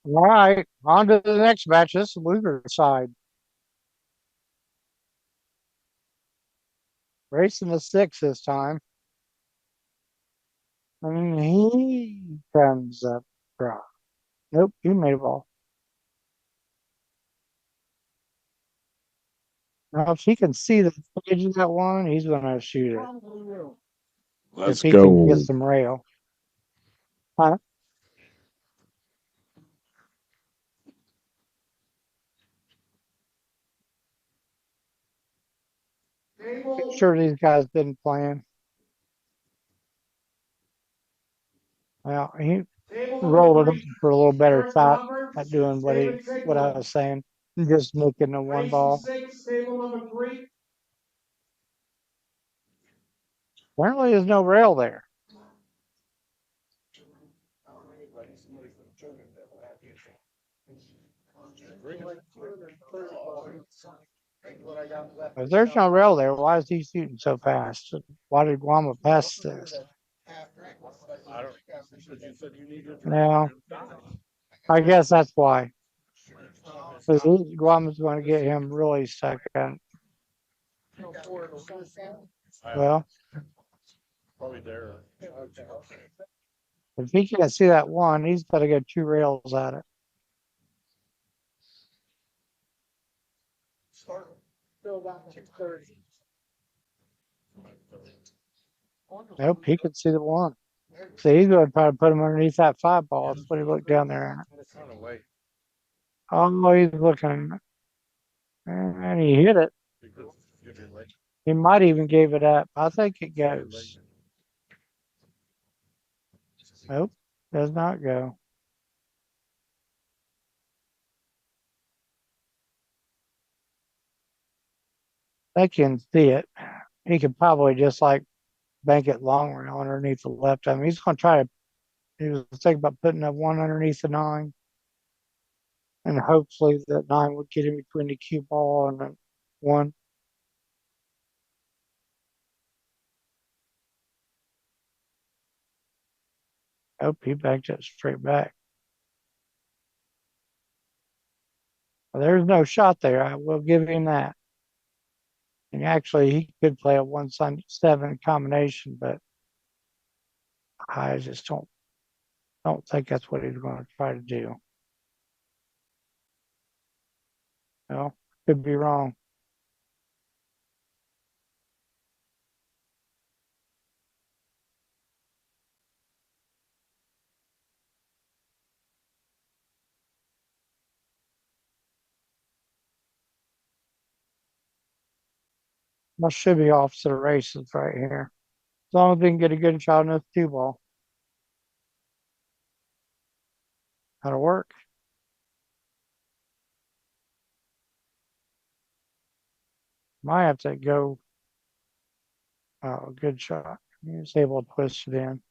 All right, on to the next match. This is loser side. Racing the six this time. And he comes up draw. Nope, he made a ball. Now, if he can see the edge of that one, he's going to shoot it. If Let's he can get go. some rail. Huh? Sure, these guys been playing. Well, he rolled it up for a little better shot at doing what I was saying, just making the one ball. Apparently, there's no rail there. If there's no rail there, why is he shooting so fast? Why did Guama pass this? Now, I guess that's why. Because Guama's going to get him really second. Well, if he can't see that one, he's got to get two rails at it. Nope, he could see the one. See, he's going to try to put him underneath that five ball. That's what he looked down there at. Oh, he's looking, and he hit it. He might even gave it up. I think it goes. Nope, does not go. They can see it. He could probably just like bank it long rail underneath the left. I mean, he's going to try to. He was thinking about putting that one underneath the nine, and hopefully that nine would get in between the cue ball and the one. Nope, he banked it straight back. Well, there's no shot there. I will give him that. And actually, he could play a 1-7 combination, but I just don't think that's what he's going to try to do. No, could be wrong. I should be off to the races right here. As long as we can get a good shot in this two ball, that'll work. Might have to go. Oh, good shot. He was able to twist it in.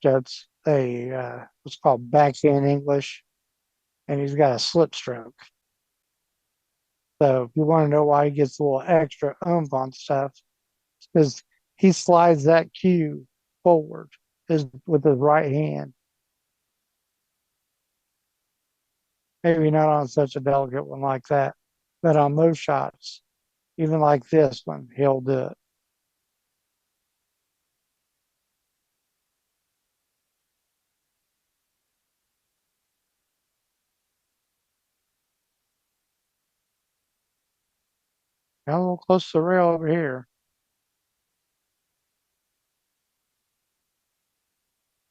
That's a what's called backhand English, and he's got a slip stroke. So if you want to know why he gets a little extra oomph on stuff, it's because he slides that cue forward with his right hand. Maybe not on such a delicate one like that, but on most shots, even like this one, he'll do it. Got a little close to the rail over here.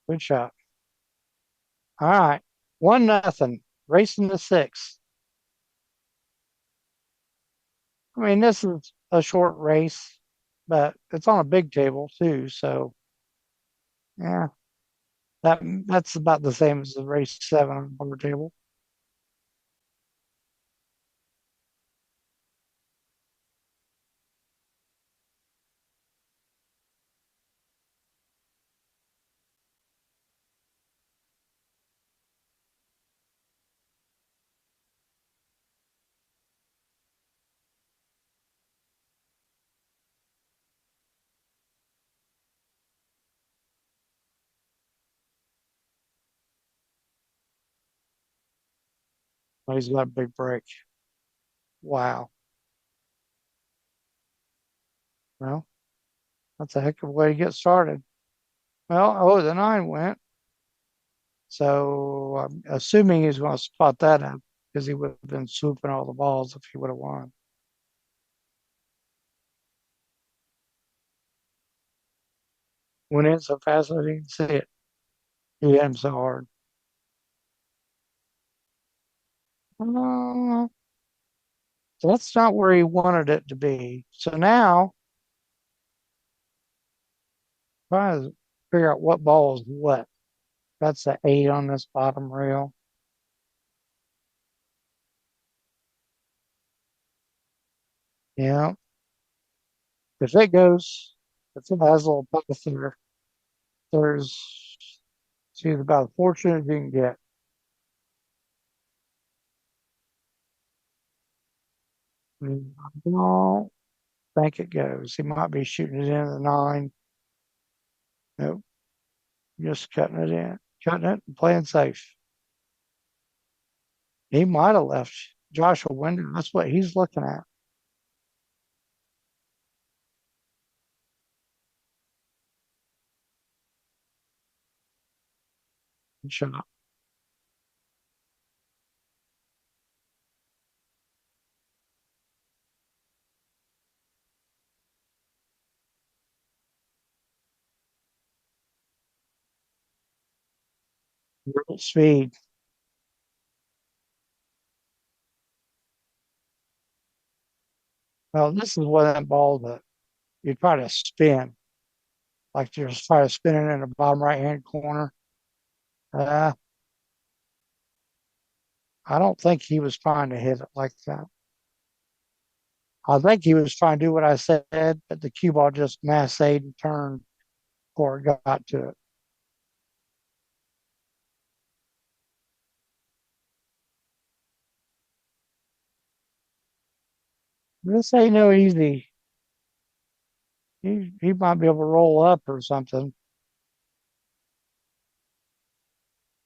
Good shot. All right. 1-0. Racing the six. I mean, this is a short race, but it's on a big table too. So yeah, that's about the same as the race seven on the lower table. He's got a big break. Wow. Well, that's a heck of a way to get started. Well, oh, the nine went. So I'm assuming he's going to spot that up because he would have been swooping all the balls if he would have won. Went in so fast I didn't see it. He hit him so hard. Uh, that's not where he wanted it to be. So now, trying to figure out what ball is what. That's the eight on this bottom rail. Yeah. If it goes, if it has a little path there, there's, see, about as fortunate as you can get. I don't think it goes. He might be shooting it in the nine. Nope. Just cutting it in, cutting it and playing safe. He might have left Joshua window. That's what he's looking at. Shot. Speed. Well, this is one of them balls that you try to spin, like you're just trying to spin it in the bottom right hand corner. Uh, I don't think he was trying to hit it like that. I think he was trying to do what I said, but the cue ball just massed and turned before it got to it. This ain't no easy. He might be able to roll up or something.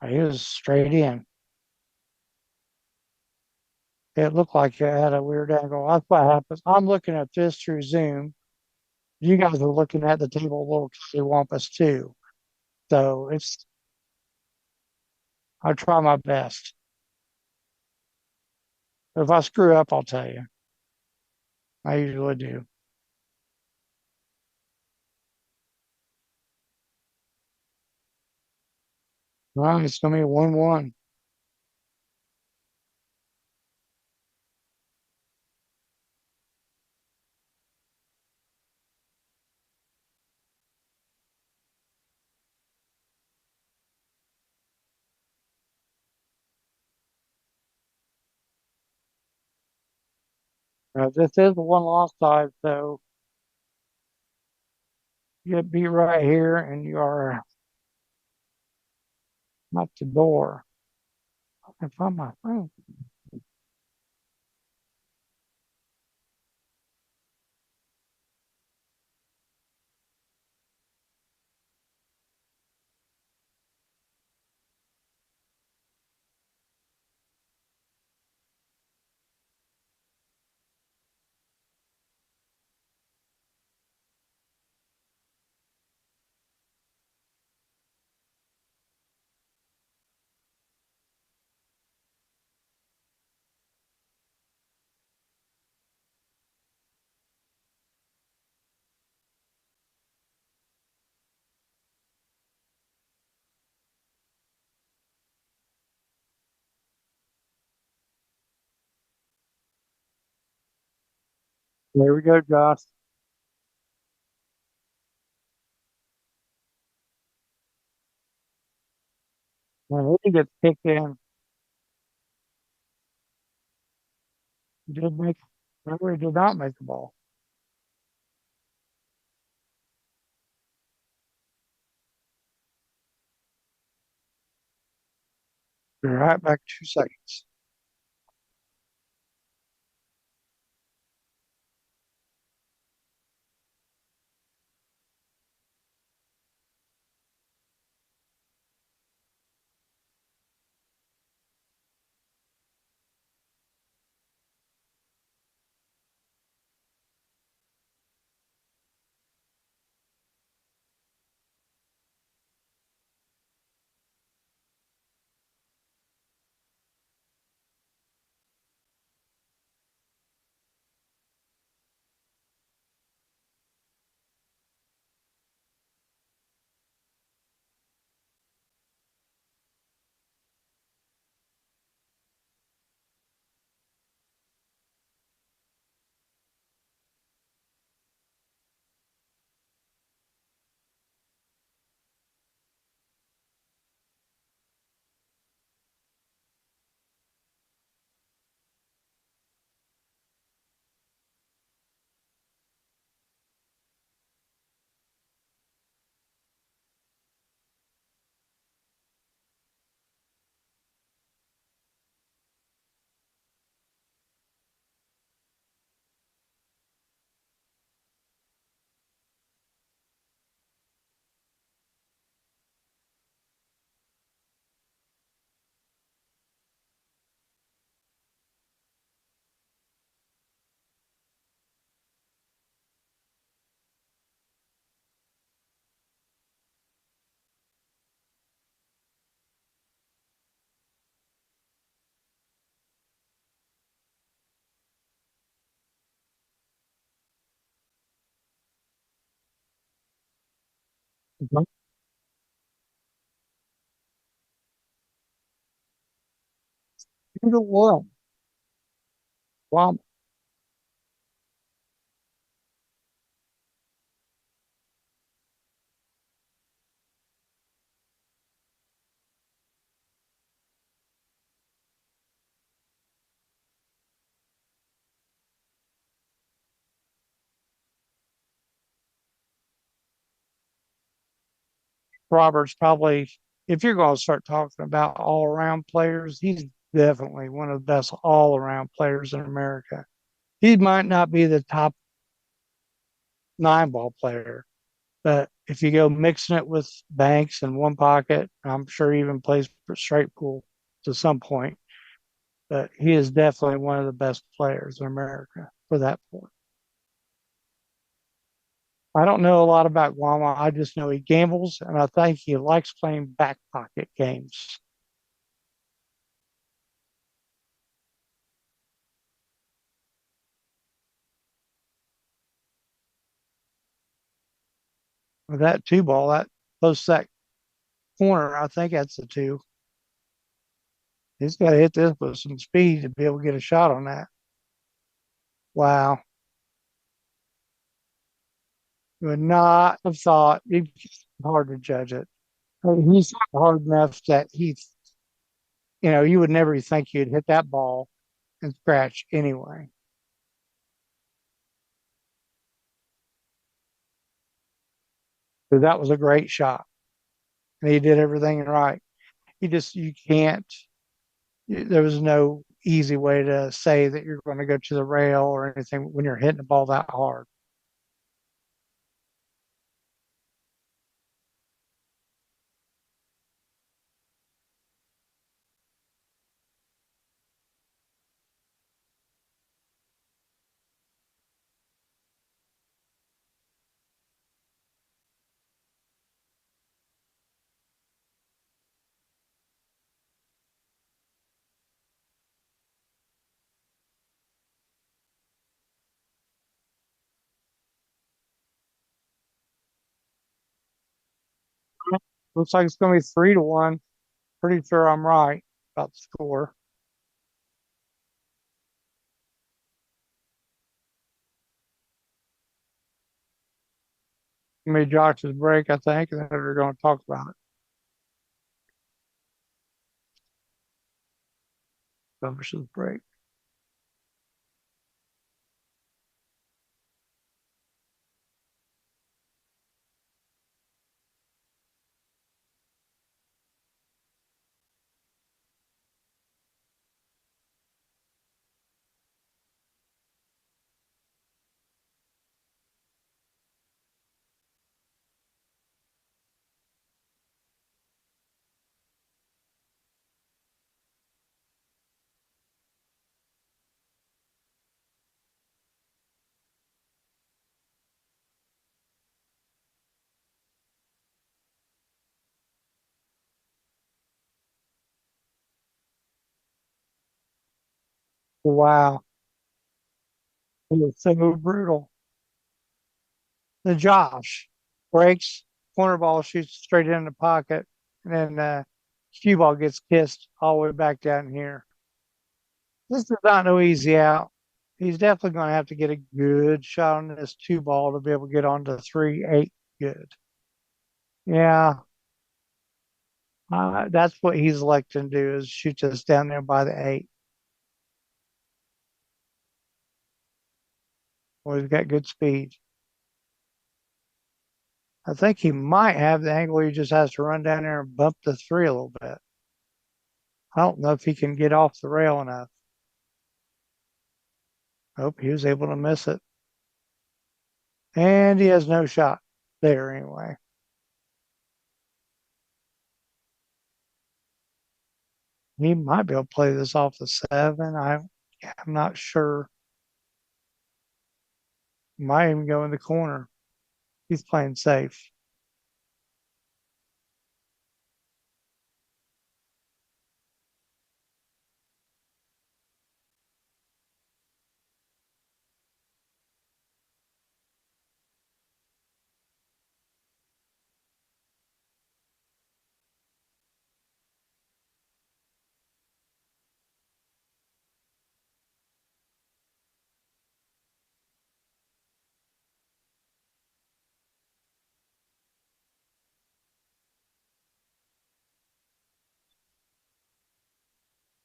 He was straight in. It looked like it had a weird angle. That's what happens. I'm looking at this through Zoom. You guys are looking at the table a little wampus too. So I try my best. If I screw up, I'll tell you. I usually do. All right, it's gonna be a 1-1. This is the one loss side, so you be right here and you are not the door. I can find my phone. There we go, Josh. When he gets kicked in, he did make, remember he did not make the ball. Be right back 2 seconds. 2-1. Wow. Robert's probably, if you're going to start talking about all around players, he's definitely one of the best all around players in America. He might not be the top 9 ball player, but if you go mixing it with Banks and one pocket, I'm sure he even plays for straight pool to some point. But he is definitely one of the best players in America for that point. I don't know a lot about Guama. I just know he gambles, and I think he likes playing back pocket games. With that 2 ball, that close to that corner, I think that's the two. He's got to hit this with some speed to be able to get a shot on that. Wow. You would not have thought it's hard to judge it. He's hard enough that you would never think you'd hit that ball and scratch anyway. So that was a great shot. And he did everything right. You can't, there was no easy way to say that you're going to go to the rail or anything when you're hitting the ball that hard. Looks like it's going to be 3-1. Pretty sure I'm right about the score. Maybe Josh's break, I think, and then we're going to talk about it. Josh's break. Wow. It was so brutal. Then Josh breaks, corner ball shoots straight in the pocket, and then cue ball gets kissed all the way back down here. This is not no easy out. He's definitely going to have to get a good shot on this 2 ball to be able to get on to 3-8 good. Yeah, that's what he's electing to do is shoot this down there by the 8. Well, he's got good speed. I think he might have the angle. He just has to run down there and bump the 3 a little bit. I don't know if he can get off the rail enough. Hope he was able to miss it. And he has no shot there anyway. He might be able to play this off the 7. I'm not sure. Might even go in the corner. He's playing safe.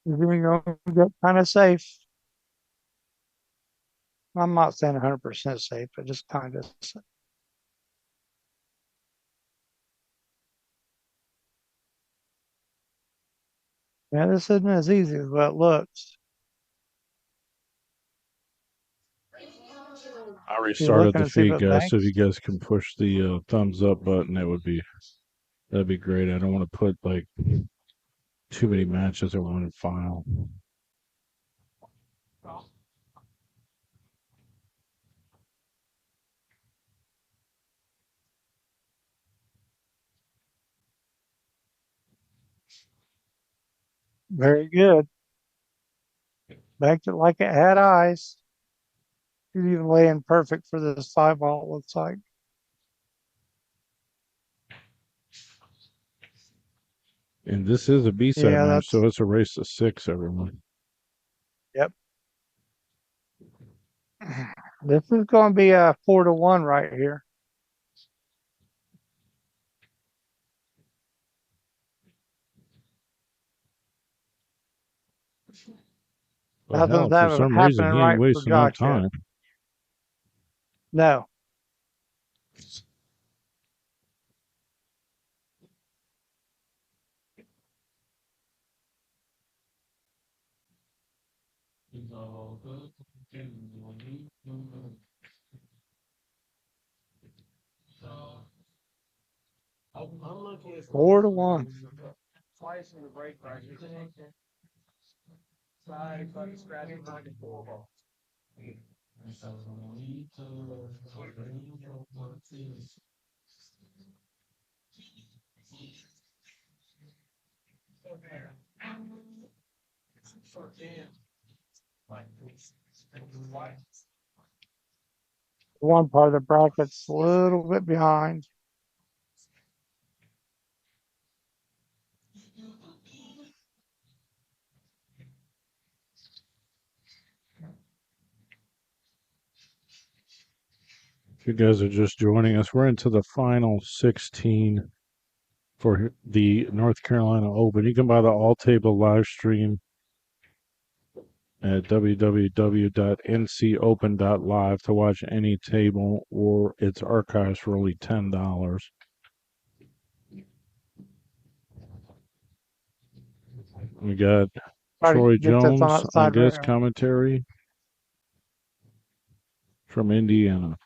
You're going to get kind of safe. I'm not saying 100% safe, but just kind of. Yeah, this isn't as easy as what it looks. I He's restarted looking the to see if feed, it guys. So if you banks. guys can push the thumbs up button, that'd be great. I don't want to put like too many matches in one file. Very good. Banked it like it had eyes. He's even laying perfect for this 5 ball, it looks like. And this is a B side Yeah, match, so that's, it's a race to 6, everyone. yep. This is going to be a 4-1 right here. But hell, Nothing's for some reason, happening he ain't right for wasting no Josh yet. time. No. Four to one. One part of the bracket's a little bit behind. If you guys are just joining us, we're into the final 16 for the North Carolina Open. You can buy the all table live stream at www.ncopen.live to watch any table or its archives for only $10. We got Try to Troy get this on Jones on outside guest rail. commentary from Indiana.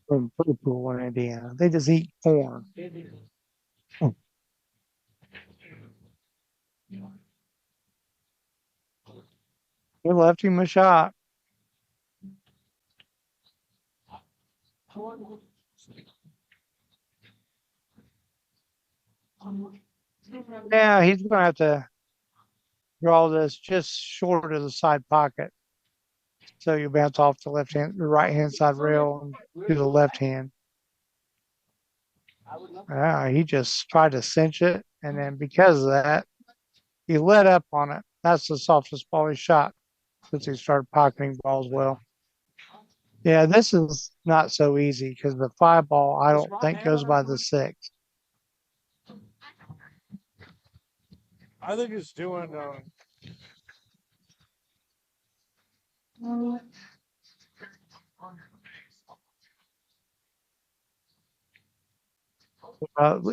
From pretty cool in Indiana. They just eat corn. They left him a shot. Yeah, he's going to have to draw this just short of the side pocket. So you bounce off the right hand side rail and do the left hand. He just tried to cinch it. And then because of that, he let up on it. That's the softest ball he shot since he started pocketing balls well. Yeah, this is not so easy because the 5 ball, I don't think, goes by the 6. I think it's doing.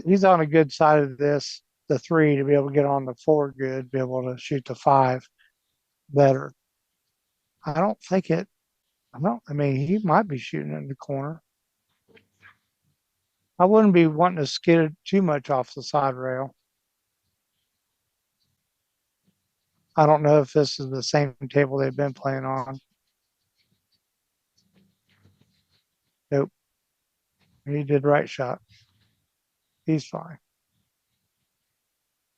He's on a good side of this, the 3, to be able to get on the 4 good, be able to shoot the 5 better. I don't think it, I mean, he might be shooting in the corner. I wouldn't be wanting to skid it too much off the side rail. I don't know if this is the same table they've been playing on. Nope. He did right shot. He's fine.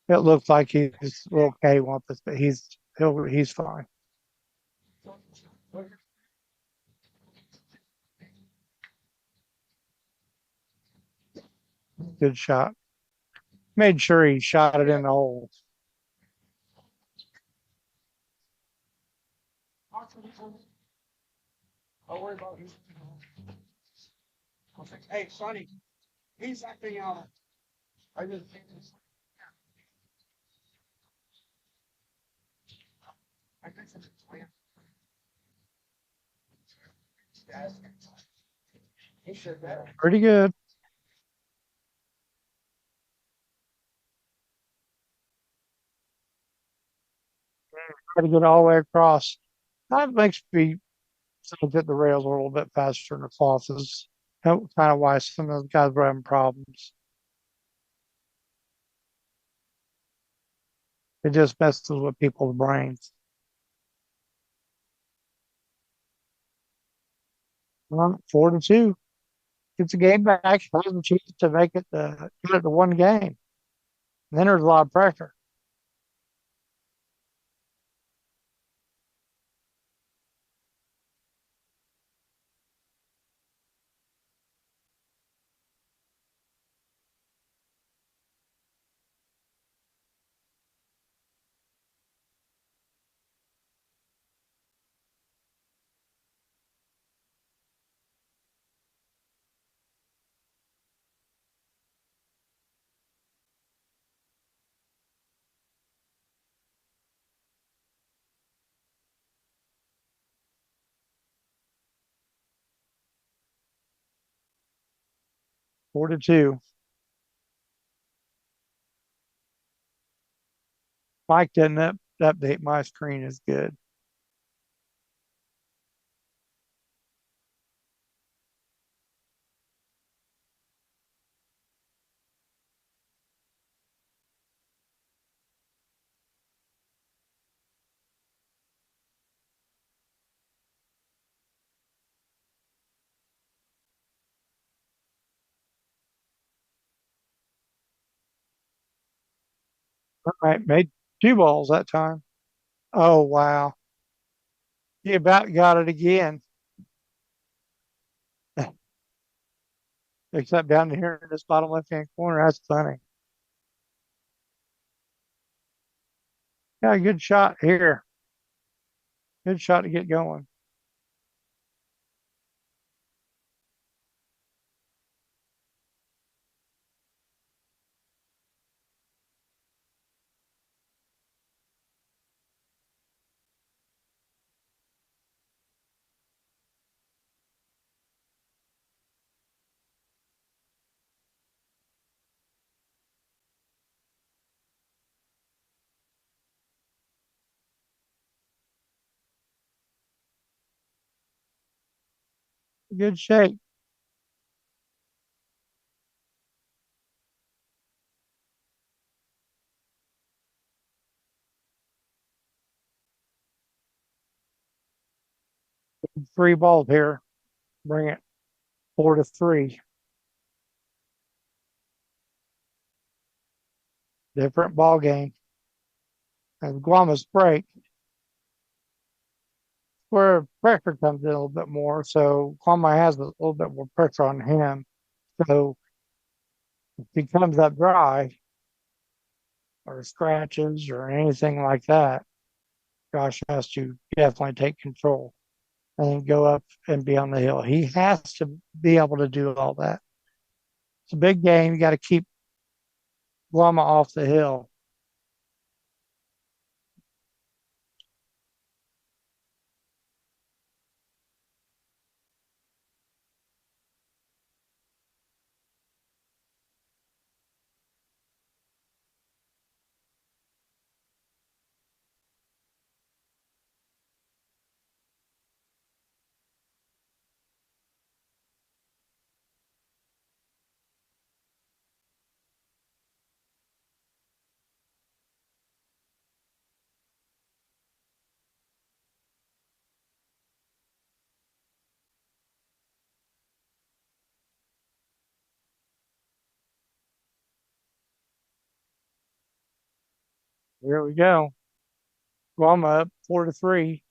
It looks like he's a little cattywampus, but he's fine. Good shot. Made sure he shot it in the hole. Don't worry about it. Hey, Sonny, he's acting out. I just Pretty good. Got to get all the way across. That makes me think that the rails are a little bit faster than the cloth is. Kind of why some of those guys were having problems. It just messes with people's brains. 4-2. Gets the game back. Has a chance to make it get it to one game. And then there's a lot of pressure. 4-2. Mike didn't update my screen is good. All right, made two balls that time. Oh wow. He about got it again. Except down here in this bottom left hand corner. That's funny. Yeah, good shot here. Good shot to get going. Good shake. Three balls here. Bring it 4-3. Different ball game. And Guama's break where pressure comes in a little bit more. So Guama has a little bit more pressure on him. So if he comes up dry or scratches or anything like that, Josh has to definitely take control and go up and be on the hill. He has to be able to do all that. It's a big game. You got to keep Guama off the hill. Here we go. Guama up 4-3.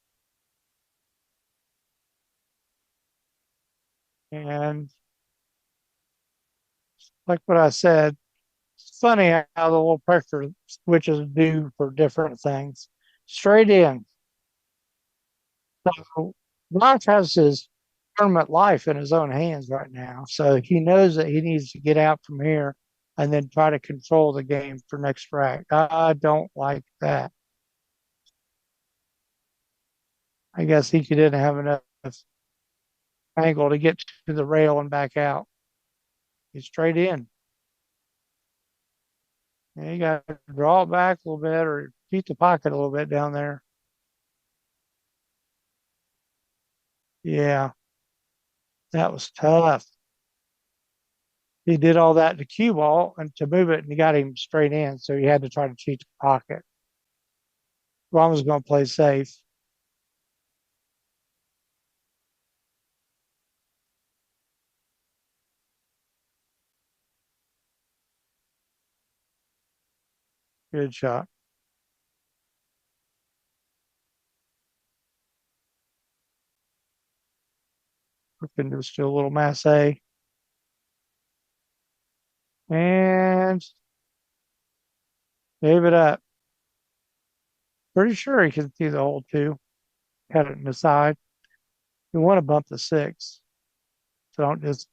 And like what I said, it's funny how the little pressure switches do for different things. Straight in. So Josh has his tournament life in his own hands right now. So he knows that he needs to get out from here and then try to control the game for next rack. I don't like that. I guess he didn't have enough angle to get to the rail and back out. He's straight in. And you got to draw it back a little bit or keep the pocket a little bit down there. Yeah, that was tough. He did all that to cue ball and to move it, and he got him straight in. So he had to try to cheat the pocket. Ron was going to play safe. Good shot. Looking to just do a little masse. And gave it up. Pretty sure he can see the hole too. Had it in the side. You want to bump the 6. So don't just,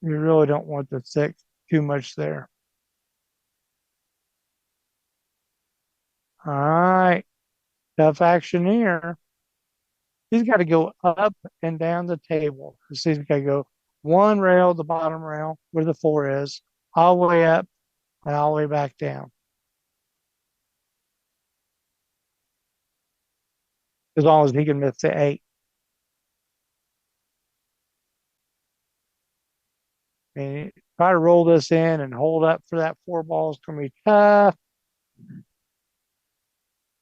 you really don't want the 6 too much there. All right. Tough action here. He's got to go up and down the table. So he's got to go one rail, the bottom rail, where the 4 is, all the way up and all the way back down. As long as he can miss the 8. And try to roll this in and hold up for that 4 ball is going to be tough.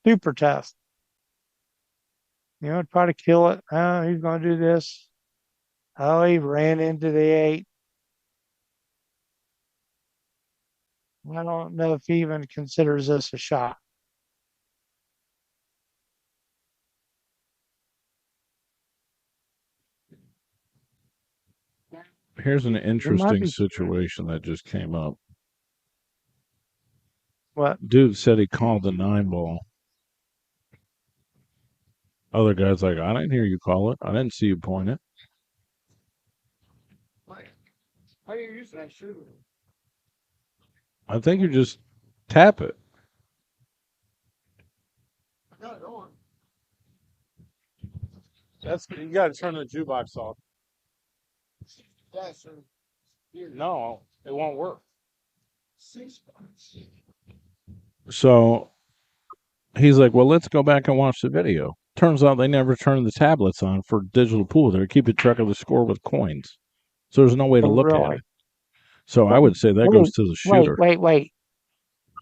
Super tough. Try to kill it. Oh, he's going to do this. Oh, he ran into the 8. I don't know if he even considers this a shot. Here's an It might interesting be situation that just came up. what? Dude said he called the 9 ball. Other guy's like, I didn't hear you call it. I didn't see you point it. How you use that shoe? I think you just tap it. I got it on. That's you got to turn the jukebox off. Yeah, sir. No, it won't work. 6 bucks. So he's like, well, let's go back and watch the video. Turns out they never turned the tablets on for digital pool. They're keeping track of the score with coins. So there's no way to Oh, look at really? it. So I would say that goes Wait, to the wait, shooter. wait, wait.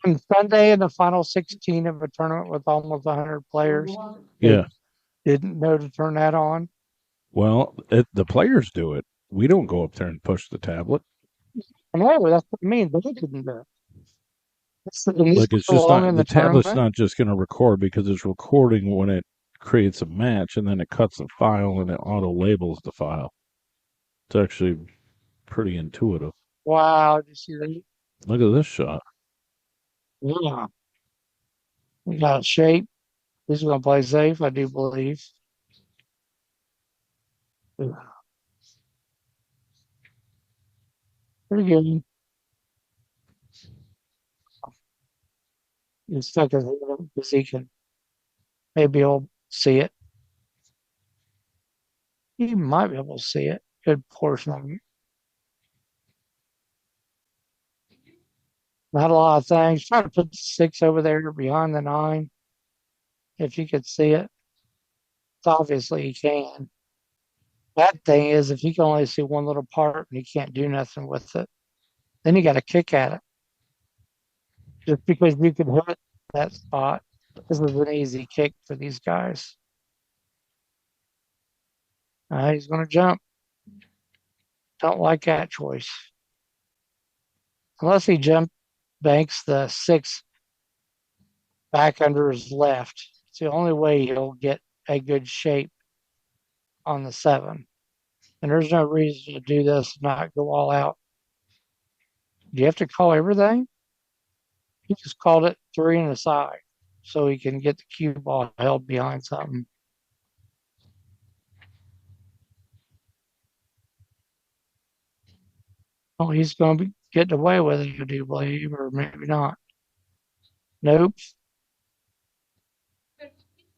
On Sunday in the final 16 of a tournament with almost 100 players, they Yeah. didn't know to turn that on. Well, the players do it. We don't go up there and push the tablet. I know, that's what I mean. They didn't do it. And this Like is it's so just long not in the the tablet's tournament. not just going to record because it's recording when it creates a match and then it cuts the file and it auto labels the file. It's actually pretty intuitive. Wow, did you see that? Look at this shot. Yeah. We got a shape. He's going to play safe, I do believe. Pretty good. He's stuck his head up because he can maybe he'll see it. He might be able to see it. Good portion of it. Not a lot of things. Try to put the 6 over there behind the 9. If you could see it. It's obviously he can. Bad thing is if you can only see one little part and you can't do nothing with it, then you got to kick at it. Just because you can hit that spot, this is an easy kick for these guys. He's going to jump. Don't like that choice. Unless he jump banks the 6 back under his left. It's the only way he'll get a good shape on the 7. And there's no reason to do this and not go all out. Do you have to call everything? He just called it 3 and a side so he can get the cue ball held behind something. Oh, he's going to be getting away with it, I do believe, or maybe not. Nope.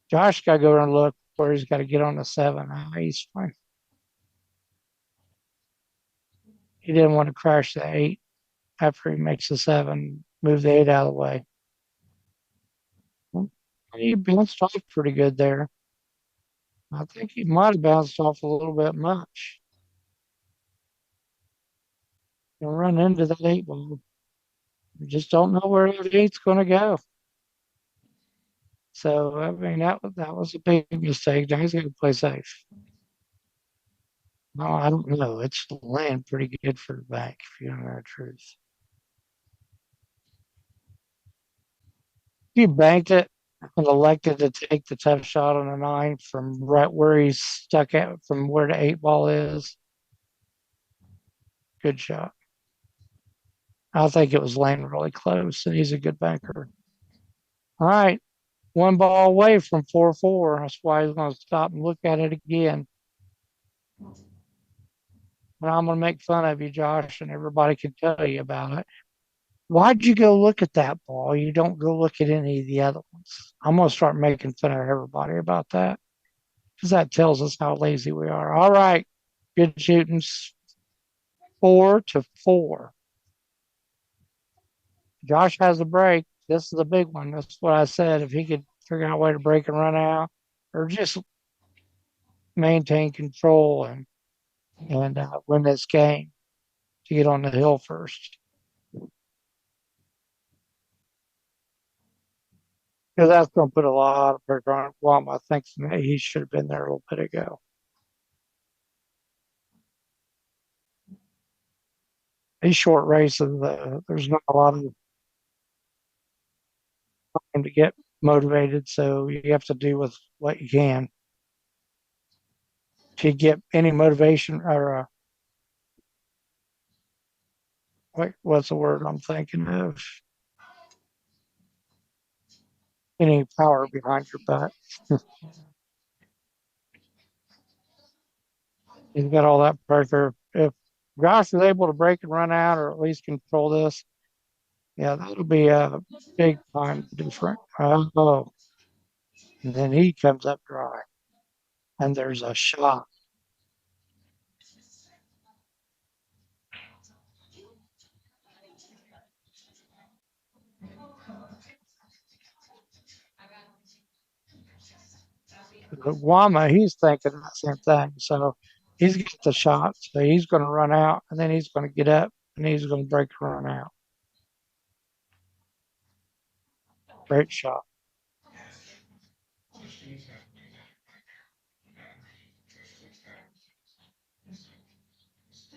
Josh got to go and look where he's got to get on the 7. He's fine. He didn't want to crash the 8 after he makes the 7, move the 8 out of the way. He bounced off pretty good there. I think he might have bounced off a little bit much. He'll run into that 8 ball. You just don't know where that 8's going to go. So, I mean, that was a big mistake. Now he's going to play safe. No, I don't know. It's laying pretty good for the bank, if you know the truth. If you banked it and elected to take the tough shot on a 9 from right where he's stuck at, from where the 8 ball is, good shot. I think it was laying really close, and he's a good banker. All right, 1 ball away from 4-4. That's why he's going to stop and look at it again. And I'm going to make fun of you, Josh, and everybody can tell you about it. Why'd you go look at that ball? You don't go look at any of the other ones. I'm going to start making fun of everybody about that because that tells us how lazy we are. All right, good shooting. 4-4. Josh has a break. This is a big one. That's what I said. If he could figure out a way to break and run out, or just maintain control and win this game to get on the hill first. Because that's going to put a lot of pressure on Guam. I think he should have been there a little bit ago. These short races, there's not a lot of time to get motivated, so you have to do with what you can. To get any motivation or what's the word I'm thinking of? Any power behind your back. He's got all that pressure. If Josh is able to break and run out, or at least control this, yeah, that'll be a big time different. Oh, and then he comes up dry, and there's a shot. Wama, he's thinking the same thing. So he's got the shot. So he's going to run out, and then he's going to get up, and he's going to break and run out. Great shot.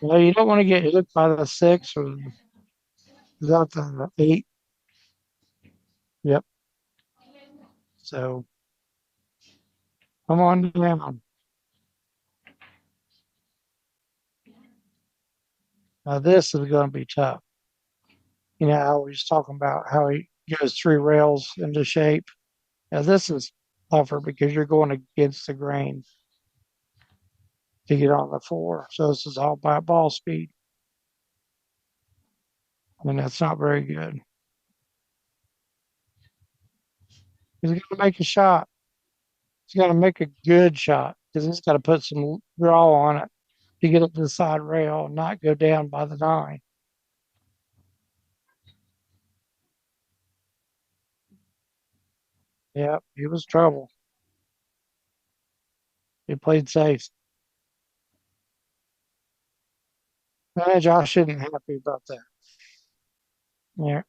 Well, you don't want to get hit by the 6 or the 8. Yep. So come on down. Now this is going to be tough. You know, I was talking about how he goes 3 rails into shape. Now this is tougher because you're going against the grain to get on the 4. So this is all by ball speed. And that's not very good. He's got to make a shot. He's got to make a good shot because he's got to put some draw on it to get it to the side rail and not go down by the 9. Yeah, he was trouble. He played safe. Josh isn't happy about that. Yeah,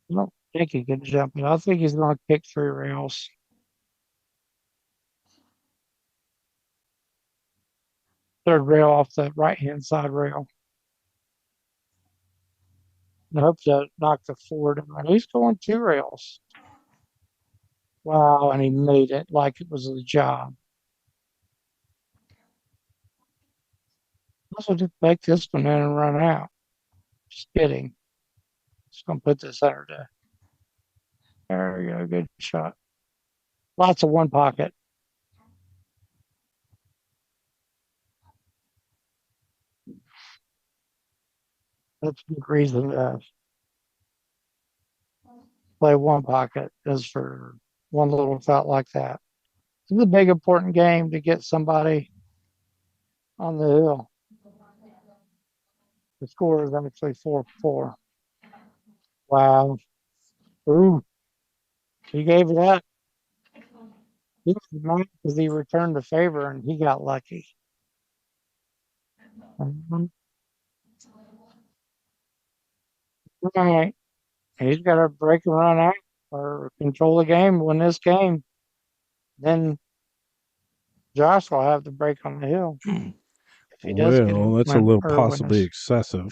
I don't think he can jump it. I think he's going to kick 3 rails. Third rail off the right hand side rail. I hope to knock the 4 down. He's going 2 rails. Wow, and he made it like it was a job. Also, just make this one in and run out. Just kidding. Just gonna put this under the. There we go. Good shot. Lots of 1 pocket. That's a good reason to play 1 pocket is for one little shot like that. It's a big important game to get somebody on the hill. The score is actually 4-4. Wow. Ooh, he gave it up. He was mad because he returned the favor and he got lucky. Mhm. All right. He's got to break and run out or control the game, win this game. Then Josh will have the break on the hill if he does get a Well, that's a win little or possibly wins. excessive.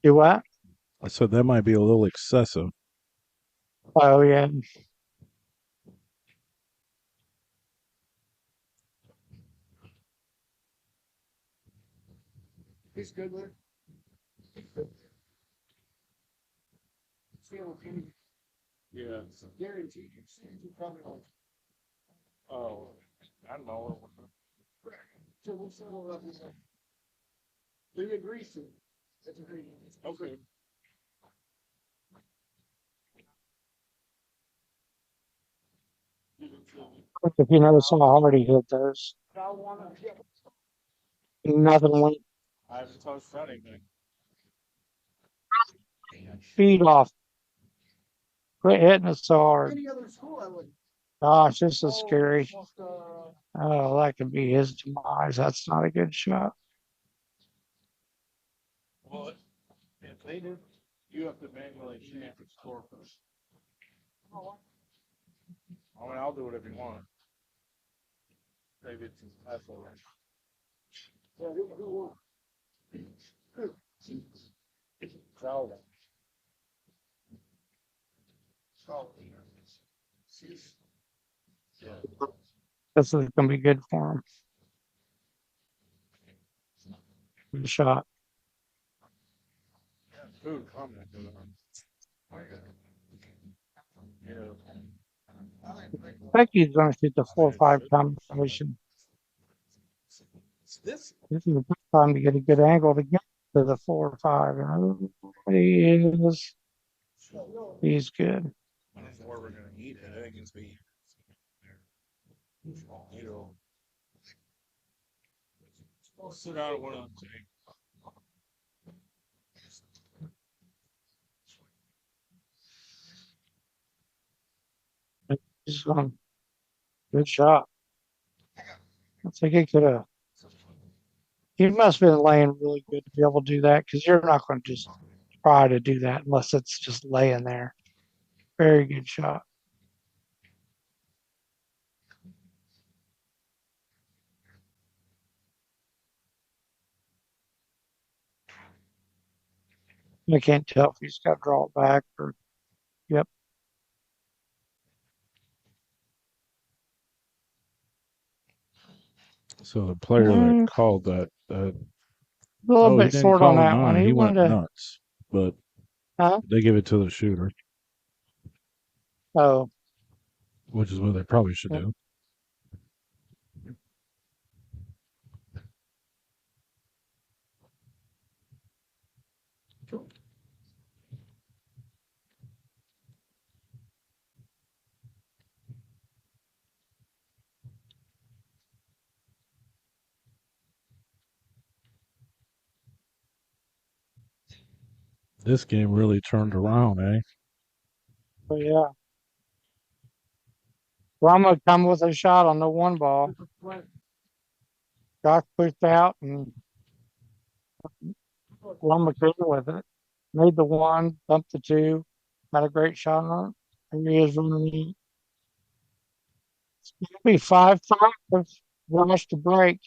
Do what? I said that might be a little excessive. Oh, yeah. He's good with it. Yeah. Guaranteed. You probably won't. Oh, I don't know. So we'll settle up. Do you agree to? That's agreed. Okay. If you notice how hard he hit those, nothing went I haven't touched anything. feet off. Quit hitting it so hard. Any other school, I would. Gosh, this is scary. Almost, Oh, that could be his demise. That's not a good shot. well, if they did, you have to manually change the score first. I mean, I'll do whatever you want. Maybe it's hassle. Yeah, who won? Joao. Sias. Yeah. This is going to be good for him. Good shot. Food comment. Yeah. I think he's going to shoot the 4-5 combination. This This is a good time to get a good angle to get to the 4-5. And he is. He's good. is where we're gonna eat it. I think it's be. You know. Sit down at one of the He's good shot. I think he could have. He must have been laying really good to be able to do that because you're not going to just try to do that unless it's just laying there. Very good shot. I can't tell if he's got to draw it back or. Yep. So the player that A called that, little oh, he bit didn't short on call a that one. nine. He He went wanted to. nuts, but Huh? they give it to the shooter, Oh. which is what they probably should Yep. do. This game really turned around, eh? But yeah. Rama come with a shot on the one ball. Josh pushed out and Rama came with it. Made the one, bumped the two, had a great shot on it. And he is running it. It's going to be 5-5 with Josh to break.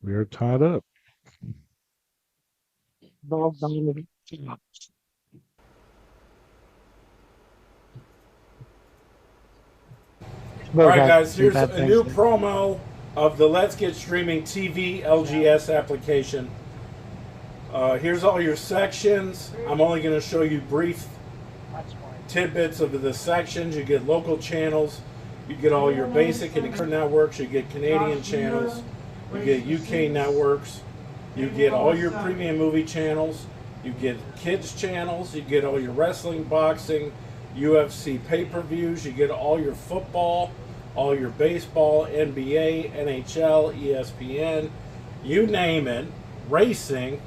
We are tied up. Dog dominated. All right, guys, Do here's bad a things. new promo of the Let's Get Streaming TV LGS application. Here's all your sections. I'm only going to show you brief tidbits of the sections. You get local channels. You get all your basic and current networks. You get Canadian channels. You get UK networks. You get all your premium movie channels. You get kids channels. You get all your wrestling, boxing, UFC pay-per-views. You get all your football, all your baseball, NBA, NHL, ESPN, you name it, racing.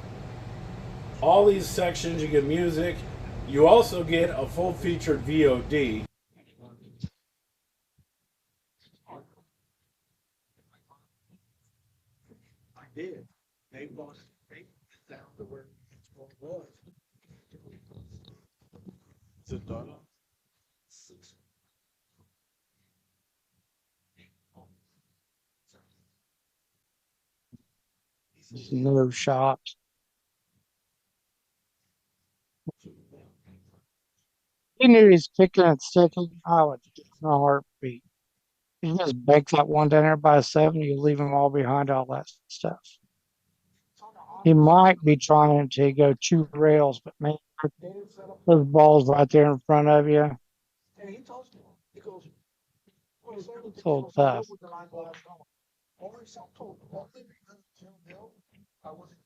All these sections. You get music. You also get a full-featured VOD. I did. They bought it down to where it was. Is it done? No shot. He knew he's kicking and sticking. I would get in a heartbeat. You just bank that one down there by 7, you leave them all behind all that stuff. He might be trying to go 2 rails, but man, those balls right there in front of you. And he tells me, he goes, It's a little tough. I wasn't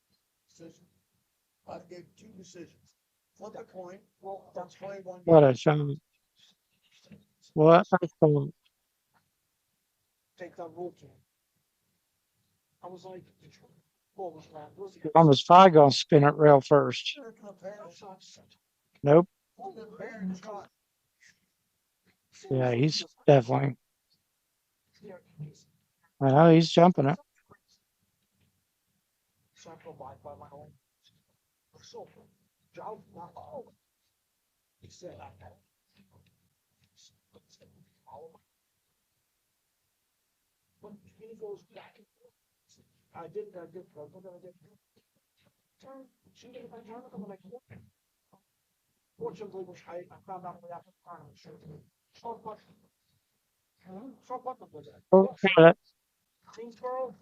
decision. I gave 2 decisions. Flip a coin. Well, that's play one. What a shot. What a shot. Take that rule to him. I was like, what was that? Almost 5 gonna spin it rail first. Nope. Yeah, he's definitely. Well, he's jumping it. He said, when he goes back and forth, I did. Turn, she did. I turned, I'm like, fortunately, which I found out after the tournament. Short button. Short button was that? Okay. Greensboro.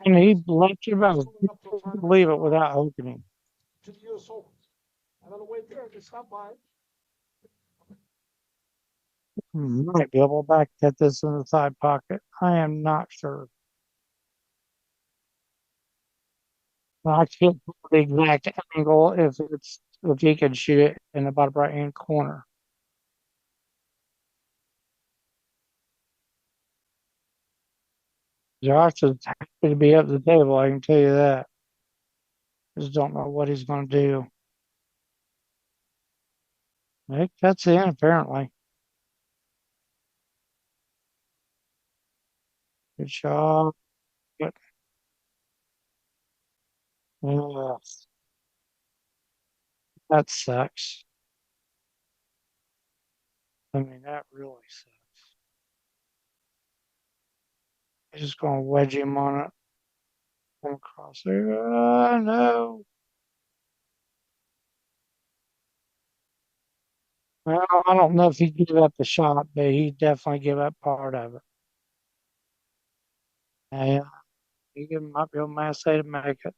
And he left you about leave it without opening. To the US Open. And on the way there, they stopped by. Might be able to back hit this in the side pocket. I am not sure. I can't put the exact angle if he can shoot it in the bottom right hand corner. Josh is happy to be up the table, I can tell you that. Just don't know what he's gonna do. It cuts in apparently. Good shot. Good. Yeah, that sucks. I mean, that really sucks. He's just gonna wedge him on it. Come across there. No. Well, I don't know if he gave up the shot, but he definitely gave up part of it. Yeah, he might be able to say to make it.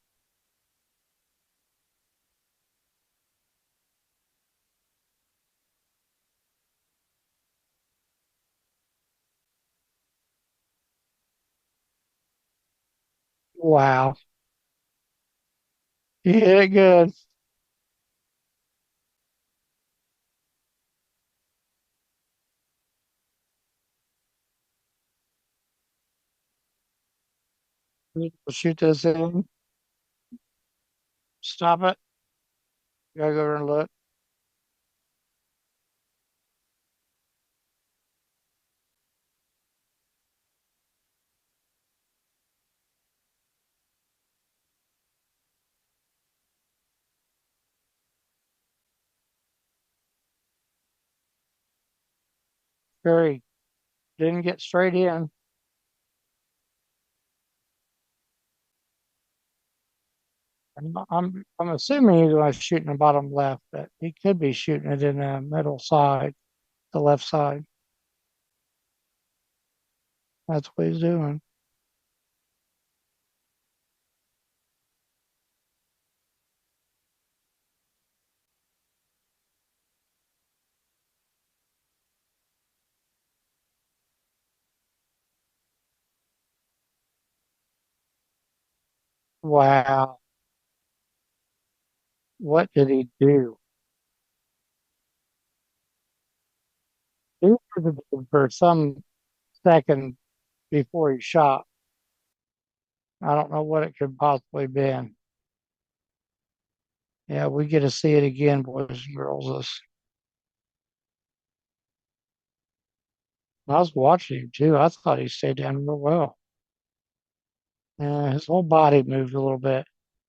Wow. He hit it good. We'll shoot this in. Stop it. Gotta go over and look. Very didn't get straight in. I'm assuming he's going to shoot in the bottom left, but he could be shooting it in the middle side, the left side. That's what he's doing. Wow. What did he do? He hesitated for some second before he shot. I don't know what it could possibly been. Yeah, we get to see it again, boys and girls. I was watching him too. I thought he stayed down real well. His whole body moved a little bit,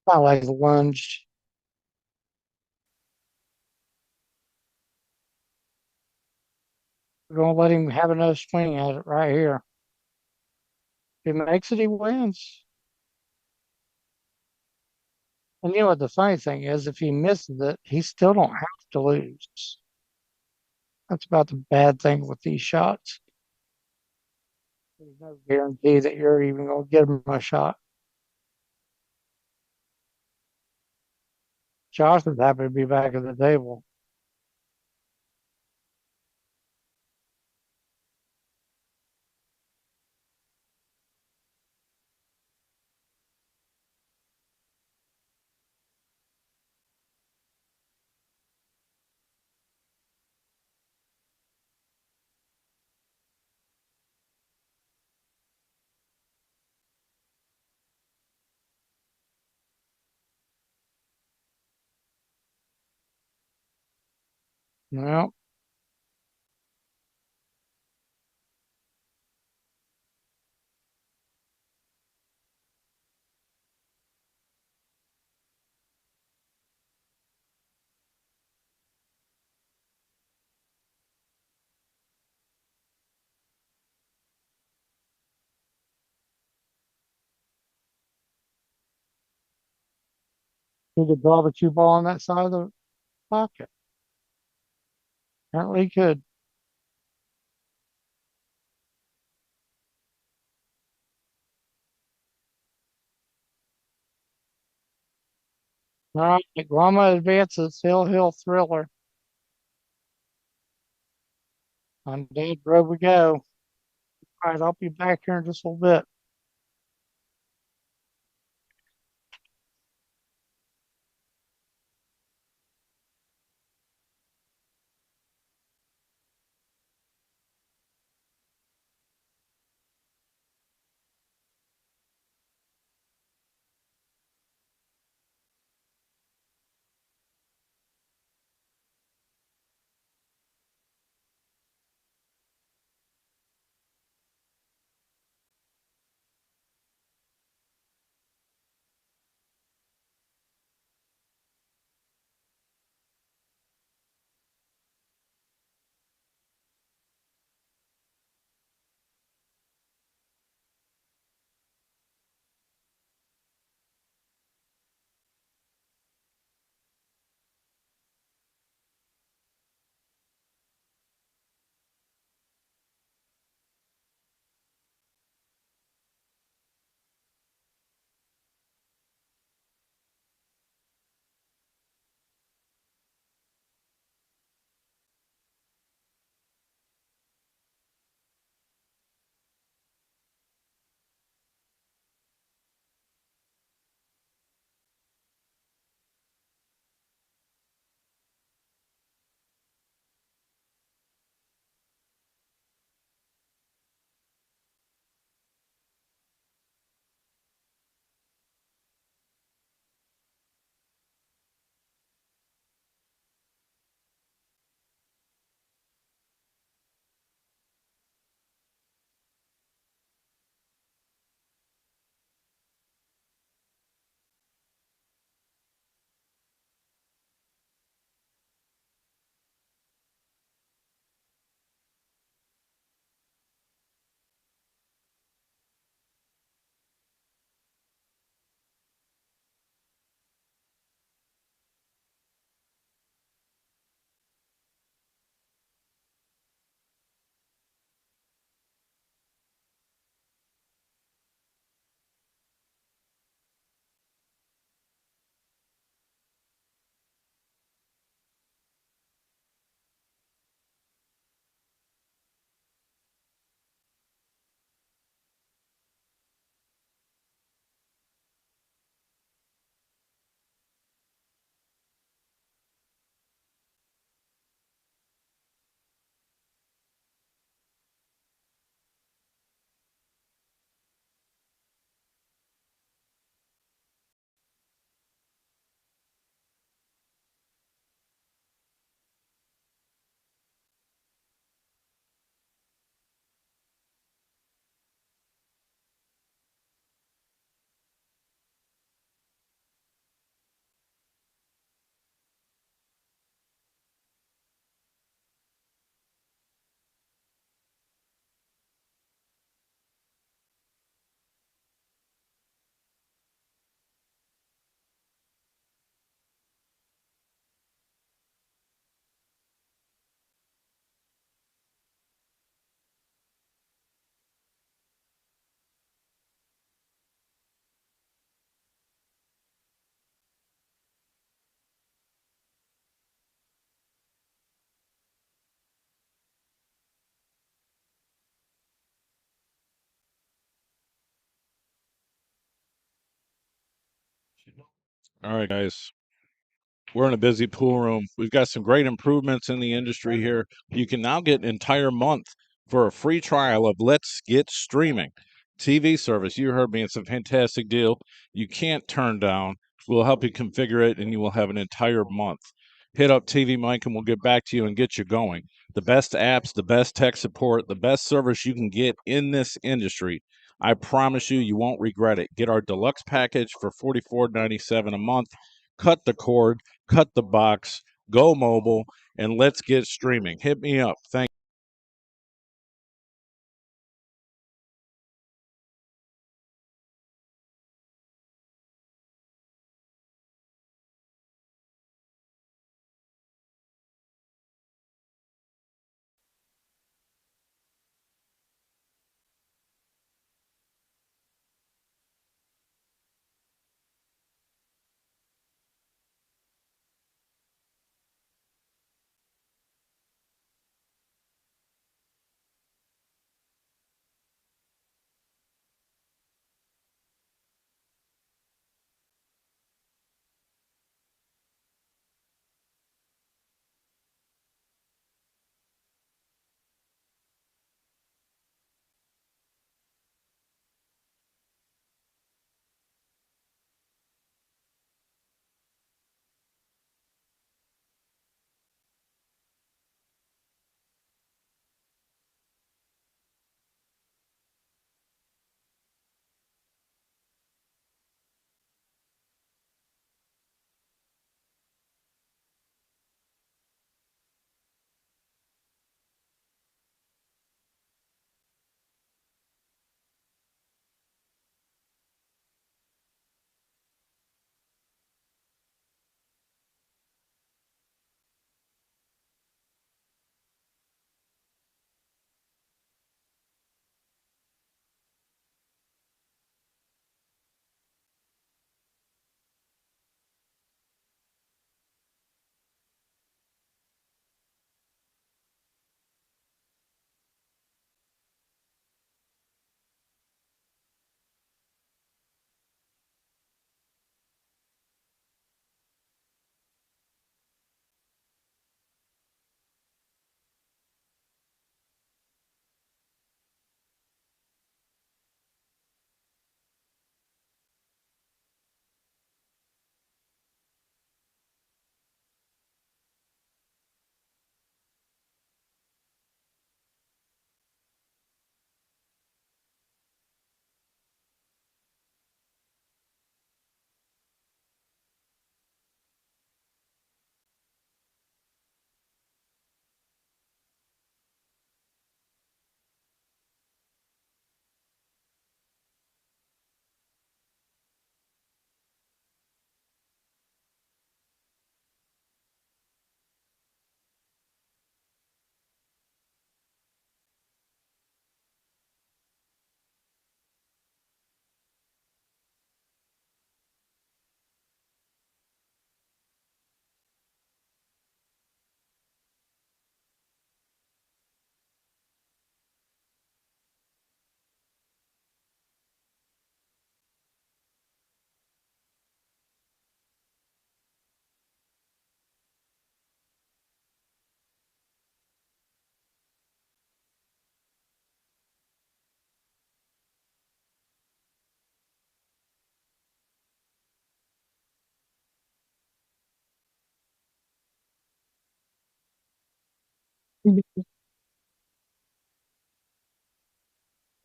kind of like lunged. We're gonna let him have another swing at it right here. If he makes it, he wins. And you know what the funny thing is? If he misses it, he still don't have to lose. That's about the bad thing with these shots. There's no guarantee that you're even gonna get him a shot. Josh is happy to be back at the table. Well, he could draw the cue ball on that side of the pocket. Apparently he could. All right, Grama advances. Hill Thriller. On Dad Road we go. All right, I'll be back here in just a little bit. All right, guys. We're in a busy pool room. We've got some great improvements in the industry here. You can now get an entire month for a free trial of Let's Get Streaming TV service. You heard me. It's a fantastic deal. You can't turn down. We'll help you configure it, and you will have an entire month. Hit up TvMike, and we'll get back to you and get you going. The best apps, the best tech support, the best service you can get in this industry. I promise you, you won't regret it. Get our deluxe package for $44.97 a month. Cut the cord, cut the box, go mobile, and let's get streaming. Hit me up. Thank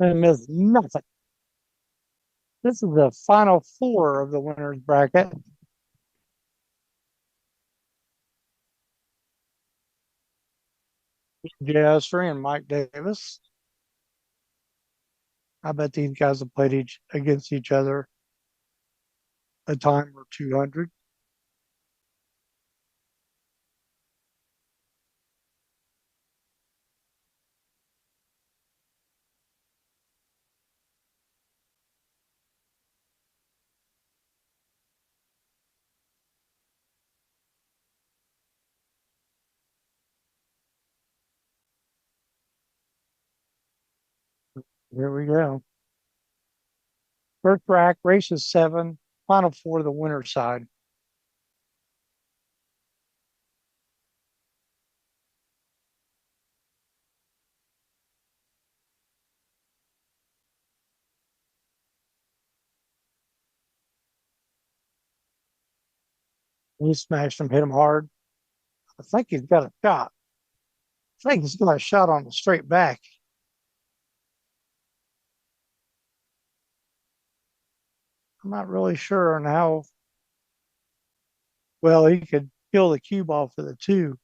And miss nothing. This is the final four of the winners bracket. Ussery and Mike Davis. I bet these guys have played against each other a time or 200. Here we go. First rack, race is 7. Final four, the winner's side. He smashed him, hit him hard. I think he's got a shot. I think he's got a shot on the straight back. I'm not really sure on how well he could kill the cue ball for the two.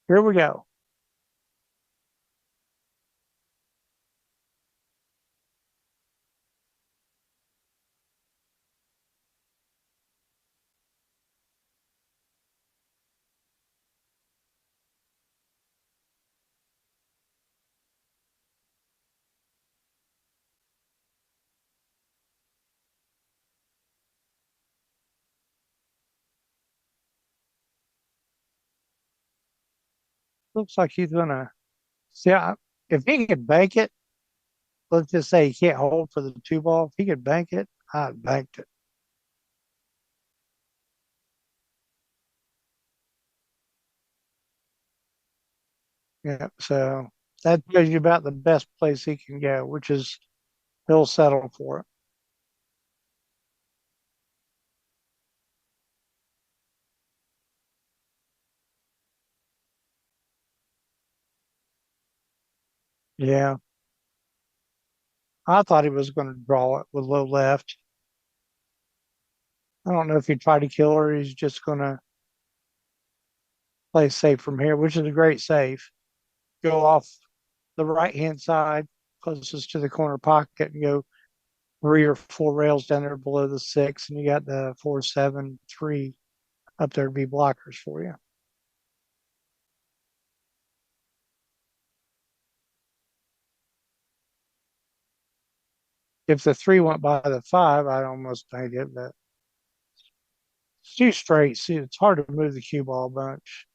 Here we go. Looks like he's gonna see. If he could bank it, let's just say he can't hold for the two ball. If he could bank it, I'd banked it. Yeah. So that tells you about the best place he can go, which is he'll settle for it. Yeah. I thought he was going to draw it with low left. I don't know if he tried to kill her. He's just going to play safe from here, which is a great save. Go off the right hand side, closest to the corner pocket, and go three or four rails down there below the six, and you got the 4-7-3 up there to be blockers for you. If the three went by the five, I'd almost bank it, but it's too straight. See, it's hard to move the cue ball bunch.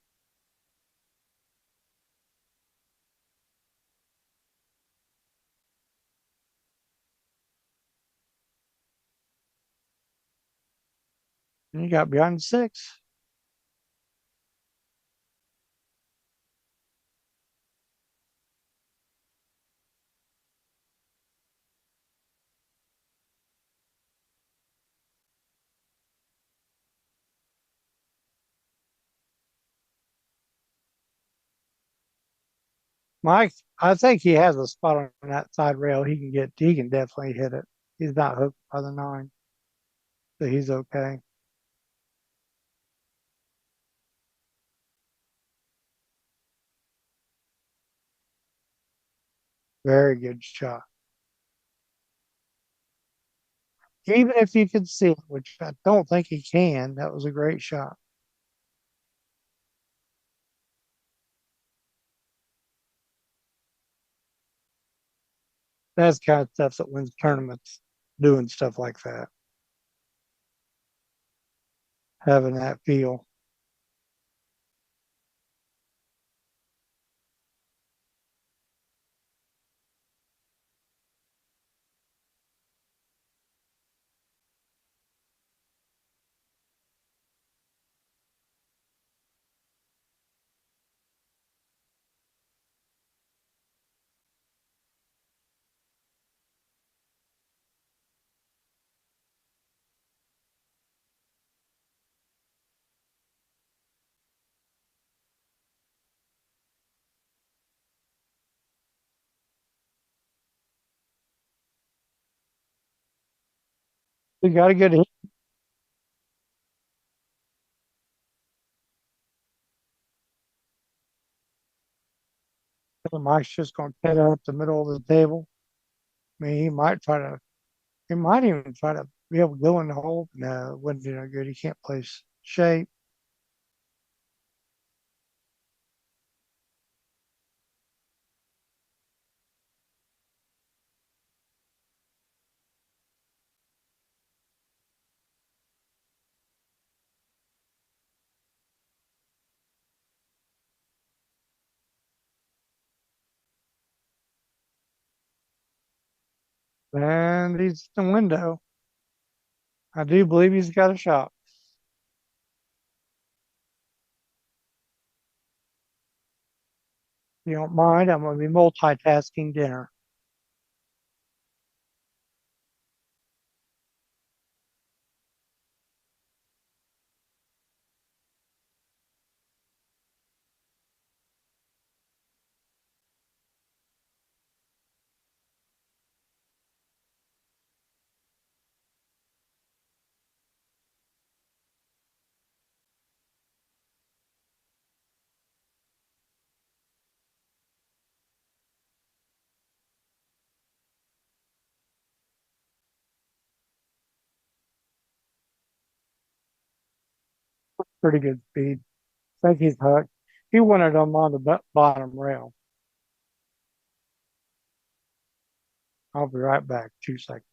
And you got behind the six. Mike, I think he has a spot on that side rail. He can definitely hit it. He's not hooked by the nine, so he's okay. Very good shot. Even if you could see it, which I don't think he can, that was a great shot. That's the kind of stuff that wins tournaments, doing stuff like that, having that feel. We got a good hit. Mike's just going to cut it up the middle of the table. I mean, he might even try to be able to go in the hole. No, it wouldn't do no good. He can't place shape. And he's in the window. I do believe he's got a shot. If you don't mind, I'm going to be multitasking dinner. Pretty good speed. I think he's hooked. He wanted him on the bottom rail. I'll be right back. 2 seconds.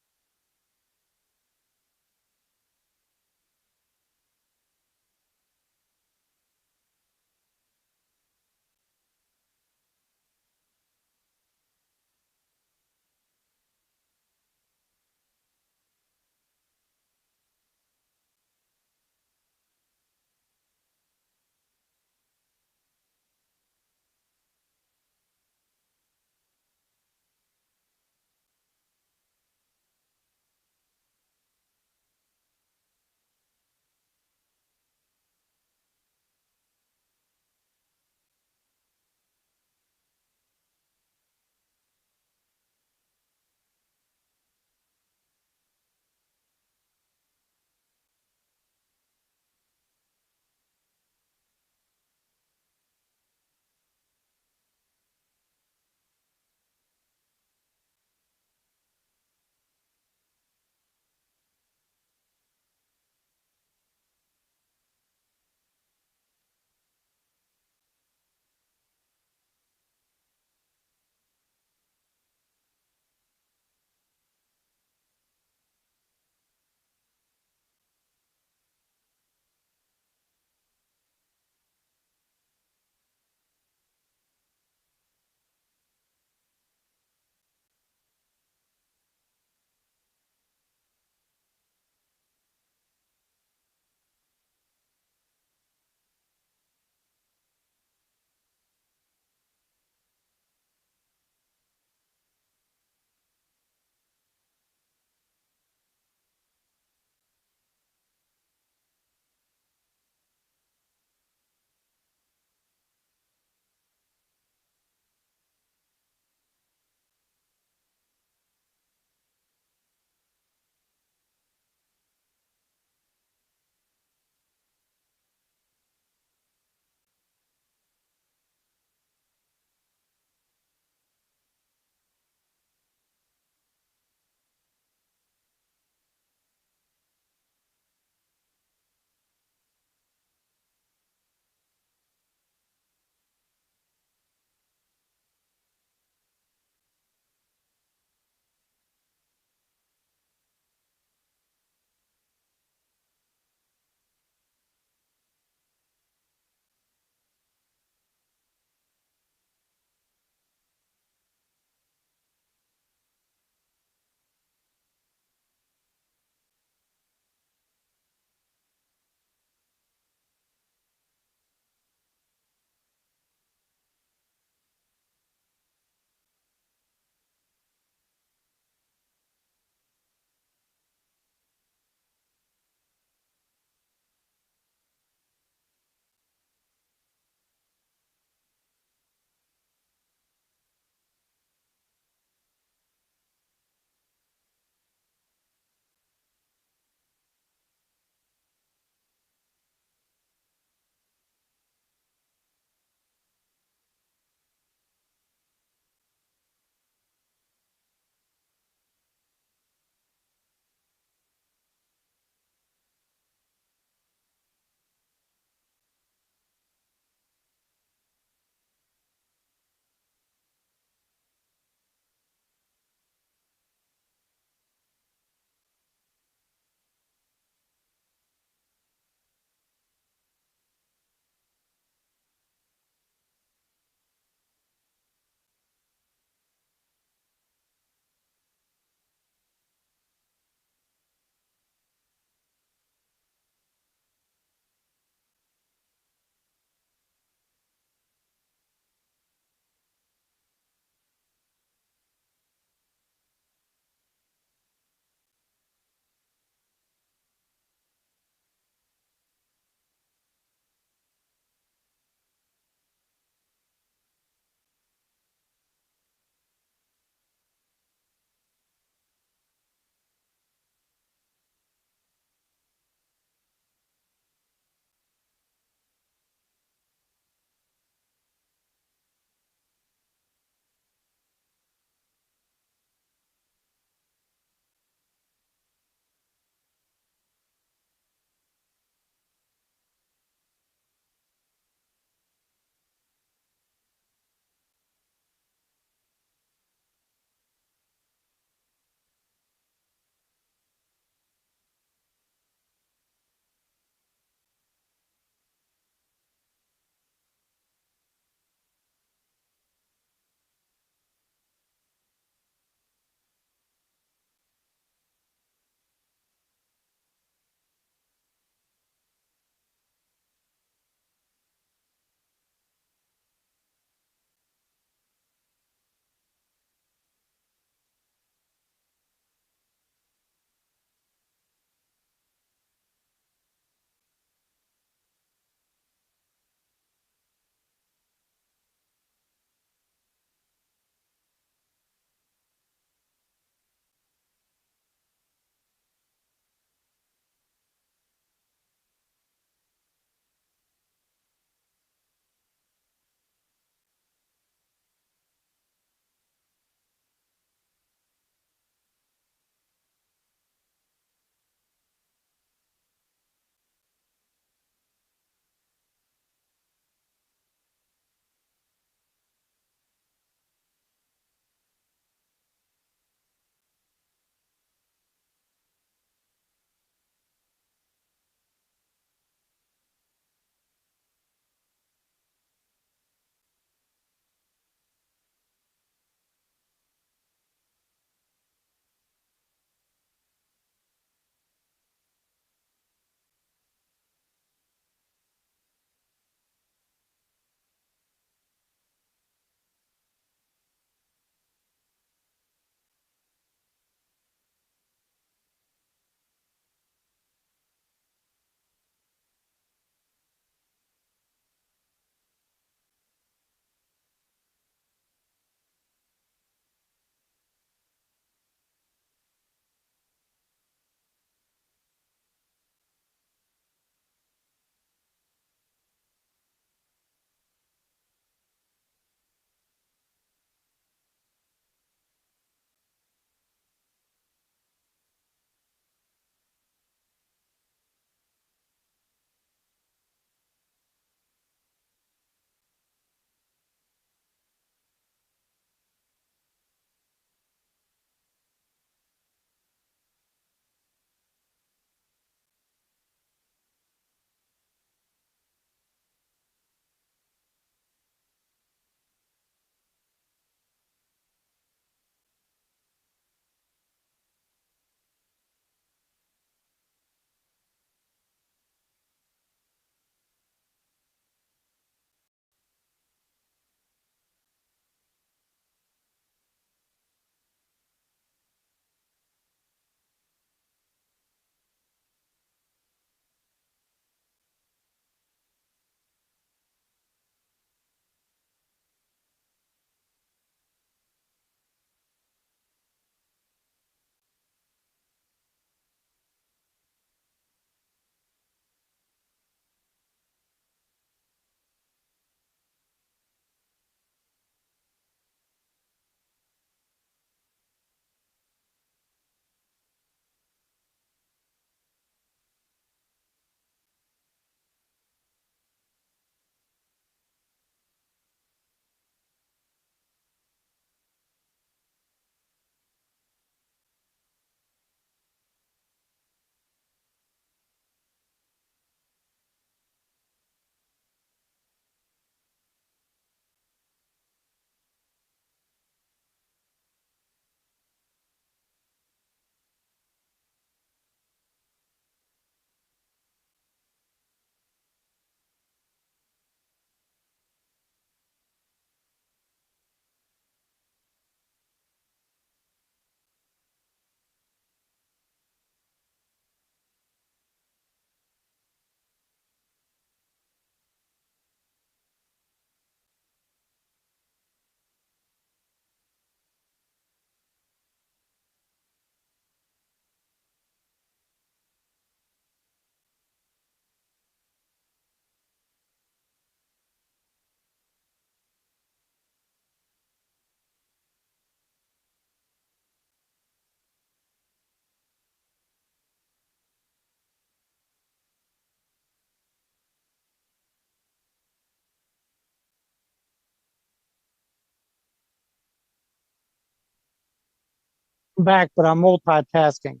back, but I'm multitasking.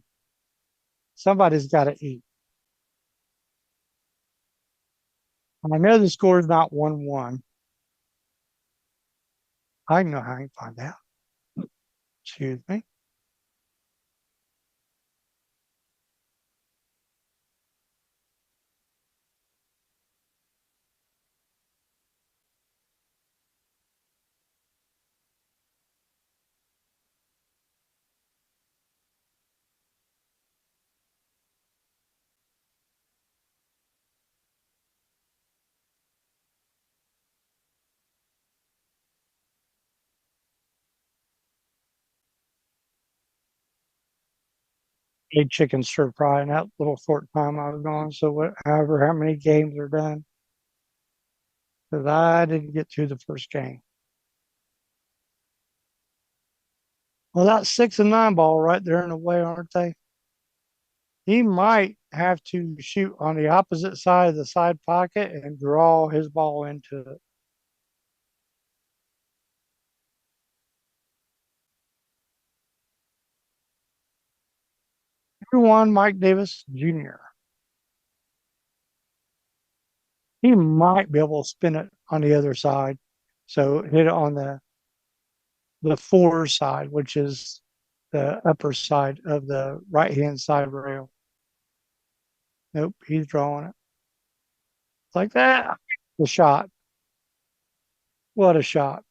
Somebody's got to eat. And I know the score is not 1-1. I know how I can find out. Excuse me. Ate chicken stir fry in that little short time I was gone. So however how many games are done, because I didn't get to the first game. Well, that's 6 and 9 ball right there in the way, aren't they? He might have to shoot on the opposite side of the side pocket and draw his ball into it. 2-1, Mike Davis Jr. He might be able to spin it on the other side. So hit it on the 4 side, which is the upper side of the right hand side rail. Nope, he's drawing it. Like that. The shot. What a shot.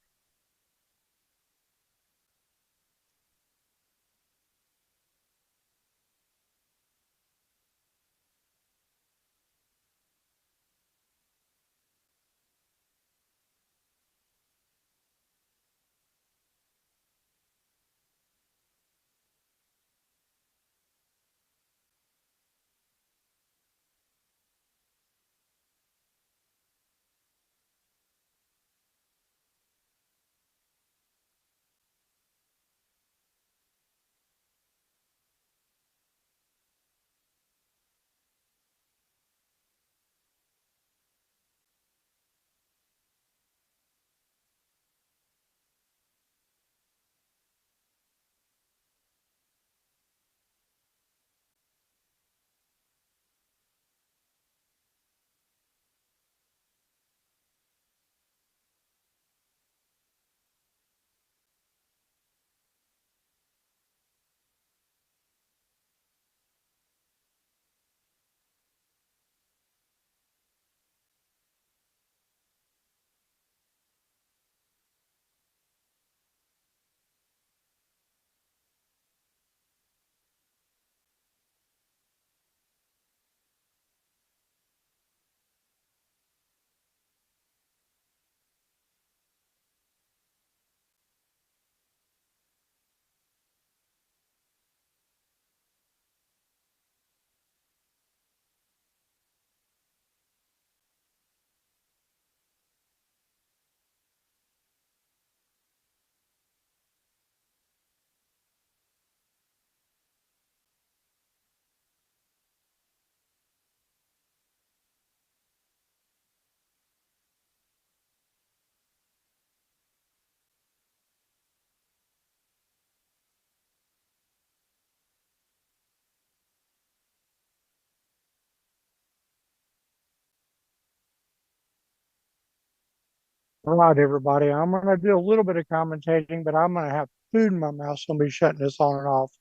All right, everybody. I'm going to do a little bit of commentating, but I'm going to have food in my mouth. So I'm going to be shutting this on and off.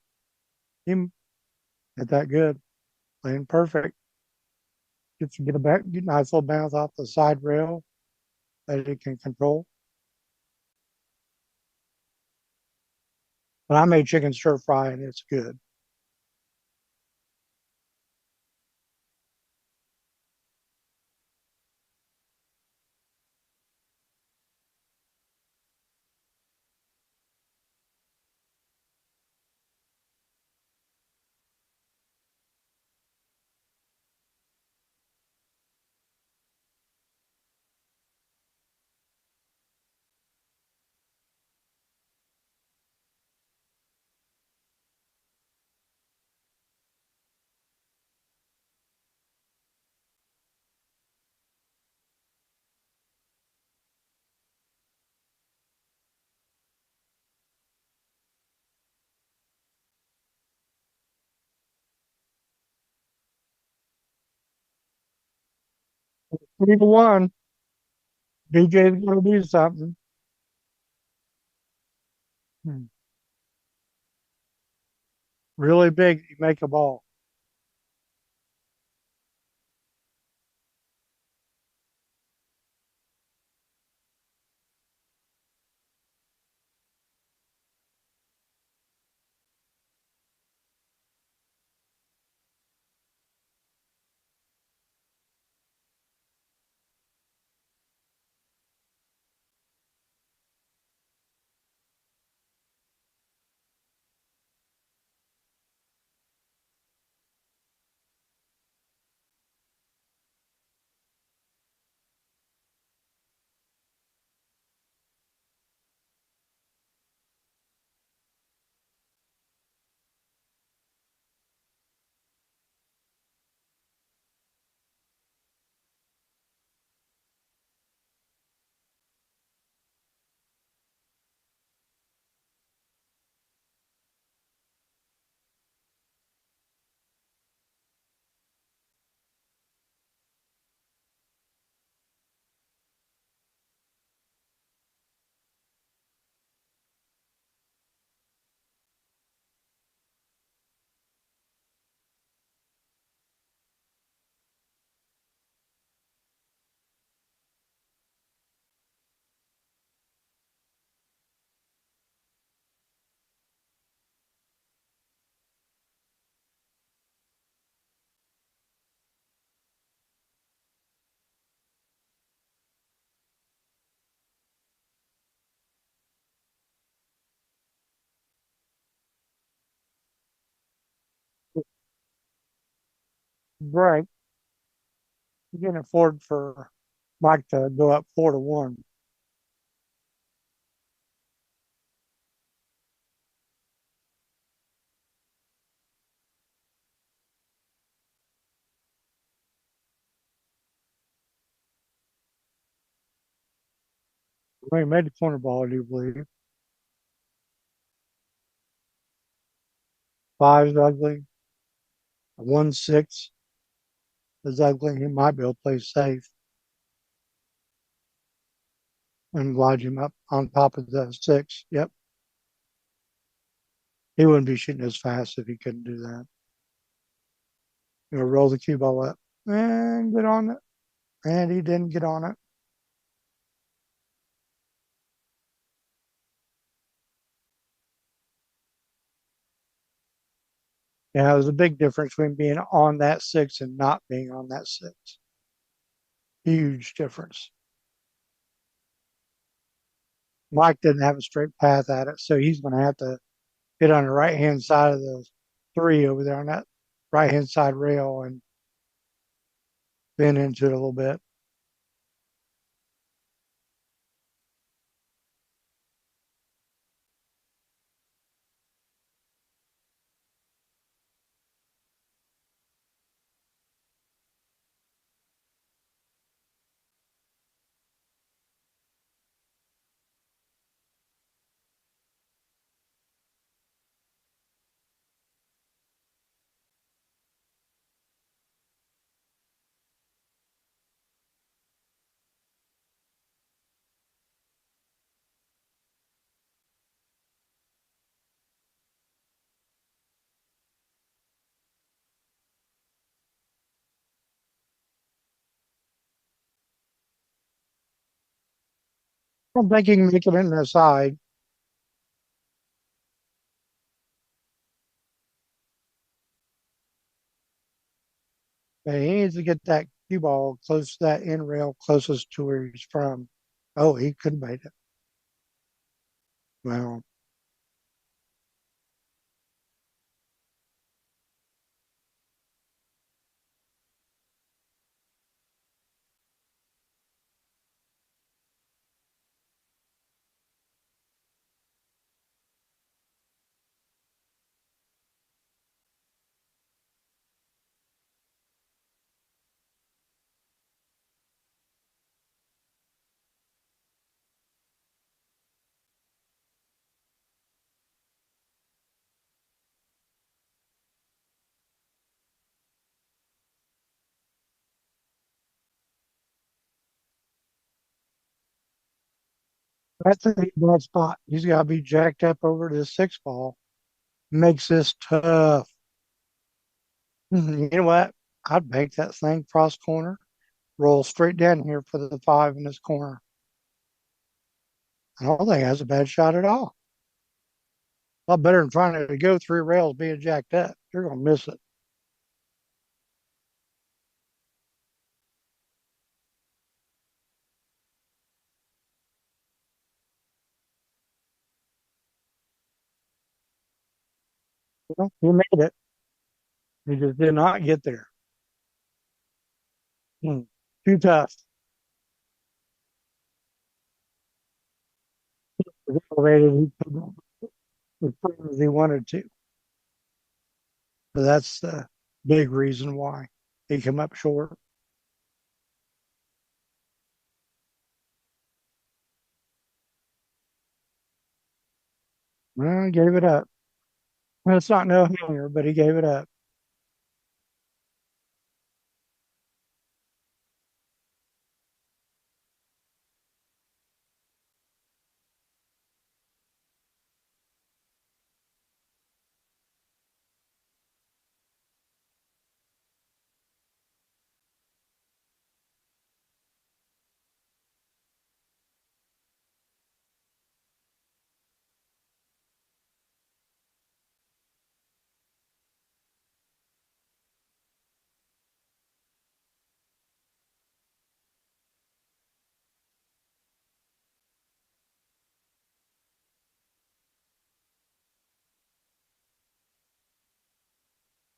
Him, not that good. Playing perfect. Get a back, get a nice little bounce off the side rail that it can control. But I made chicken stir fry and it's good. 3-1. BJ's going to do something. Hmm. Really big. You make a ball. Break. You can afford for Mike to go up 4-1. Well, he made the corner ball, I do believe. 5 is ugly. 1-6 is ugly. He might be able to play safe and lodge him up on top of the 6. Yep. He wouldn't be shooting as fast if he couldn't do that. Roll the cue ball up and get on it. And he didn't get on it. Yeah, there's a big difference between being on that 6 and not being on that 6. Huge difference. Mike didn't have a straight path at it, so he's going to have to get on the right hand side of the 3 over there on that right hand side rail and bend into it a little bit. I'm thinking making it in the side. But he needs to get that cue ball close to that end rail closest to where he's from. Oh, he could have made it. Well, That's a bad spot. He's got to be jacked up over to the 6 ball. Makes this tough. You know what? I'd bank that thing cross corner, roll straight down here for the 5 in this corner. I don't think that's a bad shot at all. A lot better than trying to go 3 rails being jacked up. You're going to miss it. Well, he made it. He just did not get there. Too tough. He elevated. He couldn't as quick as he wanted to. So that's the big reason why he came up short. Well, he gave it up. Well, it's not no hanger, but he gave it up.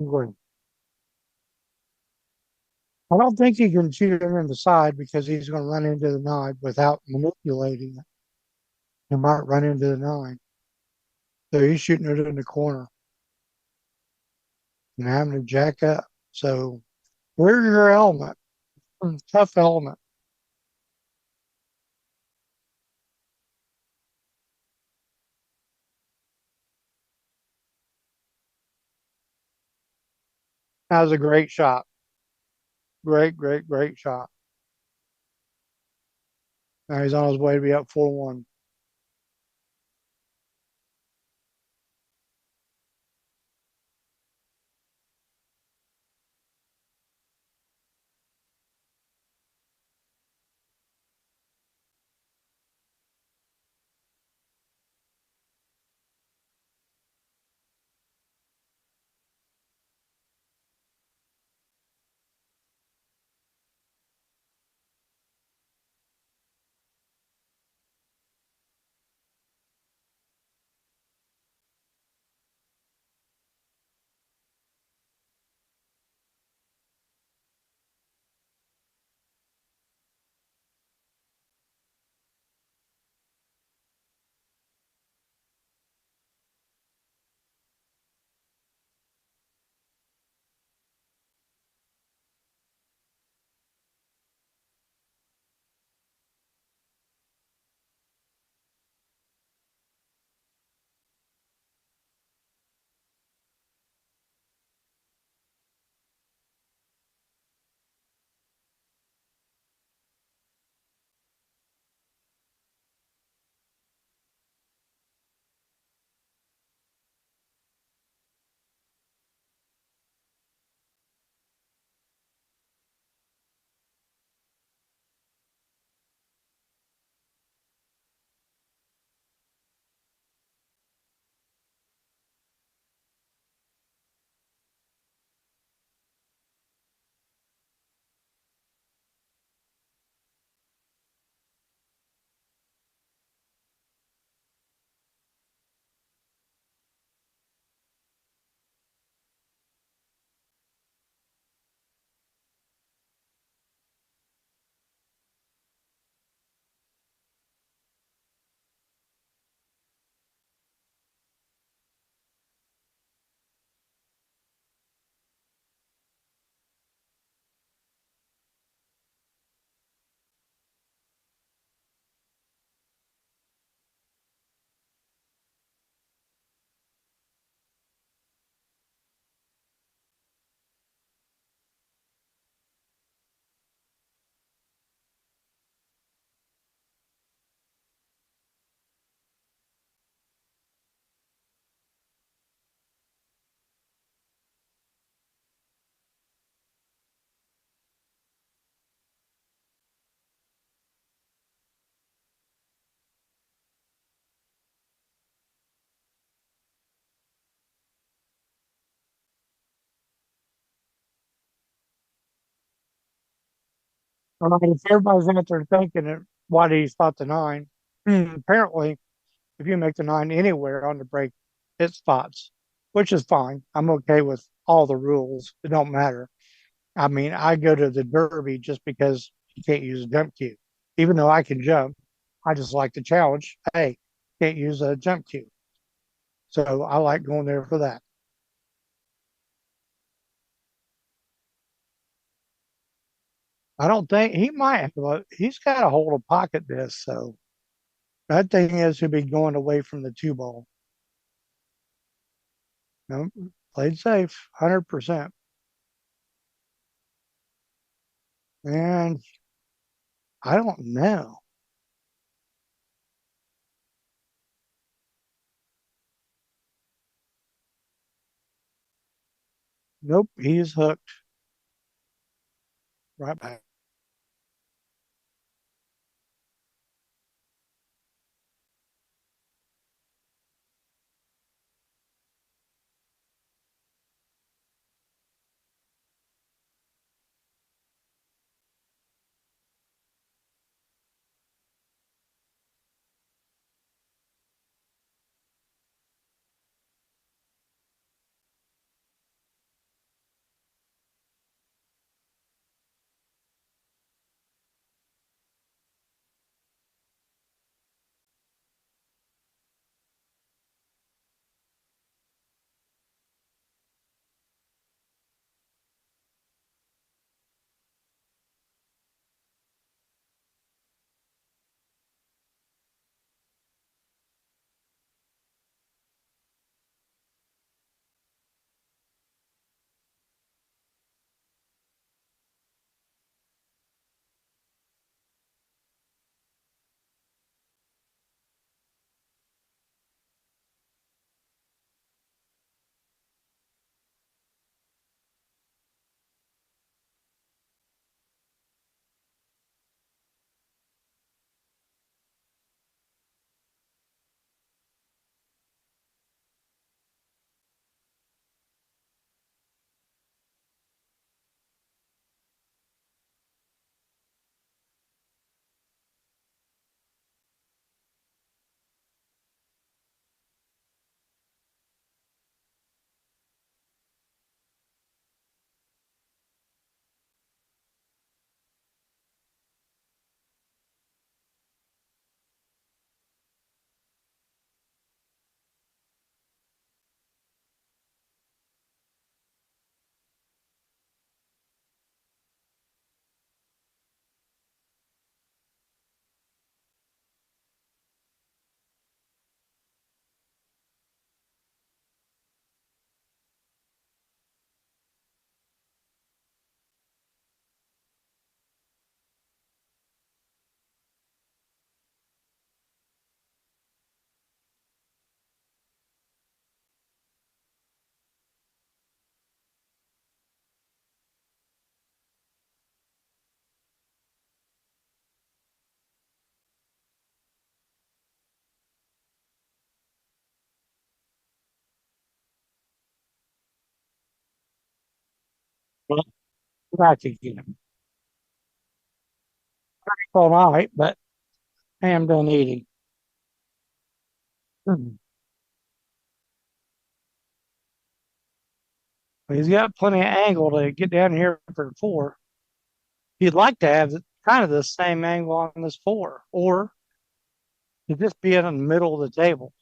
I don't think he can shoot him in the side because he's going to run into the 9 without manipulating it. He might run into the 9. So he's shooting it in the corner and having to jack up. So where's your element? Tough element. That was a great shot. Great, great, great shot. Now he's on his way to be up 4-1. All right, if everybody's out there thinking, why did he spot the nine? Apparently, if you make the nine anywhere on the break, it spots, which is fine. I'm okay with all the rules. It don't matter. I mean, I go to the Derby just because you can't use a jump cue. Even though I can jump, I just like the challenge. Hey, can't use a jump cue. So I like going there for that. I don't think he might have he's got a hold of pocket this, so that thing is he'll be going away from the two ball. No, played safe, 100%. And I don't know. Nope, he's hooked right back. Well, back again. All right, but I am done eating. Hmm. But he's got plenty of angle to get down here for the four. He'd like to have kind of the same angle on this four, or to just be in the middle of the table,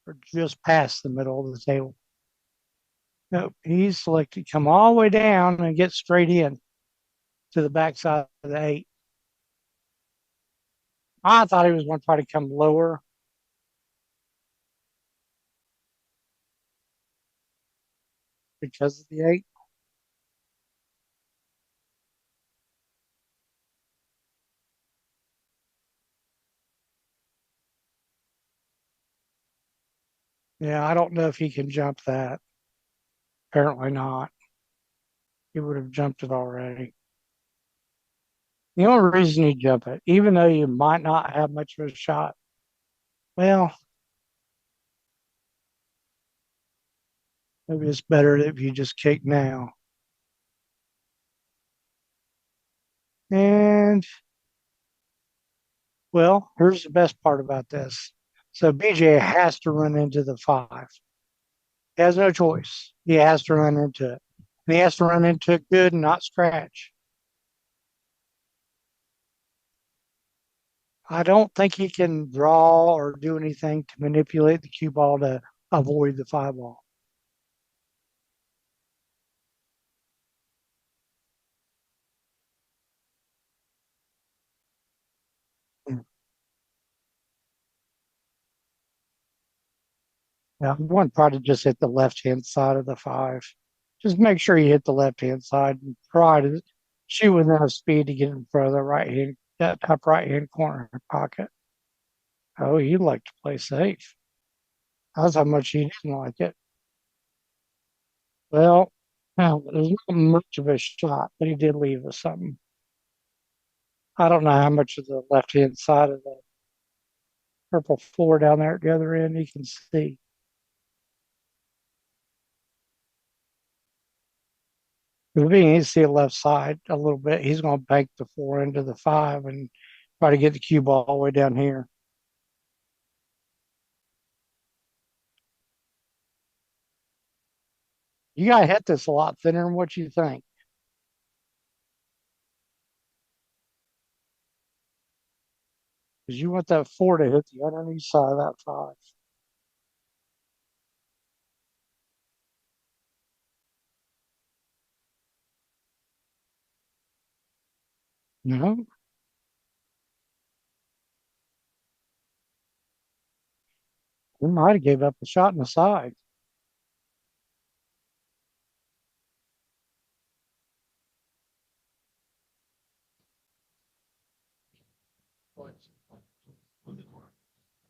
or just past the middle of the table. No, he's selected come all the way down and get straight in to the backside of the eight. I thought he was going to try to come lower because of the eight. Yeah, I don't know if he can jump that. Apparently not. He would have jumped it already. The only reason you jump it, even though you might not have much of a shot, well, maybe it's better if you just kick now. And And, well, here's the best part about this. So BJ has to run into the 5. He has no choice. He has to run into it. And he has to run into it good and not scratch. I don't think he can draw or do anything to manipulate the cue ball to avoid the 5 ball. Yeah, one probably just hit the left hand side of the 5. Just make sure you hit the left hand side and try to shoot with enough speed to get in front of the that top right hand corner pocket. Oh, you like to play safe. That's how much he didn't like it. Well, there's not much of a shot, but he did leave us something. I don't know how much of the left hand side of the purple floor down there at the other end you can see. If we need to see the left side a little bit, he's going to bank the 4 into the 5 and try to get the cue ball all the way down here. You got to hit this a lot thinner than what you think. Because you want that 4 to hit the underneath side of that 5. No, he might have gave up a shot in the side.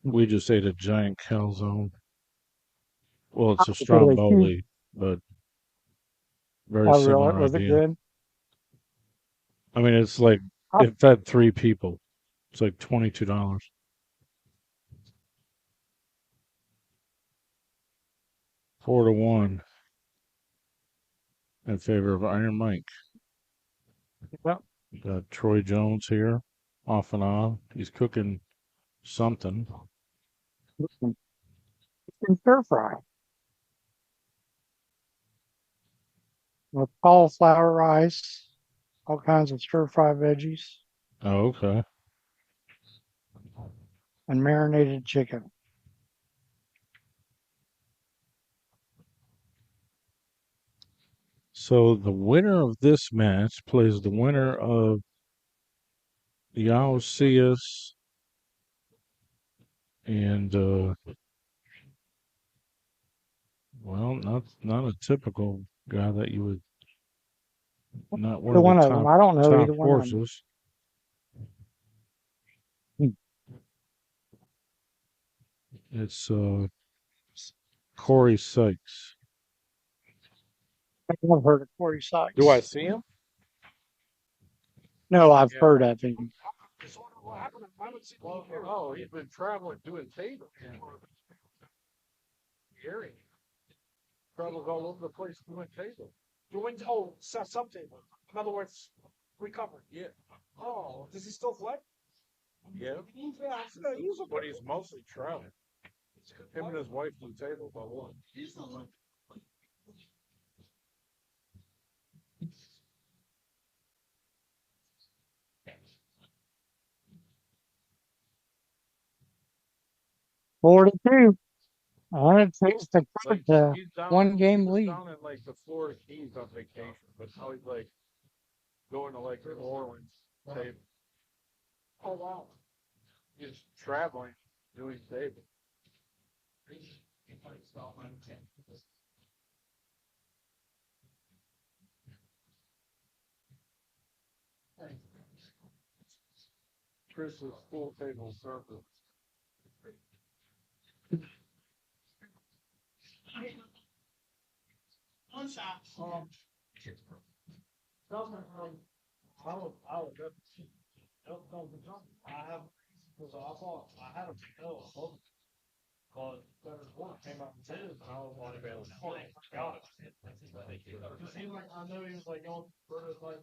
We just ate a giant calzone. Well, it's a Really stromboli, but very Oh, really? similar Was it idea. good? I mean, it's like I, it fed 3 people. It's like $22. 4-1 in favor of Iron Mike. well, Got Troy Jones here, off and on. He's cooking something. it's stir fry with cauliflower rice, all kinds of stir fry veggies, Oh, okay. and marinated chicken. So the winner of this match plays the winner of Joao Sias and well, not a typical guy that you would not one Either of the one of them. I don't know top either one of them. horses. It's Corey Sykes. I've heard of Corey Sykes. Do I see him? No, I've heard of him. Oh, he's been traveling doing tables. Gary travels all over the place doing tables. Doing something. In other words, recovered. Yeah. Oh, does he still play? Yeah. Yeah, But he's mostly traveling. Him and his wife do tables a lot. Florida too. All right, takes the Like court he's down, one he game was lead. down in like the Florida Keys on vacation, but now he's like going to like New Orleans. Table. Oh wow. He's traveling doing tables. Chris's full table service. One shot. I have because I thought I had a pill, but better one came out and said, and I was like, oh my god. Because he like I know he was like going for his like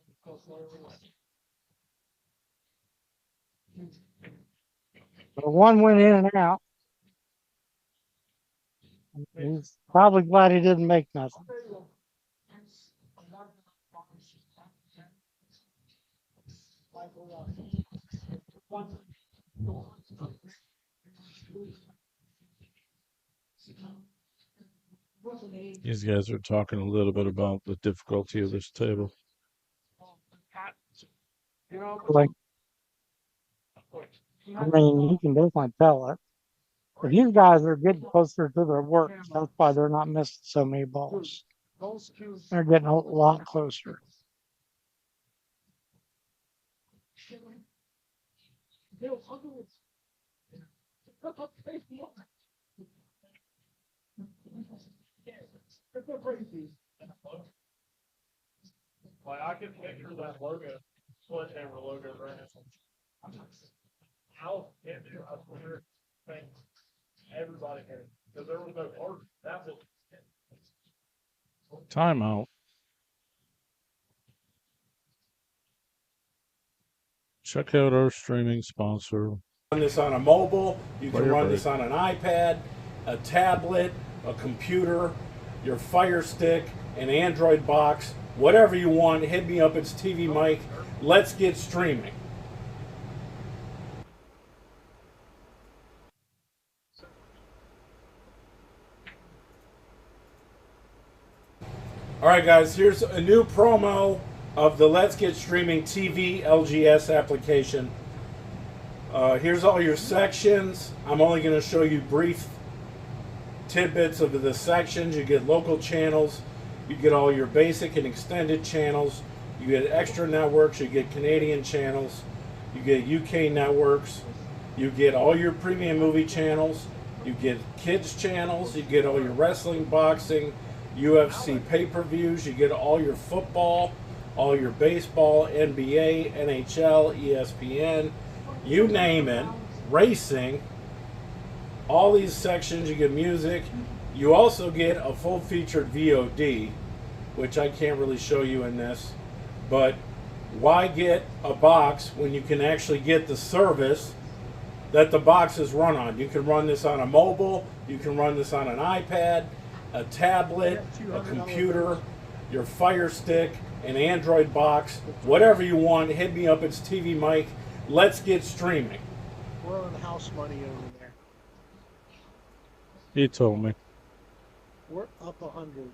But one went in and out. He's probably glad he didn't make nothing. These guys are talking a little bit about the difficulty of this table. Like, I mean, you can definitely tell it. But these guys are getting closer to their work. That's why they're not missing so many balls. They're getting a lot closer. Like I can picture that logo, sledgehammer logo right now. How can do I swear think everybody can because there was no art. That's it. Timeout. Check out our streaming sponsor. Run this on a mobile, you can Player run break. this on an iPad, a tablet, a computer, your Fire Stick, an Android box, whatever you want. Hit me up, it's TvMike. Let's get streaming. All right, guys, here's a new promo of the Let's Get Streaming TV LGS application. Here's all your sections. I'm only going to show you brief tidbits of the sections. You get local channels, you get all your basic and extended channels, you get extra networks, you get Canadian channels, you get UK networks, you get all your premium movie channels, you get kids channels, you get all your wrestling, boxing, UFC pay-per-views, you get all your football, all your baseball, NBA, NHL, ESPN, you name it, racing, all these sections. You get music. You also get a full featured VOD, which I can't really show you in this, but why get a box when you can actually get the service that the box is run on? You can run this on a mobile, you can run this on an iPad, a tablet, a computer, your Fire Stick, an Android box, whatever you want. Hit me up, it's TvMike. Let's get streaming. We're on house money over there. He told me. We're up 100.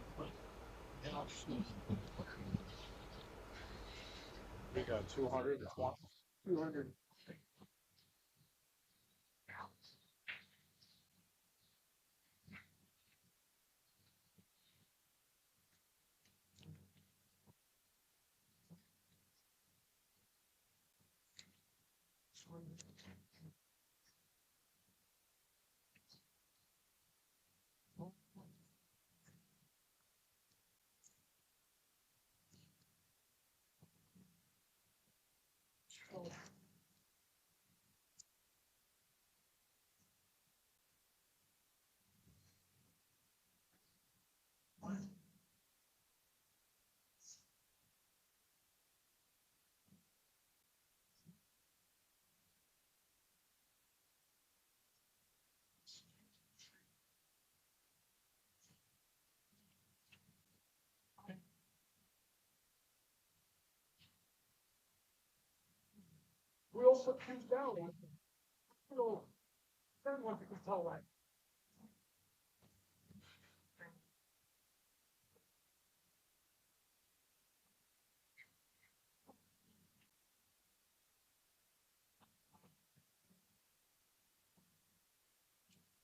We got 200. 200. We also put shoes down. Third one you can tell that.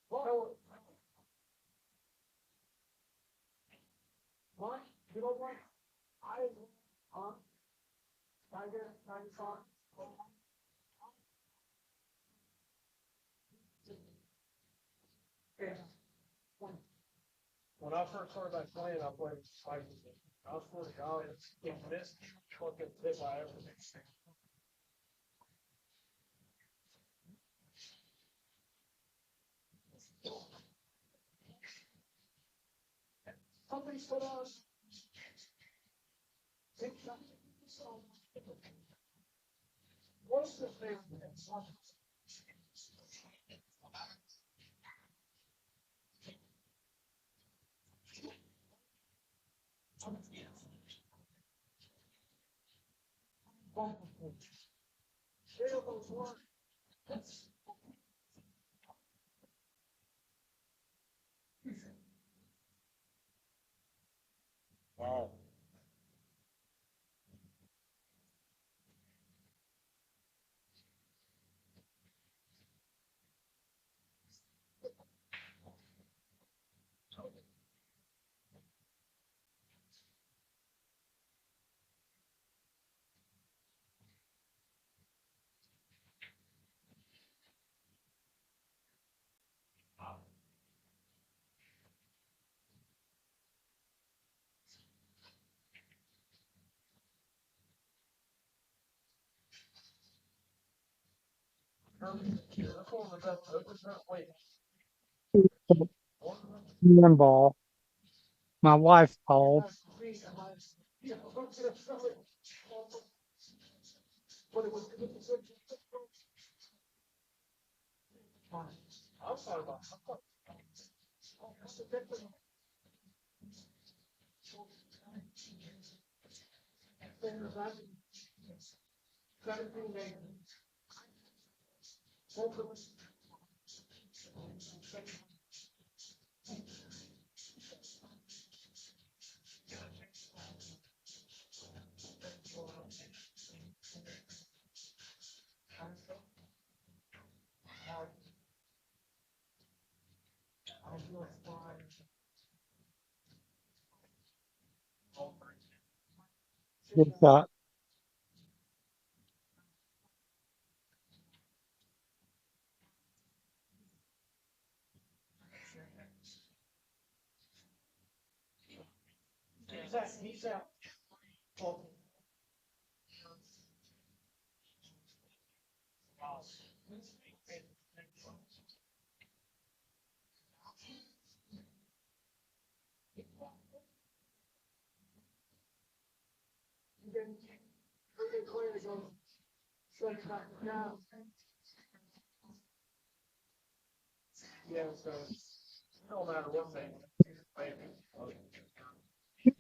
Well, what? You know what? Tiger, okay. When I first started playing, I played Sykes. I was 40 dollars. It missed fucking tip I ever made. Somebody said us. What Wow. One ball. My wife called. Good shot.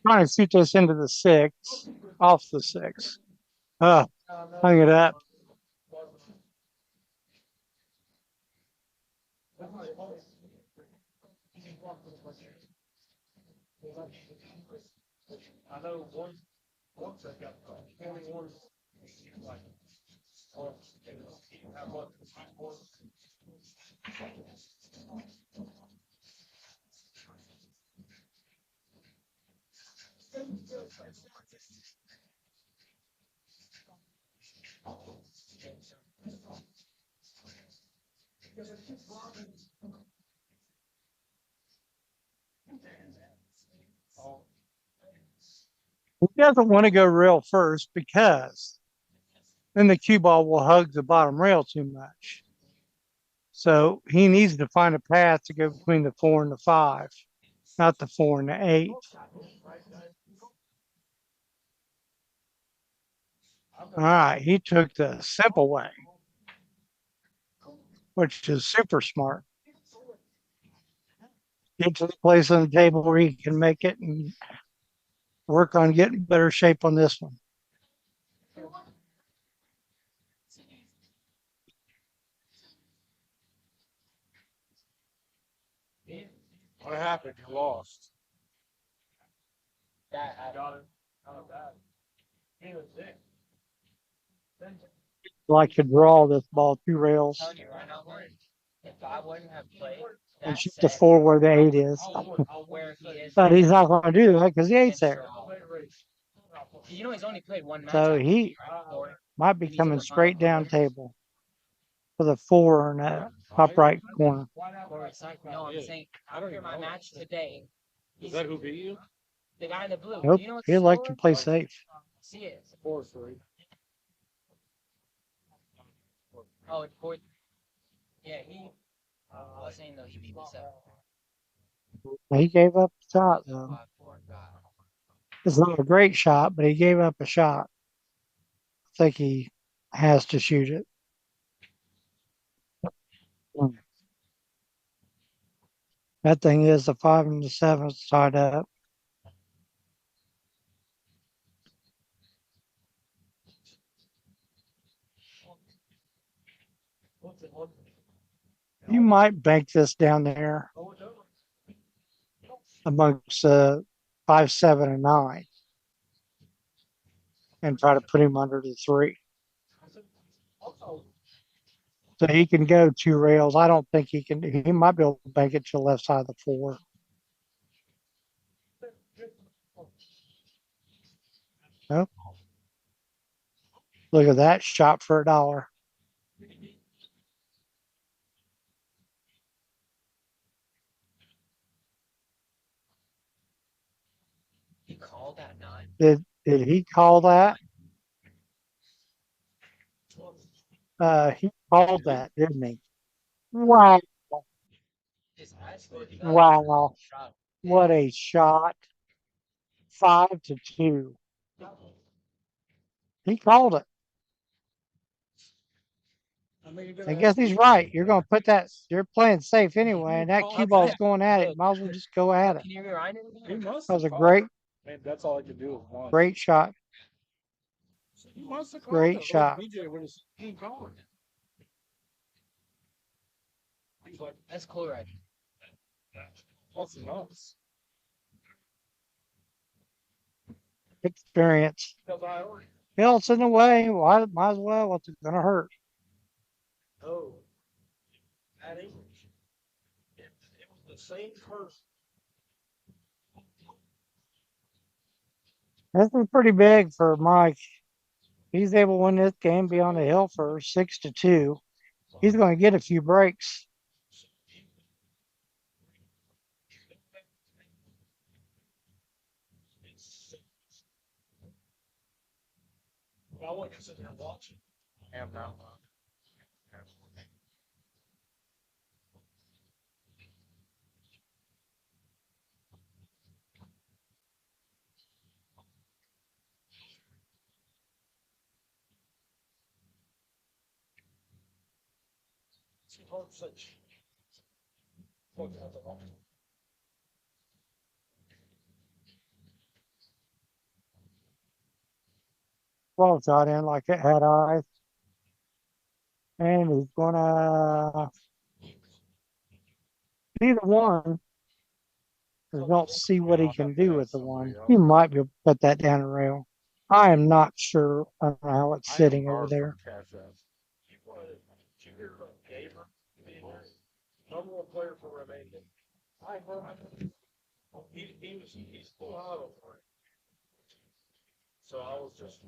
Trying to shoot this into the six, off the six. Hung it up. I know once I got 21, like, have what, He doesn't want to go rail first because then the cue ball will hug the bottom rail too much. So he needs to find a path to go between the 4 and the 5, not the 4 and the 8. All right, he took the simple way, which is super smart. Get to the place on the table where he can make it and work on getting better shape on this one. What happened? You lost. I got it. Not bad. He was sick. Like to draw this ball 2 rails If I wouldn't have played and that shoot the set, 4 where the 8 is. where he is, But he's not going to do that because the 8's there. you know he's only played one match. So he might be coming straight down table for the 4 in the top right corner. No, I'm saying after my match today, Is that who beat you? the guy in the blue. Nope, Do you know what's he'd like to play safe. Sias. 4-3. Oh, it's 4. Yeah, he. I was saying though he beat me 7. He gave up a shot though. It's not a great shot, but he gave up a shot. I think he has to shoot it. That thing is the 5 and the 7's tied up. You might bank this down there amongst 5, 7, and 9 and try to put him under the 3. So he can go 2 rails. I don't think he can. He might be able to bank it to the left side of the 4. Nope. Look at that shot for $1. He called that 9. Did he call that? He called that, didn't he? Wow. Wow. What a shot. 5-2. He called it. I guess he's right. You're going to put that, you're playing safe anyway, and that cue ball's going at it. Might as well just go at it. Can you rewind it? That was a great, Man, that's all I can do. great shot. He wants to call Great it. shot. BJ with his team calling. He's like, That's cool, right? that's nuts. Experience. Because I already Hell, it's in the way. Why? Might as well. What's it going to hurt? know that English. It was the same person. This is pretty big for Mike. He's able to win this game, be on the hill for 6-2. He's going to get a few breaks. I want to sit there and watch it. And now. Well shot in like it had eyes. And he's going to either one. I don't see what he can do with the one. He might be able to put that down the rail. I am not sure on how it's sitting over there. Number one player for Romania. I heard he's full out for it. So I was just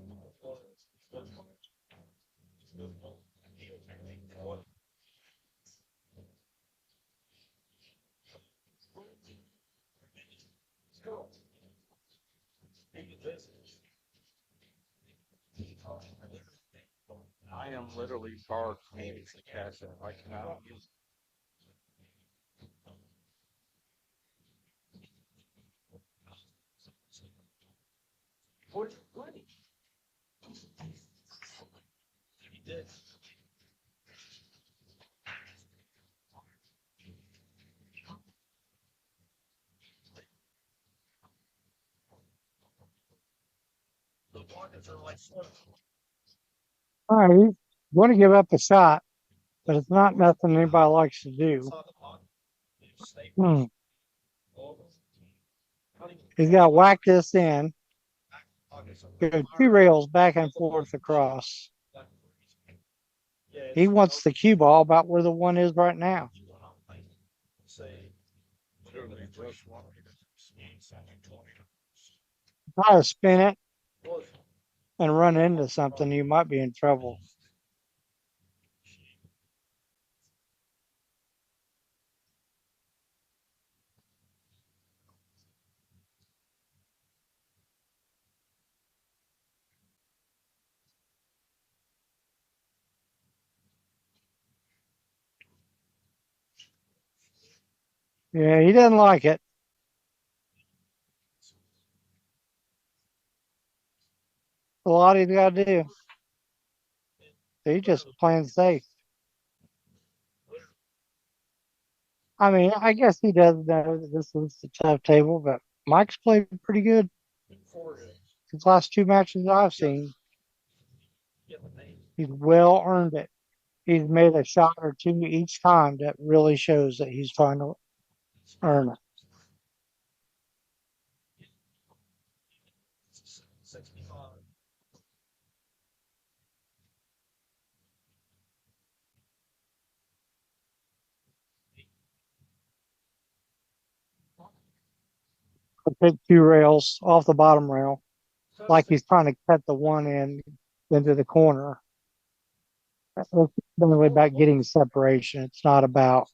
I am literally barred from using the cash app. I cannot use it. He did. The pockets are like All right, he's going to give up a shot, but it's not nothing anybody likes to do. He's got to whack this in, go 2 rails back and forth across. He wants the cue ball about where the 1 is right now. Try to spin it and run into something, you might be in trouble. Yeah, he doesn't like it. A lot he's got to do. He's just playing safe. I mean, I guess he does know that this is a tough table, but Mike's played pretty good his last two matches I've seen. He's well earned it. He's made a shot or two each time that really shows that he's trying to earn it. 65. Pick two rails off the bottom rail, like he's trying to cut the one end into the corner. It's really about getting separation. It's not about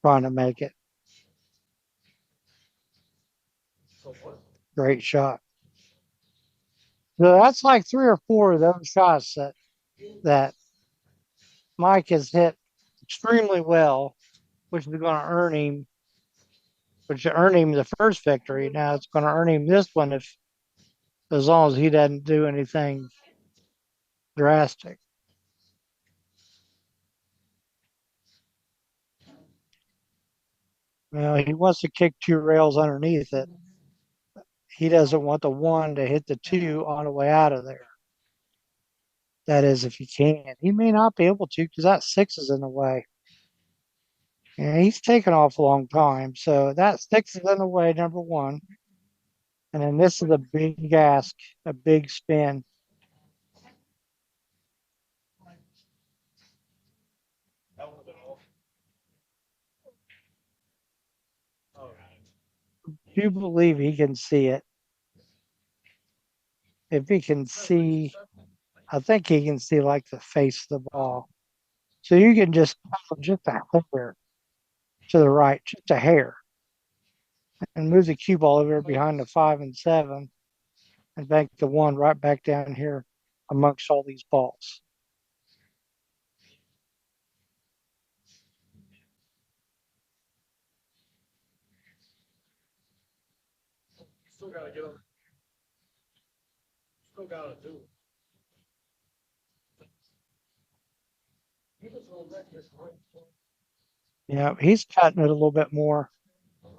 trying to make it. Great shot. So that's like three or four of those shots that Mike has hit extremely well, which is going to earn him, the first victory. Now it's going to earn him this one if, as long as he doesn't do anything drastic. Well, he wants to kick two rails underneath it. He doesn't want the one to hit the two on the way out of there. That is, if he can. He may not be able to because that six is in the way. And he's taken off a long time. So that six is in the way, number one. And then this is a big ask, a big spin. Do you believe he can see it? If he can see, I think he can see like the face of the ball. So you can just a hair to the right, just a hair, and move the cue ball over behind the 5 and 7 and bank the one right back down here amongst all these balls. Still gotta get him. Still gotta do it. Yeah, he's cutting it a little bit more.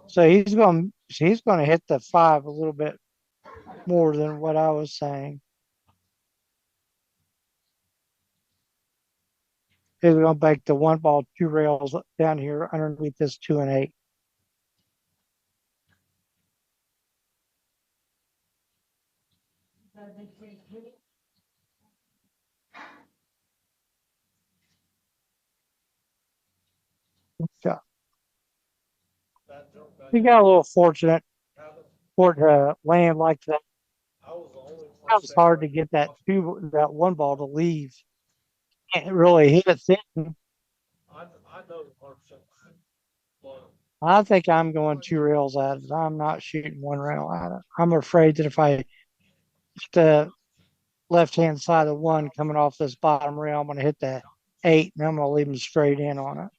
So he's going to hit the 5 a little bit more than what I was saying. He's going to bank the one ball, two rails down here underneath this 2 and 8. Yeah. He got a little fortunate for it to land like that. It was hard to get that one ball to leave. Can't really hit it thin. I know 100%. I think I'm going two rails at it. I'm not shooting one rail at it. I'm afraid that if I hit the left hand side of the one coming off this bottom rail, I'm going to hit the 8 and I'm going to leave them straight in on it.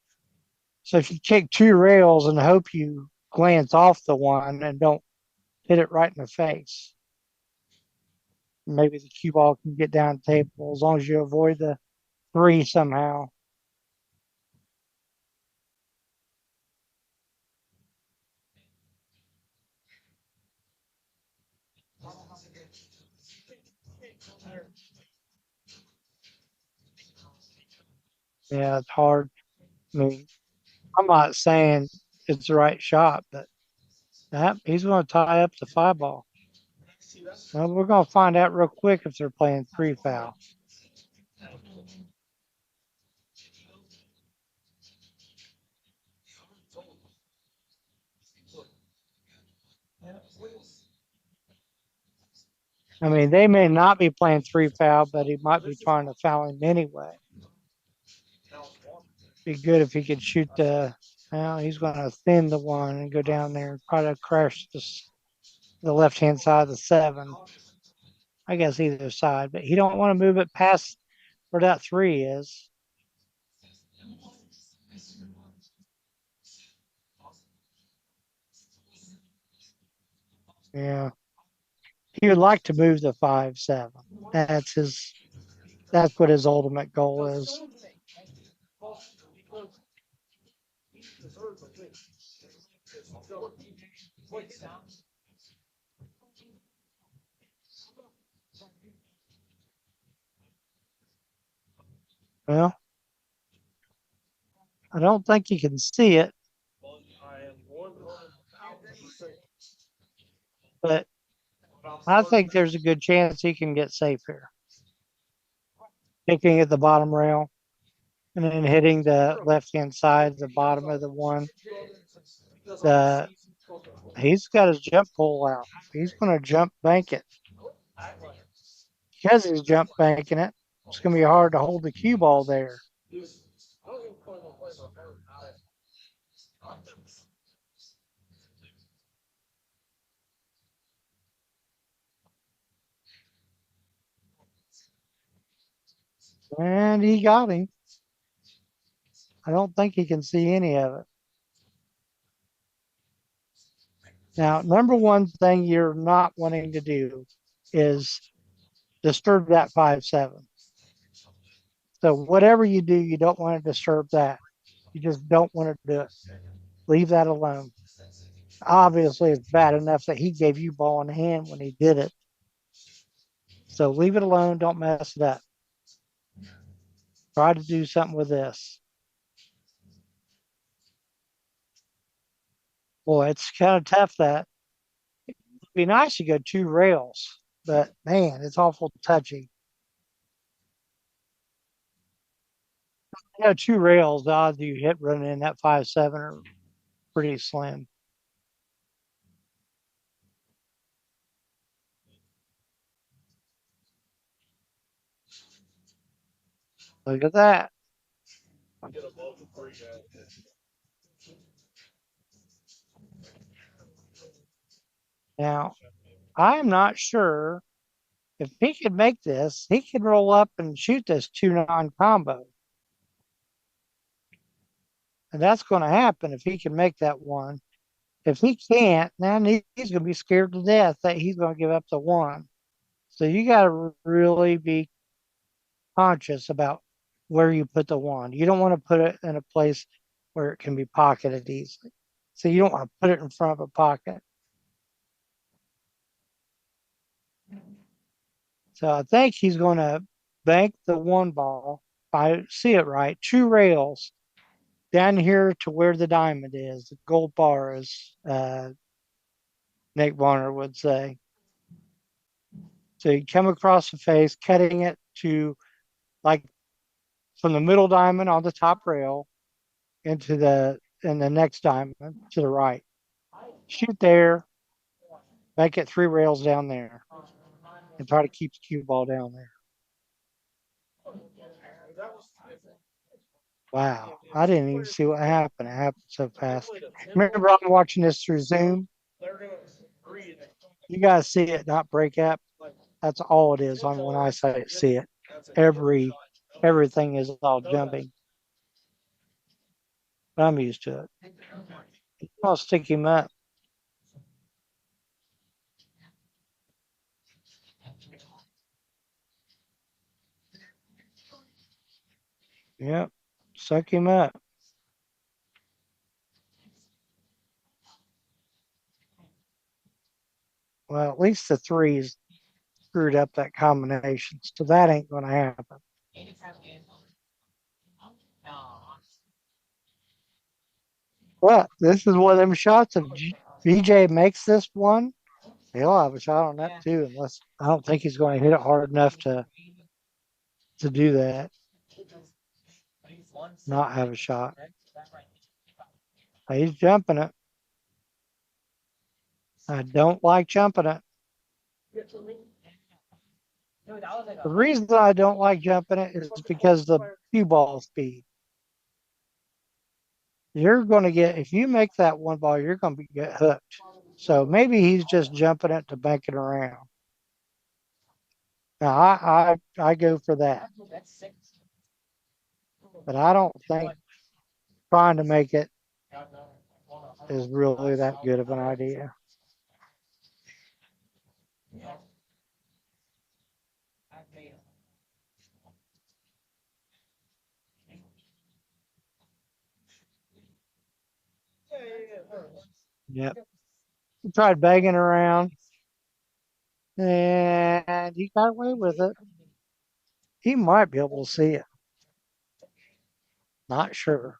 So if you kick two rails and hope you glance off the one and don't hit it right in the face, maybe the cue ball can get down the table as long as you avoid the 3 somehow. Yeah, it's hard. I mean, I'm not saying it's the right shot, but he's going to tie up the 5 ball. Well, we're going to find out real quick if they're playing 3 foul. I mean, they may not be playing 3 foul, but he might be trying to foul him anyway. Be good if he could shoot well, he's going to thin the one and go down there and try to crash the left-hand side of the 7. I guess either side, but he don't want to move it past where that 3 is. Yeah. He would like to move the 5-7. That's his That's what his ultimate goal is. Well, I don't think you can see it, but I think there's a good chance he can get safe here. Picking at the bottom rail and then hitting the left-hand side, the bottom of the one. He's got his jump pull out. He's going to jump bank it. Because he's jump banking it, it's going to be hard to hold the cue ball there. And he got him. I don't think he can see any of it. Now, number one thing you're not wanting to do is disturb that 5-7. So whatever you do, you don't want to disturb that. You just don't want to do it. Leave that alone. Obviously, it's bad enough that he gave you ball in hand when he did it. So leave it alone. Don't mess it up. Try to do something with this. Boy, it's kind of tough that. It'd be nice to go 2 rails, but man, it's awful touchy. 2 rails, the odds you hit running in that 5-7 are pretty slim. Look at that. Now, I'm not sure if he could make this, he could roll up and shoot this 2-9 combo. And that's going to happen if he can make that one. If he can't, then he's going to be scared to death that he's going to give up the one. So you got to really be conscious about where you put the one. You don't want to put it in a place where it can be pocketed easily. So you don't want to put it in front of a pocket. So I think he's going to bank the one ball, if I see it right, 2 rails down here to where the diamond is, the gold bar, as Nick Bonner would say. So you come across the face, cutting it to like from the middle diamond on the top rail into the next diamond to the right. Shoot there, make it 3 rails down there, and try to keep the cue ball down there. Wow, I didn't even see what happened. It happened so fast. Remember, I'm watching this through Zoom. You guys see it not break up. That's all it is on when I say see it. Everything is all jumping. But I'm used to it. I'll stick him up. Yep, suck him up. Well, at least the 3s screwed up that combination, so that ain't going to happen. But this is one of them shots. If VJ makes this one, he'll have a shot on that too. Unless I don't think he's going to hit it hard enough to do that. Not have a shot. He's jumping it. I don't like jumping it. The reason I don't like jumping it is because the cue ball speed. You're going to get, if you make that one ball, you're going to get hooked. So maybe he's just jumping it to bank it around. Now I go for that. But I don't think trying to make it is really that good of an idea. Yep. He tried banging around, and he got away with it. He might be able to see it. Not sure.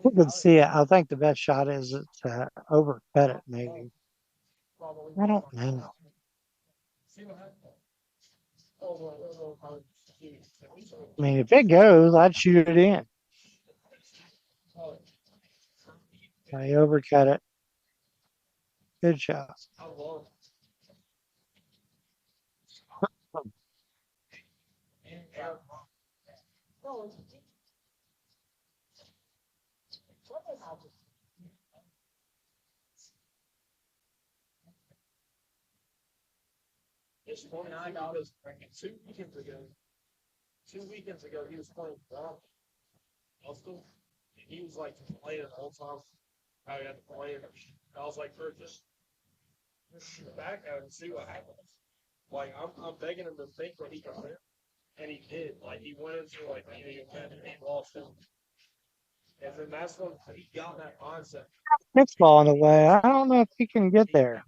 We can see it. I think the best shot is to overcut it, maybe. I don't know. I mean, if it goes, I'd shoot it in. I overcut it. Good shot. It's funny because 2 weekends ago, he was playing Austin, and he was like playing the whole time. I had to play it. I was like, bro, just shoot back at him and see what happens. Like I'm begging him to think what he can win, and he did. Like he went into like he lost him, and then that's when he got that mindset. It's falling away. I don't know if he can get there.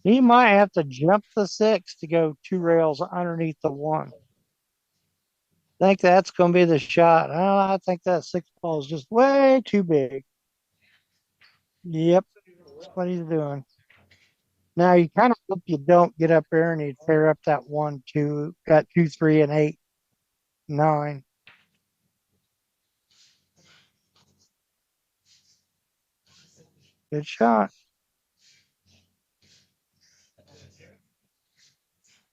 He might have to jump the 6 to go 2 rails underneath the 1. I think that's going to be the shot. I think that 6 ball is just way too big. Yep, that's what he's doing. Now you kind of hope you don't get up there and you tear up that 1, 2, got 2, 3, and 8, 9. Good shot.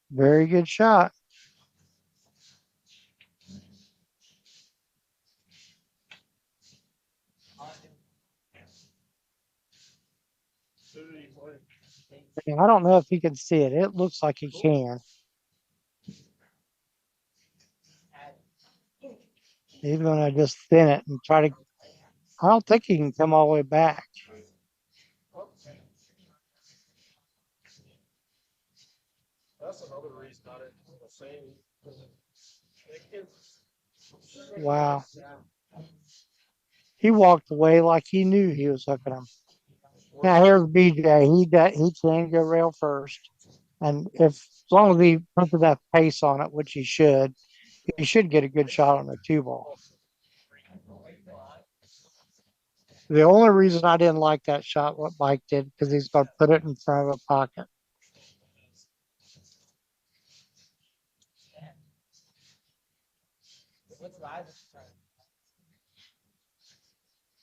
Very good shot. I don't know if he can see it. It looks like he can. He's going to just thin it and try to. I don't think he can come all the way back. That's another reason I didn't say Wow. He walked away like he knew he was hooking him. Now here's BJ. He can go rail first, and if as long as he puts enough pace on it, which he should get a good shot on the 2 ball. The only reason I didn't like that shot, what Mike did, because he's going to put it in front of a pocket.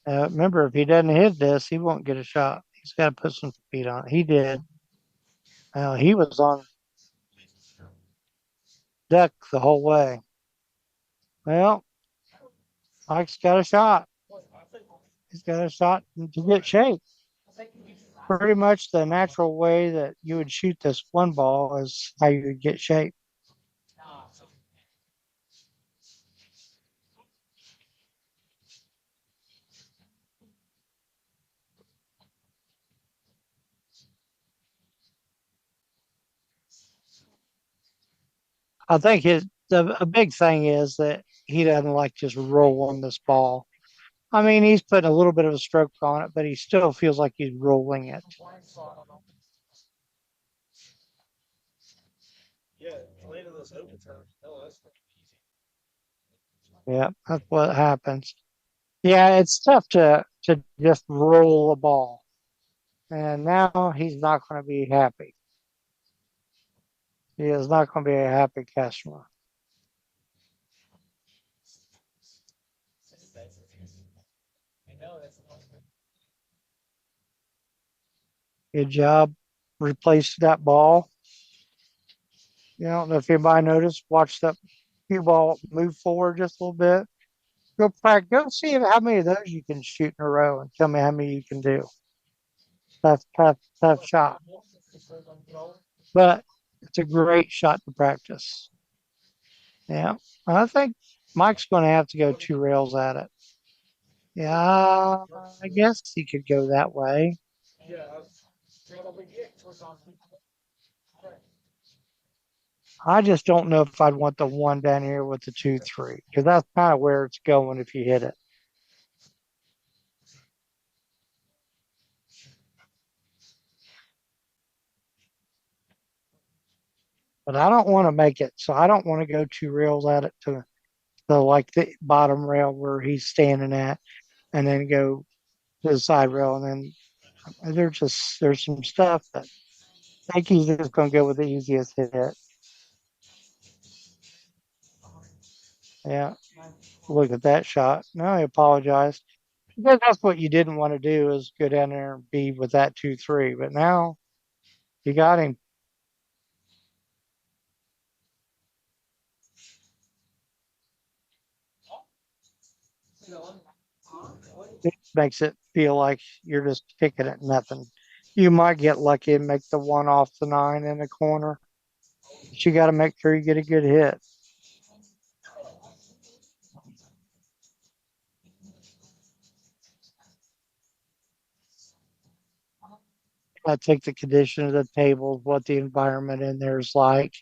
Remember, if he doesn't hit this, he won't get a shot. He's got to put some speed on it. He did. He was on deck the whole way. Well, Mike's got a shot. He's got a shot to get shape. Pretty much the natural way that you would shoot this 1 ball is how you would get shape. I think a big thing is that he doesn't like just rolling this ball. I mean, he's putting a little bit of a stroke on it, but he still feels like he's rolling it. Yeah, playing in this open tournament. No, that's easy. Yeah, that's what happens. Yeah, it's tough to just roll a ball. And now he's not going to be happy. He is not going to be a happy customer. Good job. Replaced that ball. You don't know if anybody noticed. Watch that cue ball move forward just a little bit. Go see how many of those you can shoot in a row and tell me how many you can do. Tough shot. But it's a great shot to practice. Yeah. I think Mike's going to have to go 2 rails at it. Yeah, I guess he could go that way. Yeah, I just don't know if I'd want the one down here with the 2-3 because that's kind of where it's going if you hit it. But I don't want to make it, so I don't want to go 2 rails at it to the like the bottom rail where he's standing at, and then go to the side rail, and then there's some stuff that I think he's just going to go with the easiest hit. Yeah, look at that shot. No, I apologize. Because that's what you didn't want to do is go down there and be with that 2-3. But now you got him. It makes it feel like you're just kicking at nothing. You might get lucky and make the one off the 9 in the corner, but you got to make sure you get a good hit. I take the condition of the tables, what the environment in there is like,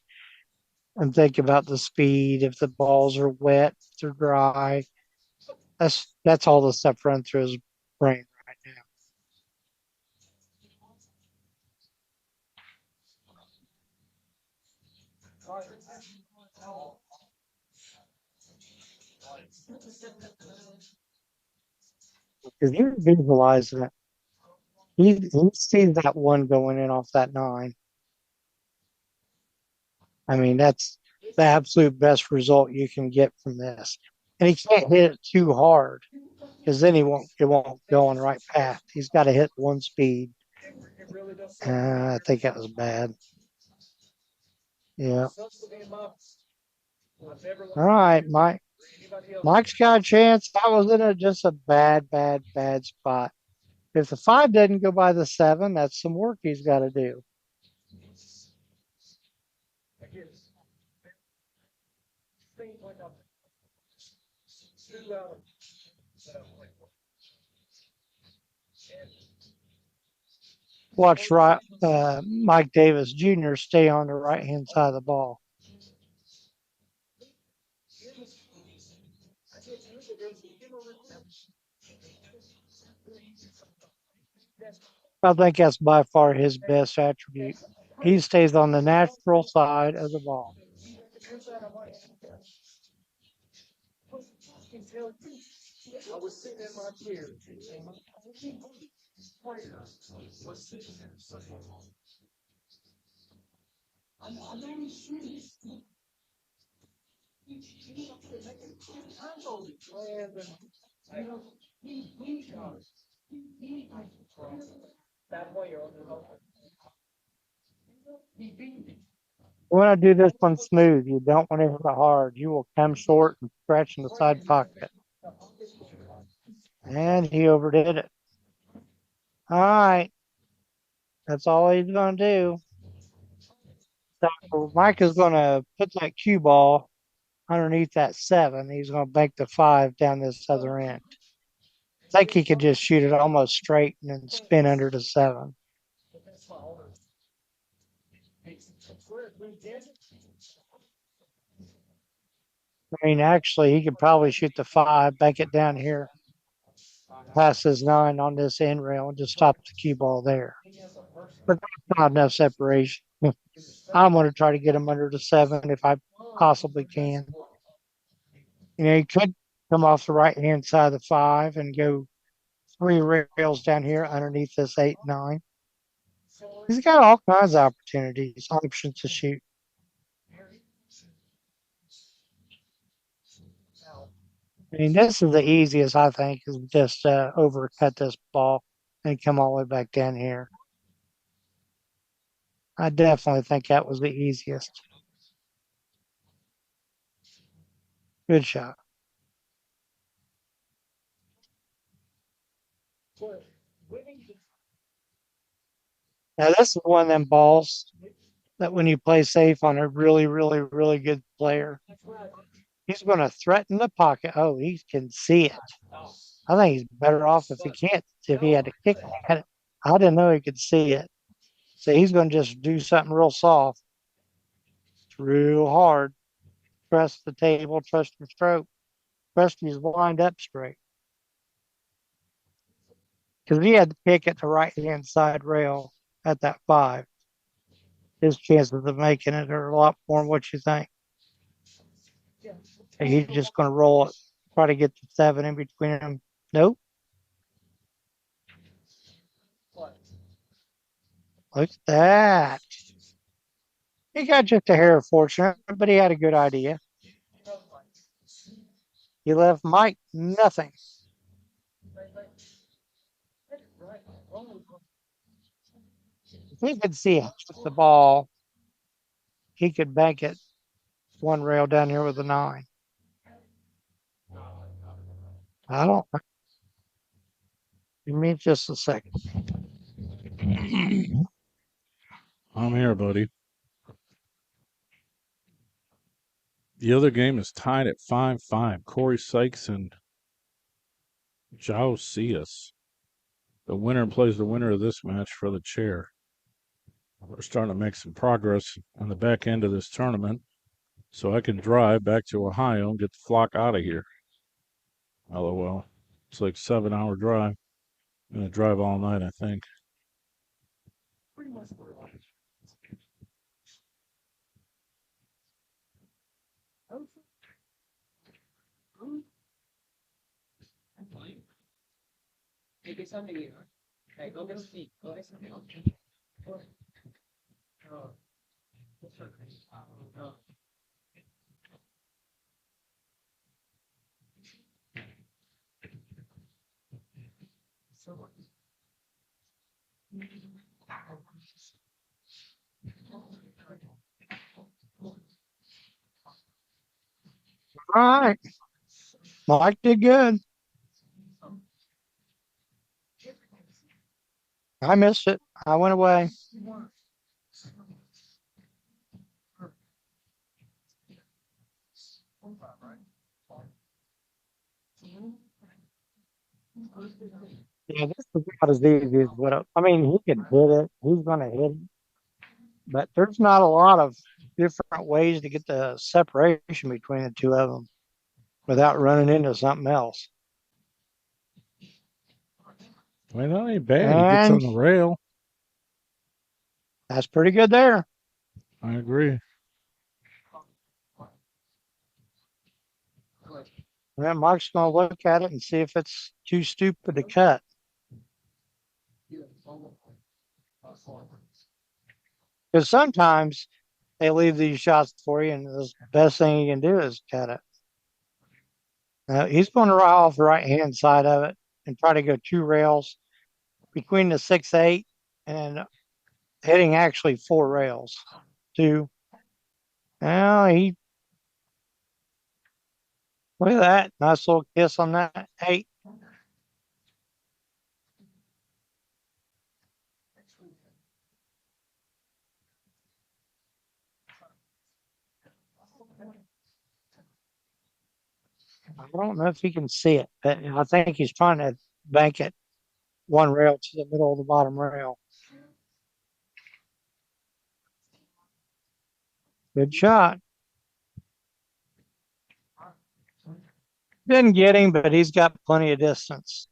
and think about the speed. If the balls are wet, if they're dry, that's all the stuff run through his brain right now. Because you're visualizing it. He sees that one going in off that 9. I mean, that's the absolute best result you can get from this. And he can't hit it too hard because then it won't go on the right path. He's got to hit one speed. I think that was bad. Yeah. All right, Mike. Mike's got a chance. That was in just a bad spot. If the 5 doesn't go by the 7, that's some work he's got to do. Watch Mike Davis Jr. stay on the right hand side of the ball. I think that's by far his best attribute. He stays on the natural side of the ball. You want to do this one smooth. You don't want to hit it hard. You will come short and scratch in the side pocket. And he overdid it. All right. That's all he's going to do. So Mike is going to put that cue ball underneath that 7. He's going to bank the 5 down this other end. I think he could just shoot it almost straight and then spin under the 7. I mean, actually, he could probably shoot the 5, bank it down here, pass his 9 on this end rail, and just stop the cue ball there. But that's not enough separation. I'm going to try to get him under the 7 if I possibly can. You know, he could come off the right hand side of the 5 and go 3 rails down here underneath this 8, 9. He's got all kinds of options to shoot. I mean, this is the easiest, I think, is just overcut this ball and come all the way back down here. I definitely think that was the easiest. Good shot. Now, this is one of them balls that when you play safe on a really good player, he's going to threaten the pocket. Oh, he can see it. I think he's better off if he had to kick at it. I didn't know he could see it. So he's going to just do something real soft to real hard. Trust the table, trust your stroke, trust he's lined up straight. Because he had to kick at the right hand side rail at that 5. His chances of making it are a lot more than what you think. And he's just going to roll it, try to get the 7 in between them. Nope. Look at that. He got just a hair fortunate, but he had a good idea. He left Mike nothing. If he could see the ball, he could bank it one rail down here with a 9. I don't. Give me just a second. I'm here, buddy. The other game is tied at 5-5. Corey Sykes and Joao Sias. The winner plays the winner of this match for the chair. We're starting to make some progress on the back end of this tournament, so I can drive back to Ohio and get the flock out of here. LOL. It's like a 7-hour drive. I'm going to drive all night, I think. Hey, get something to eat. Hey, go get some meat. Go get some meat. All right. Mike did good. I missed it. I went away. Yeah, this is not as easy as what I mean. He can hit it. He's going to hit it, but there's not a lot of different ways to get the separation between the two of them without running into something else. I mean, that ain't bad. He gets And on the rail. that's pretty good there. I agree. And Mike's going to look at it and see if it's too stupid to cut. Because sometimes they leave these shots for you, and the best thing you can do is cut it. Now, he's going to ride off the right hand side of it and try to go 2 rails between the 6-8 and hitting actually 4 rails. 2. Now look at that. Nice little kiss on that 8. I don't know if he can see it, but I think he's trying to bank it 1 rail to the middle of the bottom rail. Good shot. Didn't get him, but he's got plenty of distance.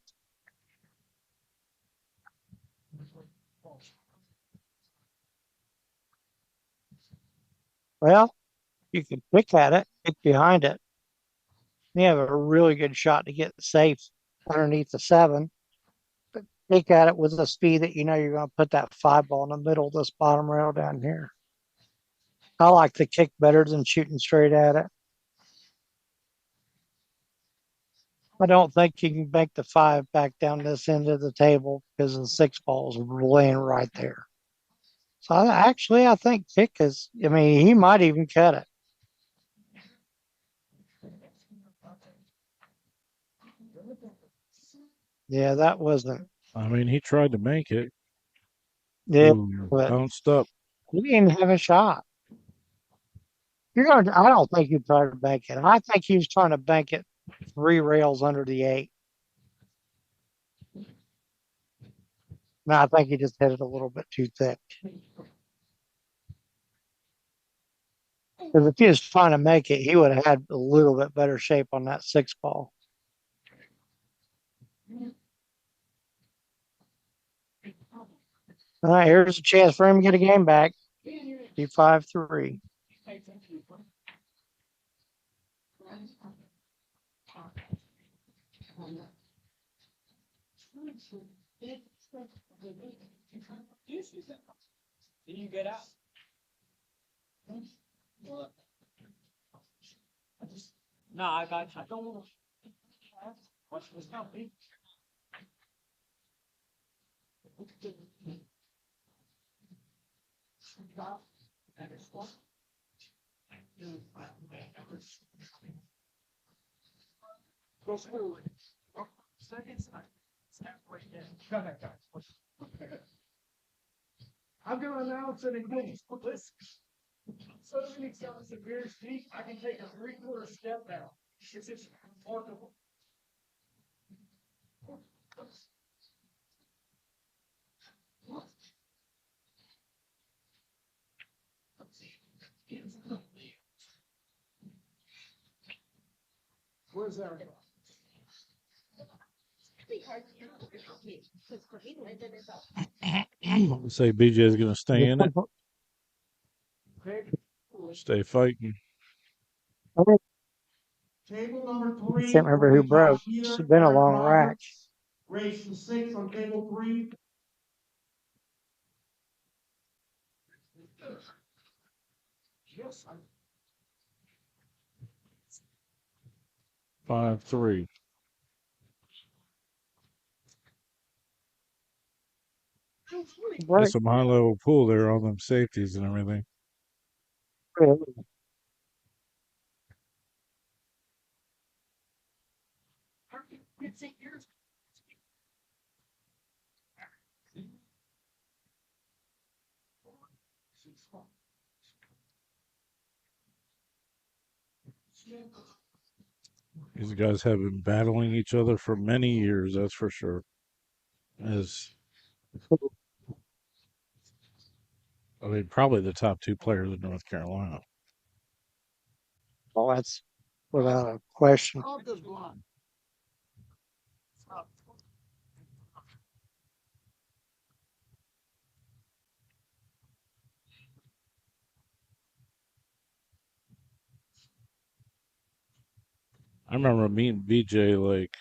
Well, you can pick at it, pick behind it. You have a really good shot to get safe underneath the 7. But pick at it with a speed that you know you're going to put that 5 ball in the middle of this bottom rail down here. I like the kick better than shooting straight at it. I don't think you can bank the 5 back down this end of the table because the 6 ball is laying right there. So I think Pick is, I mean, he might even cut it. Yeah, that wasn't. I mean, he tried to make it. Yeah, Ooh, but bounced up. he didn't have a shot. I don't think he tried to bank it. I think he was trying to bank it 3 rails under the 8. No, I think he just hit it a little bit too thick. Because if he was trying to make it, he would have had a little bit better shape on that 6 ball. All right, here's a chance for him to get a game back. 2-5-3. Did you get out? No, I got you. I don't want to. What's this company? Go forward. Second side. Go ahead, guys. I'm gonna announce it again. Listen. So many times in beer speak, I can take a 3/4 step now. It's just remarkable. Where's that? Say BJ is going to stay in it, stay fighting. Table number I 3. can't remember who broke. It's been a long rack. Race to 6 on table 3. Yes, 5-3. That's some high level pool there, all them safeties and everything. These guys have been battling each other for many years, that's for sure. Probably the top 2 players in North Carolina. Well, that's without a question. I remember meeting BJ like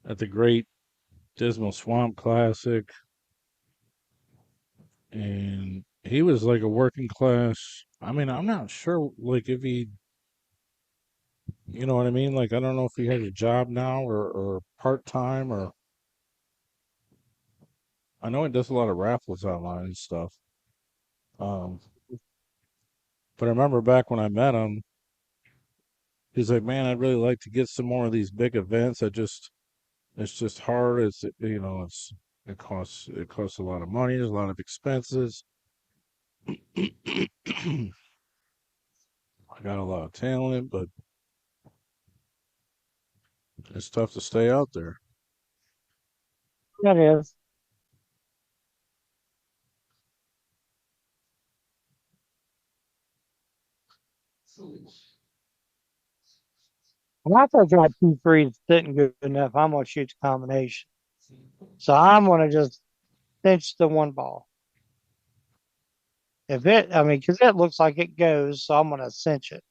at the Great Dismal Swamp Classic, and he was like a working class. I mean, I'm not sure like if he, you know what I mean? Like I don't know if he has a job now or part time or. I know he does a lot of raffles online and stuff. Um, but I remember back when I met him, he's like, "Man, I'd really like to get some more of these big events. It's just hard. It costs a lot of money. There's a lot of expenses. I got a lot of talent, but it's tough to stay out there." That is. When I thought got 2 3s sitting good enough, I'm gonna shoot the combination. So I'm gonna just cinch the 1 ball. Because it looks like it goes, so I'm gonna cinch it.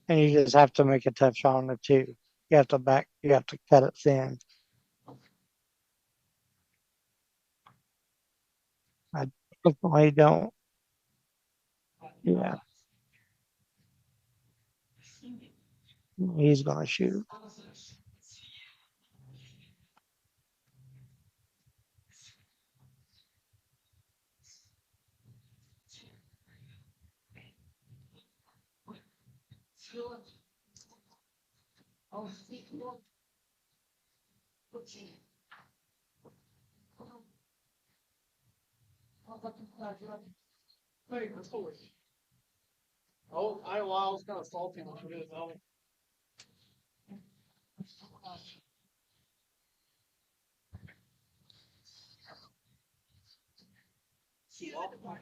And you just have to make a tough shot on the 2. You have to cut it thin. I definitely don't. Yeah. He's gonna shoot. Oh, I was kind of salty when you did it.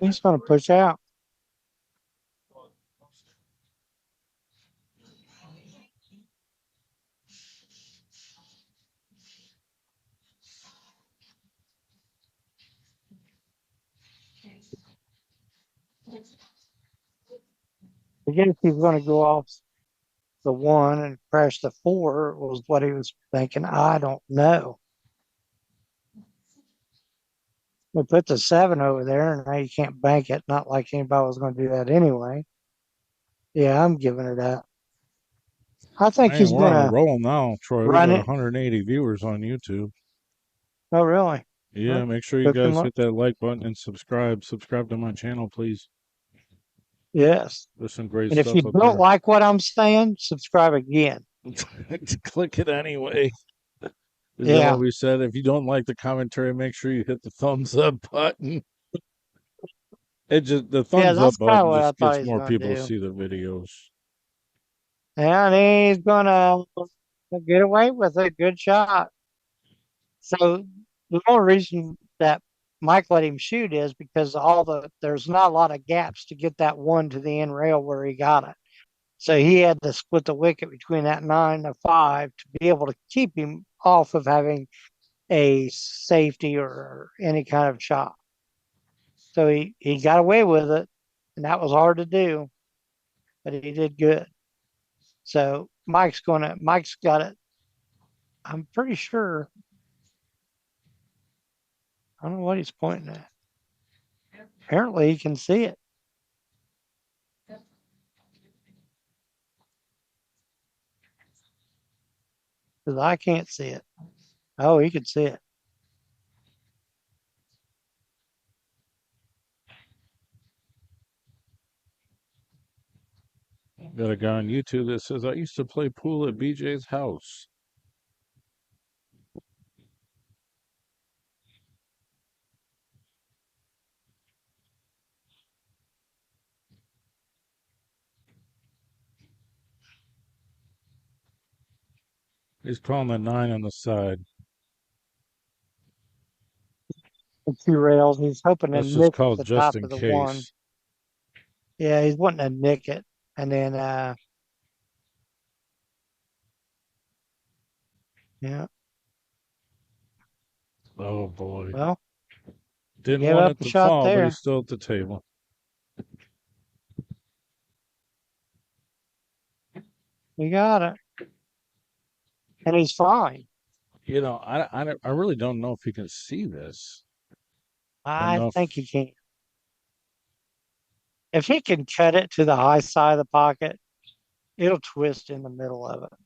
He's gonna push out. I guess he's going to go off the 1 and crash the 4 was what he was thinking. I don't know. We put the 7 over there, and now you can't bank it. Not like anybody was going to do that anyway. Yeah, I'm giving it up. I think Man, he's we're going on a to roll now, Troy. We run got it. 180 viewers on YouTube. Oh, really? Yeah, Well, make sure you cooking. guys hit that like button and subscribe. Subscribe to my channel, please. Yes. There's some great And if you stuff up don't there. like what I'm saying, subscribe again. Click it anyway. Is that Yeah. what we said? If you don't like the commentary, make sure you hit the thumbs up button. It just the Yeah, thumbs up that's kind of button what I just thought gets he was more going people to to do. see the videos. And he's going to get away with a good shot. So the only reason that Mike let him shoot is because there's not a lot of gaps to get that 1 to the end rail where he got it. So he had to split the wicket between that 9 and 5 to be able to keep him off of having a safety or any kind of shot. So he got away with it, and that was hard to do, but he did good. So Mike's got it. I'm pretty sure. I don't know what he's pointing at. Apparently he can see it. Because I can't see it. Oh, he could see it. Got a guy on YouTube that says, I used to play pool at BJ's house. He's calling the 9 on the side. The 2 rails. He's hoping to That's just nick called the just top in of the 1. case. Yeah, he's wanting to nick it. And then yeah. Oh boy. Well, Didn't gave want up it a to shot fall, but he's there. still at the table. He got it. And he's fine. You know, I really don't know if he can see this I enough. think he can. If he can cut it to the high side of the pocket, it'll twist in the middle of it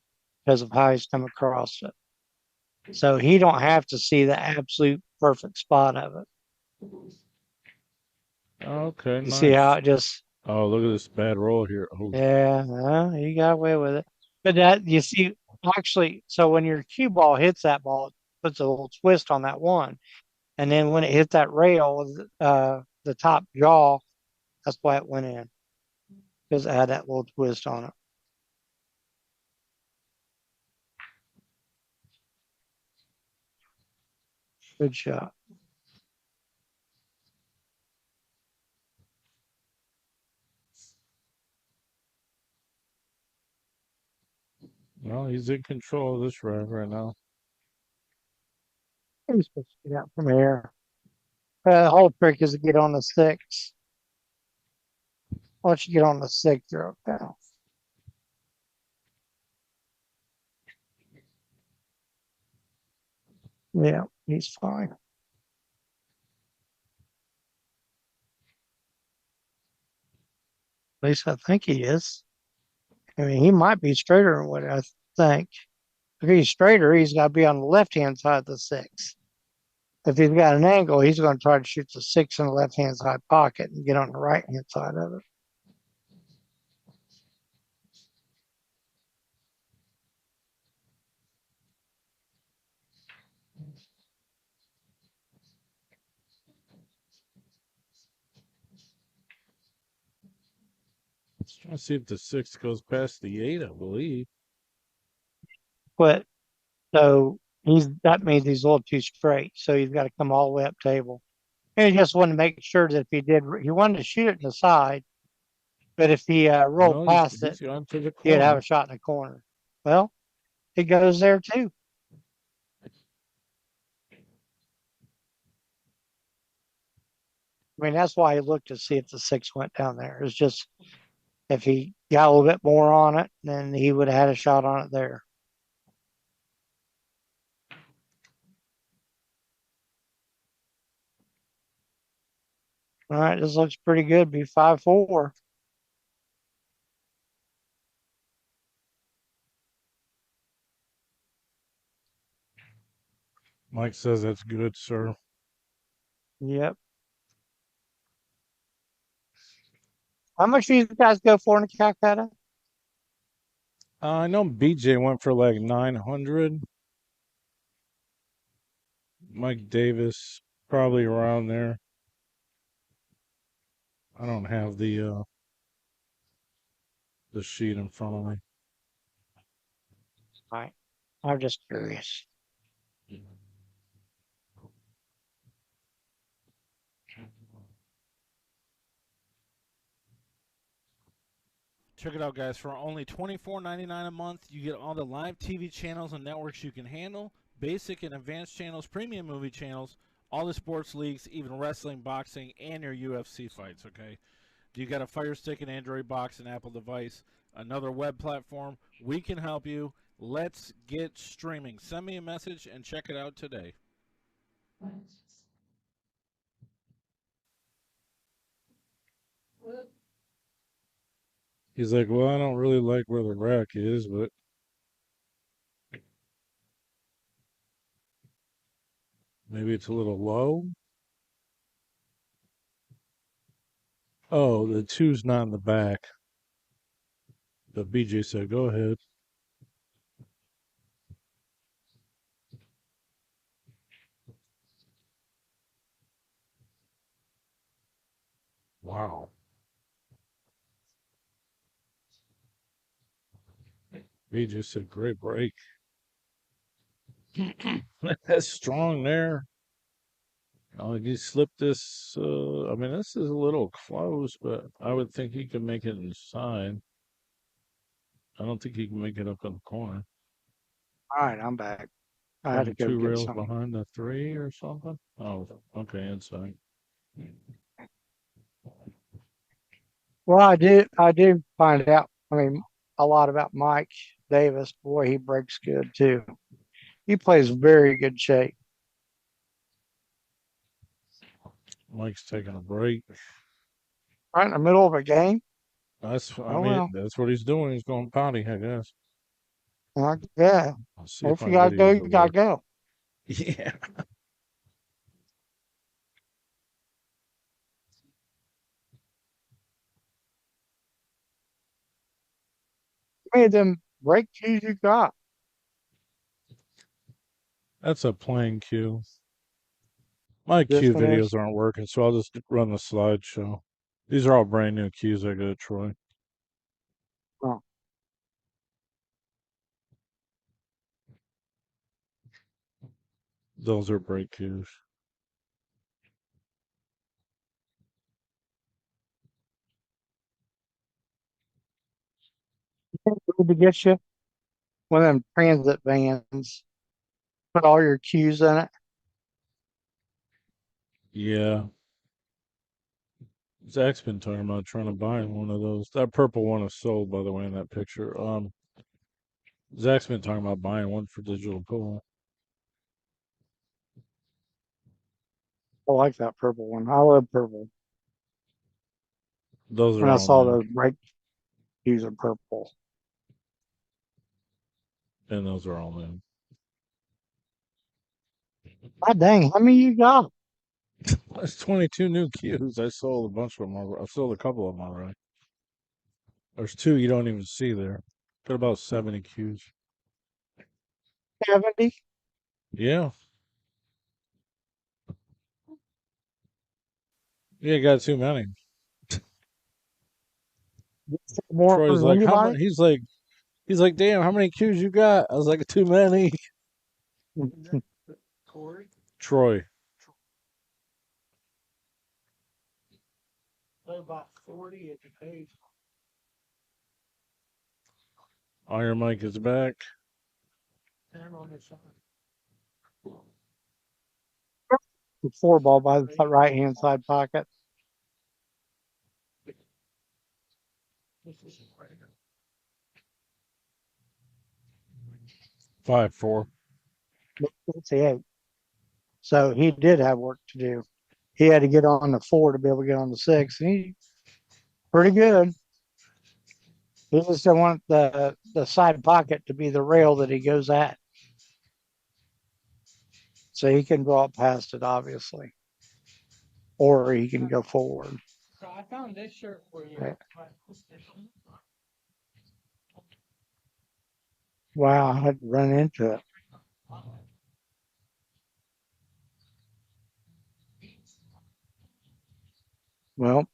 because of how he's come across it. So he don't have to see the absolute perfect spot of it. Okay, You see how nice. it just, Oh, look at this bad roll here. Oh, yeah, he got away with it. But that, you see, actually, so when your cue ball hits that ball, it puts a little twist on that 1. And then when it hit that rail, the top jaw, that's why it went in because it had that little twist on it. Good shot. well, he's in control of this drive right now. He's supposed to get out from here. The whole trick is to get on the 6. Once you get on the 6, you're okay. Yeah, he's fine. At least I think he is. I mean, he might be straighter than what I think. If he's straighter, he's got to be on the left-hand side of the 6. If he's got an angle, he's going to try to shoot the 6 in the left-hand side pocket and get on the right-hand side of it. Let's try to see if the 6 goes past the 8, I believe. But so that means he's a little too straight. So he's got to come all the way up table. And he just wanted to make sure that if he wanted to shoot it in the side, but if he rolled No, past it, he's gone to the he'd have corner. a shot in the corner. Well, he goes there too. I mean, that's why he looked to see if the 6 went down there. It's just If he got a little bit more on it, then he would have had a shot on it there. All right, this looks pretty good. Be 5-4. Mike says that's good, sir. Yep. How much do you guys go for in the Calcutta? I know BJ went for like 900. Mike Davis probably around there. I don't have the sheet in front of me. All right. I'm just curious. Check it out, guys. For only $24.99 a month, you get all the live TV channels and networks you can handle, basic and advanced channels, premium movie channels, all the sports leagues, even wrestling, boxing, and your UFC fights, okay? Do you got a Fire Stick, an Android box, an Apple device, another web platform? We can help you. Let's get streaming. Send me a message and check it out today. He's like, well, I don't really like where the rack is, but maybe it's a little low. Oh, the two's not in the back. But BJ said, go ahead. Wow. BJ said, great break. That's strong there. Oh, he slipped this. I mean, this is a little close, but I would think he could make it inside. I don't think he can make it up in the corner. All right, I'm back. I had to From go two get rails some. behind the three or something. Oh, okay, inside. Well, I did find out. I mean, a lot about Mike Davis. Boy, he breaks good too. He plays very good shape. Mike's taking a break. Right in the middle of a game. I Oh mean, well. that's what he's doing. He's going potty, I guess. Yeah. I'll see Well, if if you my gotta go, videos you will gotta work. go. Yeah. How many of them break cues you got? That's a plain cue. My This cue one is. videos aren't working, so I'll just run the slideshow. These are all brand new cues I got at Troy. Oh, Those are break cues. good to get you one of them transit vans. Put all your cues in it. Yeah. Zach's been talking about trying to buy one of those. That purple one is sold, by the way, in that picture. Zach's been talking about buying one for digital pool. I like that purple one. I love purple. Those When are I all saw new, those break cues are purple. and those are all new. God dang, how many you got? That's 22 new cues. I sold a bunch of them. I sold a couple of them already. There's two you don't even see there. Got about 70 cues. 70? Yeah. Yeah, got too many. More Troy's than like, how anybody? many? He's like, damn, how many cues you got? I was like, too many. Corey? Troy. They're about 40 at the page. Iron Mike is back. 10 on the side. The 4 ball by the right hand side pocket. Five, four. 68. So he did have work to do. He had to get on the 4 to be able to get on the 6. And he pretty good. He just don't want the side pocket to be the rail that he goes at. So he can draw it past it, obviously. Or he can go forward. So I found this shirt for you. Okay. Wow, I had to run into it. Well,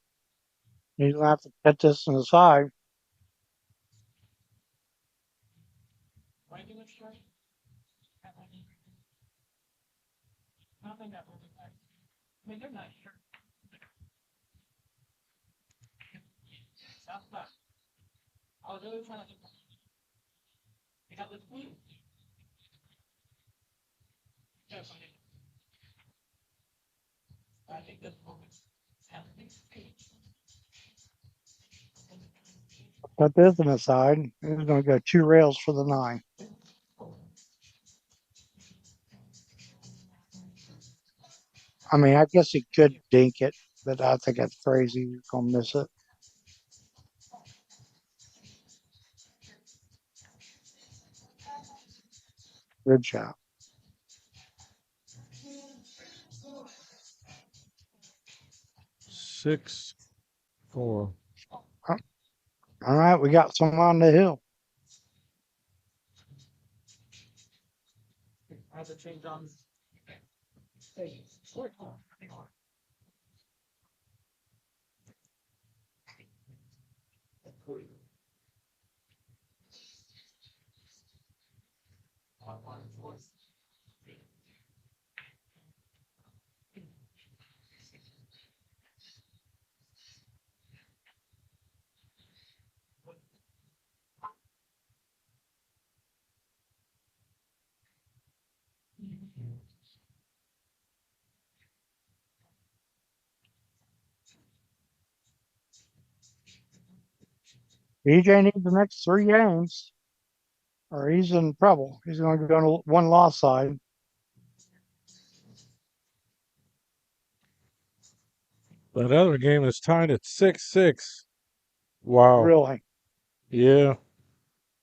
he's gonna have to cut this on the side. Regular shirt. Nothing that really nice. I mean, they're nice shirts. That's not. I was really trying to. You got this blue. Yes, I think this book is. Cut this on the side. He's gonna go 2 rails for the 9. I mean, I guess he could dink it, but I think that's crazy. He's gonna miss it. Good job. Six, four. All right, we got some on the hill. I have to change on. Hey, sport. EJ needs the next 3 games, or he's in trouble. He's going to go on one loss side. That other game is tied at 6-6. Wow. Really? Yeah.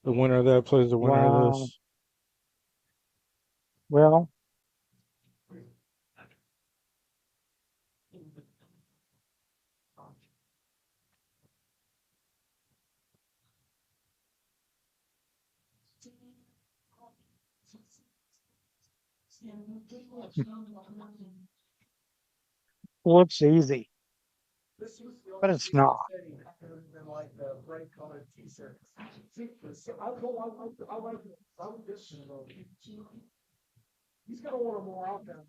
The winner of that plays the winner of Wow. this. Well, looks easy, but it's not. Than like the bright colored t-shirts. See, I like it. I like this. He's gonna want them more out there.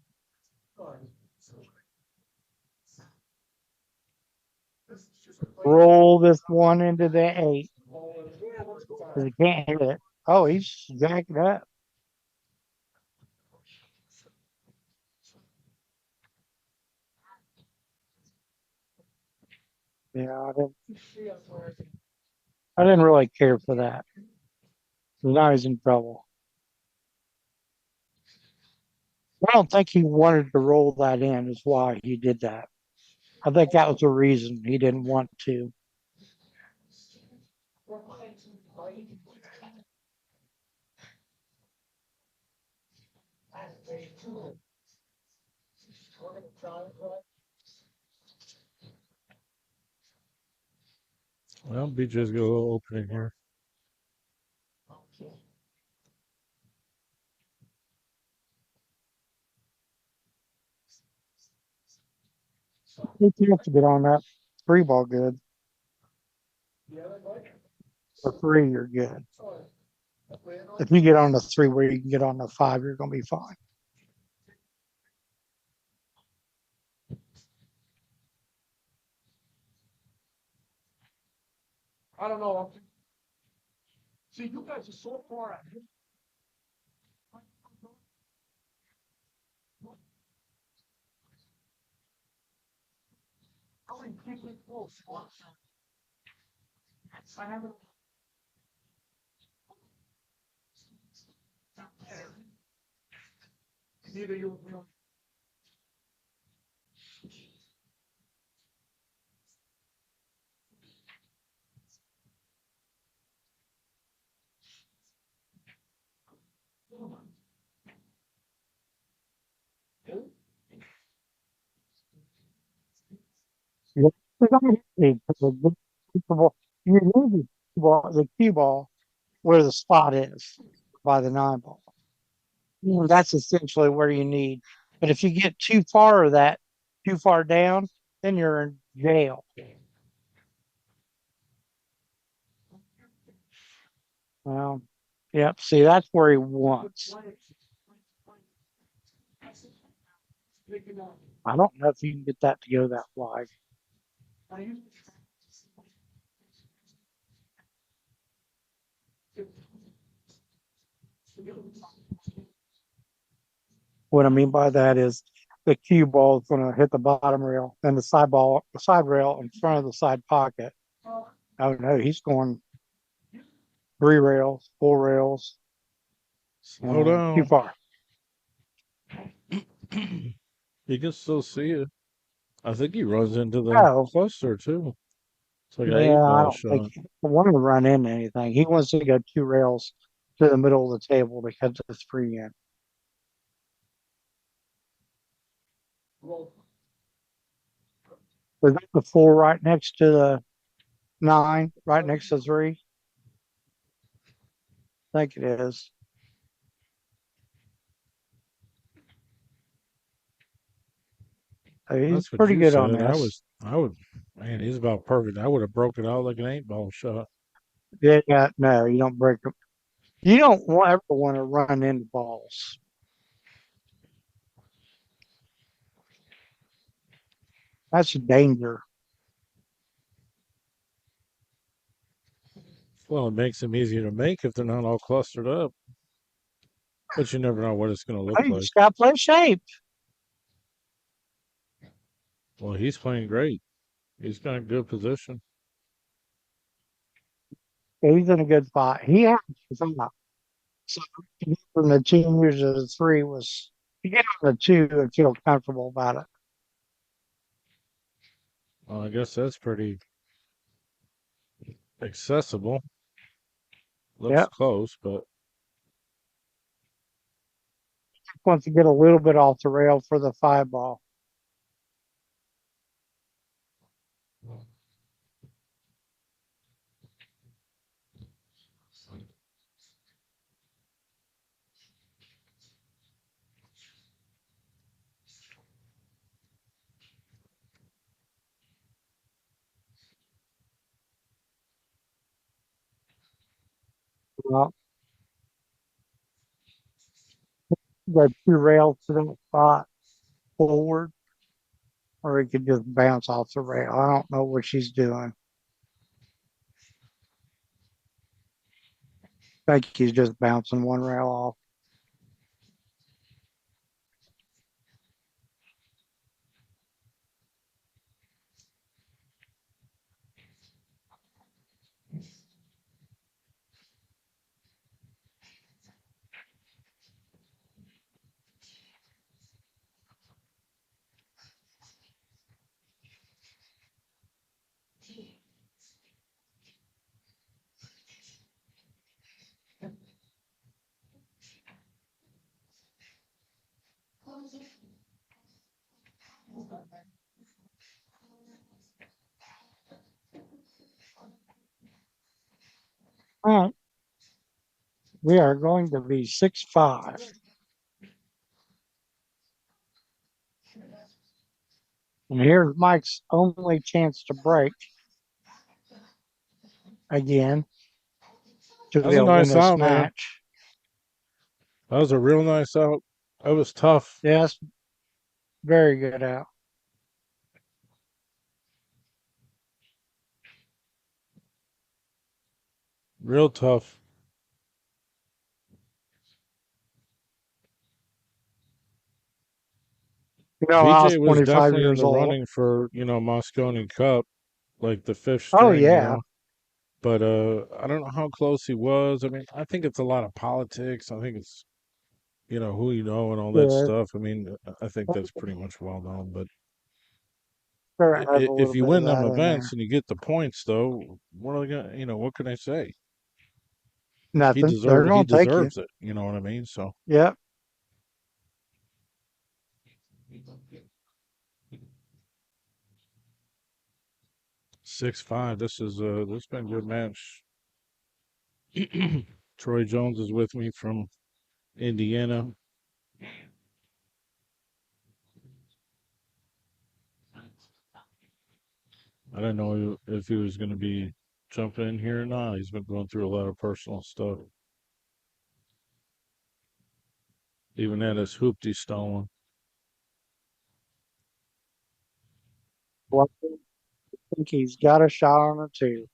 Roll this one into the 8 because he can't hit it. Oh, he's jacked up. Yeah, I didn't really care for that. So now he's in trouble. I don't think he wanted to roll that in, is why he did that. I think that was the reason he didn't want to. Well, BJ's got a little opening here. He has to get on that 3 ball good. For 3, you're good. If you get on the 3 where you can get on the 5, you're going to be fine. I don't know. See, you guys are so far ahead. Close. You need the cue ball where the spot is by the 9 ball. That's essentially where you need. But if you get too far of that, too far down, then you're in jail. Well, yep. See, that's where he wants. I don't know if you can get that to go that wide. What I mean by that is the cue ball is going to hit the bottom rail and the side rail in front of the side pocket. Oh no, he's going 3 rails, 4 rails. Slow Too down. far. You can still see it. I think he runs into the Oh, cluster too. It's like an yeah, eight I ball don't think shot. he want to run into anything. He wants to go 2 rails to the middle of the table to catch this free in. Was that the 4 right next to the 9, right next to 3? I think it is. He's That's what pretty you good on said. this. Man, he's about perfect. I would have broken out like an eight ball shot. Yeah, no, you don't break them. You don't ever want to run into balls. That's a danger. Well, it makes them easier to make if they're not all clustered up. But you never know what it's going to look You like. just got to play shape. Well, he's playing great. He's got a good position. He's in a good spot. He has some. So from the 2 years to the 3 was you get on the 2 and feel comfortable about it. Well, I guess that's pretty accessible. Looks Yep. close, but Wants to get a little bit off the rail for the 5 ball. Well, go 2 rails to that spot forward, or he could just bounce off the rail. I don't know what she's doing. I think he's just bouncing 1 rail off. All right. We are going to be 6-5. And here's Mike's only chance to break again to that be was a able to win nice this out, man. match. That was a real nice out. That was tough. Yes, very good out. Real tough. You know, I was BJ was 25 definitely in years the old. running for, Moscone Cup, like the fifth Oh, string, yeah. But I don't know how close he was. I mean, I think it's a lot of politics. I think it's who you know and all that Yeah, stuff. I mean, I think that's pretty much well known. But sure it has a if little you bit of win them that in there. events and you get the points, though, what are they gonna? What can I say? Nothing. They're He gonna take you. deserves it. You know what I mean? So Yep. 6-5. This has been a good match. Troy Jones is with me from Indiana. I didn't know if he was going to be jumping in here or not. He's been going through a lot of personal stuff. Even had his hoopty stolen. Well, I think he's got a shot on it too.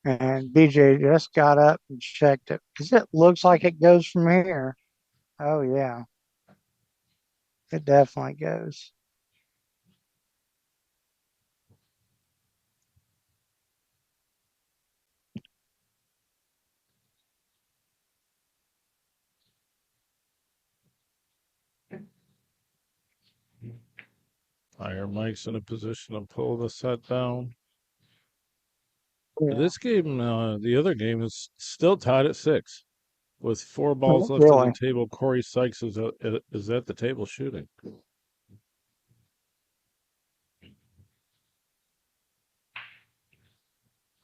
And BJ just got up and checked it because it looks like it goes from here. Oh yeah, it definitely goes. Higher Mike's in a position to pull the set down. Yeah. This game, the other game, is still tied at 6 with 4 balls Oh, left at the really? table. Corey Sykes is at the table shooting.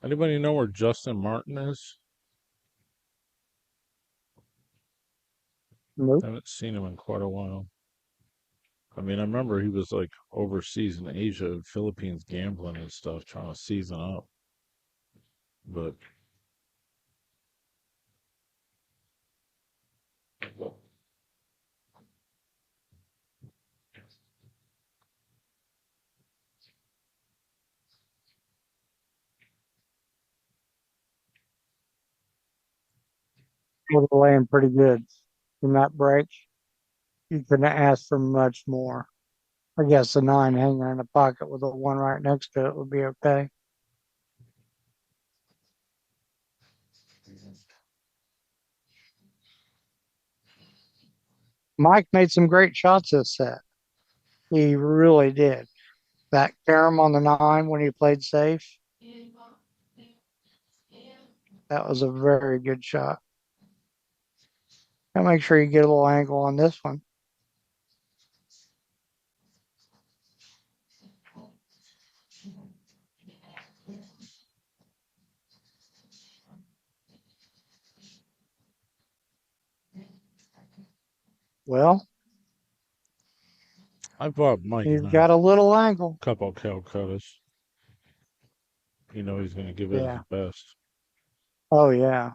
Anybody know where Justin Martin is? Nope. Haven't seen him in quite a while. I mean, I remember he was like overseas in Asia, Philippines, gambling and stuff, trying to season up. But We're laying pretty good in that break. You couldn't ask for much more. I guess the 9 hanger in the pocket with a 1 right next to it would be okay. Mike made some great shots this set. He really did. That carom on the 9 when he played safe, that was a very good shot. Gotta make sure you get a little angle on this one. Well, I bought Mike he's in a got a little angle. couple of Calcuttas. He's going to give it his Yeah. best. Oh, yeah.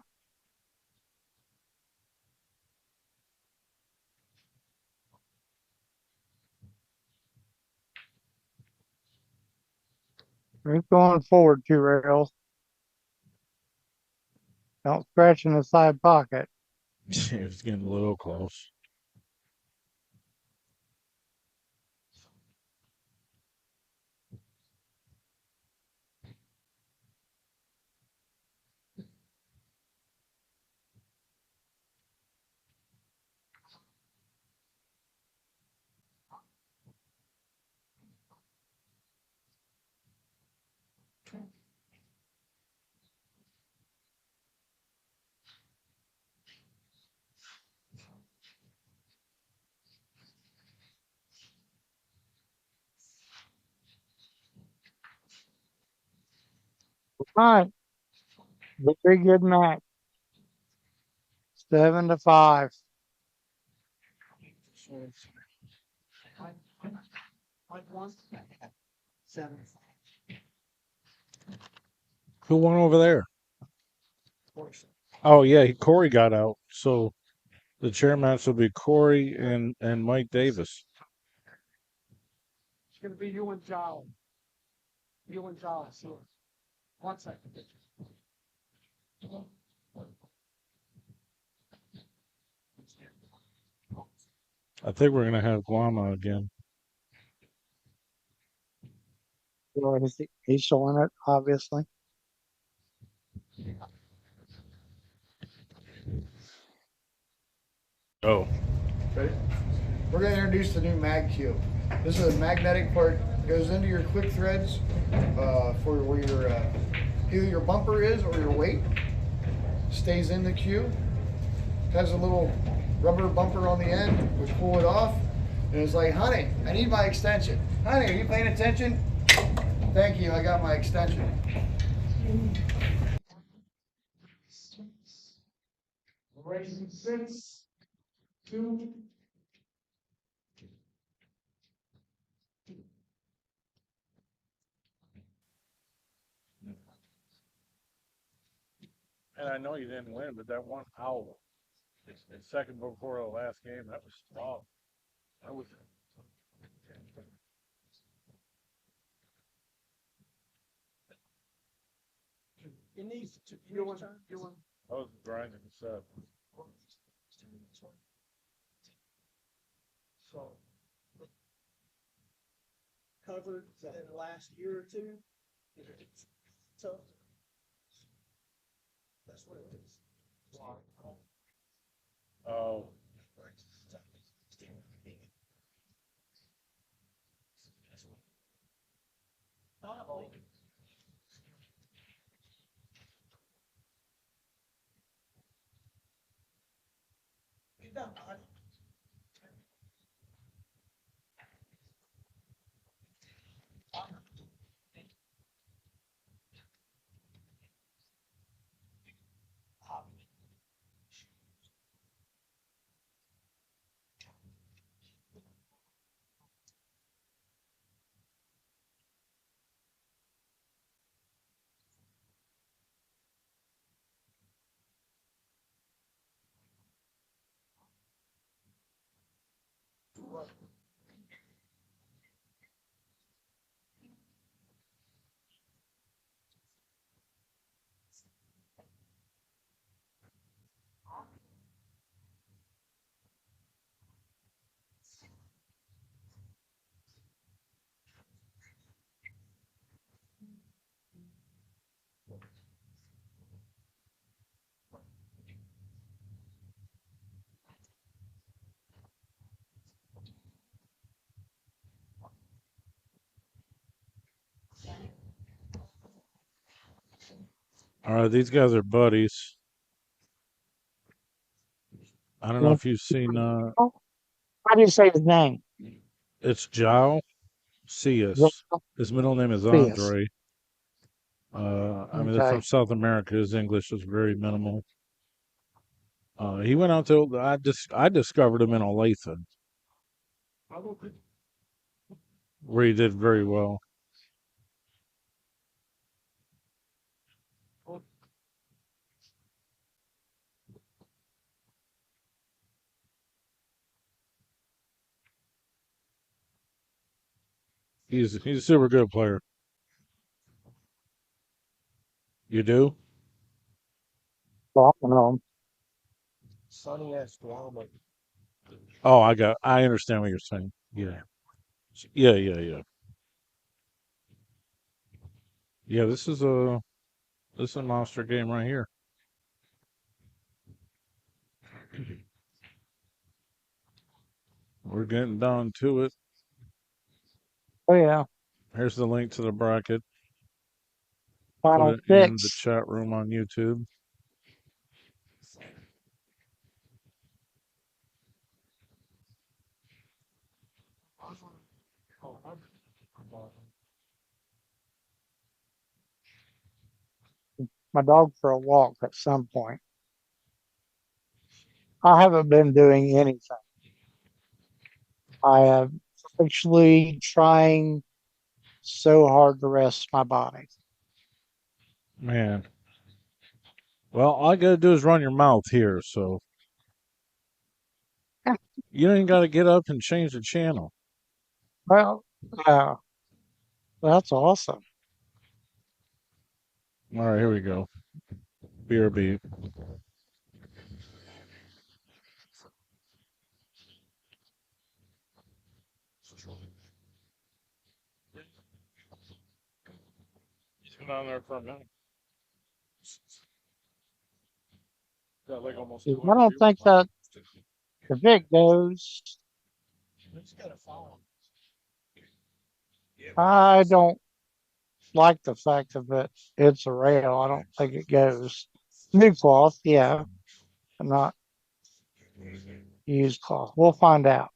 He's going forward 2 rails. Don't scratch in the side pocket. He's getting a little close. All right. Very good match. 7-5. Who won over there? Oh, yeah, Corey got out. So the chair match will be Corey and Mike Davis. It's gonna be you and Joao. You and Joao. So, 1 second. I think we're going to have Guama again. He's showing it, obviously. Oh, Ready? We're going to introduce the new mag cue. This is a magnetic part. Goes into your quick threads for where your either your bumper is or your weight. Stays in the cue. Has a little rubber bumper on the end. We pull it off, and it's like, honey, I need my extension. Honey, are you paying attention? Thank you, I got my extension. Racing 6, 2. And I know you didn't win, but that one owl, it's second before the last game, that was tough. That was. It needs to. You want? I was grinding the set. So covered in the last year or two. So that's what it is. Oh. All right, these guys are buddies. I don't know if you've seen. How do you say his name? It's Joao Sias. His middle name is Sias. Andre. I mean, they're from Okay. South America. His English is very minimal. He went out to. I discovered him in Olathe, where he did very well. He's a super good player. You do? Well, I don't know. Sunny ass drama. Oh, I understand what you're saying. Yeah. Yeah. Yeah, this is a monster game right here. We're getting down to it. Oh yeah. Here's the link to the bracket. Put Final it in the six. chat room on YouTube. My dog for a walk at some point. I haven't been doing anything. I have actually trying so hard to rest my body. Man. Well, all I gotta do is run your mouth here, so you don't even gotta get up and change the channel. Well, uh, that's awesome. All right, here we go. BRB. He's been on there for a minute. Got like almost I 200 don't viewers think on that If it goes, I don't like the fact of it. It's a rail. I don't think it goes. New cloth, yeah, but not used cloth. We'll find out.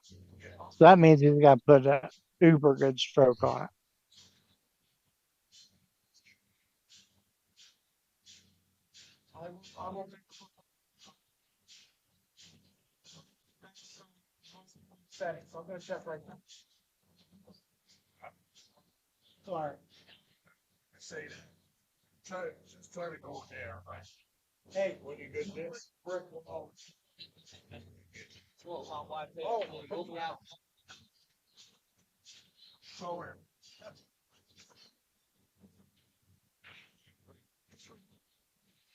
So that means he's got to put a uber good stroke on it. Settings. I'm gonna check right now. Sorry. Say that. Just try to go there, right? Hey, when you get this, brick will hold. Somewhere.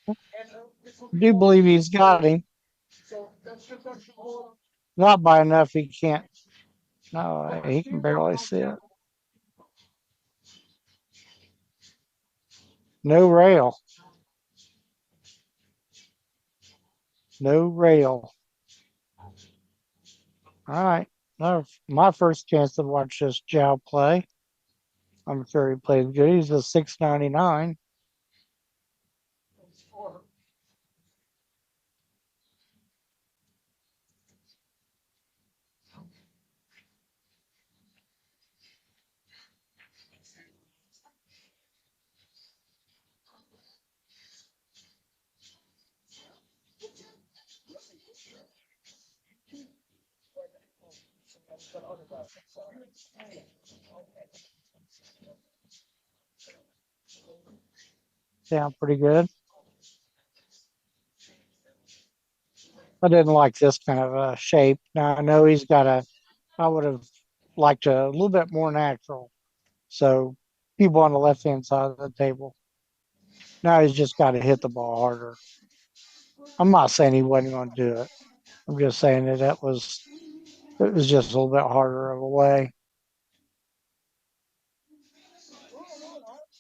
I do believe he's got him. So that's just extra hold. Not by enough he can't. No, he can barely see it. No rail. No rail. All right. No, my first chance to watch this Joao play. I'm sure he plays good. He's a 699. Sound pretty good. I didn't like this kind of shape. Now I know he's got a. I would have liked a little bit more natural. So people on the left hand side of the table. Now he's just got to hit the ball harder. I'm not saying he wasn't going to do it. I'm just saying that it was just a little bit harder of a way.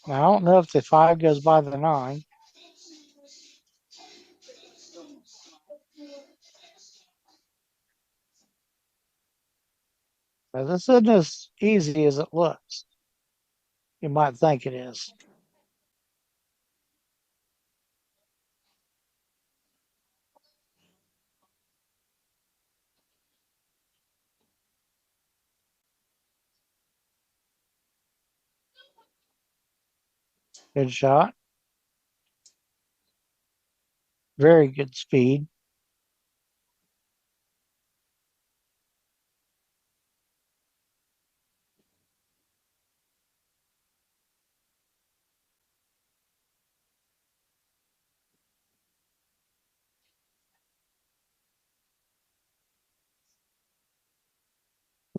Now I don't know if the 5 goes by the 9. Now, this isn't as easy as it looks. You might think it is. Good shot. Very good speed.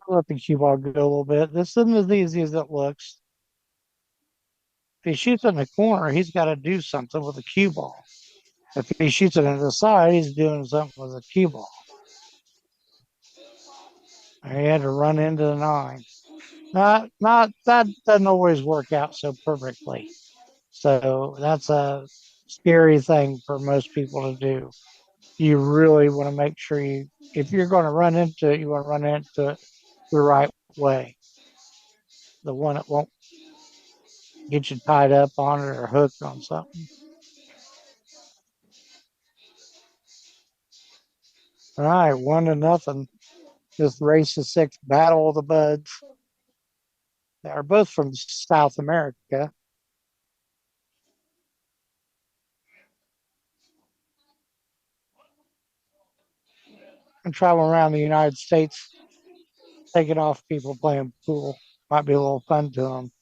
Let the cue ball go a little bit. This isn't as easy as it looks. If he shoots in the corner, he's got to do something with the cue ball. If he shoots it in the side, he's doing something with the cue ball. And he had to run into the 9. Not that doesn't always work out so perfectly. So that's a scary thing for most people to do. You really want to make sure if you're going to run into it, you want to run into it the right way. The one that won't get you tied up on it or hooked on something. All right, 1-0. This race to 6 battle of the buds. They are both from South America. And traveling around the United States, taking off people playing pool. Might be a little fun to them.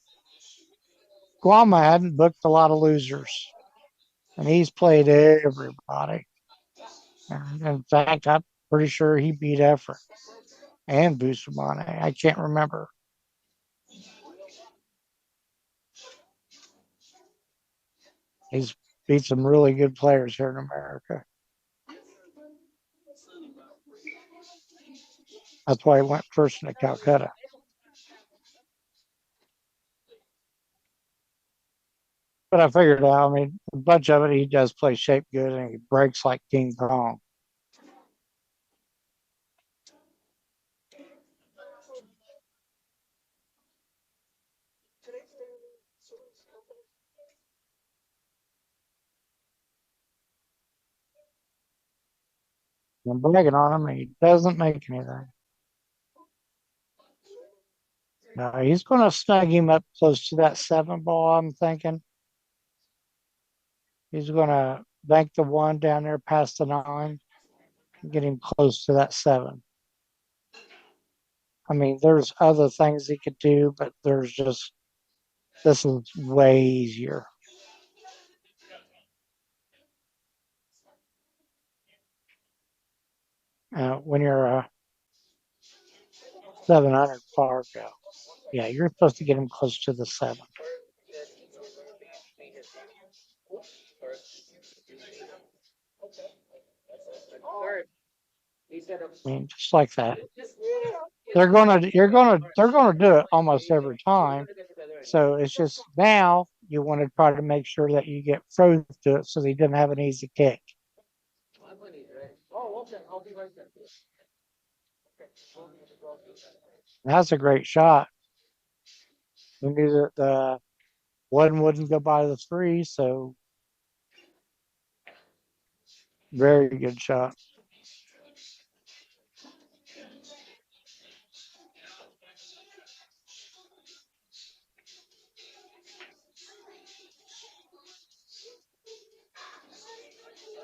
Guama hadn't booked a lot of losers, and he's played everybody. And in fact, I'm pretty sure he beat Effort and Bustamante. I can't remember. He's beat some really good players here in America. That's why he went first into Calcutta. But I figured out, I mean, a bunch of it, he does play shape good and he breaks like King Kong. I'm bragging on him, and he doesn't make anything. No, he's going to snug him up close to that 7 ball, I'm thinking. He's going to bank the 1 down there past the 9 and get him close to that 7. I mean, there's other things he could do, but this is way easier. When you're a 700 par go, yeah, you're supposed to get him close to the 7. I mean, just like that. They're gonna do it almost every time. So it's just now you want to try to make sure that you get froze to it so he doesn't have an easy kick. That's a great shot. We knew that the 1 wouldn't go by the 3, so very good shot.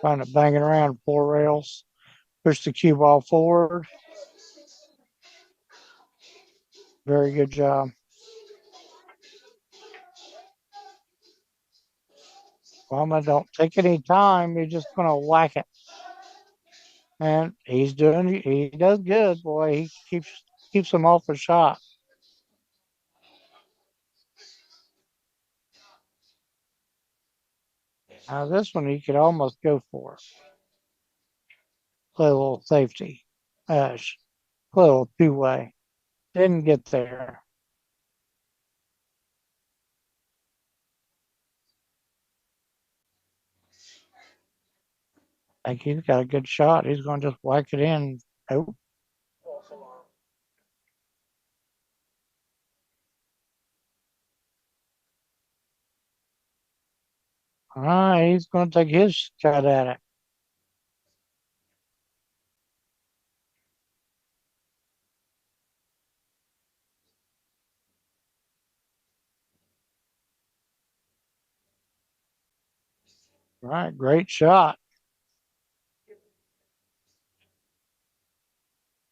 Trying to bang it around 4 rails. Push the cue ball forward. Very good job. Obama don't take any time. You're just going to whack it. And he does good, boy. He keeps him off the shot. Now this one he could almost go for. Play a little safety. Play a little 2-way. Didn't get there. I think he's got a good shot. He's going to just whack it in. Oh. All right, he's going to take his shot at it. All right, great shot.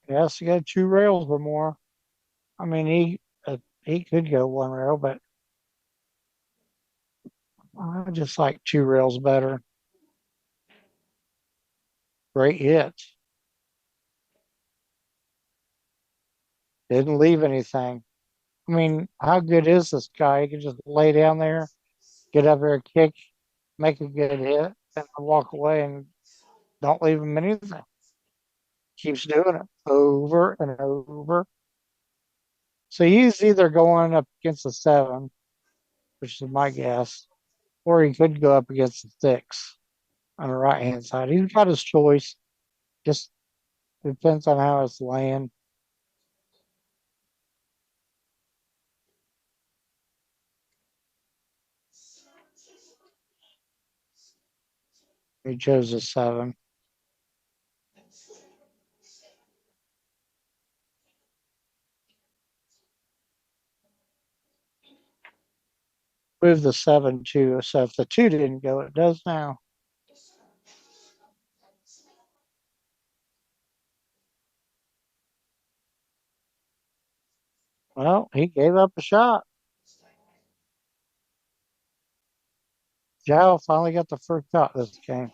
Yes, he got 2 rails or more. I mean, he could go 1 rail, but I just like 2 rails better. Great hit. Didn't leave anything. I mean, how good is this guy? He can just lay down there, get up there, kick, make a good hit, and walk away and don't leave him anything. Keeps doing it over and over. So he's either going up against the 7, which is my guess, or he could go up against the 6 on the right hand side. He's got his choice. Just depends on how it's laying. He chose a 7. Move the 7 too. So if the 2 didn't go, it does now. Well, he gave up a shot. Joao finally got the first shot this game.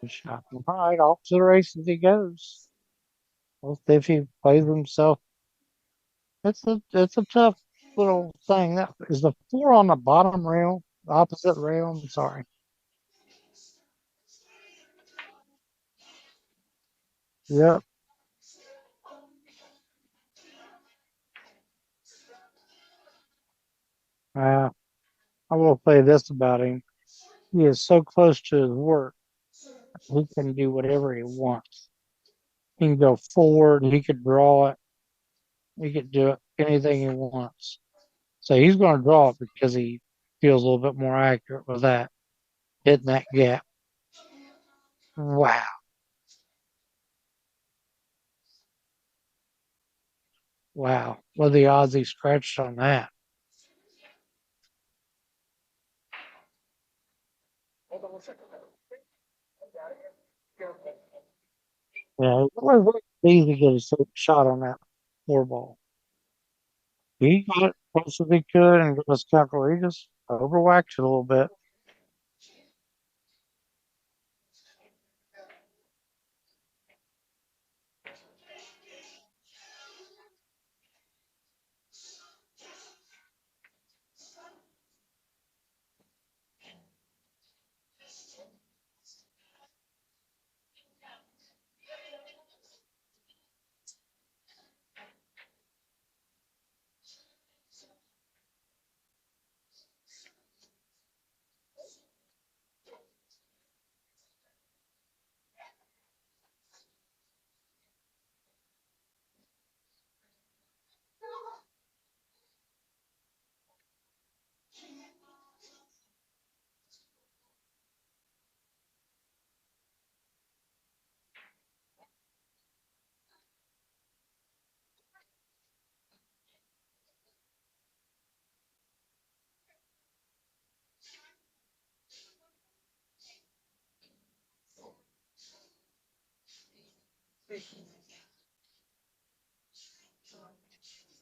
Good shot. All right, off to the races he goes. We'll see if he plays himself. It's a tough little thing. That is the 4 on the bottom rail, opposite rail. I'm sorry. Yep. Uh, I will say this about him. He is so close to his work, he can do whatever he wants. He can go forward, he could draw it, he could do anything he wants. So he's going to draw it because he feels a little bit more accurate with that, hitting that gap. Wow. Wow. What are the odds he scratched on that? Hold on one second. Yeah, it was easy to get a shot on that four ball. He got it close as he could and got his counter. He just overwhacked it a little bit.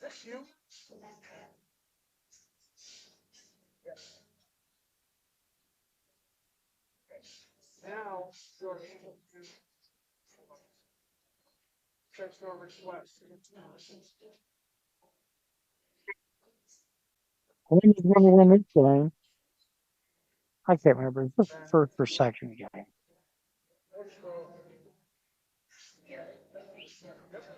This you? Now you're able to check your request. When he's going to win this game, I can't remember. Is this the first or second game?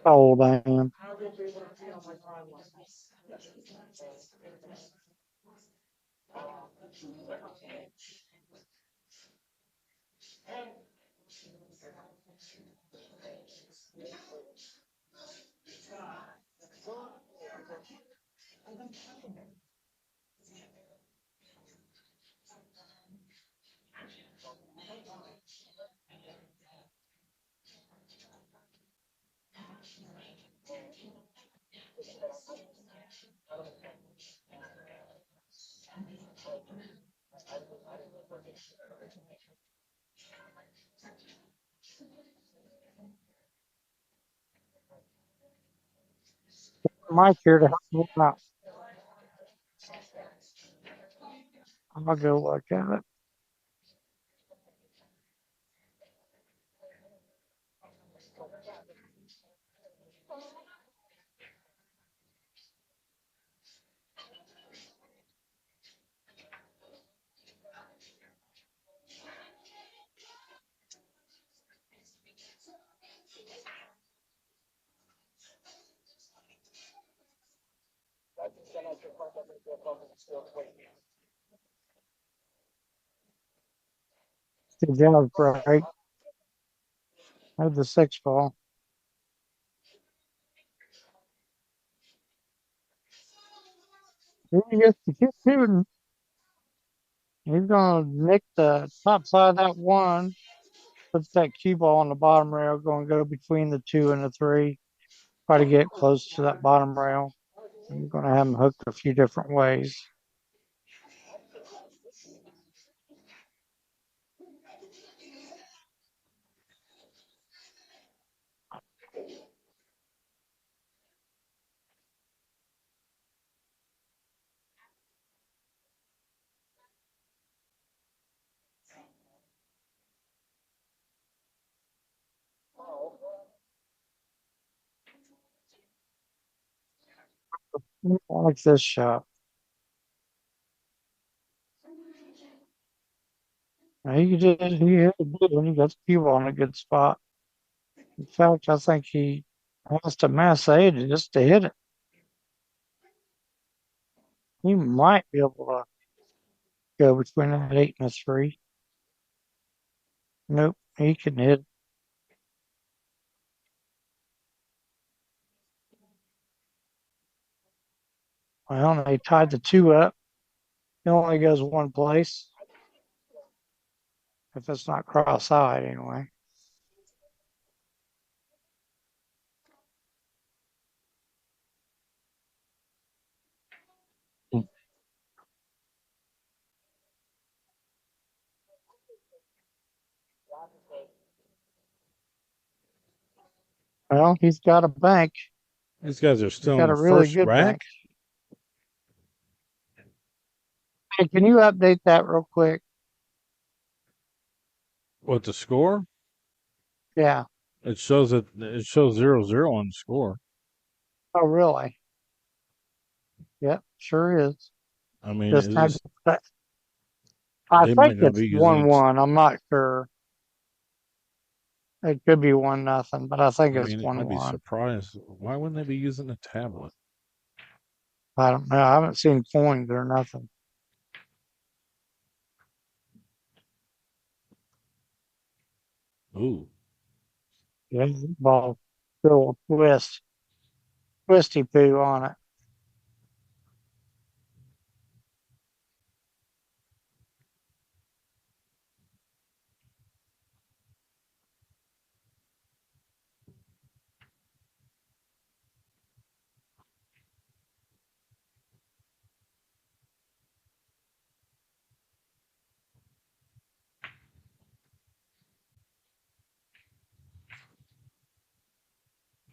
How old I am. How will be able to see on my timeline? Mike here to help me out. I'll go look at it. Good job, right? I had the six ball. He gets to keep shooting. He's going to nick the top side of that one. Puts that cue ball on the bottom rail. Going to go between the two and the three. Try to get close to that bottom rail. I'm going to have him hooked a few different ways. I like this shot. Now, he hit it good when he got the cue ball in a good spot. In fact, I think he has to mass aid just to hit it. He might be able to go between that 8 and a 3. Nope, he can hit. Well, they tied the 2 up. It only goes one place. If it's not cross-eyed, anyway. Well, he's got a bank. These guys are He's still in got a the really first good rack. bank. Hey, can you update that real quick? What, the score? Yeah. It shows 0-0 on the score. Oh, really? Yep, sure is. I mean, Just had, I they might think not it's be using. 1-1. I'm not sure. It could be 1-0, but I think I it's mean, I'd be 1-1. surprised. Why wouldn't they be using a tablet? I don't know. I haven't seen coins or nothing. Ooh, Yeah, ball still twisty poo on it.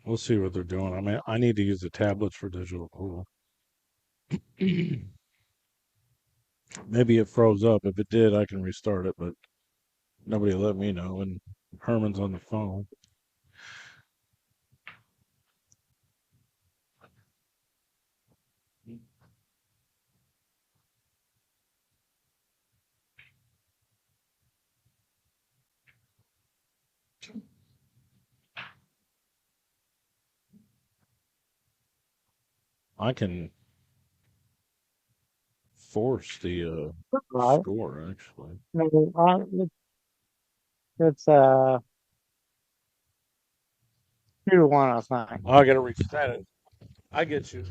we'll see what they're doing. I mean, I need to use the tablets for digital pool. Maybe it froze up. If it did, I can restart it, but nobody let me know. And Herman's on the phone. I can force the Right. score, actually. No, it's 2-1, I think. Oh, I got to reset it. I get you.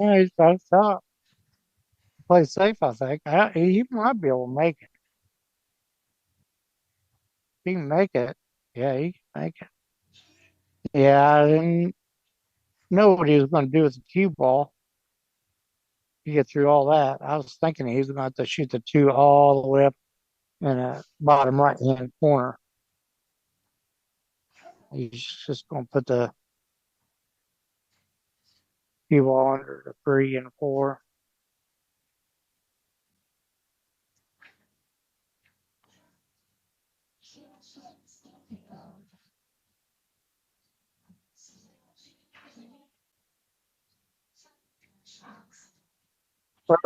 Yeah, he's got to top. Play safe, I think. He might be able to make it. He can make it. Yeah, he can make it. Yeah, I didn't know what he was going to do with the cue ball. To get through all that, I was thinking he was going to have to shoot the 2 all the way up in the bottom right hand corner. He's just going to put the cue ball under the 3 and 4.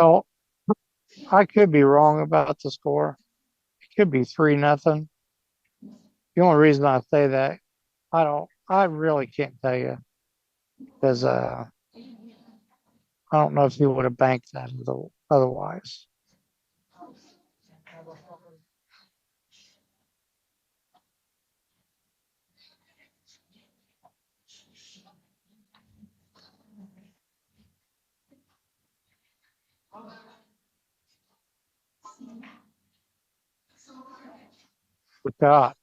Well, I could be wrong about the score. It could be 3-0. The only reason I say that, I really can't tell you because I don't know if he would have banked that otherwise. God.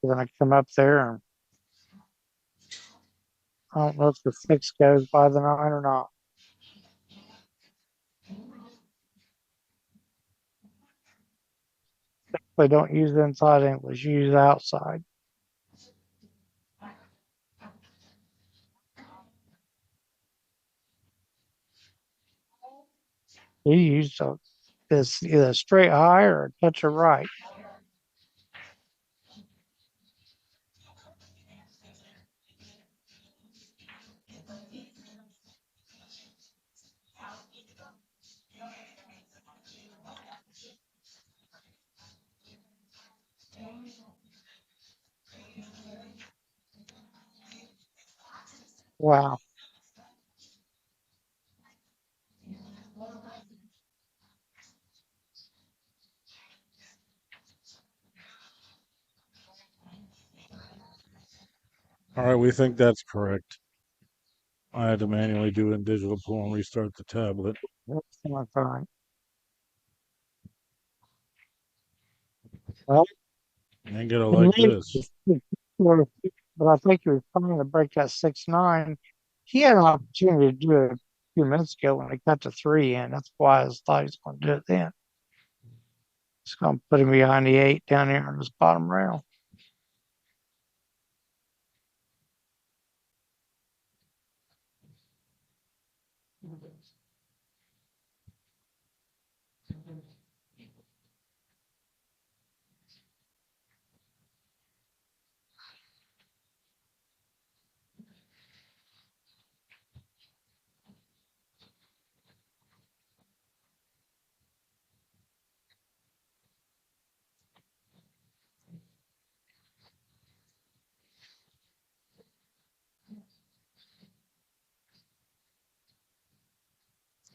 We're going to come up there, and I don't know if the 6 goes by the 9 or not. They don't use inside English, use outside. He used this either straight high or a touch of right. Wow. All right, we think that's correct. I had to manually do it in digital pool and restart the tablet. That's not fine. Well, Ain't gonna like this. but I think he was trying to break that 6-9. He had an opportunity to do it a few minutes ago when he cut the 3 in. That's why I thought he was going to do it then. It's going to put him behind the 8 down here on this bottom rail.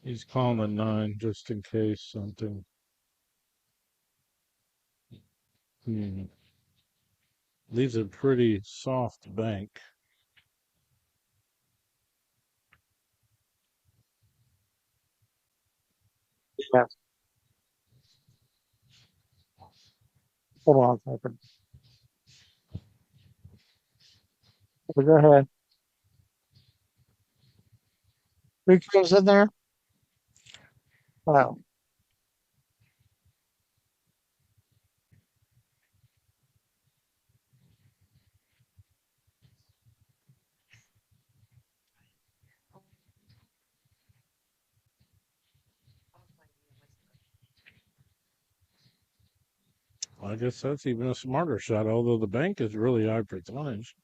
He's calling a 9 just in case something. Leaves a pretty soft bank. Yes. Hold on a second. Go ahead. Who goes in there? Wow. I guess that's even a smarter shot, although the bank is really high percentage.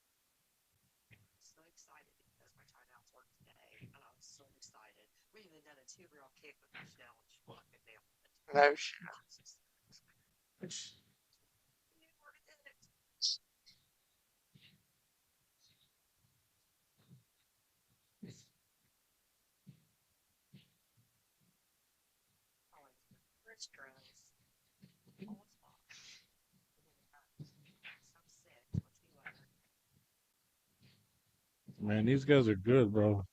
So excited because my timeouts work today, and I was so excited. We even done a 2-reel kick with Michelle, and she locked it down. No shit. First drugs. Almost lost. So sick. Let's see what. Man, these guys are good, bro.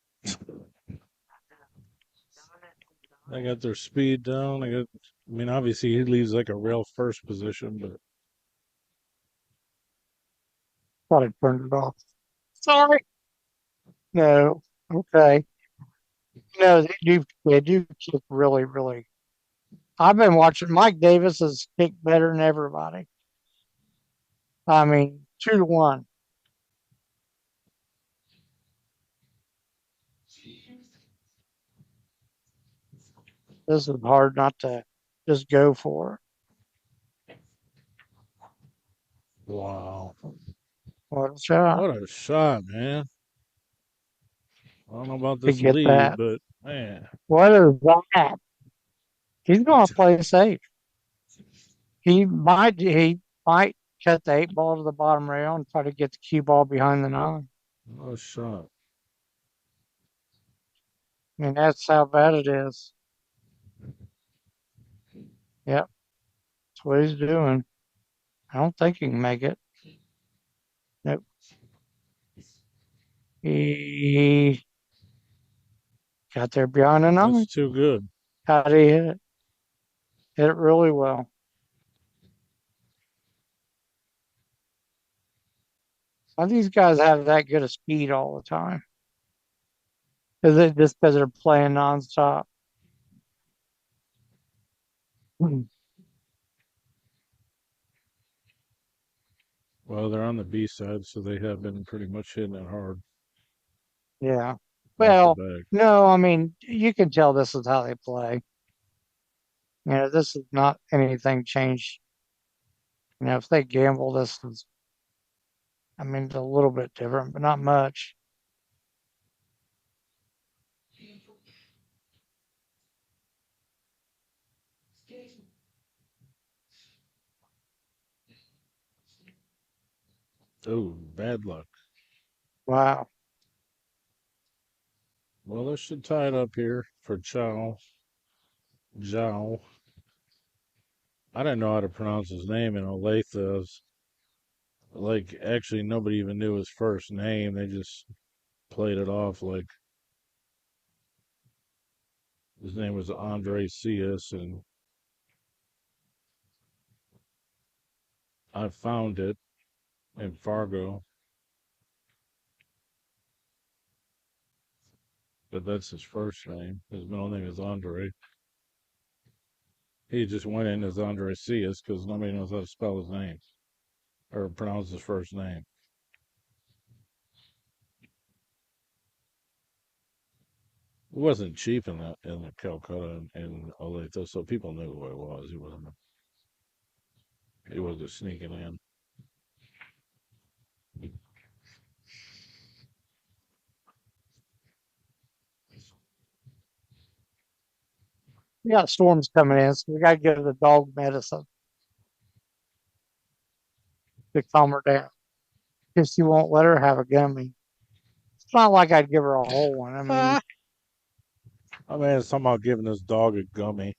They got their speed down. I mean, obviously he leaves like a rail first position, but Thought I turned it off. Sorry. No. Okay. No, they do kick really, really. I've been watching Mike Davis has kicked better than everybody. I mean, 2-1. This is hard not to just go for it. wow. What a shot. What a shot, man. I don't know about To this get lead, that. but man. What is that? He's going to play safe. He might cut the 8 ball to the bottom rail and try to get the cue ball behind the 9. What a shot. I mean, that's how bad it is. Yep. That's what he's doing. I don't think he can make it. Nope. He got there behind the 9. That's too good. How did he hit it? Hit it really well. Why these guys have that good of speed all the time? Is it just because they're playing nonstop? Well, they're on the B side, so they have been pretty much hitting it hard Yeah. off the Well, bag. no, I mean, you can tell this is how they play. This is not anything changed. If they gamble, this is, I mean, it's a little bit different, but not much. Oh, bad luck. Wow. Well, this should tie it up here for Joao. Joao. I didn't know how to pronounce his name in Olathe. Like, actually, nobody even knew his first name. They just played it off like his name was Andre Sias, and I found it in Fargo, but that's his first name. His middle name is Andre. He just went in as Andre Sias because nobody knows how to spell his name or pronounce his first name. It wasn't cheap in the Calcutta and Olathe, so people knew who it was. He wasn't sneaking in. We got storms coming in, so we got to give the dog medicine to calm her down. Because she won't let her have a gummy. It's not like I'd give her a whole one. I mean, I mean, it's talking about giving this dog a gummy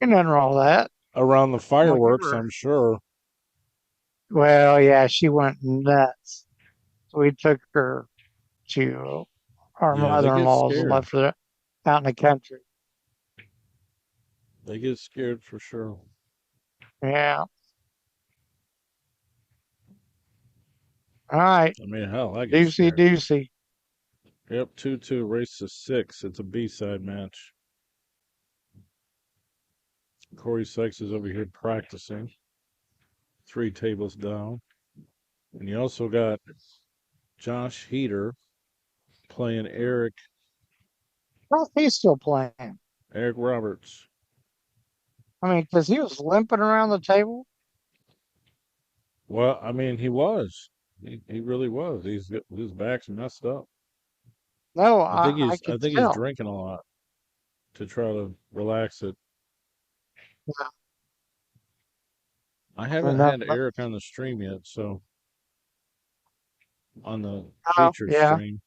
ain't nothing wrong with that. around the I'm gonna give fireworks. her. I'm sure. Well, yeah, she went nuts. So we took her to our Yeah, they get mother-in-law's and scared. left her out in the country. They get scared for sure. Yeah. All right. I mean, hell, I get Deucey scared. deucey. Yep, 2-2, race to 6. It's a B-side match. Corey Sykes is over here practicing, 3 tables down. And you also got Josh Heeter playing Well, he's still playing. Eric Roberts. I mean, because he was limping around the table. Well, I mean, he was. He really was. His back's messed up. No, I think I he's I could think he's tell. drinking a lot to try to relax it. Yeah. I And haven't that, had Eric on the stream yet, so on the oh, featured yeah, stream.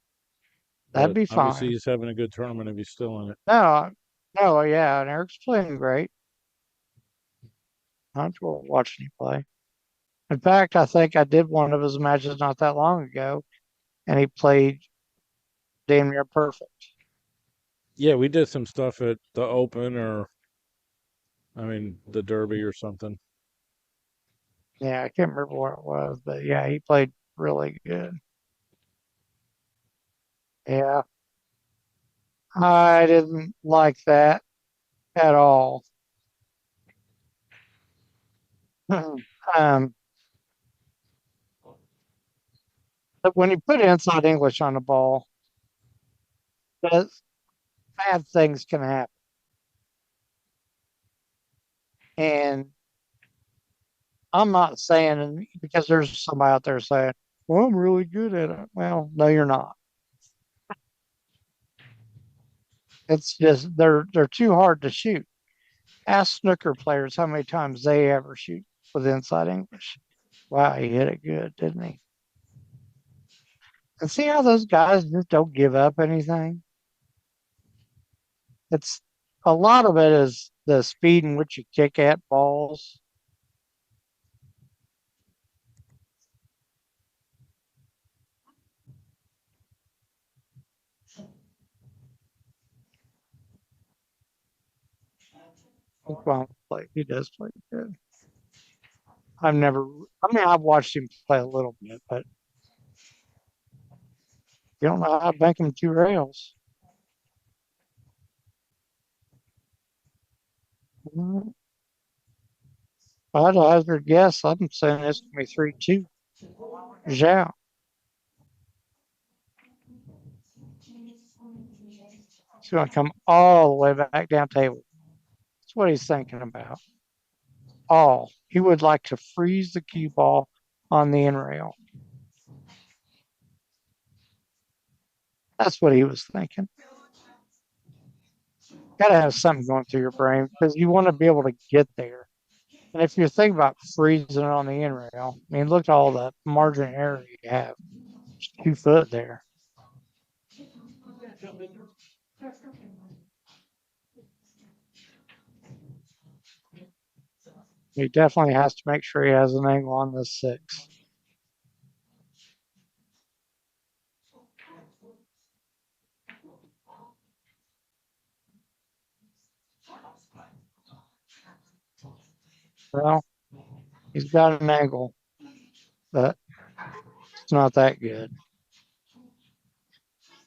that'd But be obviously fine. he's having a good tournament if he's still in it. No, no, yeah, and Eric's playing great. I enjoy watching him play. In fact, I think I did one of his matches not that long ago, and he played damn near perfect. Yeah, we did some stuff at the Open or I mean the Derby or something. Yeah, I can't remember what it was, but yeah, he played really good. Yeah, I didn't like that at all. um, but when you put inside English on the ball, that bad things can happen. And I'm not saying because there's somebody out there saying, "Well, I'm really good at it." Well, no, you're not. It's just they're too hard to shoot. Ask snooker players how many times they ever shoot with inside English. Wow, he hit it good, didn't he? And see how those guys just don't give up anything? It's a lot of it is the speed in which you kick at balls. Well, play. He does play good. I've watched him play a little bit, but you don't know how to bank him 2 rails. If I had a hazard guess, I'm saying it's going to be 3-2. Joao. He's going to come all the way back down table. That's what he's thinking about. He would like to freeze the cue ball on the in rail. That's what he was thinking. Got to have something going through your brain because you want to be able to get there. And if you're thinking about freezing it on the in rail, I mean, look at all the margin of error you have. It's 2 foot there. He definitely has to make sure he has an angle on this 6. Well, he's got an angle, but it's not that good.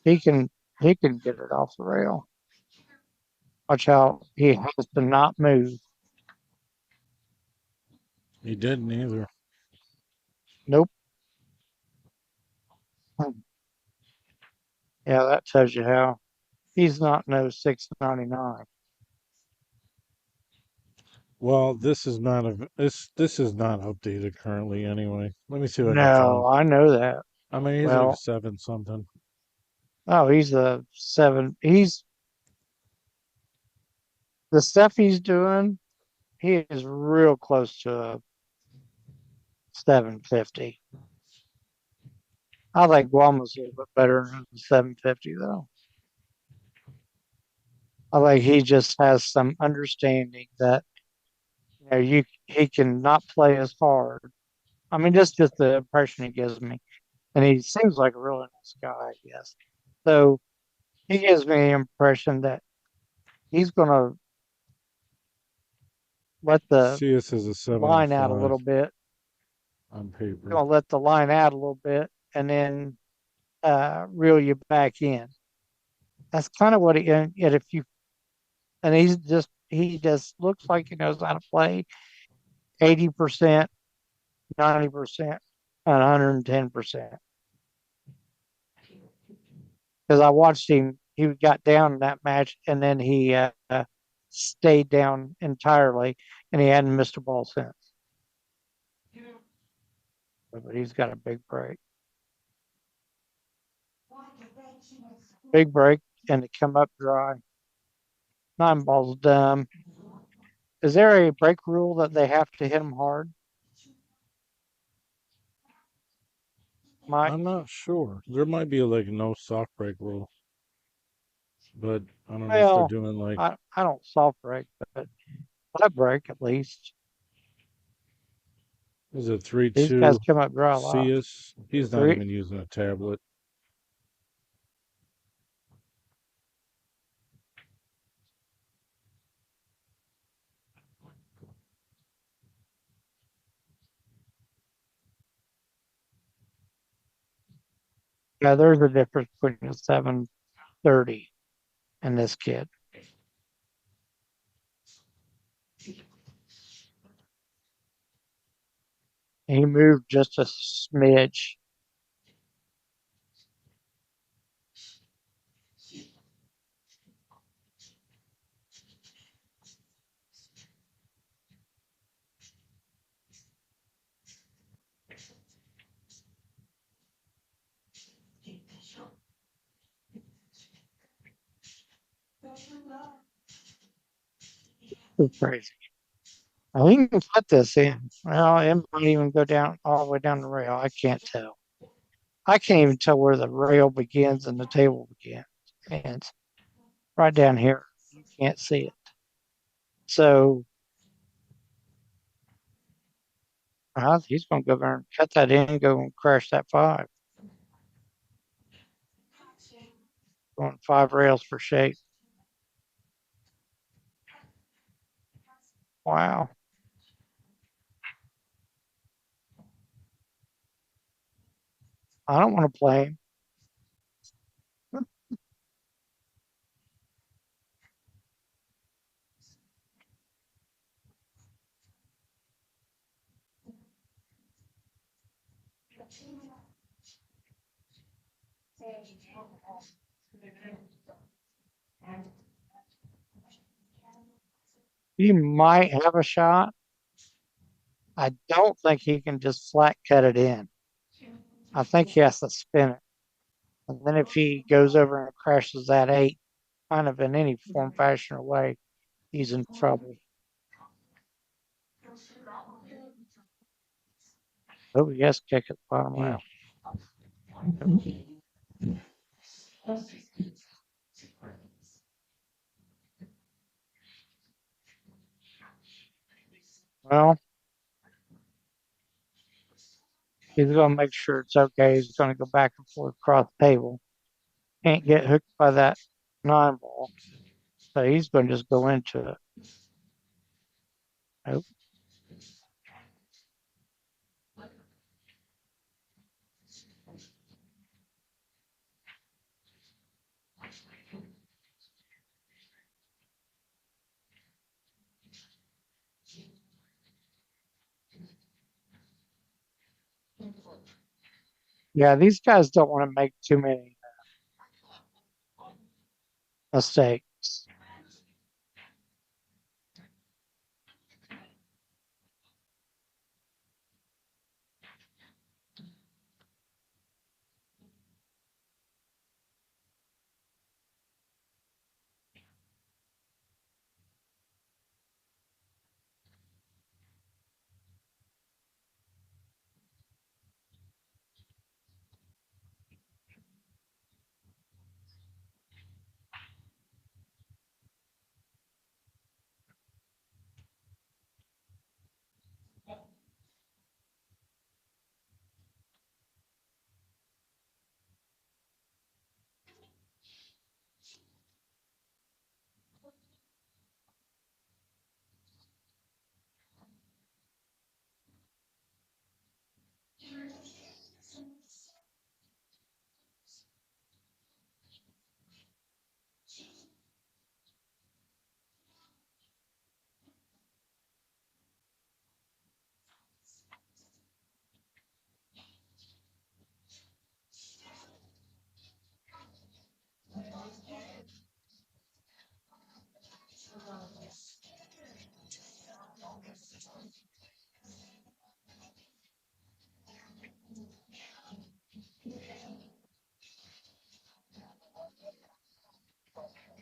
He can get it off the rail. Watch how he has to not move. He didn't either. Nope. Yeah, that tells you how he's not no 699. Well, this is not updated currently anyway. Let me see if I can No, find. I know that. I mean, he's like a Well, 7 something. oh, he's a 7. The stuff he's doing, he is real close to a 750. I think Guama's a little bit better than 750 though. I think he just has some understanding that he can not play as hard. I mean, that's just the impression he gives me, and he seems like a really nice guy, I guess. So he gives me the impression that he's going to let the Sias is a 7 and line out a 5 little bit. on paper. Going to let the line out a little bit, and then reel you back in. That's kind of what he. And if you and he just looks like he knows how to play 80%, 90%, and 110%. Because I watched him, he got down in that match, and then he stayed down entirely, and he hadn't missed a ball since. But he's got a big break. Big break, and to come up dry. 9 balls dumb. Is there a break rule that they have to hit them hard? I'm not sure. There might be like no soft break rule, but I don't know if they're Well, doing like. I don't soft break, but flat break at least. Is it These guys 3-2 come up dry a lot. Sias? He's not Three. even using a tablet. Yeah, there's a difference between a 730 and this kid. He moved just a smidge. It's crazy. Now, he can put this in. Well, it might even go down all the way down the rail. I can't tell. I can't even tell where the rail begins and the table begins. And it's right down here. You can't see it. So he's going to go there and cut that in and go and crash that 5. Going 5 rails for shape. Wow. I don't want to play him. He might have a shot. I don't think he can just flat cut it in. I think he has to spin it. And then if he goes over and crashes that eight, kind of in any form, fashion, or way, he's in trouble. Oh, yes, kick it bottom left. Well, he's going to make sure it's okay. He's going to go back and forth across the table. Can't get hooked by that nine ball. So he's going to just go into it. Nope. Yeah, these guys don't want to make too many mistakes.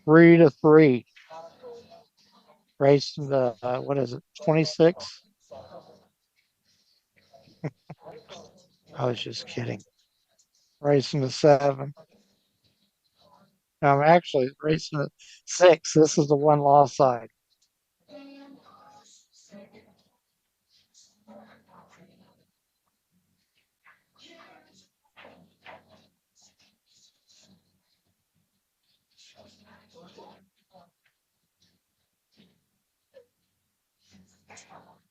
Three to three. Racing the, what is it, 26? I was just kidding. Racing to seven. No, I'm actually racing to six. This is the one loss side.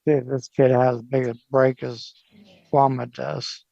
See if this kid has as big a break as Kwame does.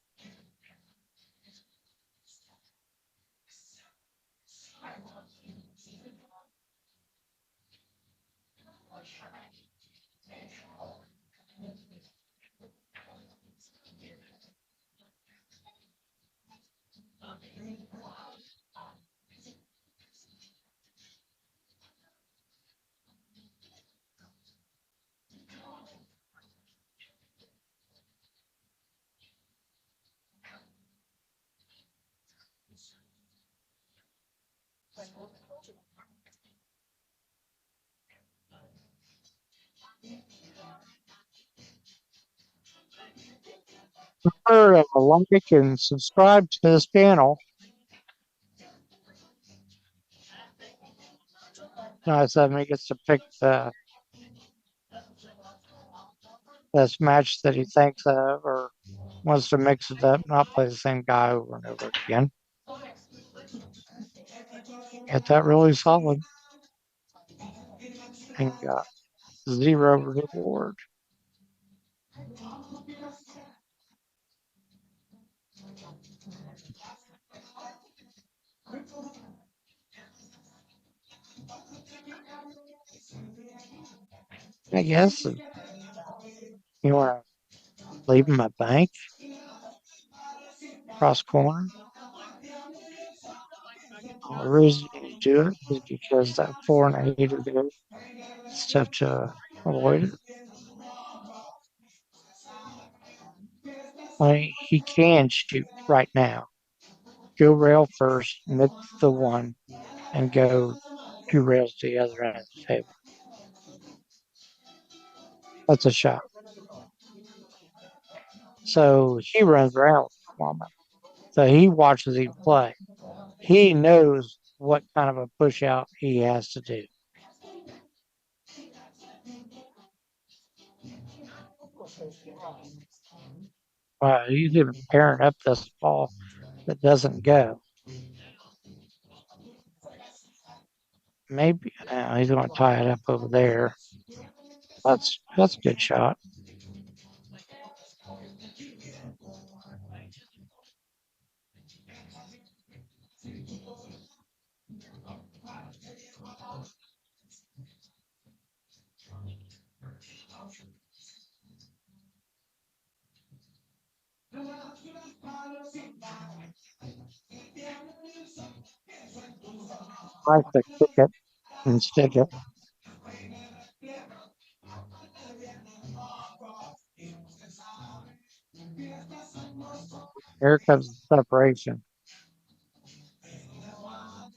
Remember to like and subscribe to this channel. Nice that he gets to pick the best match that he thinks of or wants to mix it up, not play the same guy over and over again. Get that really solid. And 0 reward. I guess you want to leave him a bank cross corner. The reason you do it is because that 4 and 8 are there. It's tough to avoid it. I mean, he can shoot right now. Go rail first, mix the 1, and go 2 rails to the other end of the table. That's a shot. So he runs around with the woman. So he watches him play. He knows what kind of a push out he has to do. He's even pairing up this ball that doesn't go. Maybe he's going to tie it up over there. That's a good shot. I like to kick it and stick it. Here comes the separation.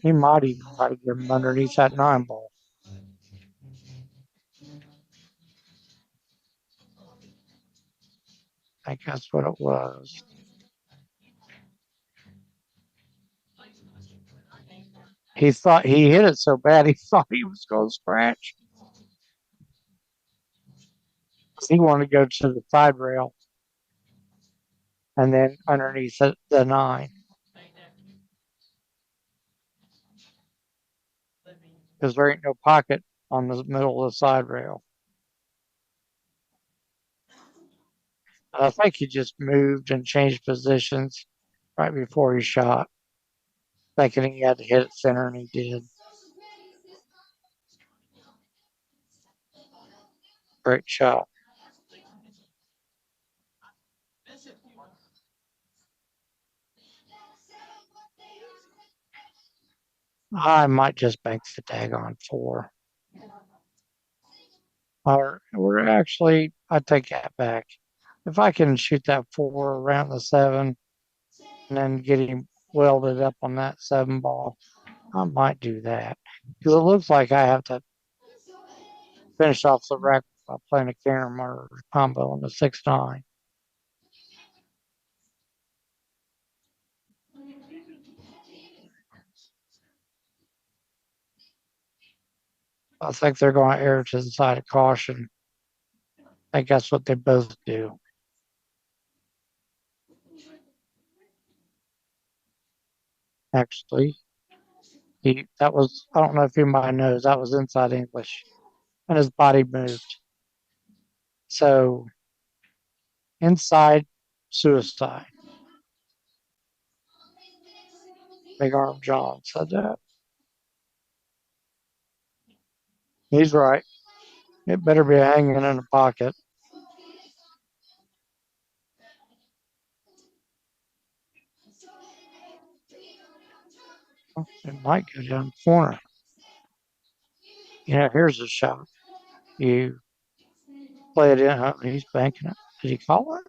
He might even try to get him underneath that 9 ball. I think that's what it was. He thought he hit it so bad he thought he was going to scratch. He wanted to go to the side rail and then underneath the 9. Because there ain't no pocket on the middle of the side rail. I think he just moved and changed positions right before he shot, thinking he had to hit it center, and he did. Great shot. I might just bank the daggone 4. We're actually, I take that back. If I can shoot that 4 around the 7 and then get him welded up on that 7 ball, I might do that. Because it looks like I have to finish off the rack by playing a camera combo on the 6-9. I think they're going to err to the side of caution. I think that's what they both do. Actually, that was, I don't know if anybody knows, that was inside English. And his body moved. So, inside suicide. Big Arm John said that. He's right. It better be hanging in a pocket. It might go down the corner. Here's a shot. You play it in. He's banking it. Did he call it?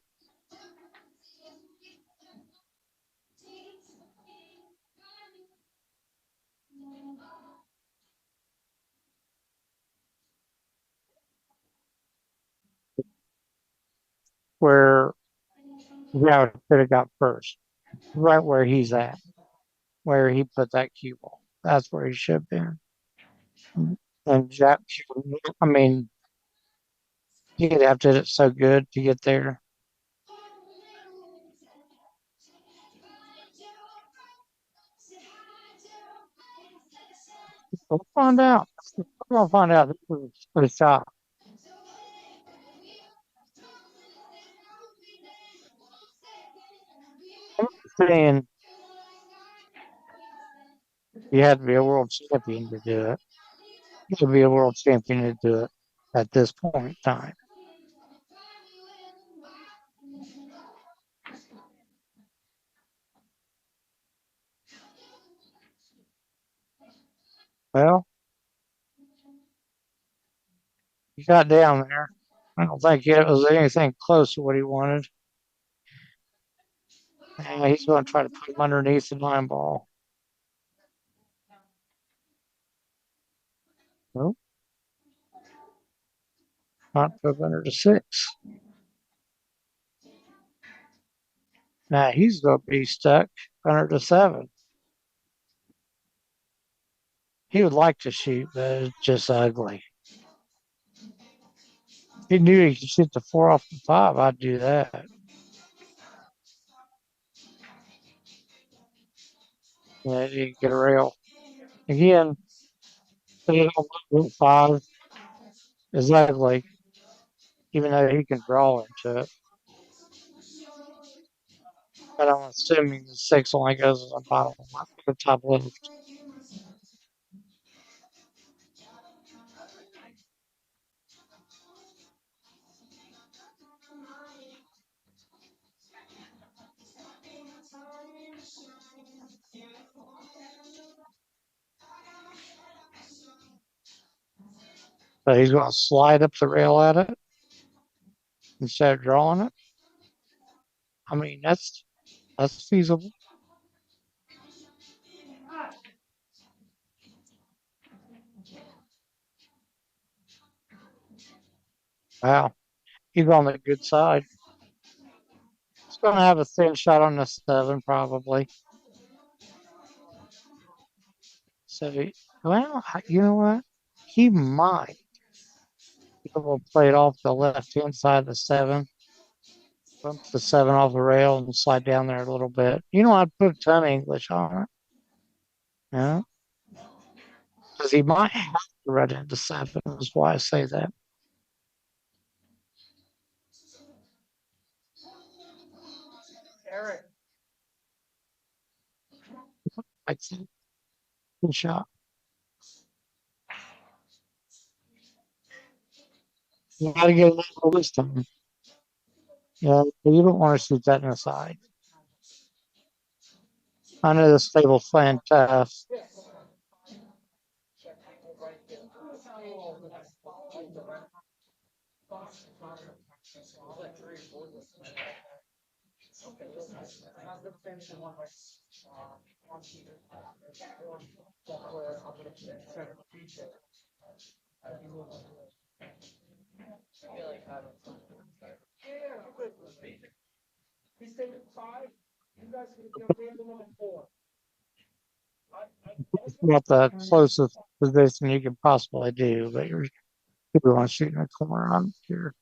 Where Joao should have got first. Right where he's at. Where he put that cue ball. That's where he should have been. And Jack, I mean, he'd have to hit it so good to get there. We'll find out. We're going to find out. This is a shot. saying you had to be a world champion to do it. You have to be a world champion to do it at this point in time. Well, he got down there. I don't think it was anything close to what he wanted. And he's going to try to put him underneath the 9 ball. Nope. Not put under the 6. Now he's going to be stuck under the 7. He would like to shoot, but it's just ugly. He knew he could shoot the 4 off the 5. I'd do that. Yeah, you get a rail. Again, the 5 is ugly, even though he can draw into it. But I'm assuming the 6 only goes to the bottom, the top left. So he's going to slide up the rail at it instead of drawing it. I mean, that's feasible. Wow, he's on the good side. He's going to have a thin shot on the 7 probably. So, well, you know what? He might be able to play it off the left-hand side of the 7. Bump the 7 off the rail and slide down there a little bit. You know, I'd put a ton of English on it. Yeah. Because he might have to run into 7. That's why I say that. Eric. I think. Good shot. You got to get a little this time. Yeah, you don't want to shoot that in the side. I know this table's playing tough. He's taking 5. You guys can jump in on 4. It's not the closest position you could possibly do, but you're want to shoot in the corner on here.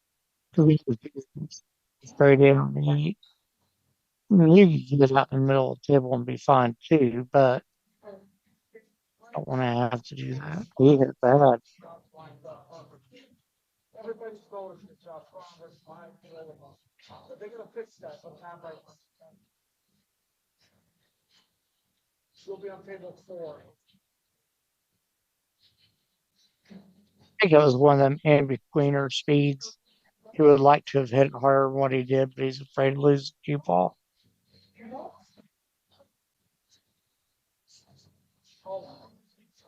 Straight in on the 8. I mean, you can get out in the middle of the table and be fine too, but I don't want to have to do that. He hit bad. Everybody's throwing the shot. But they're going to fix that sometime right now. We'll be on table 4. I think it was one of them in-betweener speeds. He would like to have hit it harder than what he did, but he's afraid to lose the cue ball.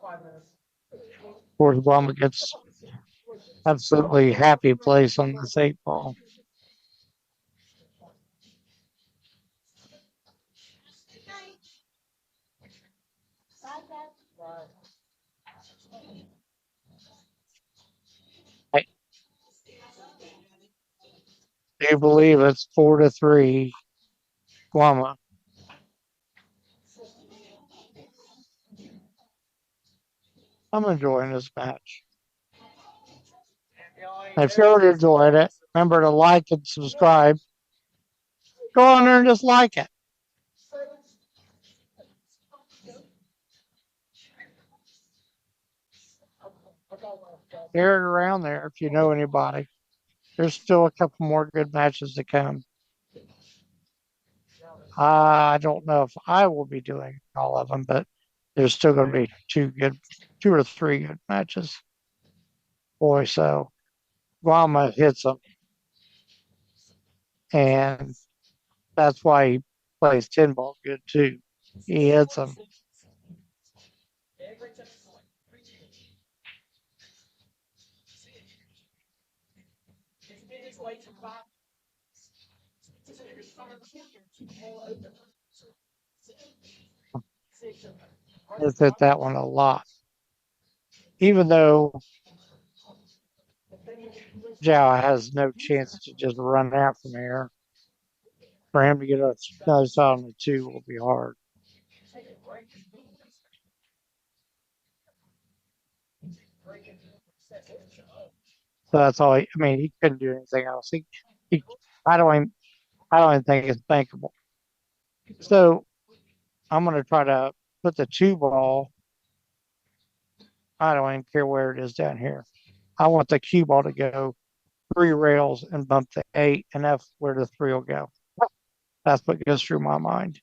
Of course, Obama gets absolutely happy place on this 8 ball. Do you believe it's 4-3, Guama? I'm enjoying this match. If you're enjoying it, remember to like and subscribe. Go on there and just like it. Share it around there if you know anybody. There's still a couple more good matches to come. I don't know if I will be doing all of them, but there's still going to be two or three good matches. Boy, so Guama hits them, and that's why he plays 10 ball good too. He hits them. He's hit that one a lot. Even though Joao has no chance to just run out from here, for him to get another shot on the two will be hard. So that's all. I mean, he couldn't do anything else. He I don't even think it's bankable. So I'm going to try to put the two ball. I don't even care where it is down here. I want the cue ball to go 3 rails and bump the 8, and that's where the 3 will go. That's what goes through my mind.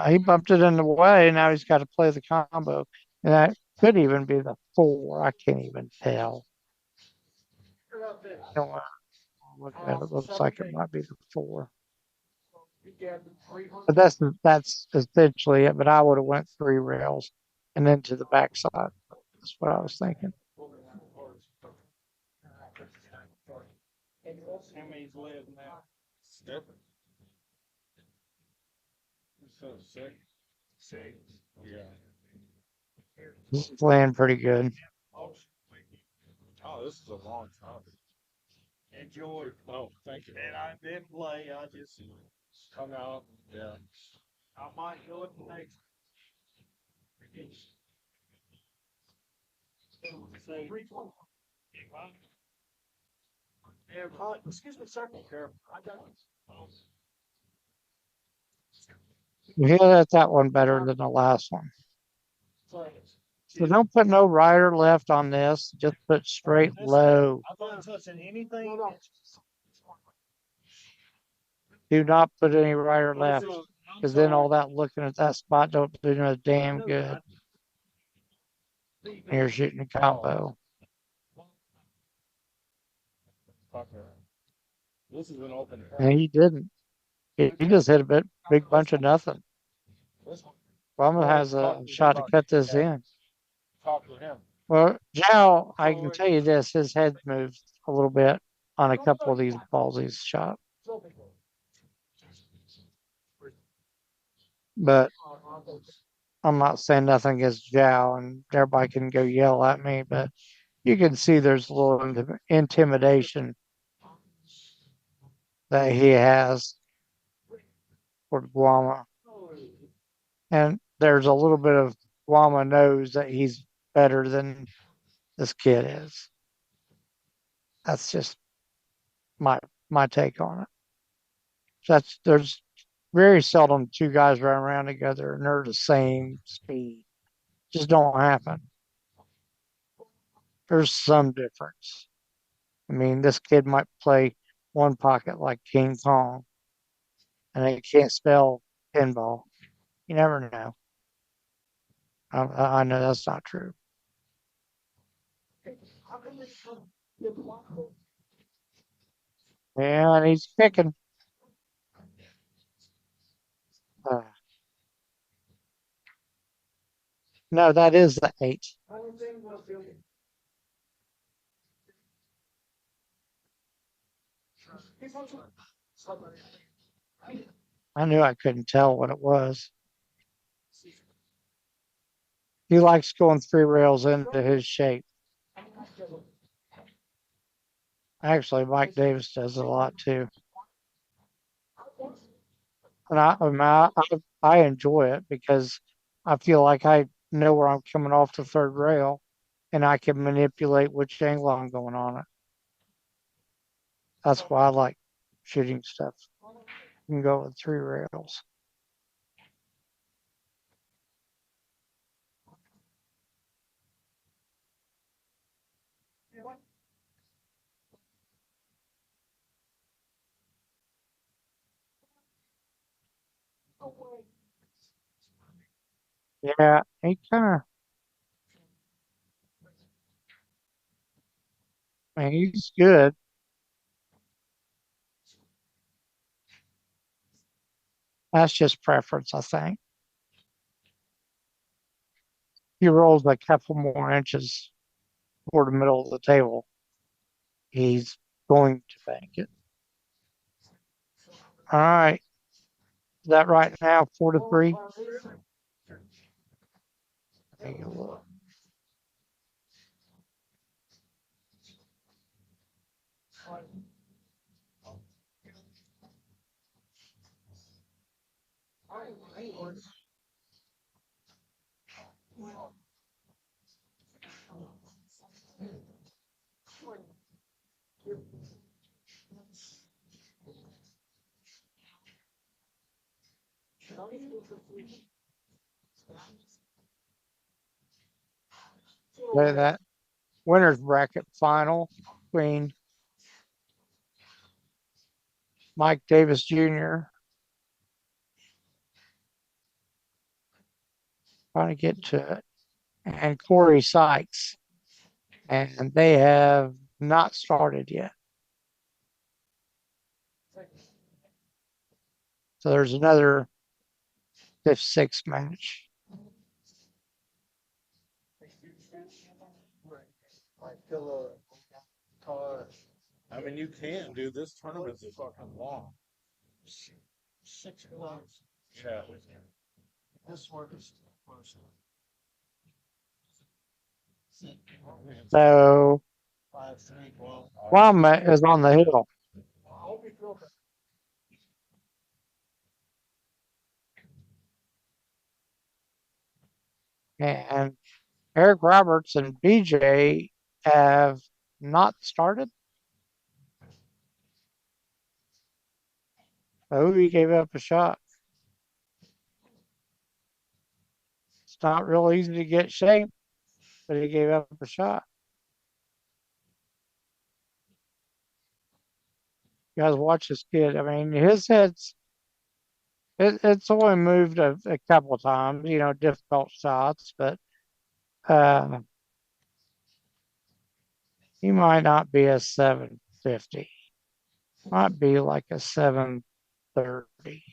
He bumped it in the way. Now he's got to play the combo. And that could even be the 4. I can't even tell. Look at it. It looks like it might be the 4. But that's essentially it. But I would have went 3 rails and then to the backside. That's what I was thinking. How many's left now? So six. Yeah. This is playing pretty good. Oh, this is a long time. Enjoy. Oh, thank you. And I did play. I just hung out. Yeah. I might go it next. Excuse me, sir. I got You hit that one better than the last one. So don't put no rider left on this. Just put straight low. I'm not touching anything. Do not put any rider left, because then all that looking at that spot don't do no damn good. You're shooting a combo. This is an open. And he didn't. He just hit a big bunch of nothing. Guama has a shot to cut this in. Talk to him. Well, Joao, I can tell you this, his head moved a little bit on a couple of these balls he's shot. But I'm not saying nothing against Joao, and everybody can go yell at me, but you can see there's a little intimidation that he has for Guama. And there's a little bit of Guama knows that he's better than this kid is. That's just my take on it. There's very seldom two guys run around together and they're the same speed. Just don't happen. There's some difference. I mean, this kid might play one pocket like King Kong, and they can't spell pinball. You never know. I know that's not true. And he's kicking. No, that is the 8. I knew I couldn't tell what it was. He likes going 3 rails into his shape. Actually, Mike Davis does it a lot too. And I enjoy it because I feel like I know where I'm coming off the 3rd rail and I can manipulate which angle I'm going on it. That's why I like shooting stuff. You can go with 3 rails. Yeah, he kind of. I mean, he's good. That's just preference, I think. He rolls a couple more inches toward the middle of the table. He's going to bank it. All right. Is that right now? 4-3. Take a look. Play that winner's bracket final between Mike Davis Jr. Trying to get to it, and Corey Sykes, and they have not started yet. So there's another 5-6 match. I mean, you can do this tournament's fucking long. 6 blocks. Yeah. This one is close. So 5-3, 12. Wildmat is on the hill. And Eric Roberts and BJ have not started. So he gave up a shot. It's not real easy to get shape, but he gave up a shot. You guys watch this kid. I mean, his head's it's only moved a couple of times, difficult shots, but he might not be a 750. Might be like a 730.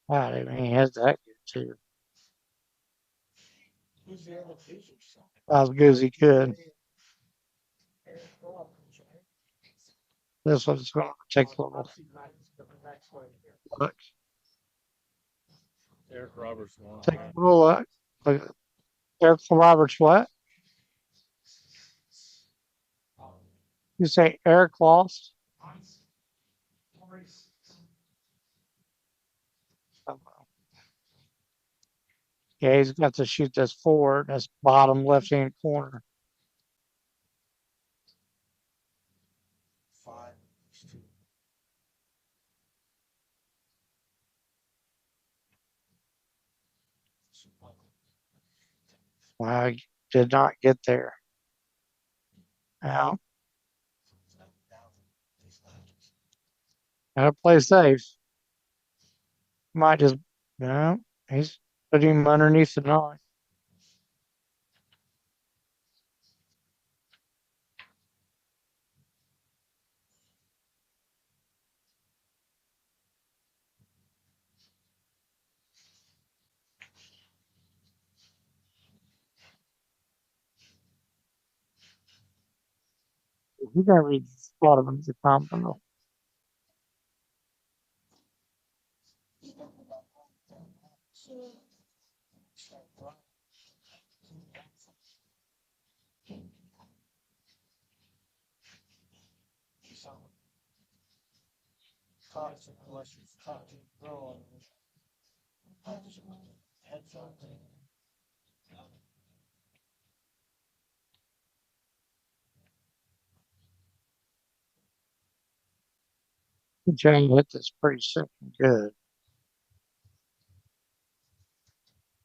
God, I mean, he has that good too. About as good as he could. This one's going to take a little look. Eric Roberts won. Take a little look. Look at Eric Roberts, what? You say Eric lost? Yeah, he's got to shoot this forward, this bottom left-hand corner. 5. Wow, he did not get there. Now, gotta play safe. Might just, no, he's putting him underneath the 9. You gotta read a lot of them to comment. Jay hit this pretty sick and good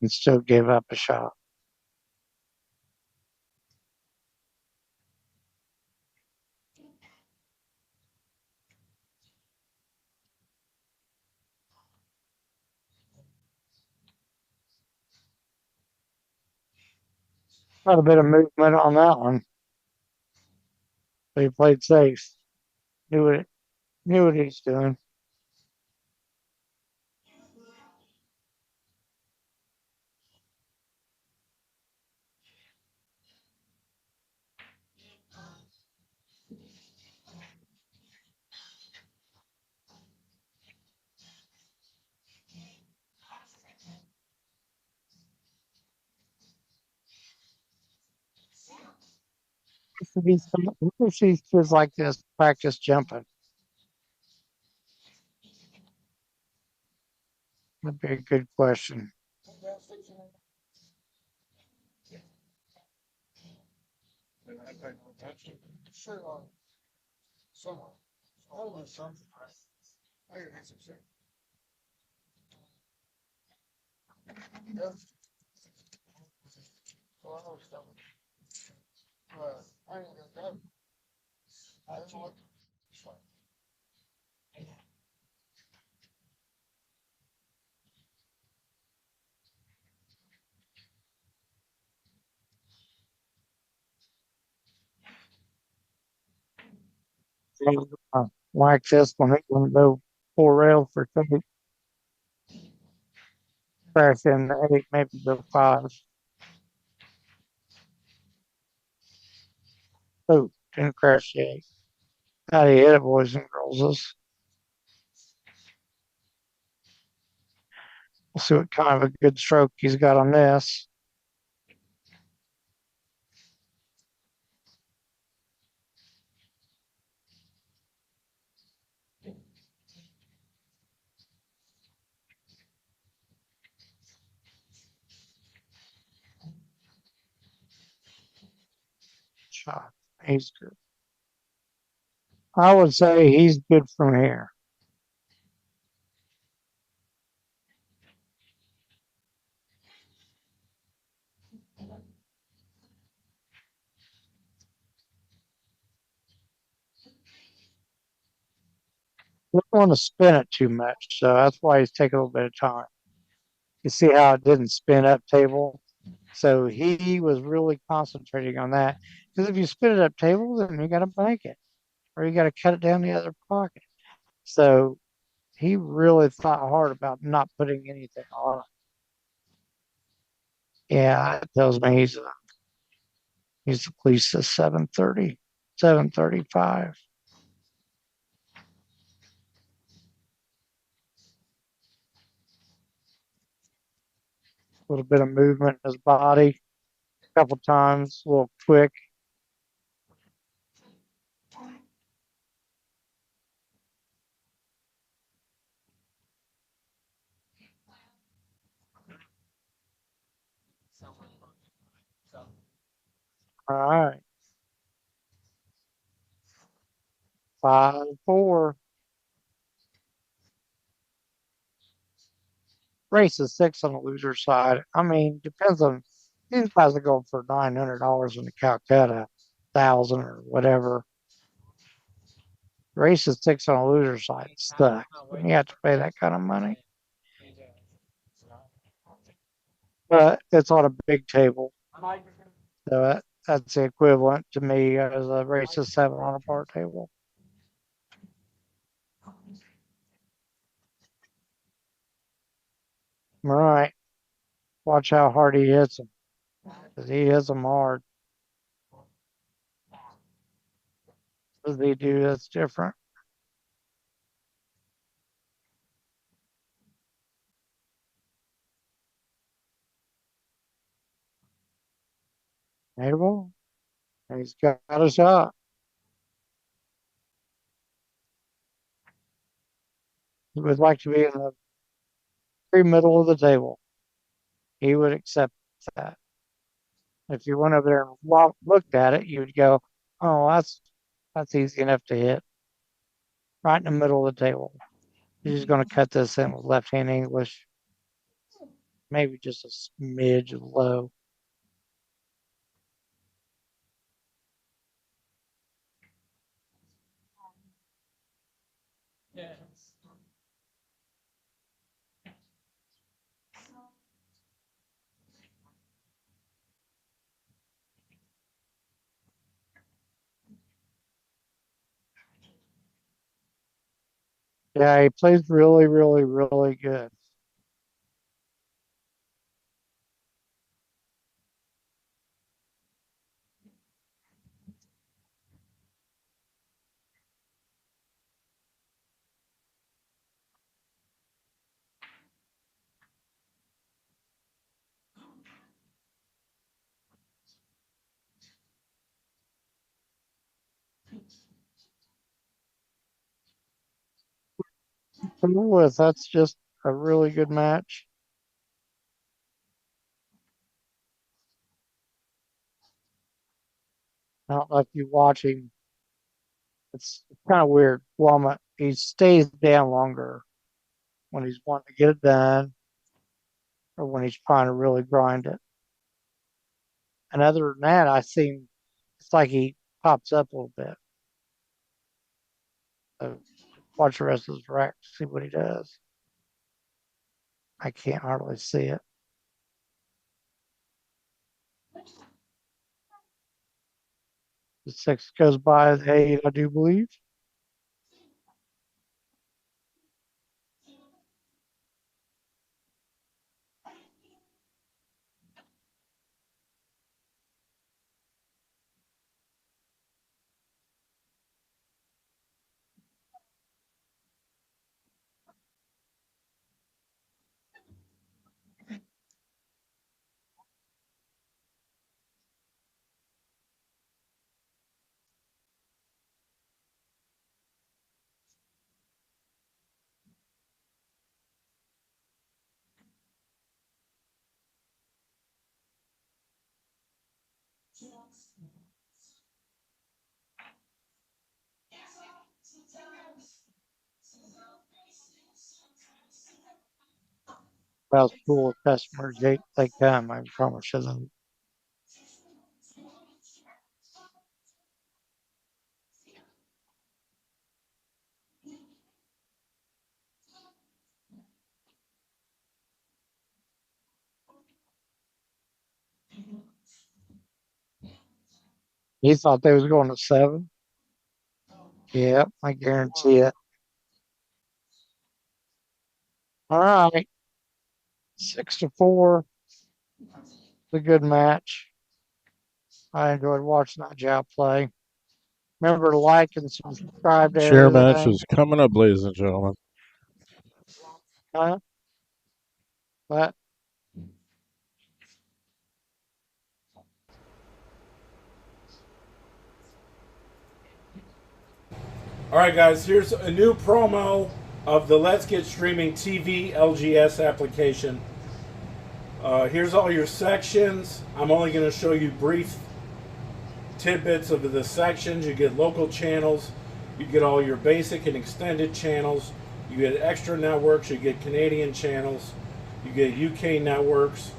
and still gave up a shot. Quite a bit of movement on that one. But he played safe. Knew what he's doing. If these kids like this practice jumping. That'd be a good question. Sure. Some. All of some. I can answer some. Yeah. Well, I know stuff. I ain't gonna grab it. I don't know what. Like this one, it can go 4 rail for 2. Crash in the 8, maybe go 5. Oh, didn't crash the 8. How do you hit it, boys and girls? We'll see what kind of a good stroke he's got on this. Shot. He's good. I would say he's good from here. We don't want to spin it too much, so that's why he's taking a little bit of time. You see how it didn't spin up table? So he was really concentrating on that. Because if you spin it up table, then you got to bank it, or you got to cut it down the other pocket. So he really thought hard about not putting anything on it. Yeah, it tells me he's at least a 730, 735. A little bit of movement in his body, a couple times, a little quick. All right. 5-4. Race is 6 on the loser side. I mean, depends on these guys are going for $900 in the Calcutta, 1,000 or whatever. Race is 6 on the loser side. It sucks. You have to pay that kind of money. But it's on a big table. So that's the equivalent to me as a race of 7 on a bar table. All right. Watch how hard he hits them. Because he hits them hard. What does he do that's different? Notable? He's got a shot. He would like to be in the very middle of the table. He would accept that. If you went over there and looked at it, you would go, "Oh, that's easy enough to hit, right in the middle of the table." He's just going to cut this in with left-hand English, maybe just a smidge low. Yeah, he plays really, really, really good. With that's just a really good match. I don't know if you watch him. It's kind of weird. Walnut, he stays down longer when he's wanting to get it done or when he's trying to really grind it. And other than that, I see it's like he pops up a little bit. So watch the rest of his rack to see what he does. I can't hardly see it. The 6 goes by the 8, I do believe. About school customers, they come. I promise you them. He thought they was going to 7. Yep, I guarantee it. All right. 6-4. It's a good match. I enjoyed watching that Joao play. Remember to like and subscribe to Share match everything. is coming up, ladies and gentlemen. Huh? But All right, guys, here's a new promo of the Let's Get Streaming TV LGS application. Here's all your sections. I'm only going to show you brief tidbits of the sections. You get local channels. You get all your basic and extended channels. You get extra networks. You get Canadian channels. You get UK networks.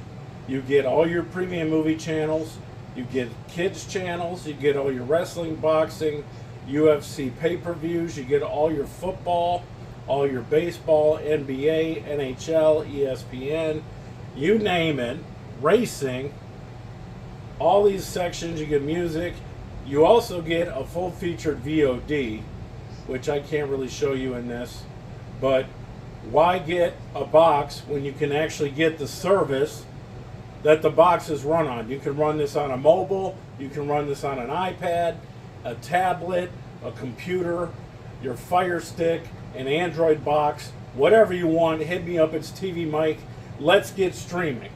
You get all your premium movie channels. You get kids channels. You get all your wrestling, boxing, UFC pay-per-views. You get all your football, all your baseball, NBA, NHL, ESPN, you name it, racing, all these sections. You get music. You also get a full-featured VOD, which I can't really show you in this, but why get a box when you can actually get the service that the box is run on? You can run this on a mobile, you can run this on an iPad, a tablet, a computer, your Fire Stick, an Android box, whatever you want. Hit me up, it's TvMike. Let's get streaming.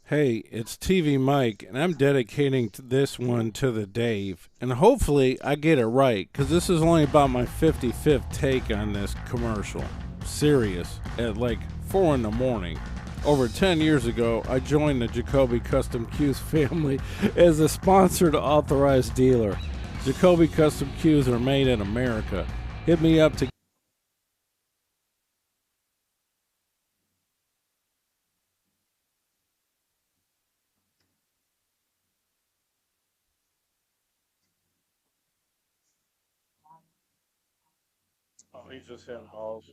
Hey, it's TvMike, and I'm dedicating this one to the Dave. And hopefully I get it right, because this is only about my 55th take on this commercial. Serious, at like 4 in the morning. Over 10 years ago, I joined the Jacoby Custom Cues family as a sponsored authorized dealer. Jacoby Custom Cues are made in America. Hit me up to Oh, he's just hitting balls.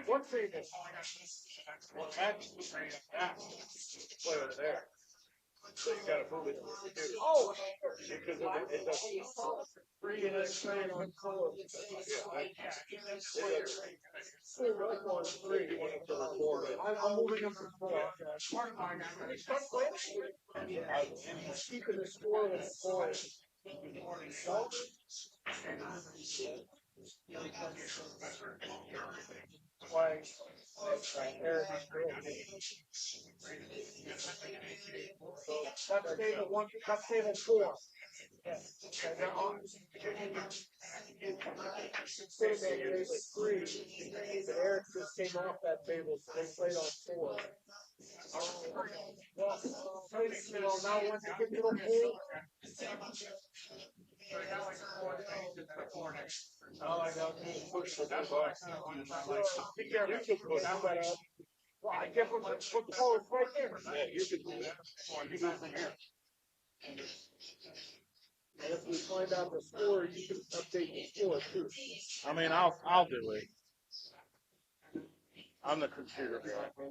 What thing is? Well, actually, there. So you gotta move it. Oh, because it doesn't. Free and it's straight on color. I'm moving them to four. Smart line. Keeping the score with four. Like, Eric, that's table one, that's table four. Okay, now on, sitting on table three, and Eric just came off that table, so they played on four. Well, now once you get to the pool. Oh, I know. Be careful. Well, I guess we'll put the ball right there. Yeah, you can do that. You do it here. And if we find out the score, you can update the score too. I mean, I'll do it. I'm the computer guy.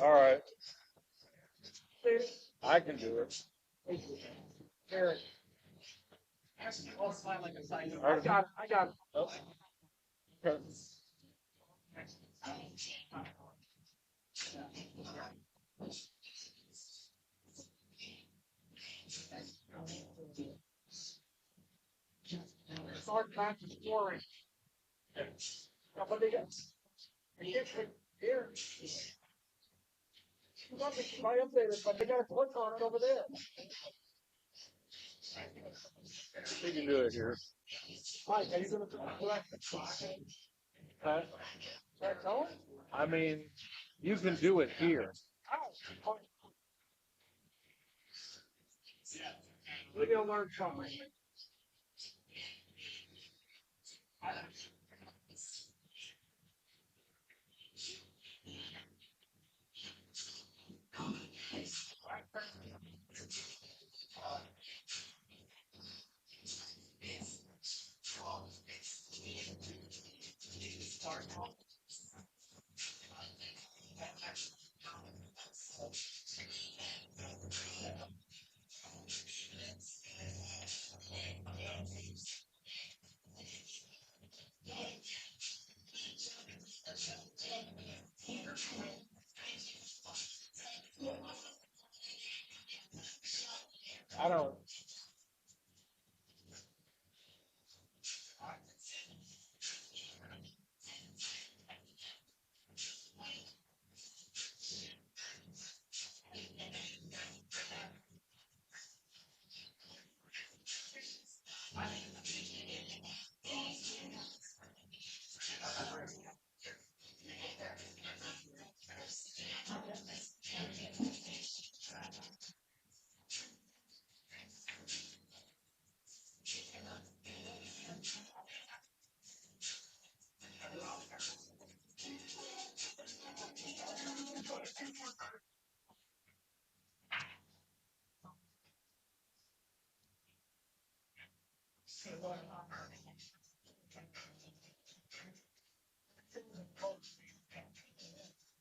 All right. I can do it. Eric. I got it. Oh. Okay. Start back to scoring. Somebody gets. Here. You got to buy up there, but they got to click on it over there. We can do it here. Mike, are you going to do that? Huh? That going? I mean, you can do it here. Oh. We're going to learn something. I don't.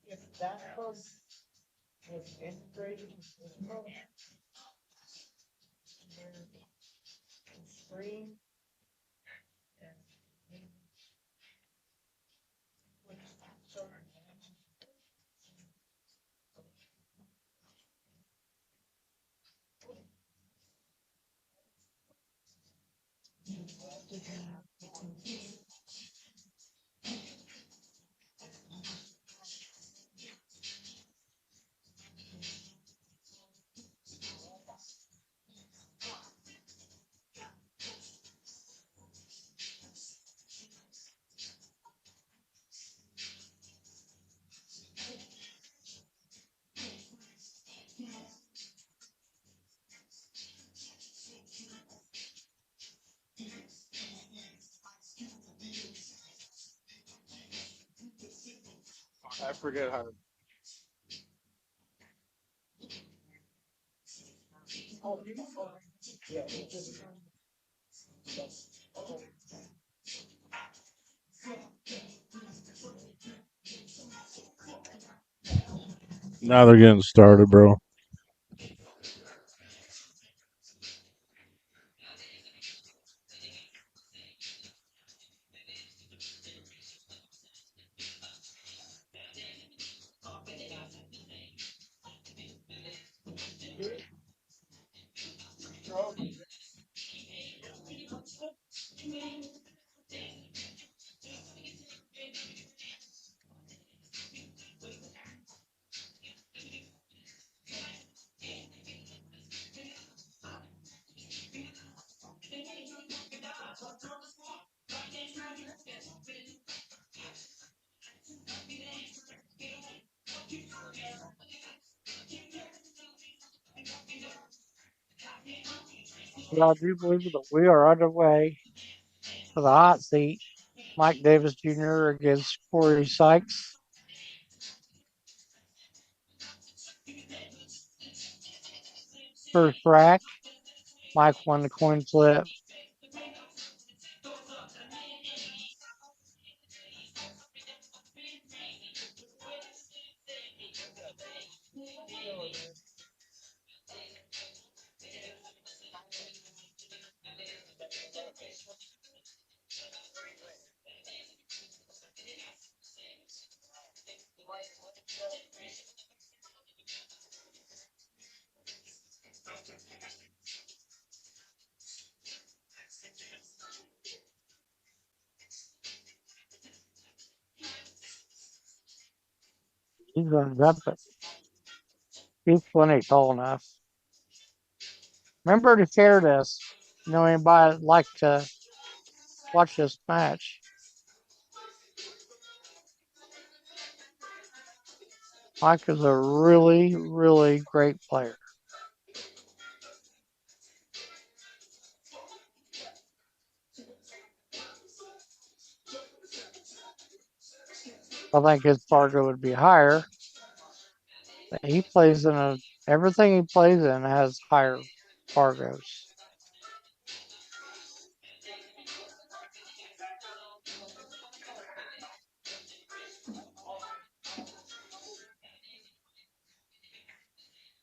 If that was integrated screen and I forget how to. yeah, Now they're getting started, bro. Well, I do believe that we are underway for the hot seat. Mike Davis Jr. against Corey Sykes. First rack. Mike won the coin flip. He's going to dump it. He's plenty tall enough. Remember to share this. You know, anybody would like to watch this match. Mike is a really, really great player. I think his Fargo would be higher. But he plays in everything he plays in has higher Fargos.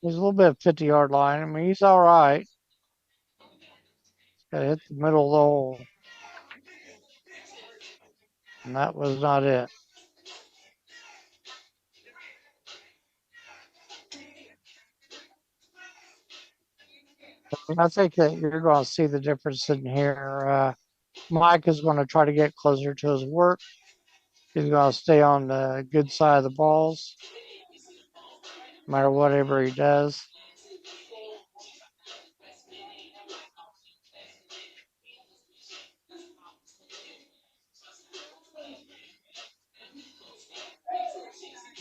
He's a little bit of 50-yard line. I mean, he's all right. Got to hit the middle of the hole. And that was not it. I think that you're going to see the difference in here. Mike is going to try to get closer to his work. He's going to stay on the good side of the balls, no matter whatever he does.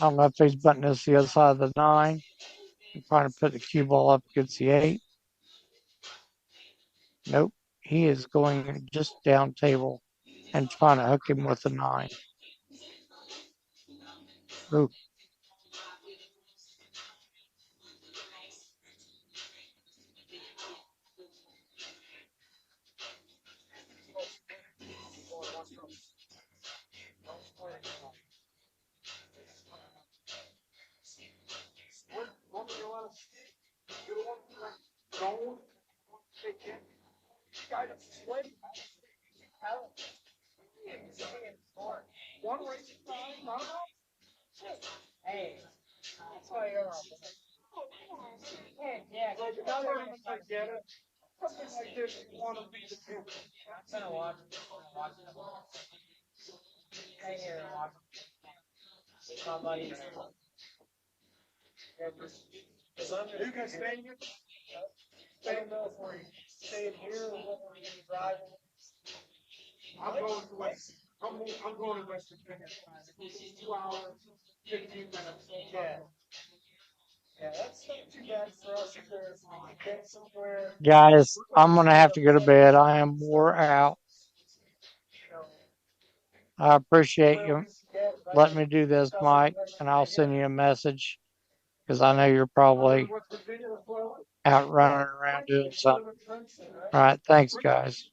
I don't know if he's butting this the other side of the 9. I'm trying to put the cue ball up against the 8. Nope. He is going just down table and trying to hook him with the 9. Ooh. You can stay here. Staying here or what we're driving. I'm going to West. I'm going to West Virginia. 2 hours, 15 minutes. Yeah. Yeah, that's not too bad for us if there's get somewhere. Guys, I'm going to have to go to bed. I am wore out. I appreciate you letting me do this, Mike, and I'll send you a message because I know you're probably out running around doing something. All right. Thanks, guys.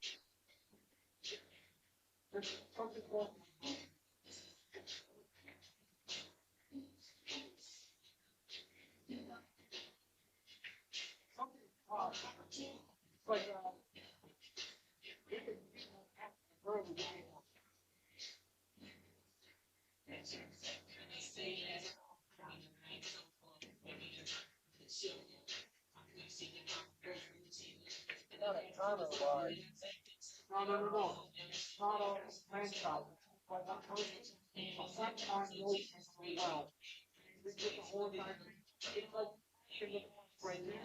kind of like, no. It's not a franchise. Like that person, sometimes you know, we get the whole thing. It's like, she was right there.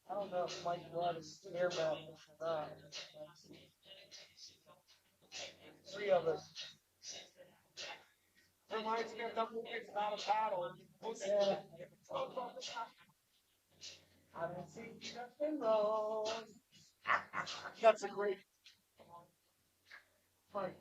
I don't know if Mike Blood is scared about this or not. Three of us. Somebody's gonna come with it's not a battle. Yeah. I don't see nothing wrong. That's a great fight.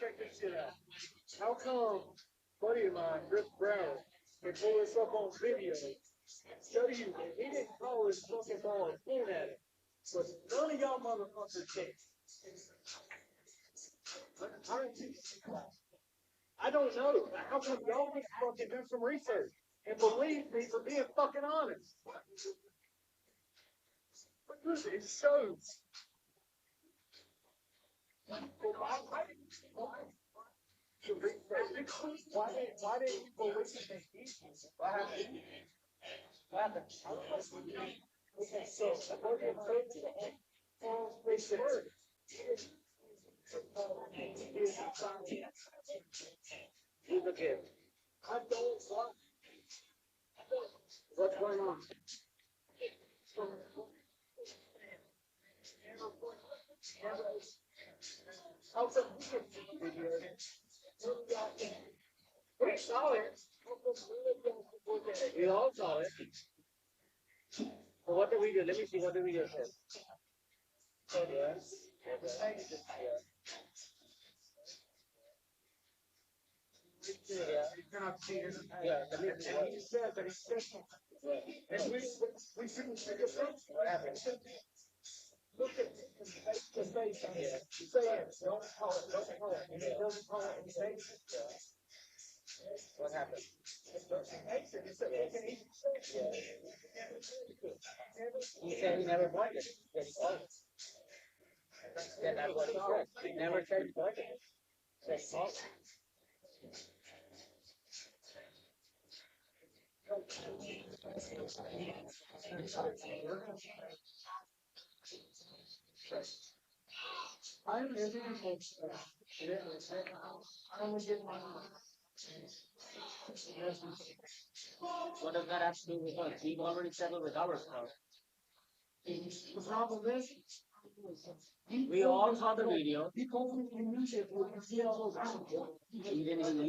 Check this shit out. How come buddy of mine, Rick Brown, can pull this up on video and show you that he didn't call his fucking ball and point at it? But none of y'all motherfuckers did. I don't know. How come y'all didn't fucking do some research and believe me for being fucking honest? But listen, it shows. Why didn't you believe me? What happened? What happened? Okay, so they said, look at it. I don't want. What's going on? We saw it. We all saw it. So what do we do? Let me see. What do we do? Yes. You cannot see it. Yeah. He said that he's special. And we shouldn't see it. What happened? Look at his face to face. Say it. Don't call it. Don't call it. And he doesn't call it. He says it. What happened? He said he never pointed. Then that's what he said. He never said he pointed. What does that have to do with us? We've already settled with our stuff. The problem is, we all saw the video. He told me he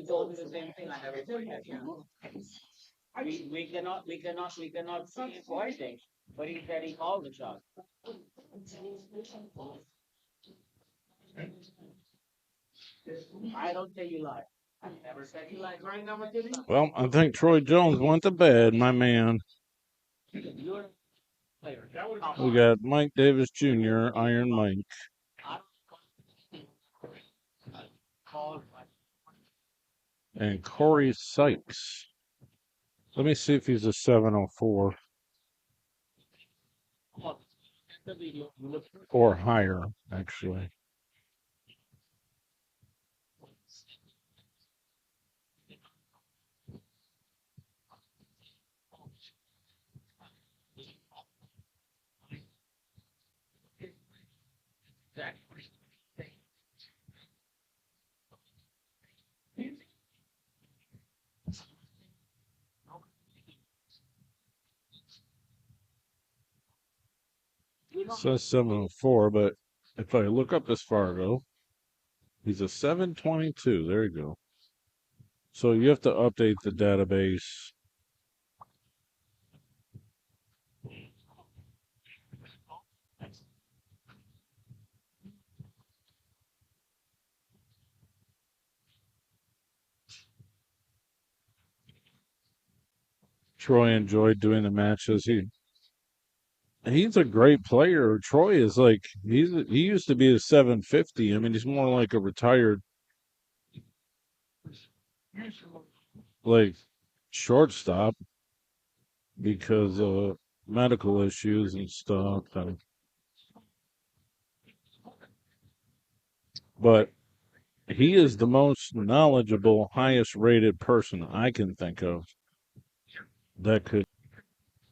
told me the same thing. I never told you. We cannot see pointing. But he said he called the shot. I don't say you lie. I never said you lied. Right now, Well, I think Troy Jones went to bed, my man. We got Mike Davis Jr., Iron Mike. And Corey Sykes. Let me see if he's a 704. Or higher, actually. It says 704, but if I look up this Fargo, he's a 722. There you go. So you have to update the database. Troy enjoyed doing the matches. He's a great player. Troy is like he used to be a 750. I mean, he's more like a retired like shortstop because of medical issues and stuff. But he is the most knowledgeable, highest rated person I can think of that could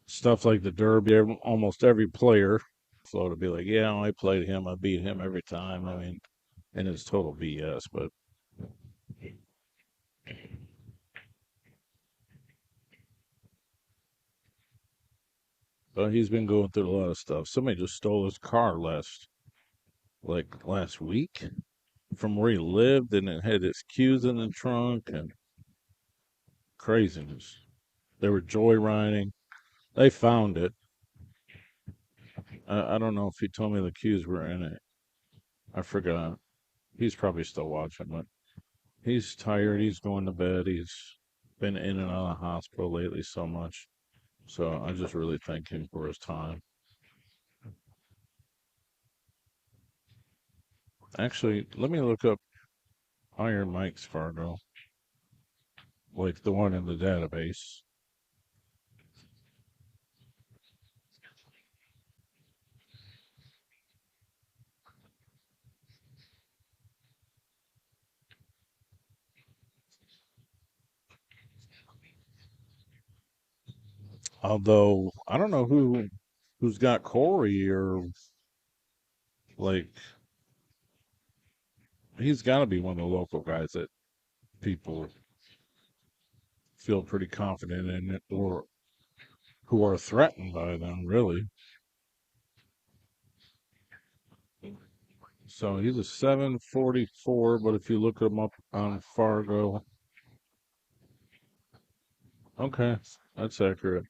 stuff like the Derby. Almost every player, so to be like, yeah, I played him, I beat him every time. I mean, and it's total BS. But he's been going through a lot of stuff. Somebody just stole his car last week from where he lived, and it had his cues in the trunk and craziness. They were joyriding. They found it. I don't know if he told me the cues were in it. I forgot. He's probably still watching, but he's tired. He's going to bed. He's been in and out of the hospital lately so much. So I just really thank him for his time. Actually, let me look up Iron Mike's Fargo, like the one in the database. Although I don't know who's got Corey or like he's got to be one of the local guys that people feel pretty confident in it or who are threatened by them, really. So he's a 744, but if you look him up on Fargo, okay, that's accurate.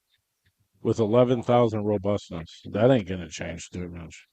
With 11,000 robustness, that ain't gonna change too much.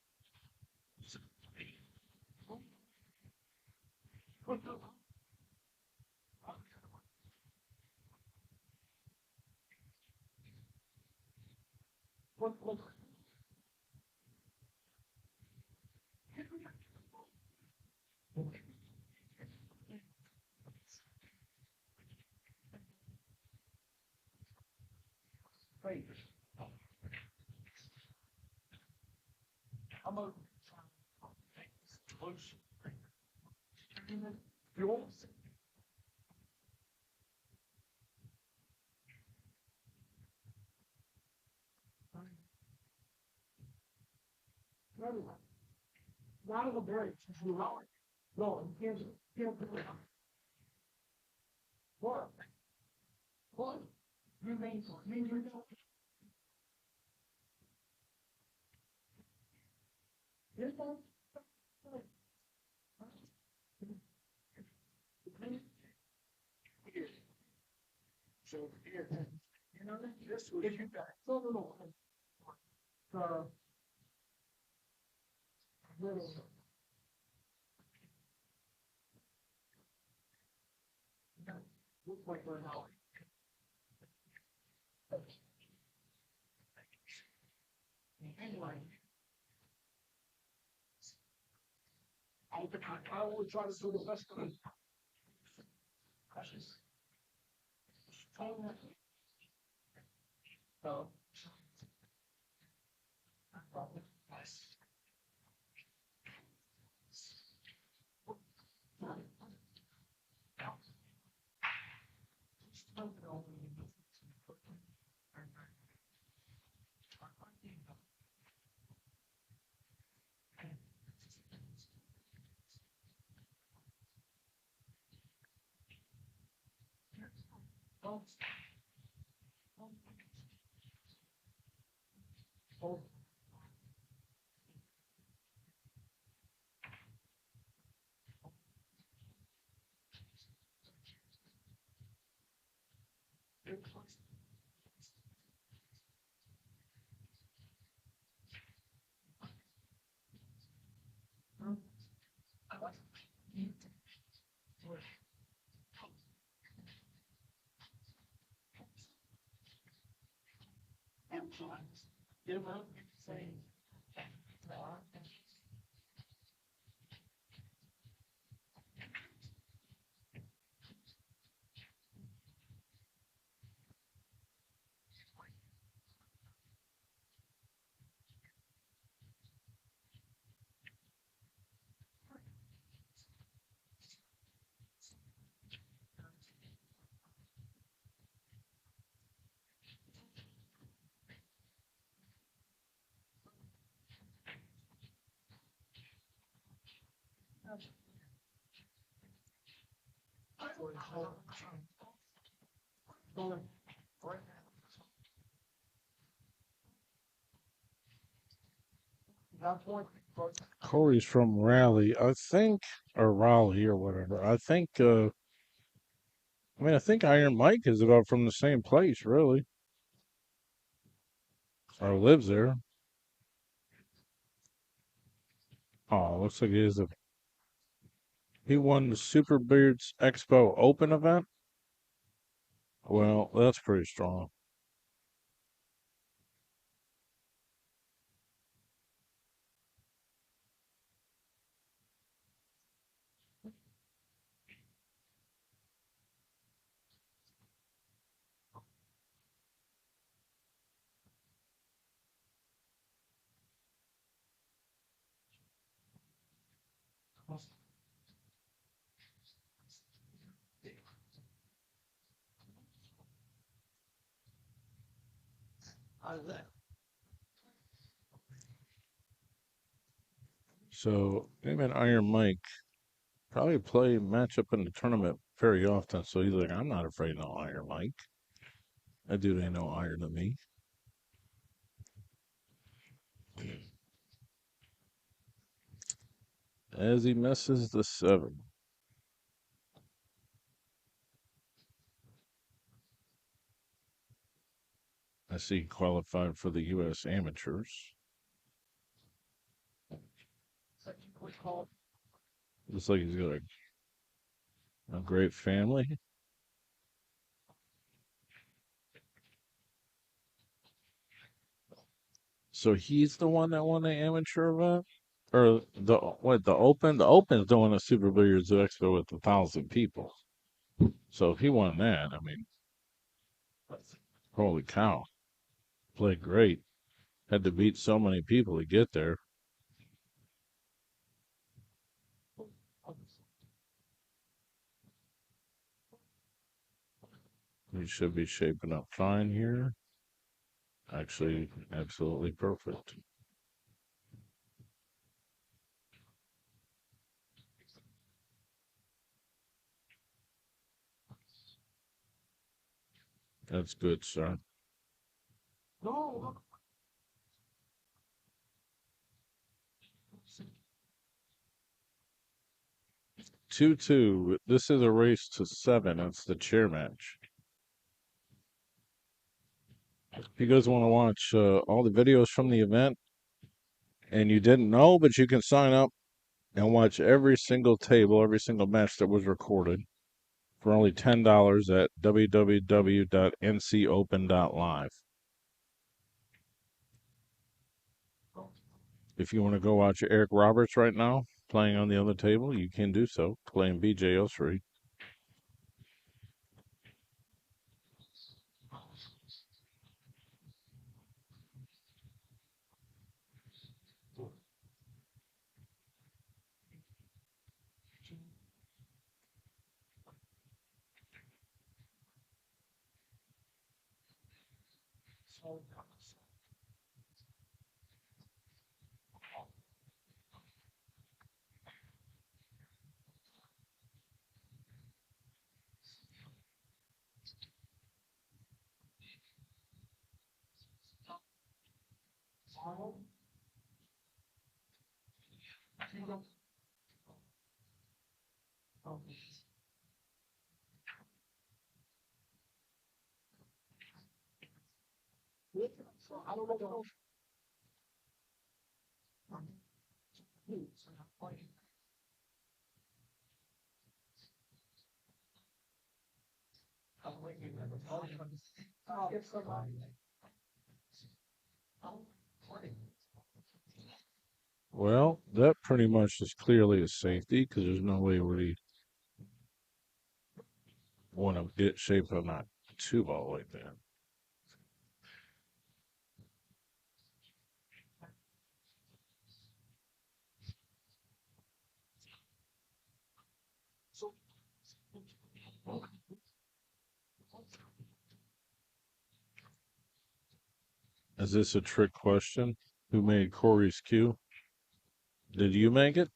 Corey's from Raleigh, I think, or Raleigh or whatever. I think, I think Iron Mike is about from the same place, really, or lives there. Oh, looks like he won the Super Billiards Expo Open event. Well, that's pretty strong. So him and Iron Mike probably play match up in the tournament very often. So he's like, I'm not afraid of no Iron Mike. That dude ain't no iron than me. As he misses the 7. I see he qualified for the U.S. Amateurs. Looks like he's got a great family. So he's the one that won the amateur event? Or the Open? The Open's doing a Super Billiards Expo with 1,000 people. So if he won that, I mean, holy cow. Played great. Had to beat so many people to get there. He should be shaping up fine here. Actually, absolutely perfect. That's good, sir. 2-2. This is a race to 7. It's the chair match. If you guys want to watch all the videos from the event, and you didn't know, but you can sign up and watch every single table, every single match that was recorded for only $10 at www.ncopen.live. If you want to go watch Eric Roberts right now playing on the other table, you can do so, playing BJ Ussery. Well, that pretty much is clearly a safety because there's no way we want to get shape on that two ball like that. Is this a trick question? Who made Corey's cue? Did you make it?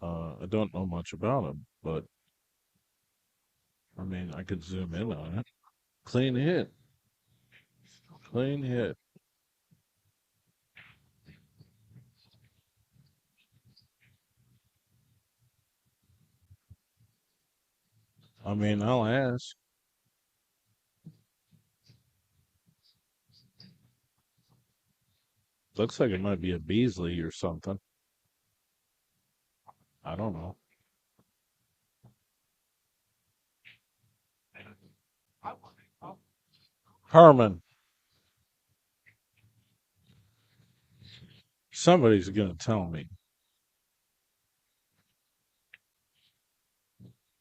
I don't know much about him, but I mean, I could zoom in on it. Clean hit. Clean hit. I mean, I'll ask. Looks like it might be a Beasley or something. I don't know. Herman. Somebody's going to tell me.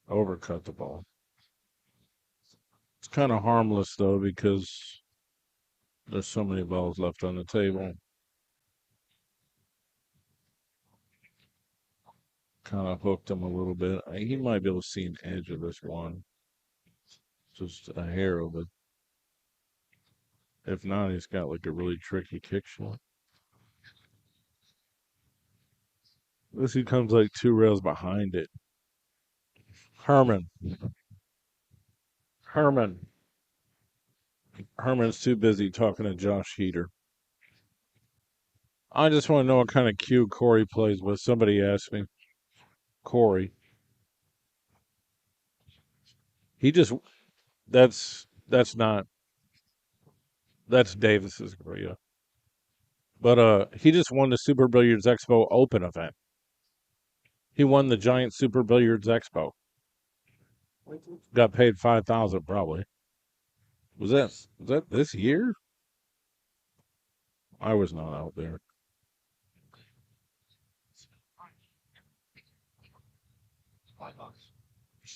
Overcut the ball. It's kind of harmless, though, because there's so many balls left on the table. Kind of hooked him a little bit. He might be able to see an edge of this one. Just a hair of it. If not, he's got like a really tricky kick shot. This he comes like 2 rails behind it. Herman. Herman's too busy talking to Josh Heeter. I just want to know what kind of cue Corey plays with. Somebody asked me. Corey. He just that's not that's Davis's Korea. But he just won the Super Billiards Expo Open event. He won the giant Super Billiards Expo. Got paid 5,000 probably. Was that this year? I was not out there.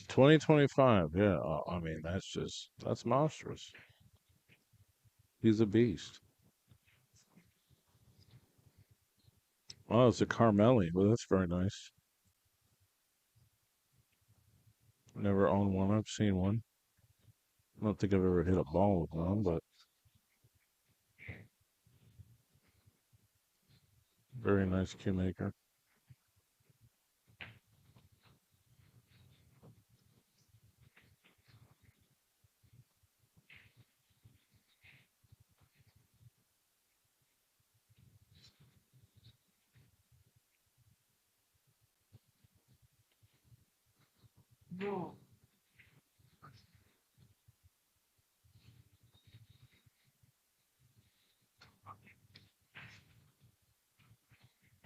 2025, yeah. I mean, that's monstrous. He's a beast. Oh, it's a Carmelli. Well, that's very nice. Never owned one. I've seen one. I don't think I've ever hit a ball with one, but very nice cue maker. No.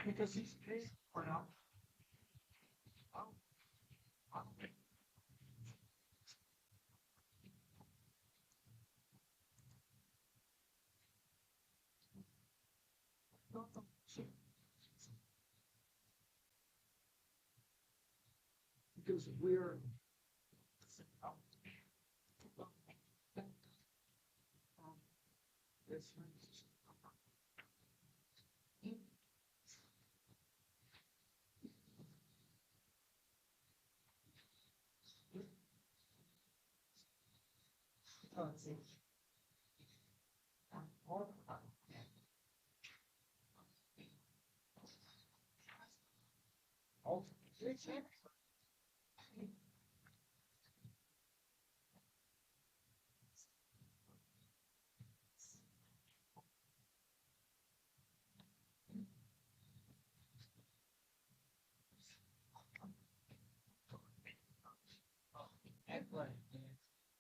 Because he's paid for now. Because we're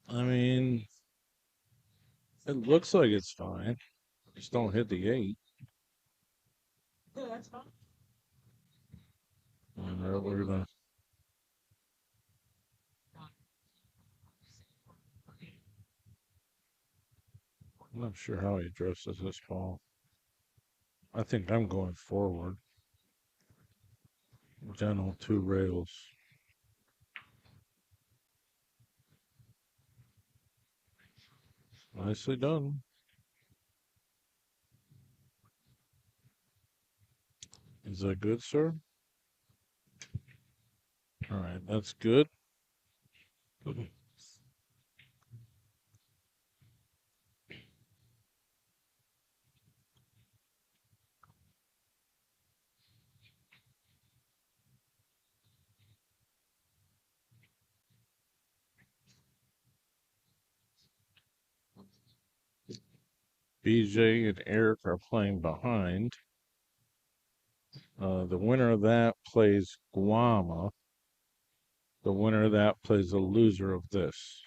I mean, It looks like it's fine. Just don't hit the 8. Yeah, that's fine. And we're gonna. I'm not sure how he addresses this ball. I think I'm going forward. Gentle 2 rails. Nicely done. Is that good, sir? All right, that's good. BJ and Eric are playing behind. The winner of that plays Guama. The winner of that plays the loser of this.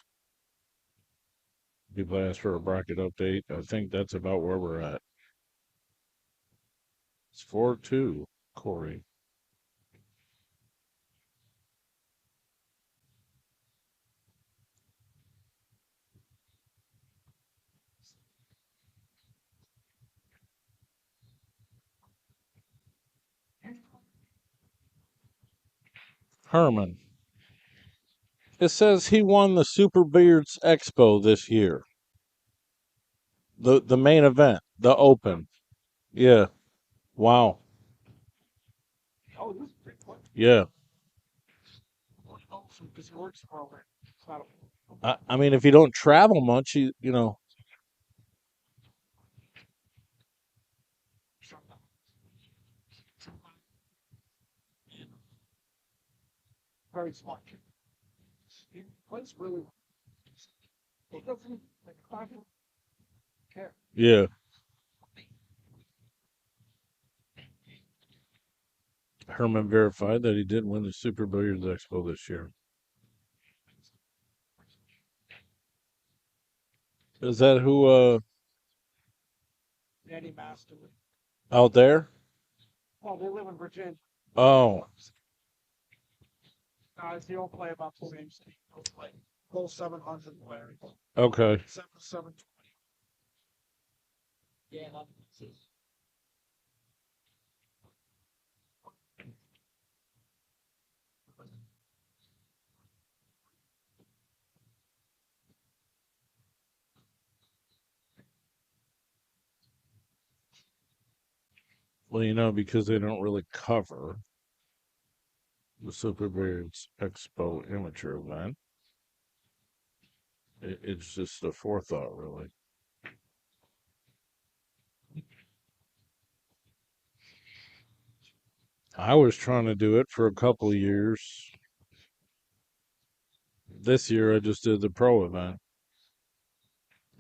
People ask for a bracket update. I think that's about where we're at. It's 4-2, Corey. Herman. It says he won the Super Billiards Expo this year. The main event, the Open. Yeah. Wow. Oh, this is pretty quick. Yeah. Because he works for all that. It's not I mean, if you don't travel much, you know. very smart. He plays really well. He doesn't like care. Yeah. Herman verified that he did win the Super Billiards Expo this year. Is that who Danny Masterly. out there? Oh, they live in Virginia. Oh, Guys, he don't play about the same state. He'll play whole 700 Larry. okay. 720. Yeah, Well, you know, because they don't really cover the Super Billiards Expo amateur event. It's just a forethought, really. I was trying to do it for a couple of years. This year, I just did the pro event.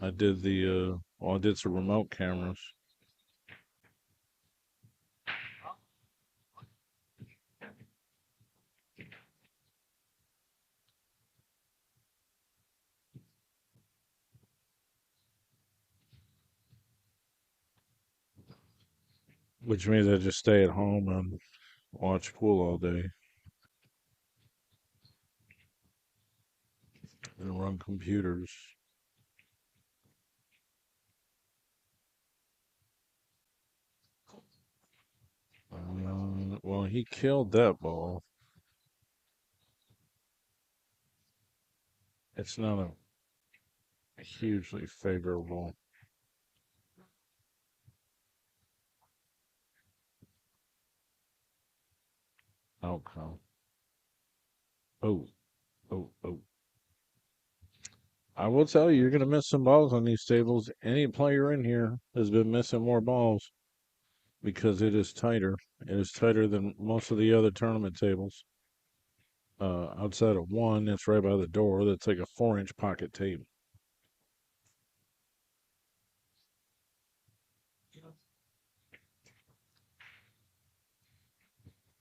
I did I did some remote cameras. Which means I just stay at home and watch pool all day and run computers. Well, he killed that ball. It's not a hugely favorable. Outcome. Oh, oh. I will tell you, you're going to miss some balls on these tables. Any player in here has been missing more balls because it is tighter. It is tighter than most of the other tournament tables. Outside of one that's right by the door, that's like a 4-inch pocket table.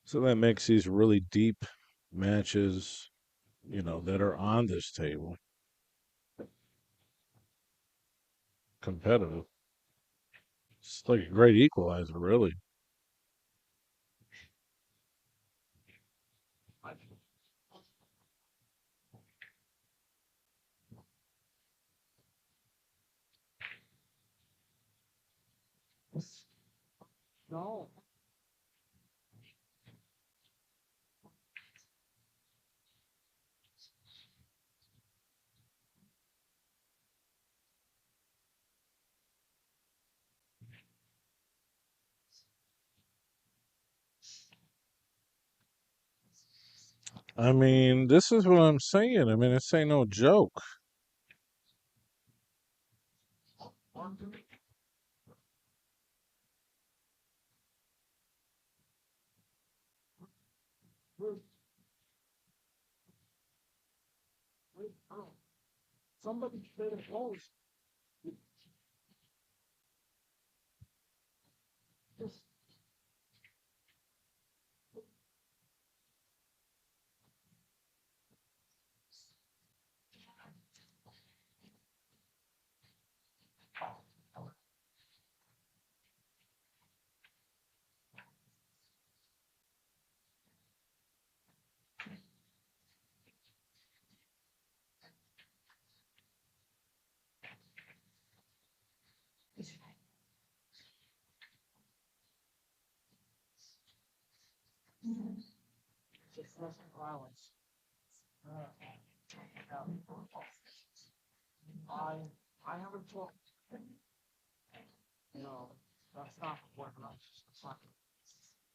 So that makes these really deep matches, you know, that are on this table. competitive. It's like a great equalizer, really. No. I mean, this is what I'm saying. I mean, this ain't no joke. Somebody should have closed. Just domestic violence. I haven't talked. No, that's not what I'm talking.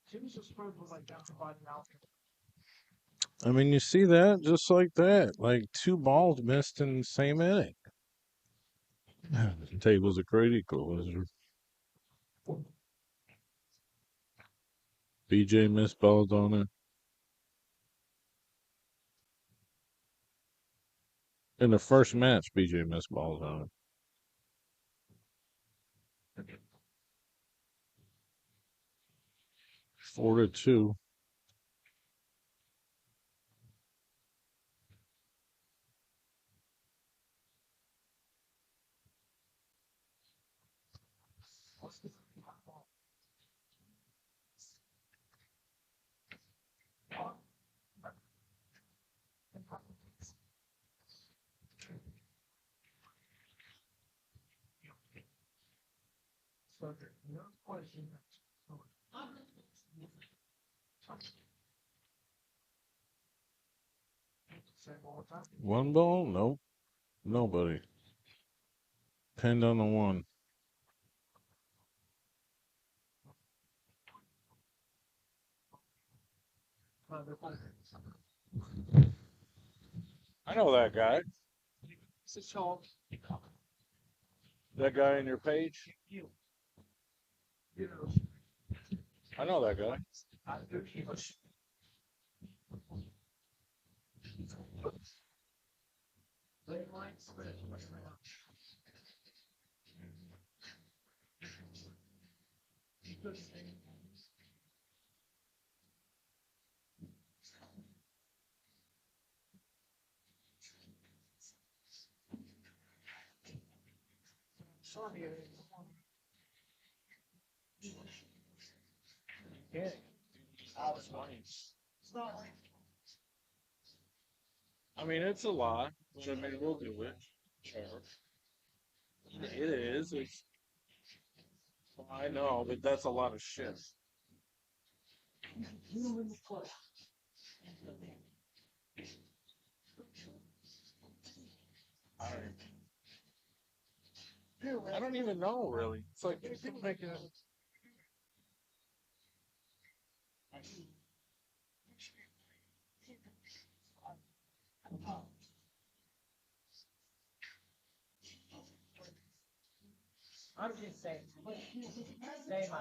She was just supposed to like justify the outcome. I mean, you see that? Just like that. Like 2 balls missed in the same inning. Tate was a great equalizer. BJ missed balls on it. In the first match, BJ missed balls on it. 4-2. So no question. 1 ball? Nope. Nobody. Pinned on the 1. I know that guy. That guy in your page? I know that guy. I mean, it's a lot, but I mean, we'll do it. Sure. It is. It's, I know, but that's a lot of shit. I don't even know, really. It's like people making it. I'm just saying. Say my.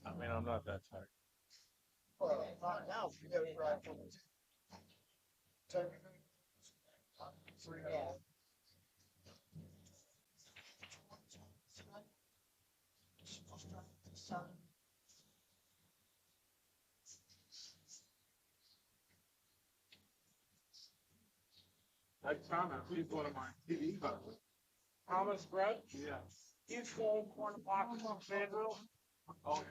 I mean, I'm not that tired. Like Thomas, he's one of my TV buddies. Thomas Brett? Yeah. He's going corner box on Sandville. Oh,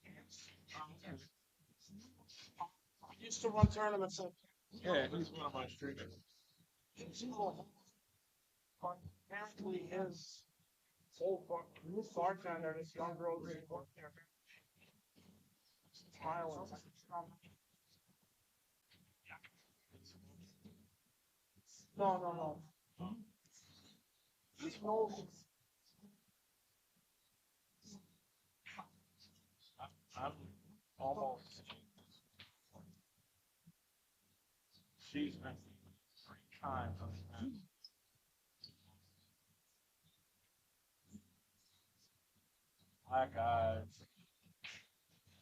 yeah. He used to run tournaments. Yeah, he's one of my streamers. Apparently his whole bartender, this young girl, is working there. Smiling. No. This whole. I'm almost. She's been 3 times. Black eyes.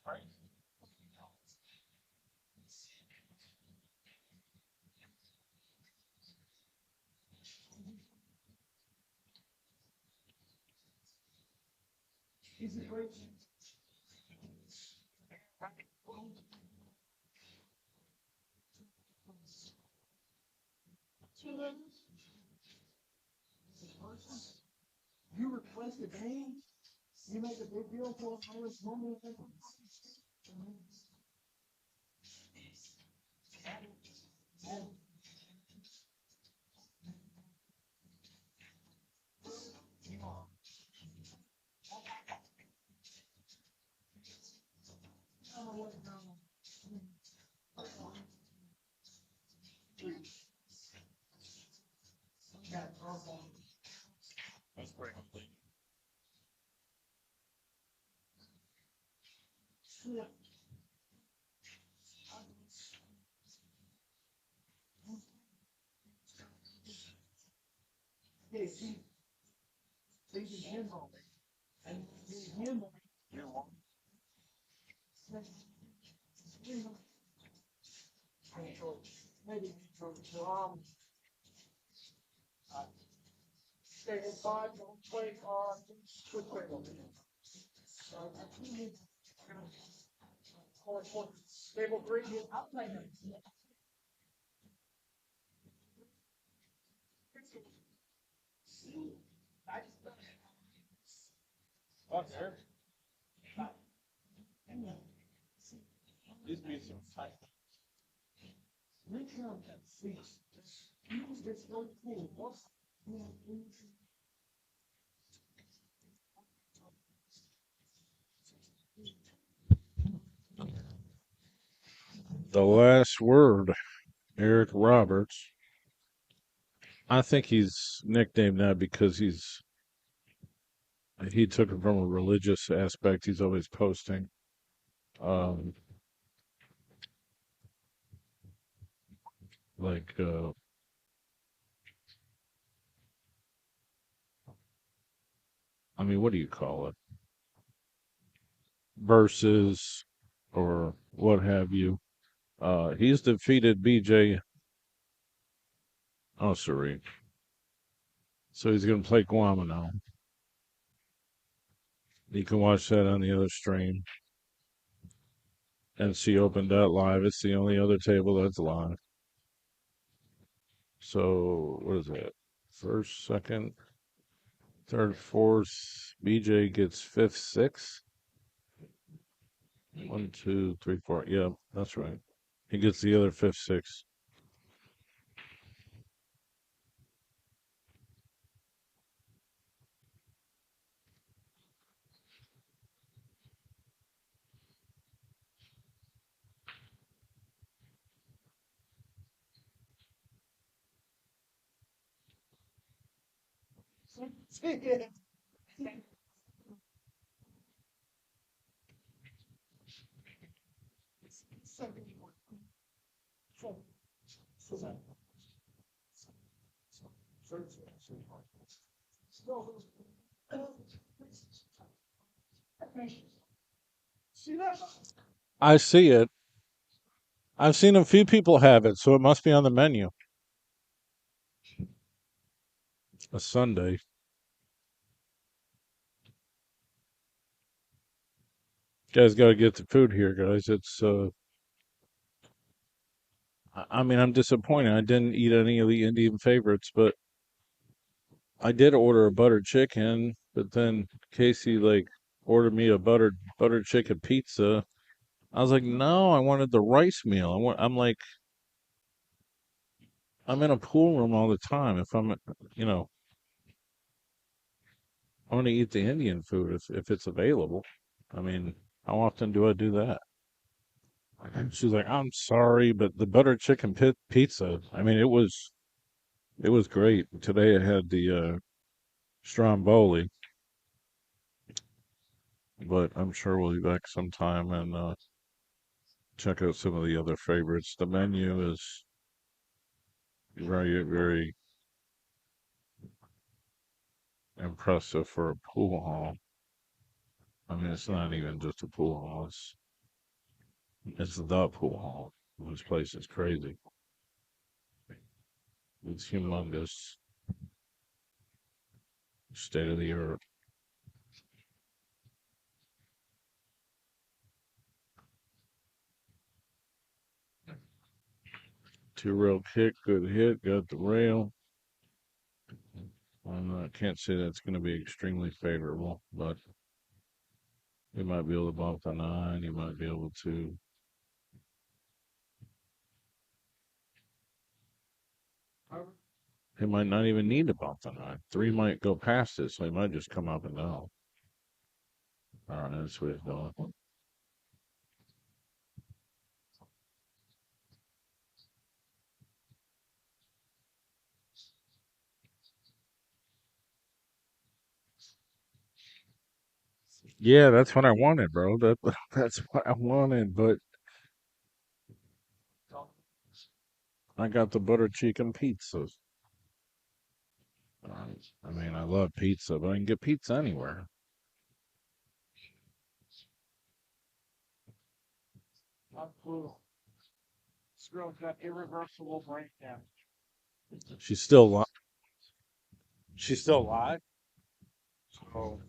Right. He's a great. You request a game, you make a big deal for this moment. That's pretty complete. Yeah, see, these hands on me. And these hands on me. You know, maybe stay inside, don't play on, quit playing. Stable three. I'll play them. Oh, there. These be some tight. The last word, Eric Roberts. I think he's nicknamed that because he took it from a religious aspect. He's always posting. Like I mean, what do you call it? Versus or what have you. He's defeated BJ Ussery. So he's going to play Guam now. You can watch that on the other stream. NC opened that live. It's the only other table that's live. So, what is that? First, second, third, fourth. BJ gets fifth, sixth. 1, 2, 3, 4. Yeah, that's right. He gets the other fifth, sixth. I see it. I've seen a few people have it, so it must be on the menu. A Sunday. Guys got to get the food here, guys. It's I mean, I'm disappointed. I didn't eat any of the Indian favorites, but I did order a buttered chicken. But then Casey like ordered me a buttered chicken pizza. I was like, no, I wanted the rice meal. I'm like, I'm in a pool room all the time. If I'm, you know, I want to eat the Indian food if it's available. I mean, how often do I do that? She's like, I'm sorry, but the buttered chicken pizza. I mean, it was great. Today I had the stromboli, but I'm sure we'll be back sometime and check out some of the other favorites. The menu is very impressive for a pool hall. I mean, it's not even just a pool hall. It's the pool hall. This place is crazy. It's humongous, state of the art. Two rail kick, good hit, got the rail. I can't say that's going to be extremely favorable, but you might be able to bump the 9. You might be able to. He might not even need to bump the 9. 3 might go past it, so he might just come up and down. All right, that's what he's doing. Yeah, that's what I wanted, bro. That's what I wanted, but I got the butter chicken pizza. I mean, I love pizza, but I can get pizza anywhere. This girl's got irreversible brain damage. She's still alive. She's still alive. So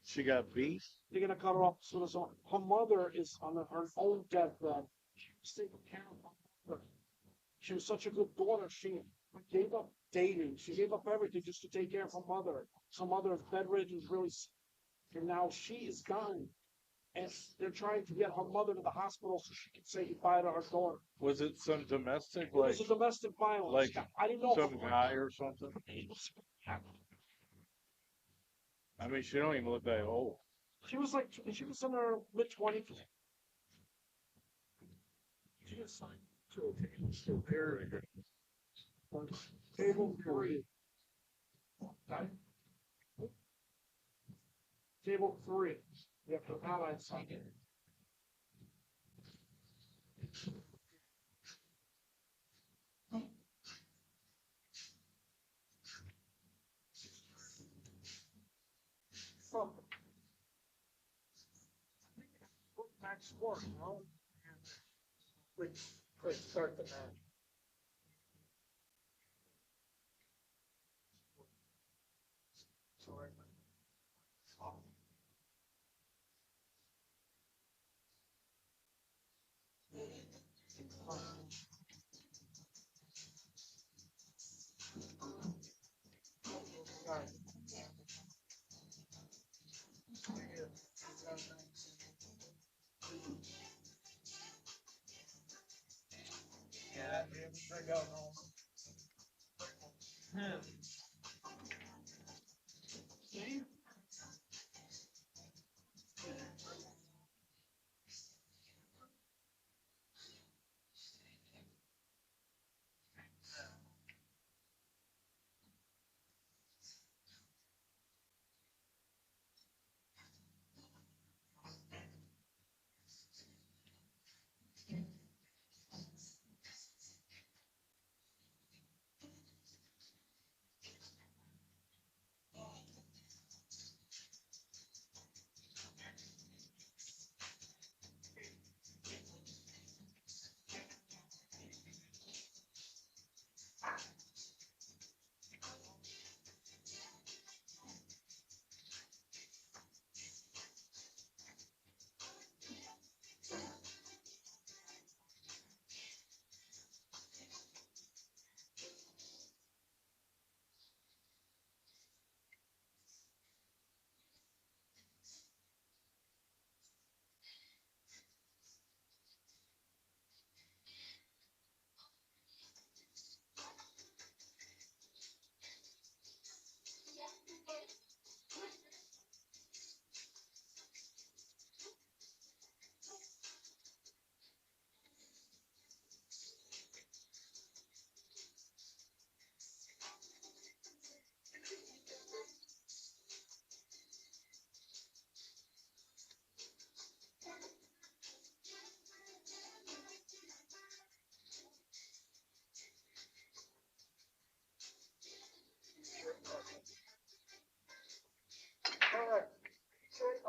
she got beat. They're gonna cut her off as soon as her mother is on her own deathbed. She was taking care of her mother. She was such a good daughter. She gave up dating. She gave up everything just to take care of her mother. Her mother is bedridden, is really sick, and now she is gone. And they're trying to get her mother to the hospital so she can say goodbye to her daughter. Was it some domestic, It was a domestic violence. like I didn't know some guy or something? I mean, she don't even look that old. She was in her mid-20s. She just signed to a table 3. Table 3. You have to ally sign it. Max score, you know? Quick, start the match. Sorry. Yeah, check out home. See?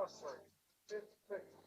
Ussery. 56.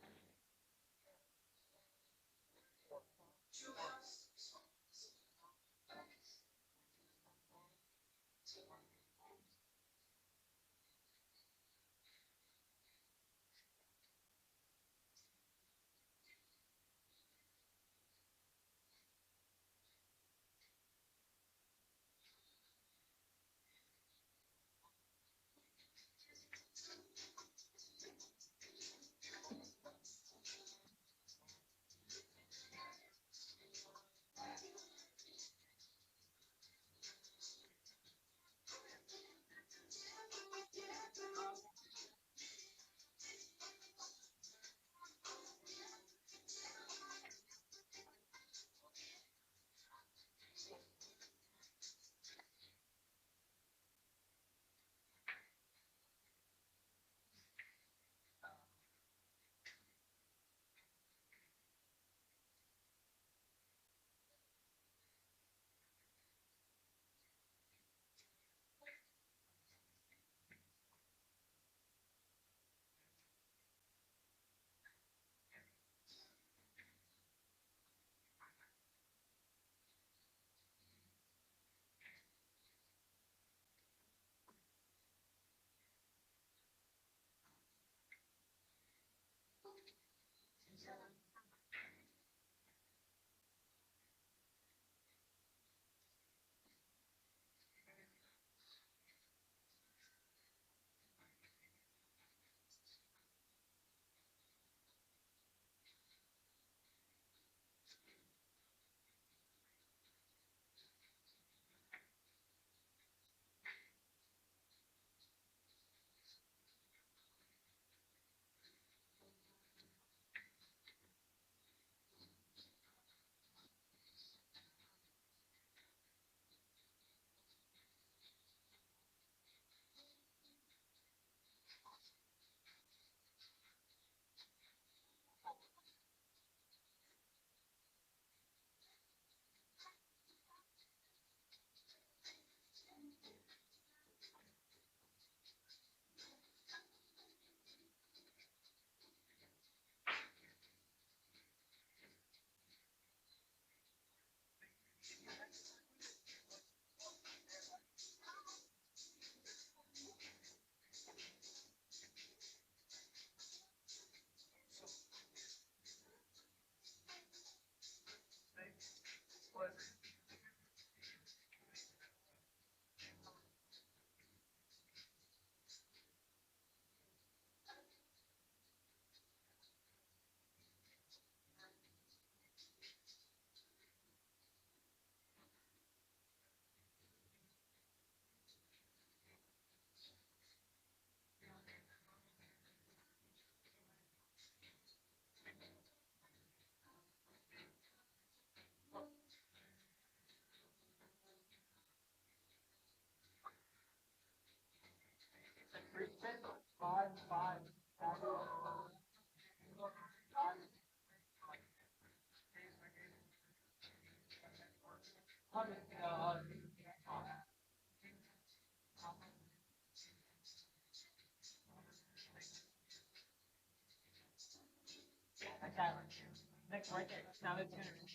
Next right there. Now that's going to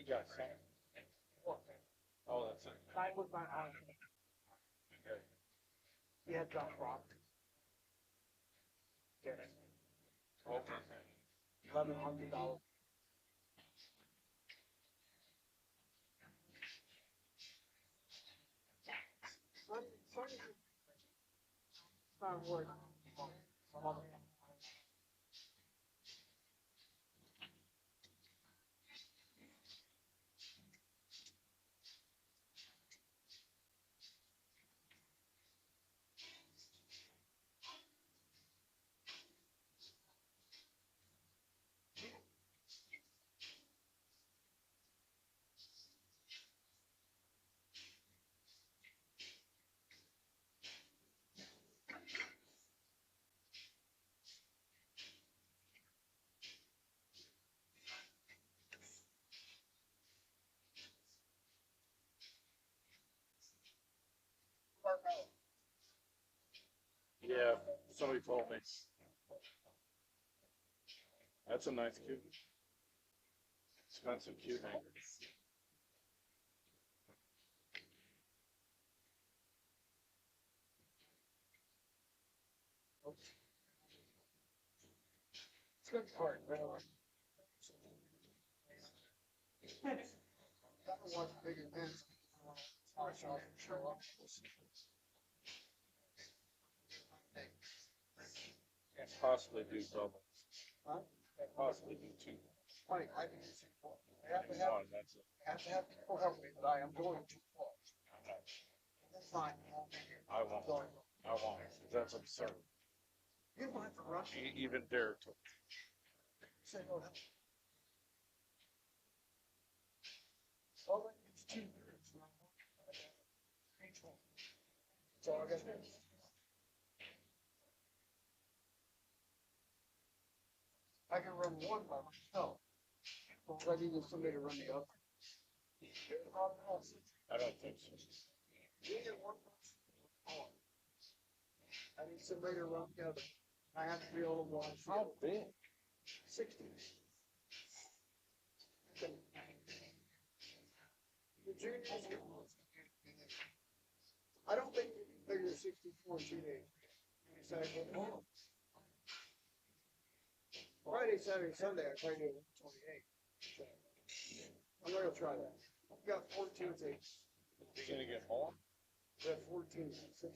He got some. Oh, that's it. I was my eye. He had dropped rock. Okay. $1,100. Not worth. Yeah, somebody told me. That's a nice cue. Expensive cue maker. It's good part, really. That was big event. Show up. Can't possibly do double. Huh? Can't possibly do two. Right, I think it's important. I have to have, One, that's it. have to have people help me, but I am going too far. That's fine. I won't. I won't. That's absurd. You don't have to rush. Even dare to. Say no. All right, it's 2 years. So I guess. I can run one by myself. But I need somebody to run the other. I don't think so. I need somebody to run the other. I have to be able to watch. How big? 60. The juniors. I don't think you can figure 64 teenage. Friday, Saturday, Sunday, I try to do 28. I'm not gonna try that. I've got 14 things. You gonna get more? We have 14, 60.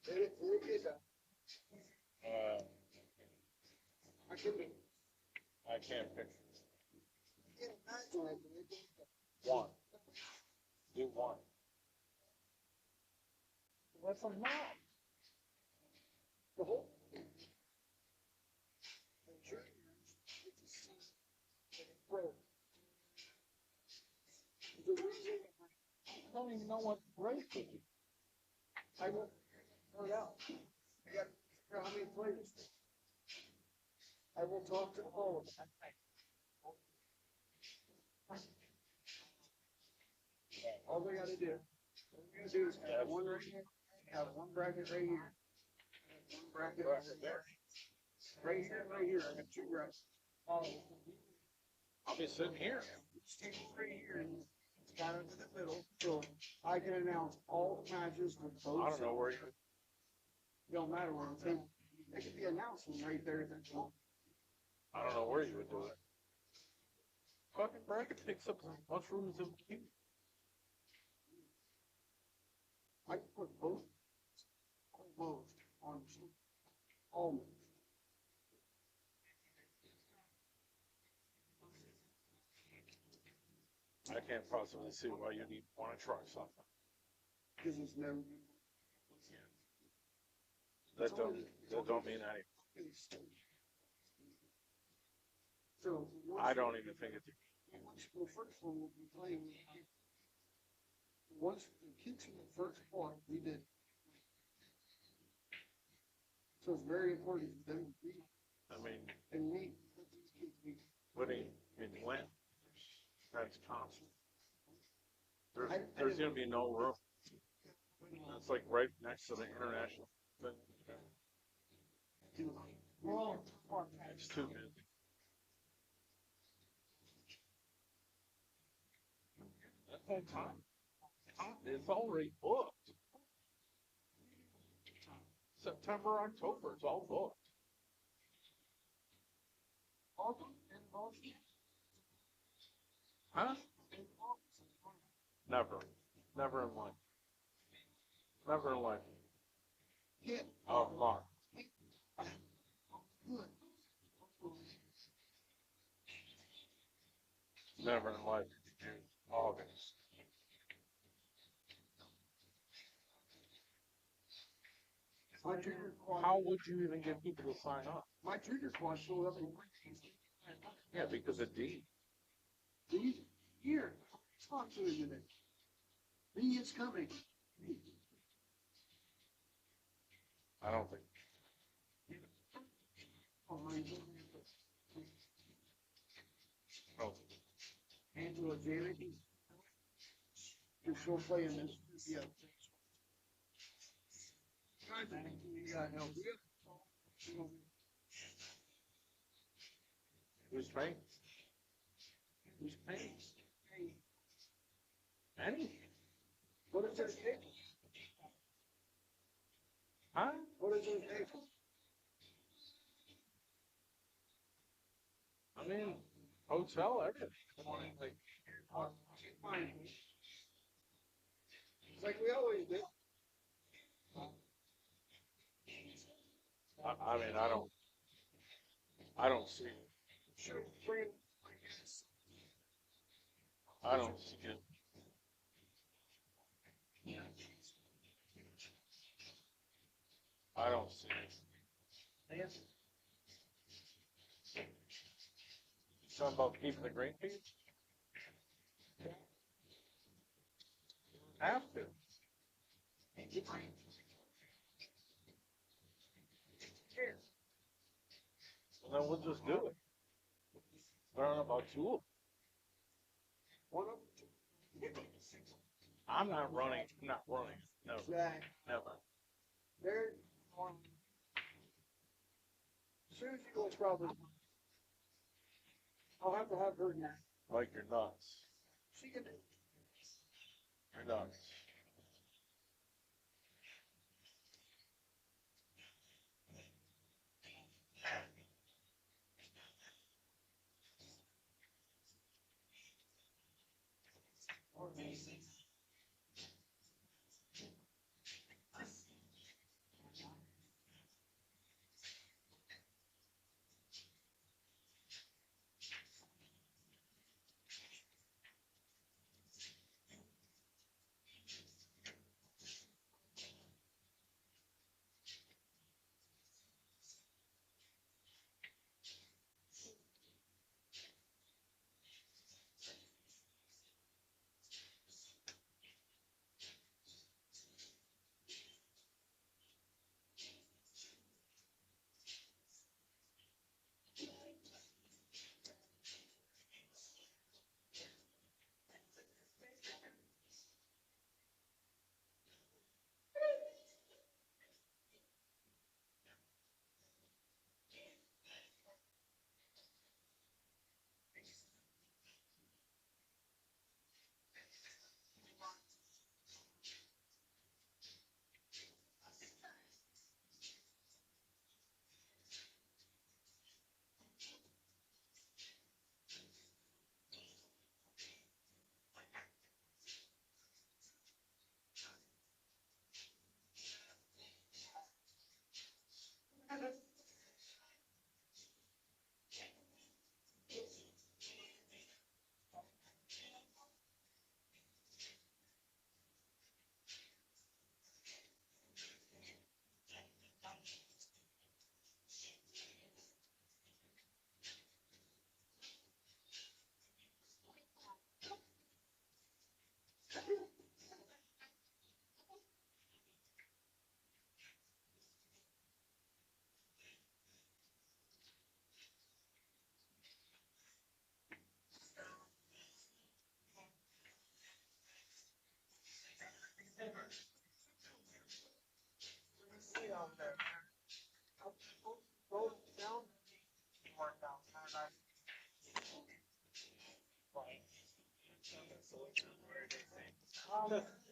It is a. I can't picture. can't imagine it. One. Do one. That's a mouth. The whole. Bro. The reason I don't even know what race to do. I won't turn it out. I got to figure out how many players. I will talk to all of them. All they gotta do. What we gotta do is have one right here, have one bracket right here. One bracket right there. Right here, right here. I got two brackets. I'll be sitting here. Right here. It's kind of in the middle, so I can announce all the matches with both. I don't know where you. Don't matter where I'm saying. They could be announcing right there. I don't know where you would do it. Fucking bracket picks up mushrooms and cute. I can put both on almonds. I can't possibly see why you'd even want to try something. Because it's never. That don't mean anything. So I don't even think it's. well, first one we'll be playing. Once the kids in the first part, we did. So it's very important for them to be I mean, and meet with these kids. what do you mean when? That's constant. There's gonna be no room. It's like right next to the international thing. It's too busy. That whole time. It's already booked. September, October, it's all booked. Huh? Never. Never in life. Never in life. Oh, Mark. Never in life. August. How would you even get people to sign up? My trigger squad showed up in Yeah, because of D. D. Here, talk to him today. D is coming. I don't think. Oh, my God. Oh. Angela Janet. You're still playing this. Yeah. You got help. Who's paying? Who's paying? Any? What is their take? Huh? What is their take? I mean, hotel, everything. Like, It's like we always do. I mean, I don't see it. Sure, bring it. I don't see it. I don't see it. Something about keeping the green feed? Have to. Well, then we'll just do it. I don't know about two of them. One of them. I'm not running. I'm not running. Never. Jack. Never. There. Susie will probably. I'll have to have her now. Like you're nuts. She can. You're nuts.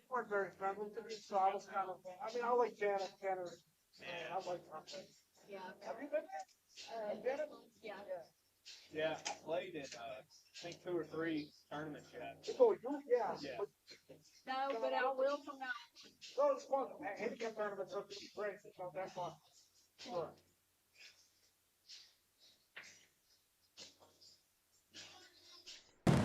weren't very friendly to me, so I was kind of. I mean, I like Janet. Janet, I like her. Yeah. Have you been there? Janet? Yeah. Yeah, I played in, I think 2 or 3 tournaments yet. Oh, you? Yeah. Yeah. No, but I will from now. No, it's fun. Handicap tournaments are great. It's not that fun. Sure.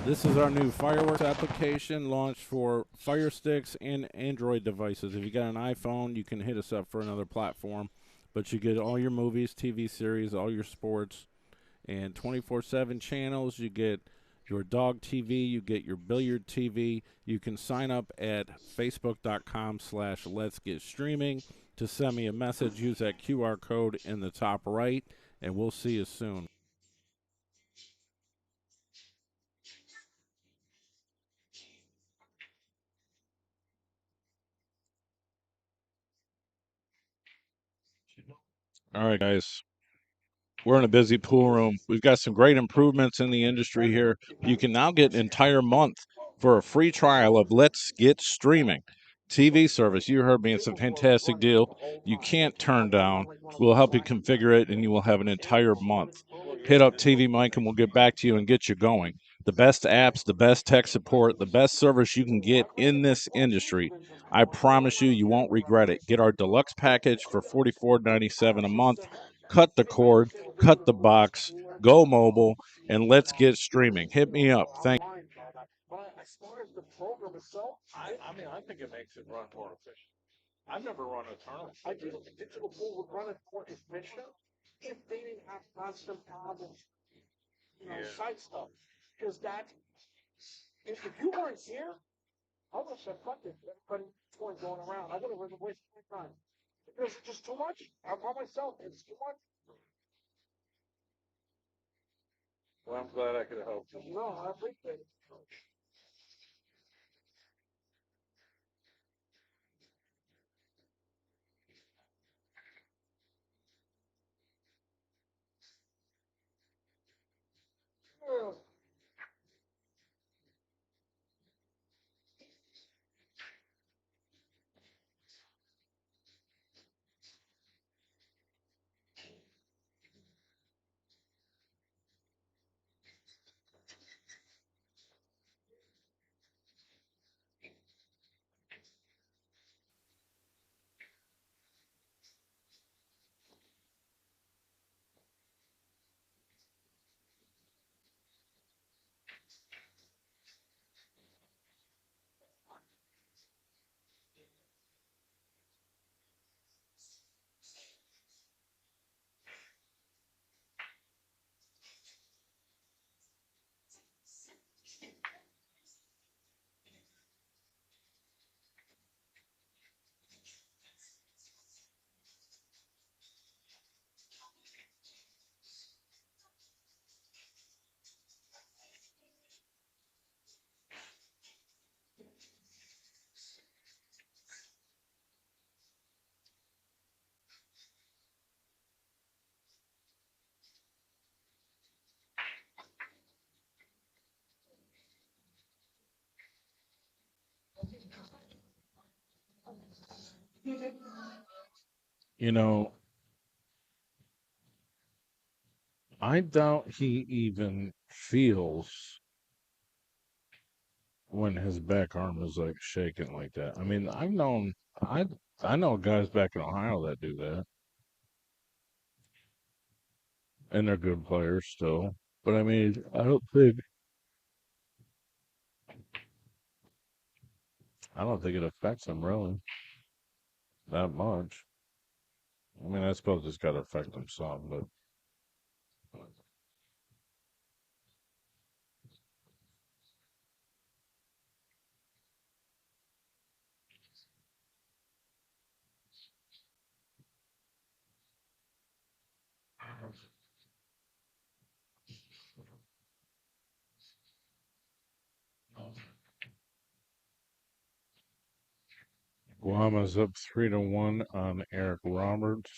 This is our new Fireworks application launched for Fire Sticks and Android devices. If you got an iPhone, you can hit us up for another platform. But you get all your movies, TV series, all your sports, and 24/7 channels. You get your dog TV, you get your billiard TV. You can sign up at facebook.com/Let's Get Streaming to send me a message. Use that QR code in the top right, and we'll see you soon. All right, guys. We're in a busy pool room. We've got some great improvements in the industry here. You can now get an entire month for a free trial of Let's Get Streaming TV service. You heard me. It's a fantastic deal. You can't turn down. We'll help you configure it, and you will have an entire month. Hit up TvMike, and we'll get back to you and get you going. The best apps, the best tech support, the best service you can get in this industry. I promise you, you won't regret it. Get our deluxe package for $44.97 a month. Cut the cord, cut the box, go mobile, and let's get streaming. Hit me up. Thank you. But as far as the program itself, I mean, I think it makes it run more efficient. I've never run a tournament. I think the digital pool would run it more efficient if they didn't have constant problems, side stuff. Because that, if you weren't here, I would have said, fuck it, everybody going around. I would have wasted my time. Because it's just too much. I'm by myself. It's too much. Well, I'm glad I could have helped you. No, I appreciate it. You know, I doubt he even feels when his back arm is like shaking like that. I mean, I know guys back in Ohio that do that, and they're good players still. But I mean, I don't think it affects them really that much. I mean, I suppose it's got to affect them some, but Guama's up 3-1 on Eric Roberts.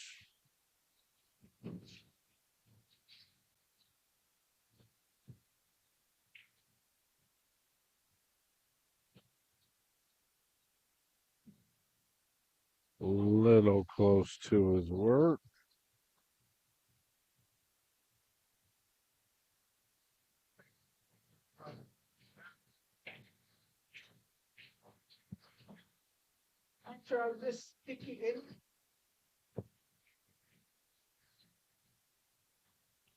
A little close to his work. After this sticky in.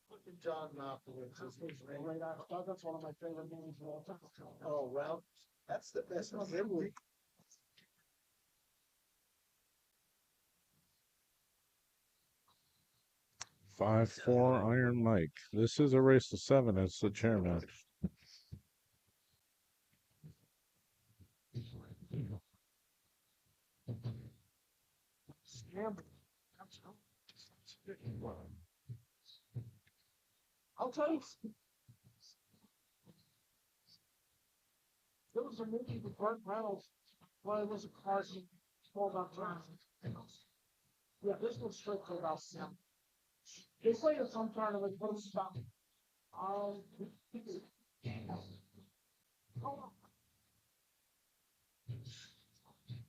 Look at John Malkovich. That's one of my favorite movies of all time. Oh, well, that's the best memory. 5-4 Iron Mike. This is a race to 7 as the chairman. I'll tell you. There was a movie with Burt Reynolds. Well, it was a car scene. All about time. Yeah, this was strictly about Sam. They played it some kind of like, what was about? Um,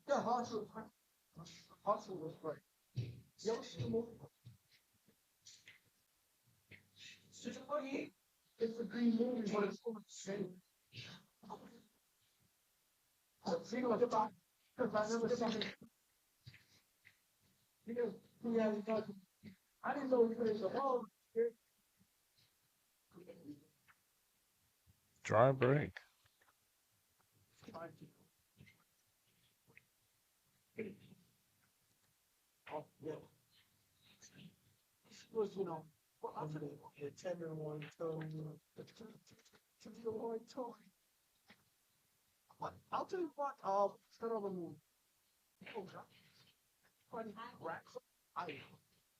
yeah, Hustle was great. You ever seen the movie? It's a green movie, but it's full of shame. See what about? Because I never seen it. Because I didn't know he was a home. Dry break. Oh, yeah. Was, well, I'm gonna get a tenderloin toe. Tenderloin toe. I'll tell you what, instead of a movie. Oh, God.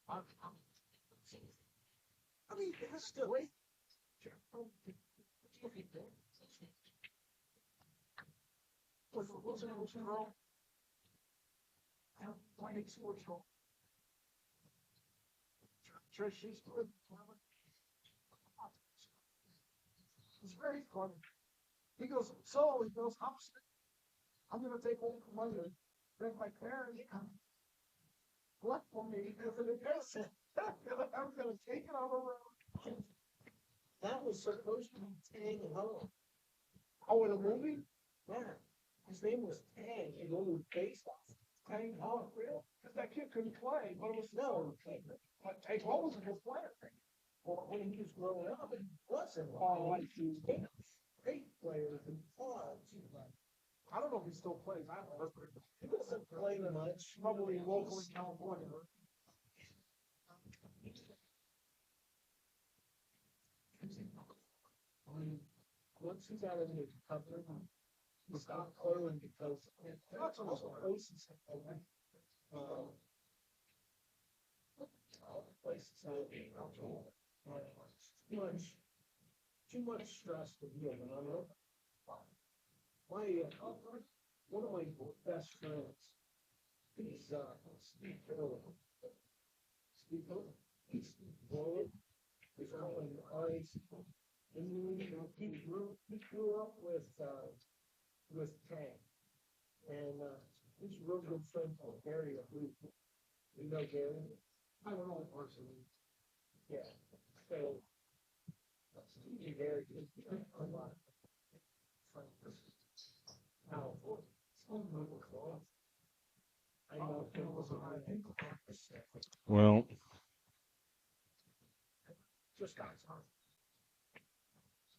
I mean, it's still. What's an ocean roll? She's good. It's very funny. He goes, I'm gonna take all the money, bring my parents, what for me as an investment. I'm gonna take it on the road. That was supposed to be Tang Ho. Oh, in a movie? Yeah. His name was Tang, and it was based off Tang Ho. Real? Because that kid couldn't play, but it was no. But Tang Ho was a good player. Well, when he was growing up, he wasn't. Oh, like he was great players and fun. I don't know if he still plays. I don't know. He doesn't play much. Probably locally in California. Once he's out of the cover, he stopped playing because lots of places places have too much stress to deal with. One of my best friends, he's Steve Hill. Steve Hill. He's Roy. He's on ice. And he grew up with Tang. And he's a real good friend called Gary. You know Gary? I don't know personally. Yeah. So Steve Gary is a lot. Now, I know it was a Well, just got time.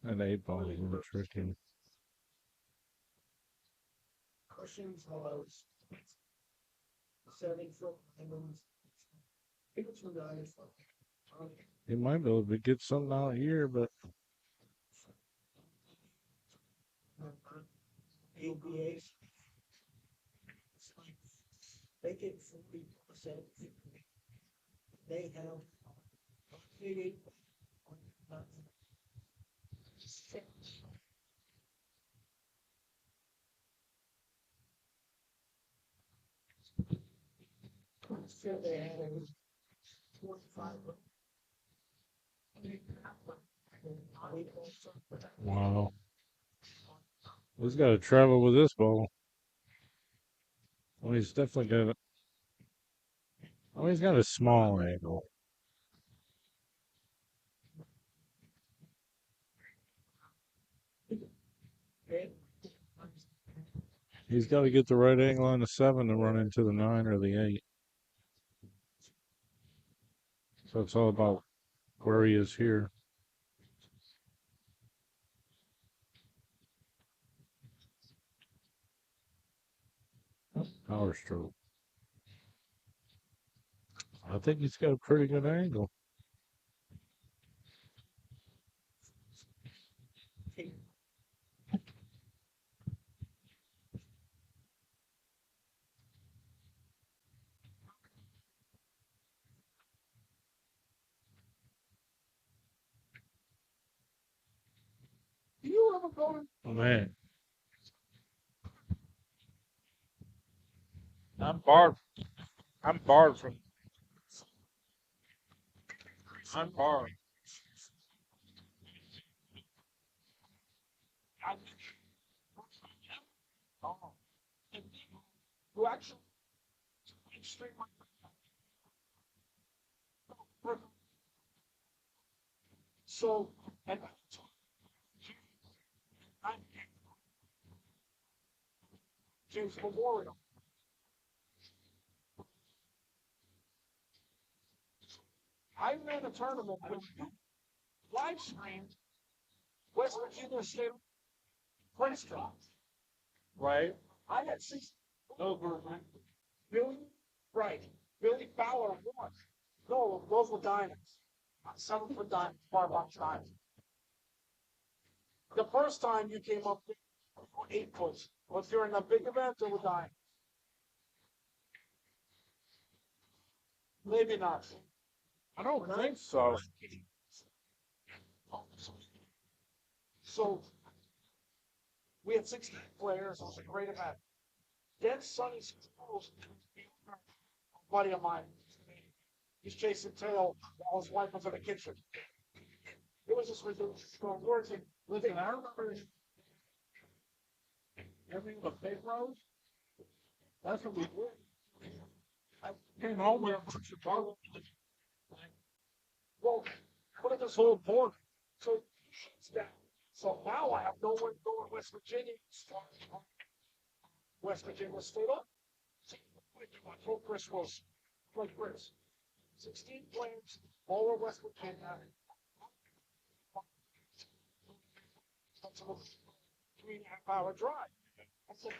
an 8-ball is a little tricky. Cushing's hollows. 7-foot diamonds. It's a nice. He might be able to get something out here, but ABAs. They get 40%. They have big so they had 45. wow. He's got to travel with this ball. Well, he's definitely got Oh, he's got a small angle. He's got to get the right angle on the 7 to run into the 9 or the 8. So it's all about where he is here. Power stroke. I think he's got a pretty good angle. Oh, man. I'm barred. I'm barred from. I'm barred. Who actually stream my so and I'm James Memorial. I ran a tournament with live streamed West Virginia State Princeton, right? I had 6 over Billy, right? Billy Fowler won. No, those were diamonds. 7-foot diamonds, bar box diamonds. The first time you came up, 8 foot. Well, if you're in a big event, it was diamonds. Maybe not. I don't think so. So we had 16 players. It was a great event. Then Sonny Schultz, a buddy of mine, he's chasing tail while his wife was in the kitchen. It was just ridiculous. Working. Listen, I remember everything but big rows. That's what we did. I came home with a bunch of dollars. Well, look at this whole board. So so now I have no one going West Virginia. West Virginia State up. Full Chris was like Chris. 16 players, all of West Virginia. That's a 3.5 hour drive. I said,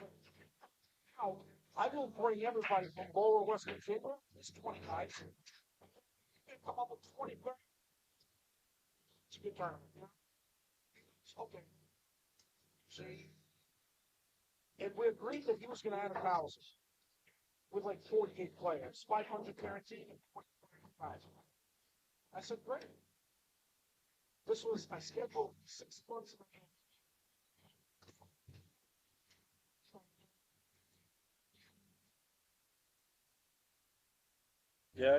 now I will bring everybody from lower West Virginia. It's 20 guys. Come up with 20 players. It's a good tournament. Okay. See? And we agreed that he was going to add 1,000 with like 48 players, 500 guaranteed, and 45. I said, great. This was, I scheduled 6 months in advance. Yeah.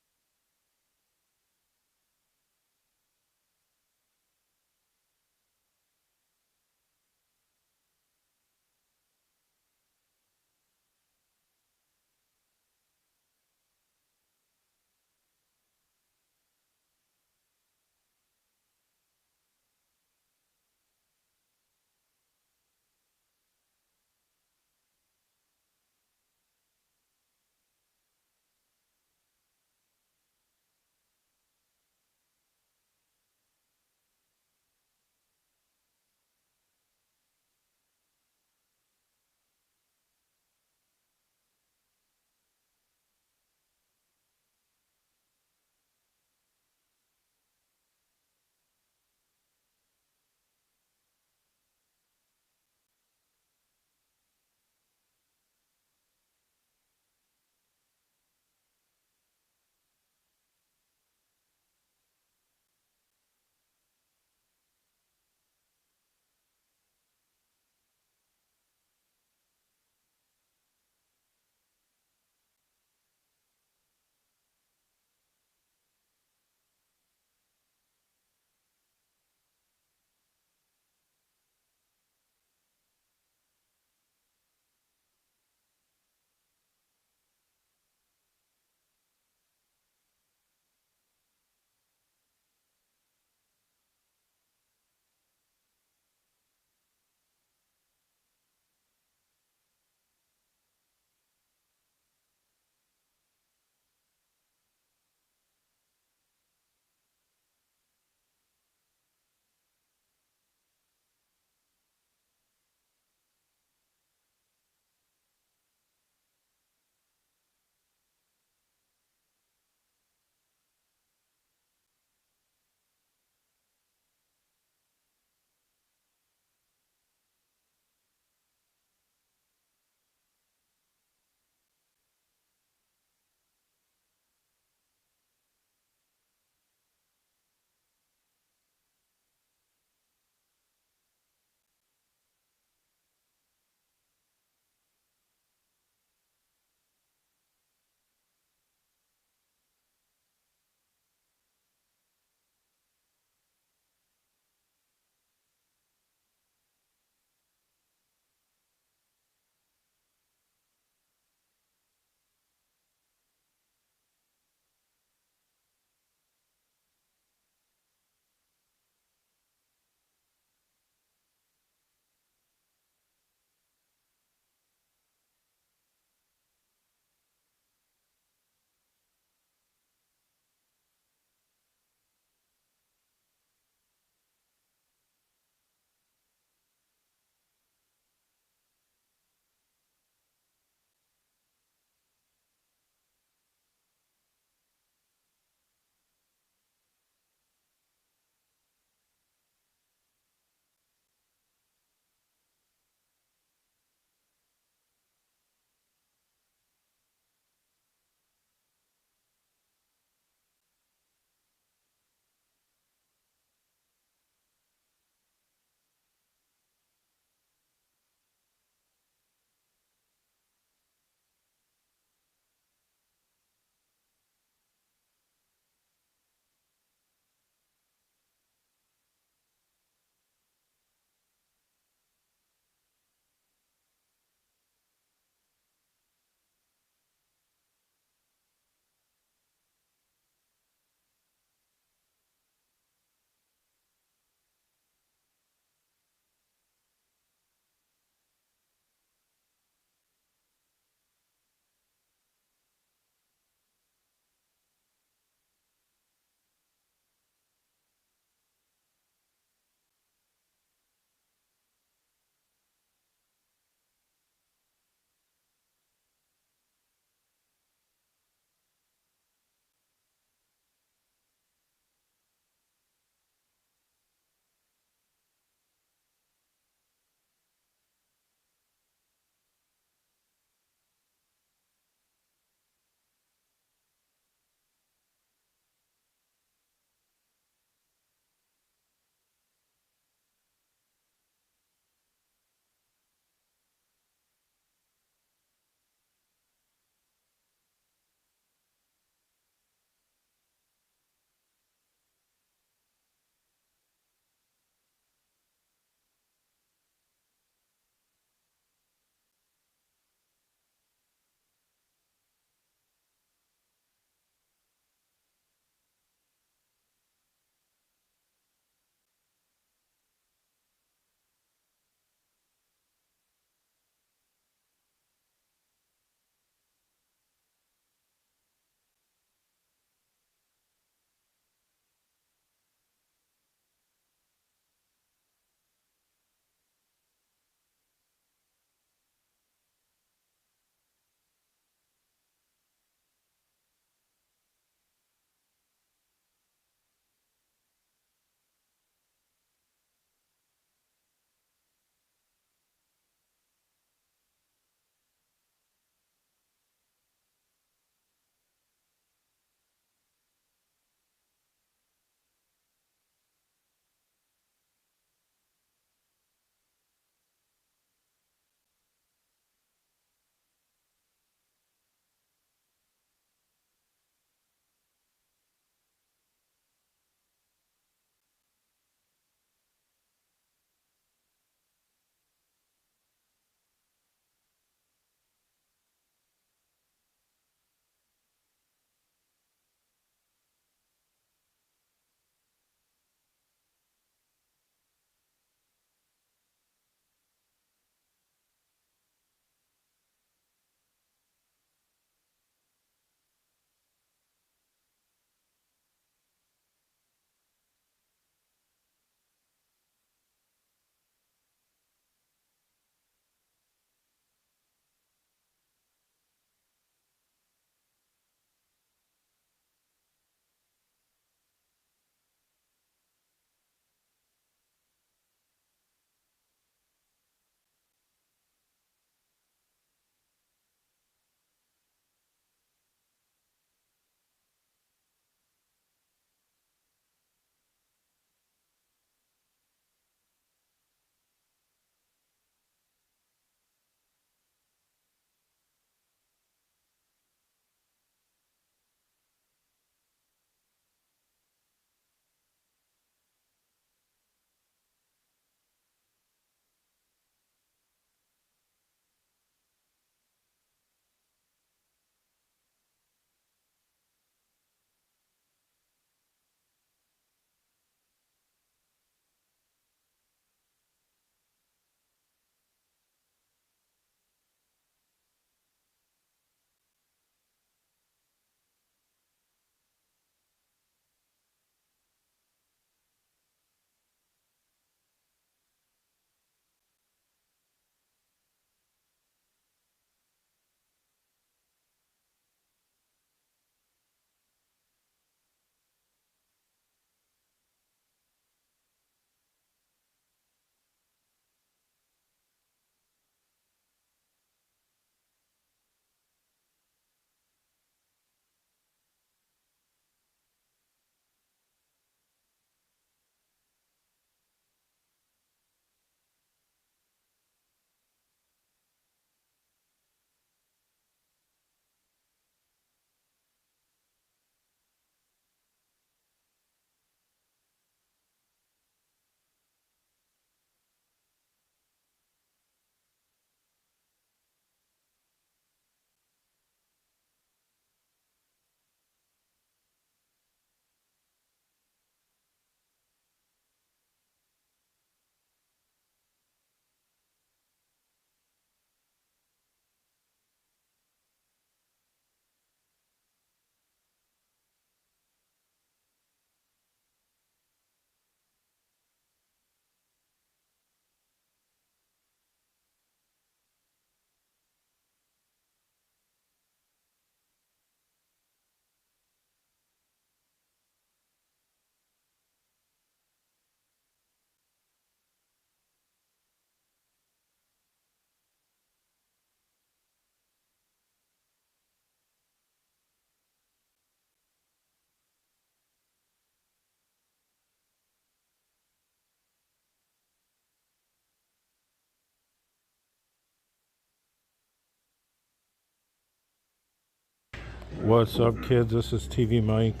What's up, kids? This is TvMike.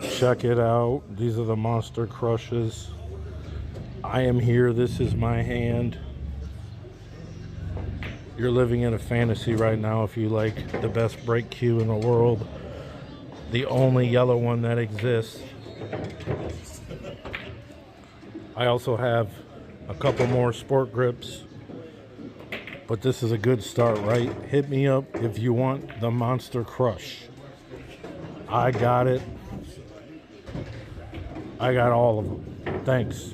Check it out. These are the Monster Crushes. I am here. This is my hand. You're living in a fantasy right now if you like the best break cue in the world. The only yellow one that exists. I also have a couple more sport grips. But this is a good start, right? Hit me up if you want the Monster Crush. I got it. I got all of them. Thanks.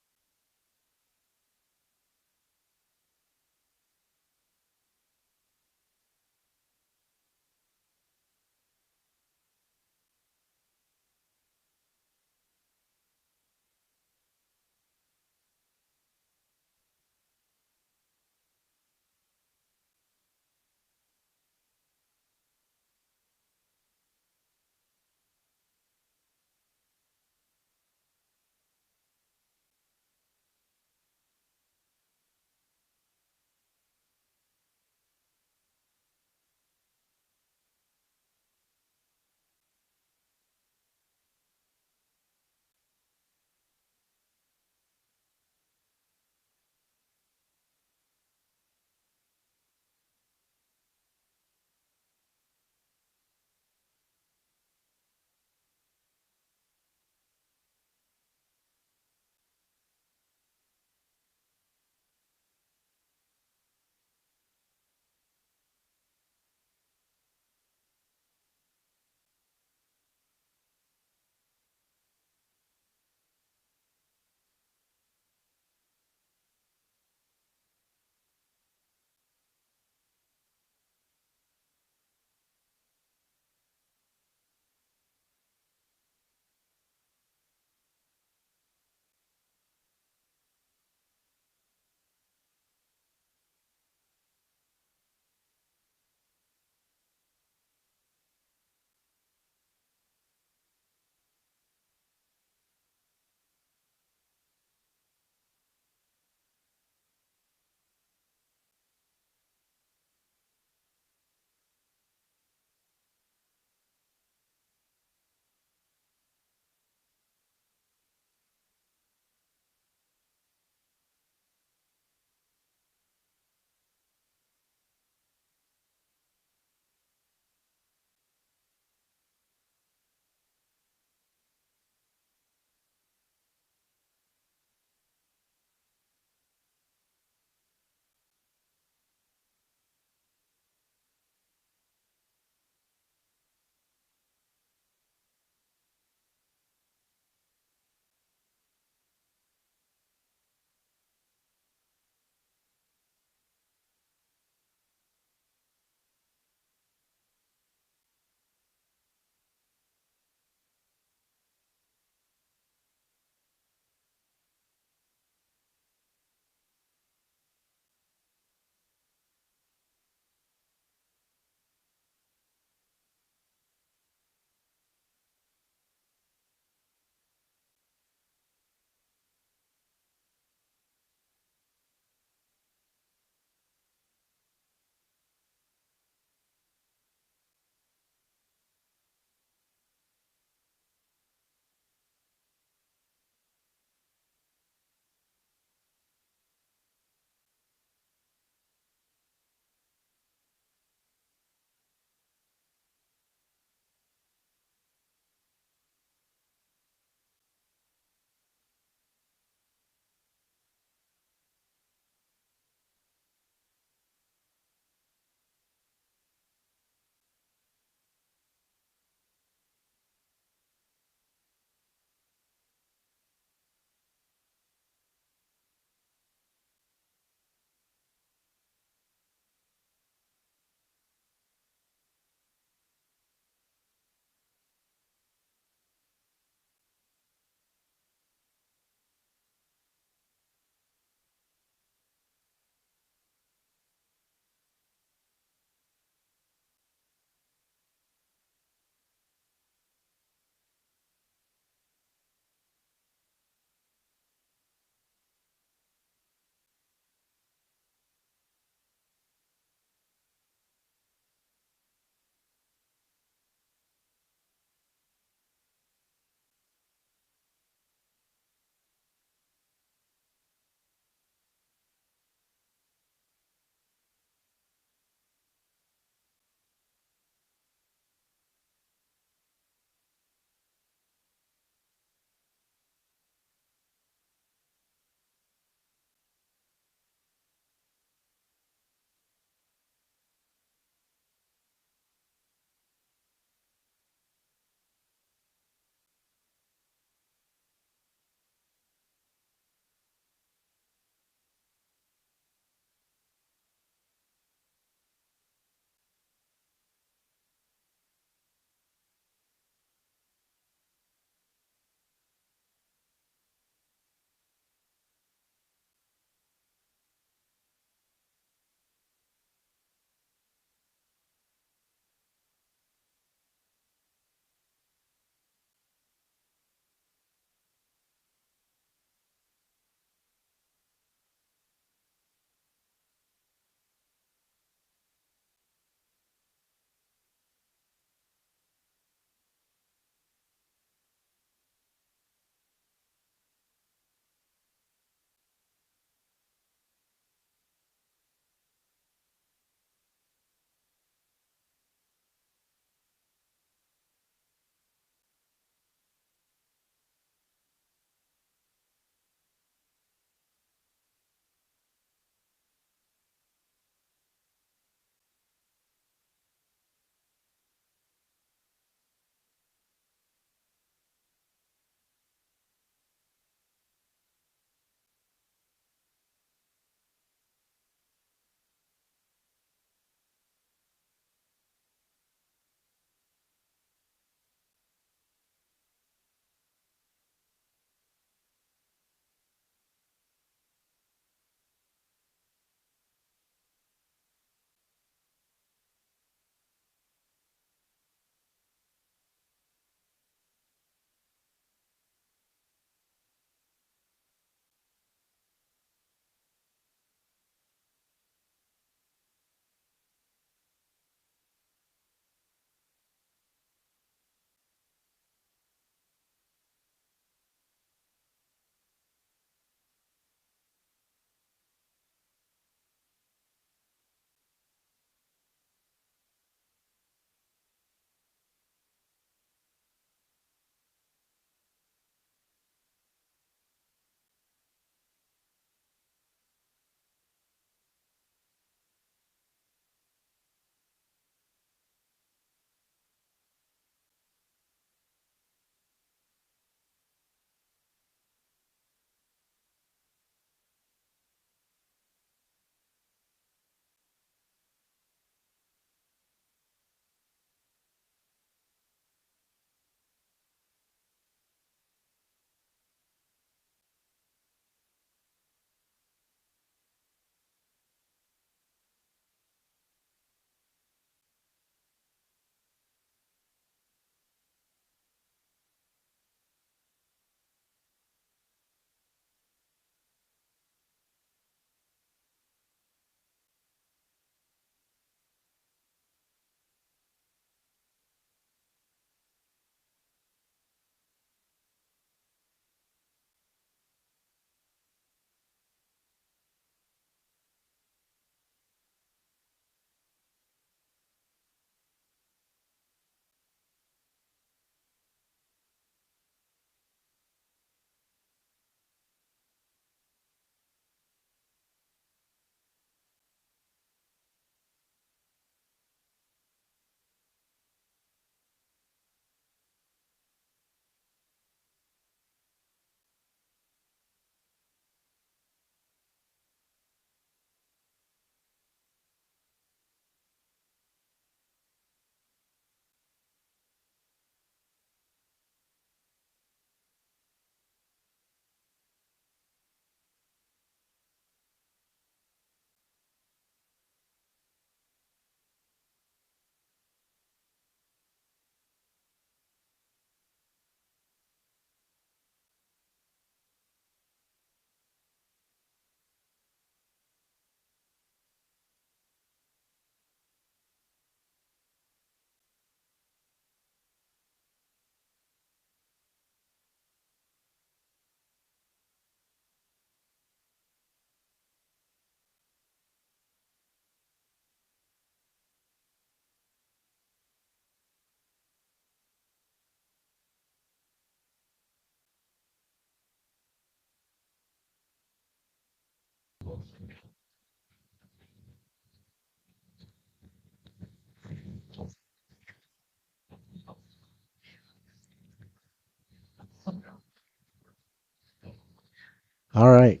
All right.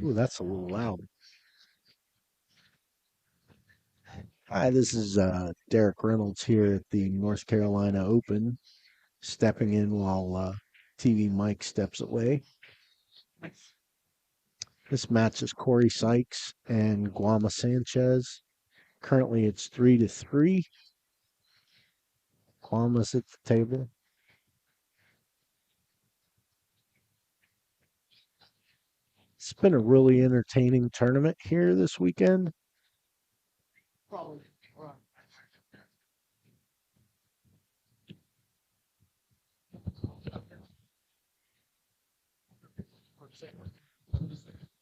Ooh, that's a little loud. Hi, this is Derek Reynolds here at the North Carolina Open, stepping in while TvMike steps away. This match is Corey Sykes and Gregario Sanchez. Currently, it's 3-3. Guama's at the table. It's been a really entertaining tournament here this weekend.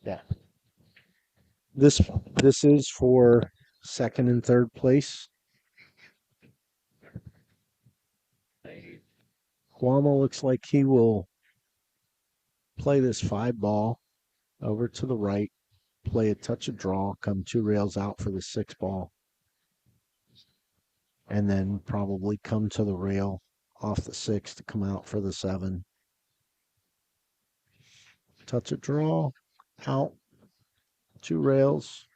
Yeah. This is for second and third place. Guamo looks like he will play this 5 ball over to the right, play a touch of draw, come 2 rails out for the 6 ball, and then probably come to the rail off the 6 to come out for the 7. Touch of draw, out, 2 rails,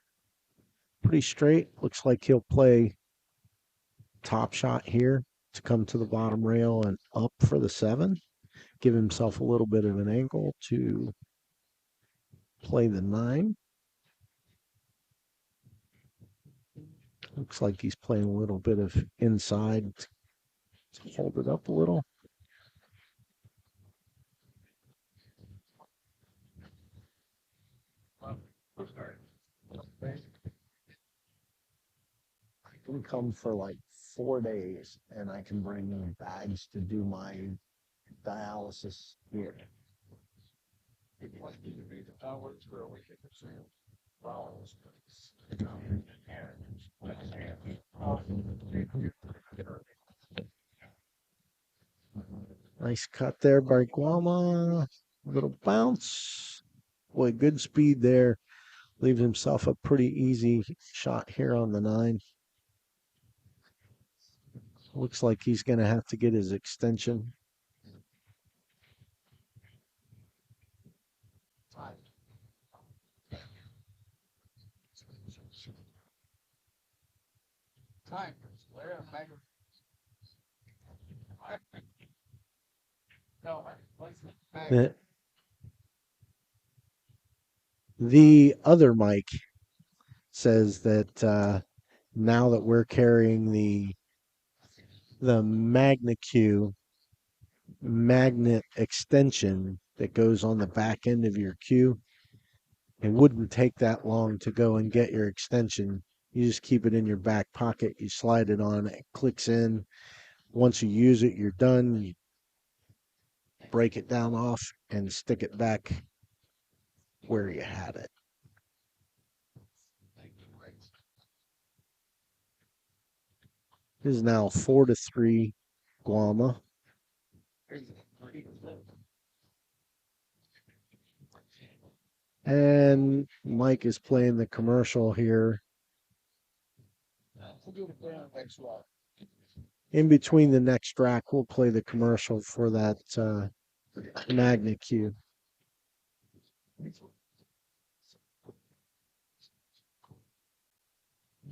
pretty straight. Looks like he'll play top shot here to come to the bottom rail and up for the 7. Give himself a little bit of an angle to play the 9. Looks like he's playing a little bit of inside to hold it up a little. I can come for like 4 days and I can bring in bags to do my dialysis here. Nice cut there by Guama. Little bounce. Boy, good speed there. Leaves himself a pretty easy shot here on the 9. Looks like he's going to have to get his extension. The other Mike says that now that we're carrying the MagnaCue magnet extension that goes on the back end of your cue, it wouldn't take that long to go and get your extension. You just keep it in your back pocket. You slide it on, it clicks in. Once you use it, you're done. You break it down off and stick it back where you had it. This is now 4-3 Guama. And Mike is playing the commercial here. In between the next rack, we'll play the commercial for that MagnaCue.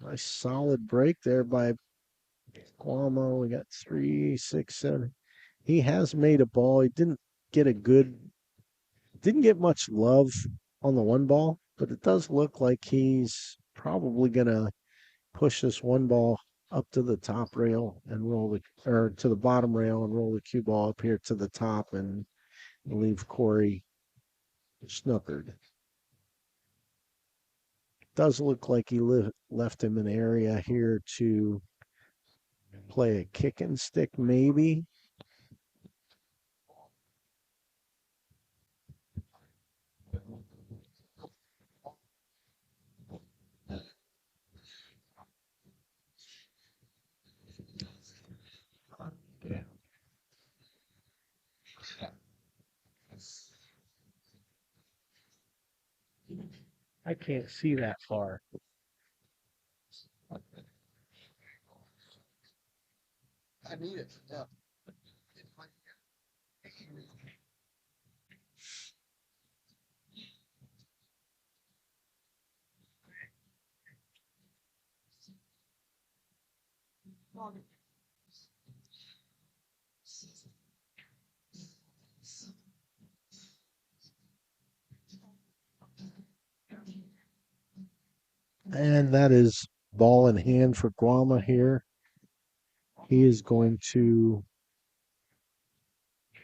Nice solid break there by Guamo. We got 3, 6, 7. He has made a ball. He didn't get much love on the 1 ball, but it does look like he's probably gonna push this 1 ball up to the top rail and to the bottom rail and roll the cue ball up here to the top and leave Corey snookered. Does look like he left him an area here to play a kick and stick, maybe. I can't see that far. I need it. Yeah. And that is ball in hand for Guama here. He is going to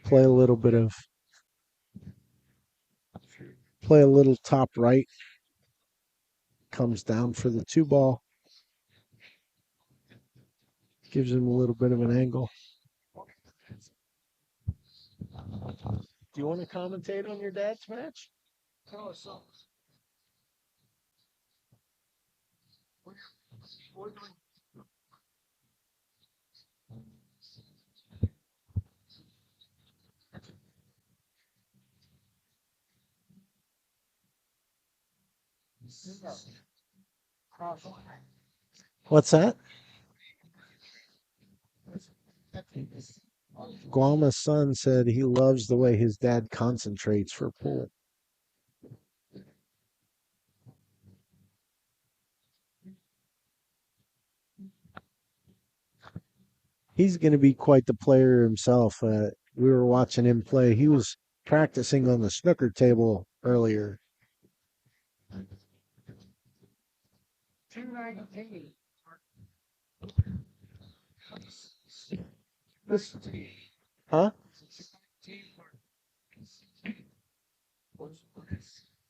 play a little top right. Comes down for the 2-ball. Gives him a little bit of an angle. Do you want to commentate on your dad's match? What's that? Guama's son said he loves the way his dad concentrates for pool. He's going to be quite the player himself. We were watching him play. He was practicing on the snooker table earlier. 219. Huh?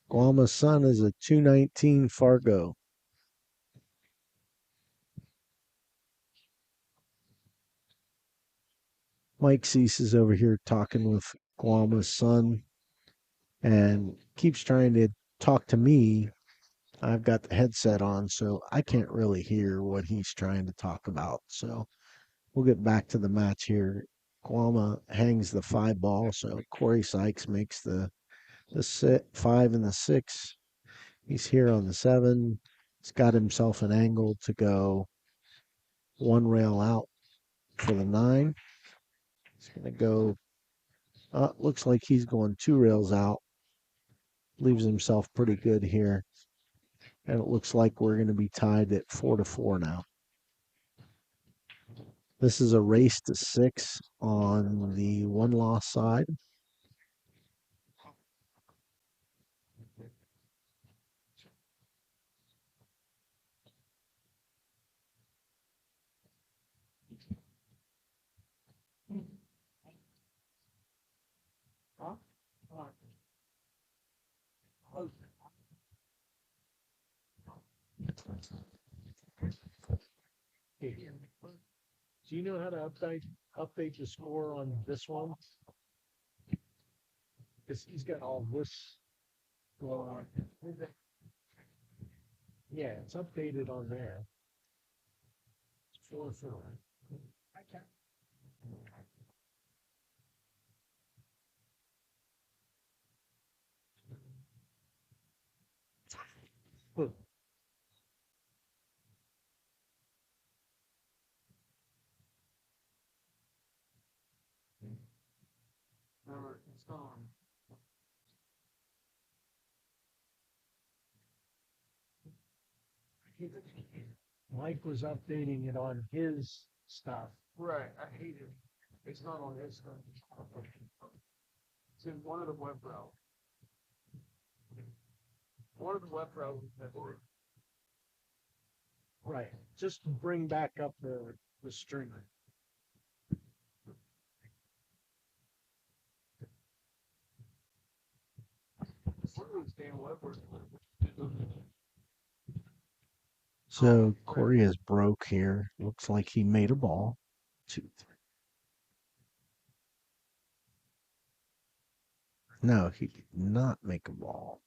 Guama's son is a 219 Fargo. Mike Sias is over here talking with Guama's son and keeps trying to talk to me. I've got the headset on, so I can't really hear what he's trying to talk about. So we'll get back to the match here. Guama hangs the 5-ball, so Corey Sykes makes the 5 and the 6. He's here on the 7. He's got himself an angle to go 1 rail out for the 9. He's going to go, looks like he's going 2 rails out. Leaves himself pretty good here. And it looks like we're going to be tied at 4-4 now. This is a race to 6 on the 1-loss side. Do you know how to update the score on this one? Because he's got all this going on. Yeah, it's updated on there. 4-4. It's gone. Mike was updating it on his stuff. Right, I hate it. It's not on his stuff. It's in one of the web browsers. One of the web browsers that work. Right. Just bring back up the string. One of these damn web browsers. So Corey is broke here. Looks like he made a ball. 2, 3. No, he did not make a ball.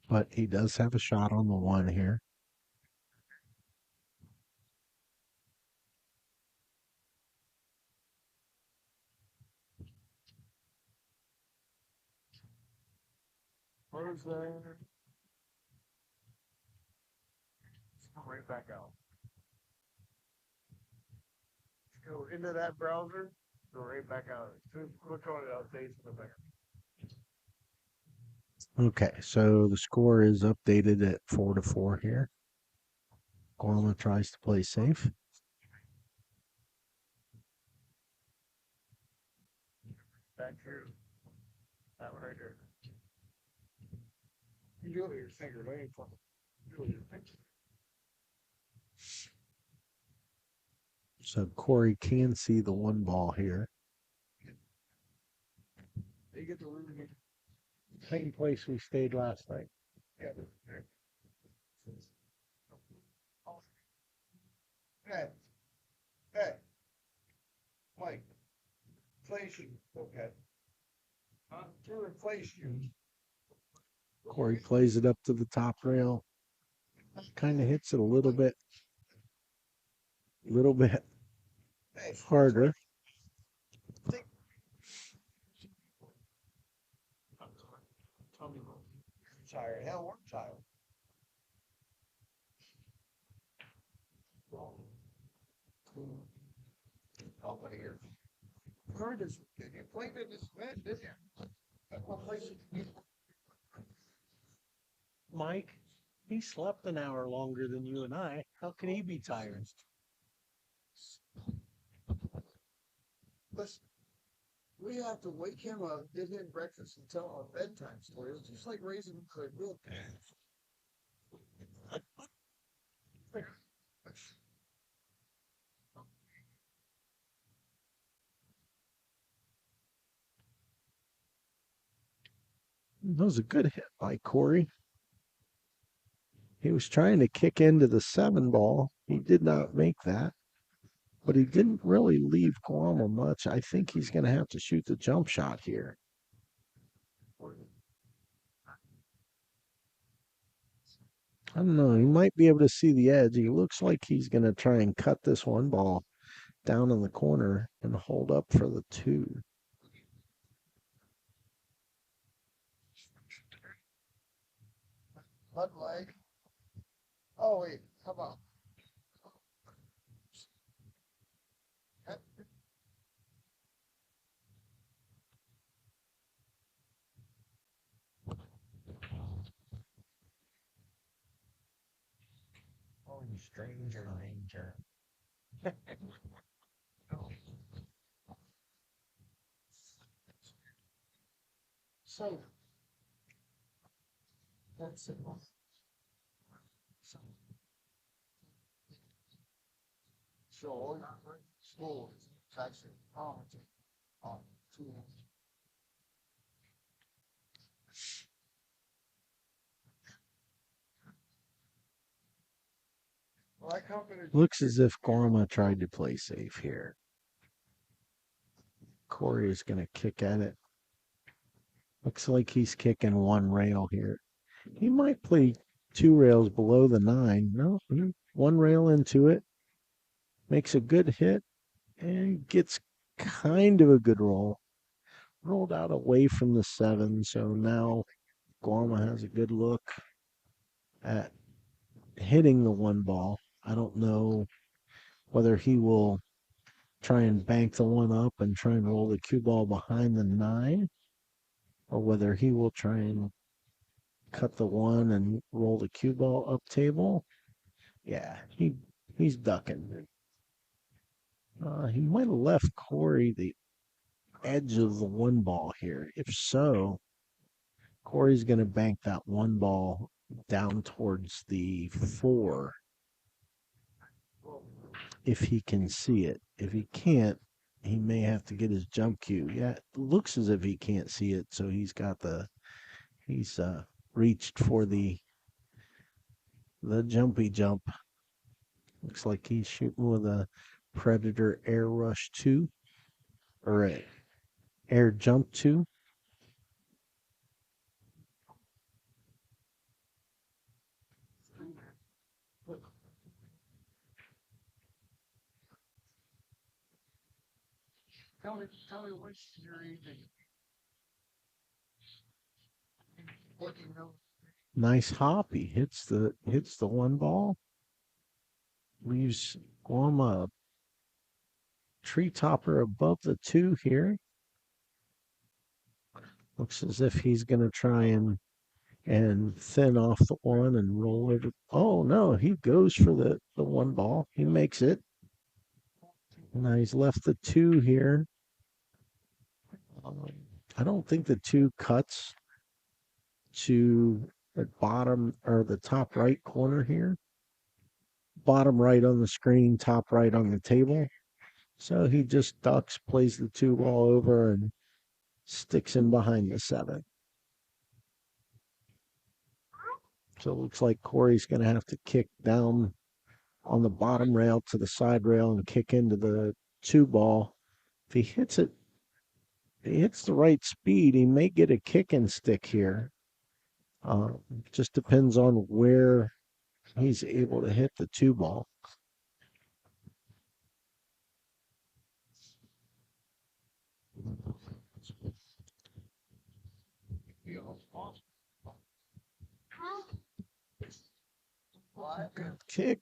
But he does have a shot on the 1 here. Close there. Come right back out. Go into that browser, go right back out. Click on it, updates in the back. Okay, so the score is updated at 4-4 here. Gorma tries to play safe. Back here. That one right there. You do it with your finger, don't you? Do it with your finger. So Corey can see the one ball here. You get the room again. Same place we stayed last night. Yeah. Hey. Hey. Mike. Inflation. Okay. Huh? To replace you. Corey plays it up to the top rail. Kind of hits it a little bit Hey. harder. Tired. Hell, we're tired. Over here. Heard this. You played in this event, didn't you? That's what place it. Mike, he slept an hour longer than you and I. How can he be tired? Listen, we have to wake him up, get him breakfast, and tell him a bedtime story. It's just like raising him for a real parent. That was a good hit by Corey. He was trying to kick into the 7 ball. He did not make that. But he didn't really leave Guama much. I think he's going to have to shoot the jump shot here. I don't know. He might be able to see the edge. He looks like he's going to try and cut this one ball down in the corner and hold up for the 2. Mud leg. Oh, wait. Come on. Oh, you stranger danger. So, that's it. So, school, taxi, politics, two. Well, I company. Looks as if Gorma tried to play safe here. Corey is going to kick at it. Looks like he's kicking 1 rail here. He might play 2 rails below the 9. No, 1 rail into it. Makes a good hit and gets kind of a good roll. Rolled out away from the 7, so now Gorma has a good look at hitting the 1 ball. I don't know whether he will try and bank the 1 up and try and roll the cue ball behind the 9, or whether he will try and cut the 1 and roll the cue ball up table. Yeah, he's ducking. He might have left Corey the edge of the 1 ball here. If so, Corey's going to bank that 1 ball down towards the 4 if he can see it. If he can't, he may have to get his jump cue. Yeah, it looks as if he can't see it, so he's reached for the jumpy jump. Looks like he's shooting with a Predator Air Rush 2 or a Air Jump 2. Tell me what you're eating. Nice hop. He hits the one ball. Leaves Guama tree topper above the 2 here. Looks as if he's going to try and thin off the 1 and roll over. Oh no, he goes for the 1 ball. He makes it. Now he's left the 2 here. I don't think the 2 cuts to the bottom or the top right corner here. Bottom right on the screen, top right on the table. So he just ducks, plays the 2 ball over, and sticks him behind the 7. So it looks like Corey's going to have to kick down on the bottom rail to the side rail and kick into the 2 ball. If he hits it, if he hits the right speed, he may get a kick and stick here. Just depends on where he's able to hit the 2 ball. Good kick.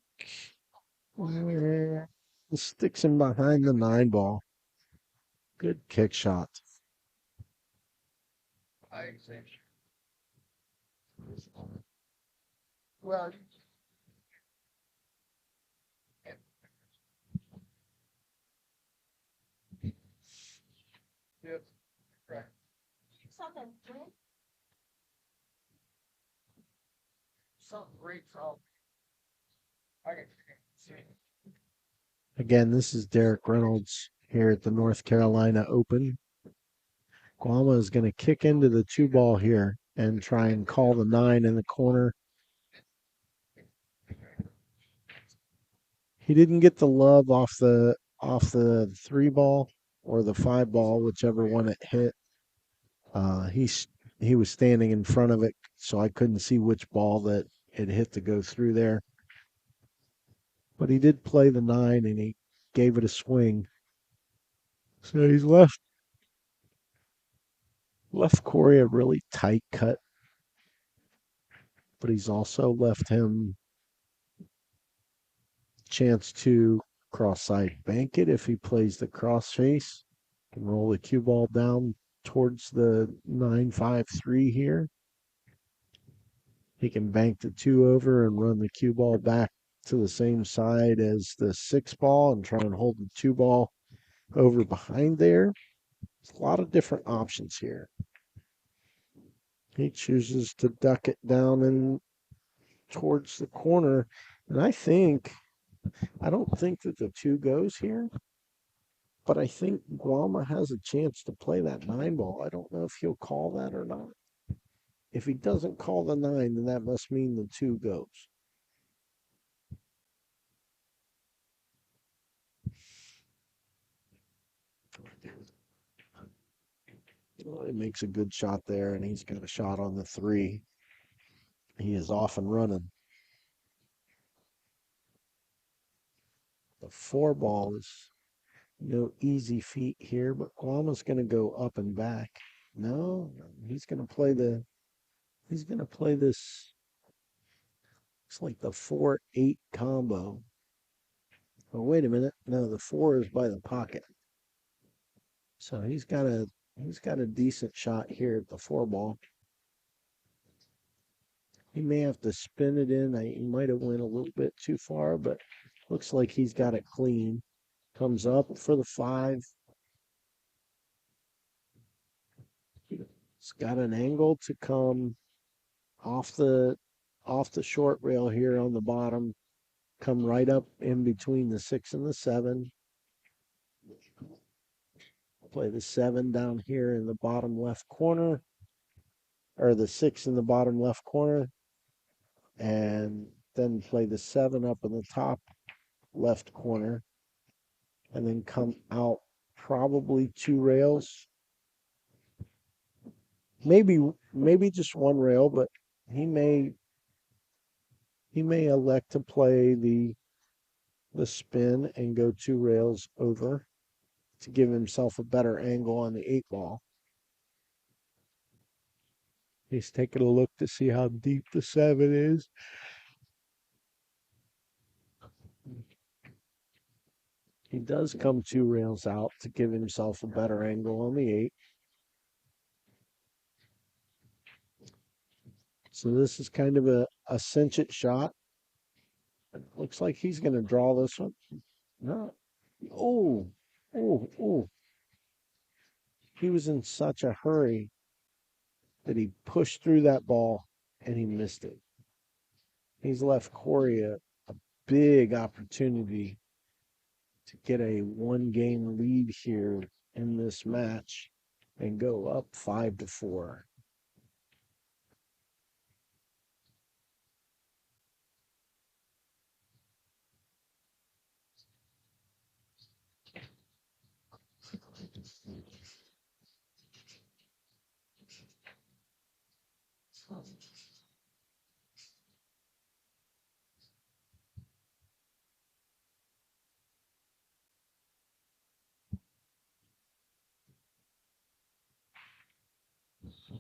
Sticks him behind the 9 ball. Good kick shot. Well, yep. Right. Something great from. I can see. Again, this is Derek Reynolds here at the North Carolina Open. Guama is going to kick into the 2 ball here and try and call the 9 in the corner. He didn't get the love off the 3 ball or the 5 ball, whichever one it hit. He was standing in front of it, so I couldn't see which ball that it hit to go through there. But he did play the 9 and he gave it a swing. So he's left Corey a really tight cut, but he's also left him chance to cross-side bank it if he plays the cross face. Can roll the cue ball down towards the 9-5-3 here. He can bank the 2 over and run the cue ball back to the same side as the 6 ball and try and hold the 2 ball over behind there. There's a lot of different options here. He chooses to duck it down and towards the corner. And I don't think that the 2 goes here, but I think Guama has a chance to play that 9 ball. I don't know if he'll call that or not. If he doesn't call the 9, then that must mean the 2 goes. Well, he makes a good shot there, and he's got a shot on the 3. He is off and running. The 4 ball is no easy feat here, but Guama's going to go up and back. No, he's going to play this. It's like the 4-8 combo. Oh, wait a minute. No, the 4 is by the pocket. So he's got a decent shot here at the 4 ball. He may have to spin it in. He might have went a little bit too far, but looks like he's got it clean. Comes up for the 5. It's got an angle to come off the short rail here on the bottom. Come right up in between the 6 and the 7. Play the 7 down here in the bottom left corner, or the 6 in the bottom left corner, and then play the 7 up in the top left corner, and then come out probably 2 rails, maybe just 1 rail, but he may elect to play the spin and go 2 rails over to give himself a better angle on the 8 ball. He's taking a look to see how deep the 7 is. He does come 2 rails out to give himself a better angle on the 8. So this is kind of a cinch it shot. It looks like he's going to draw this one. No. Oh, oh. He was in such a hurry that he pushed through that ball and he missed it. He's left Corey a big opportunity to get a 1-game lead here in this match and go up 5-4.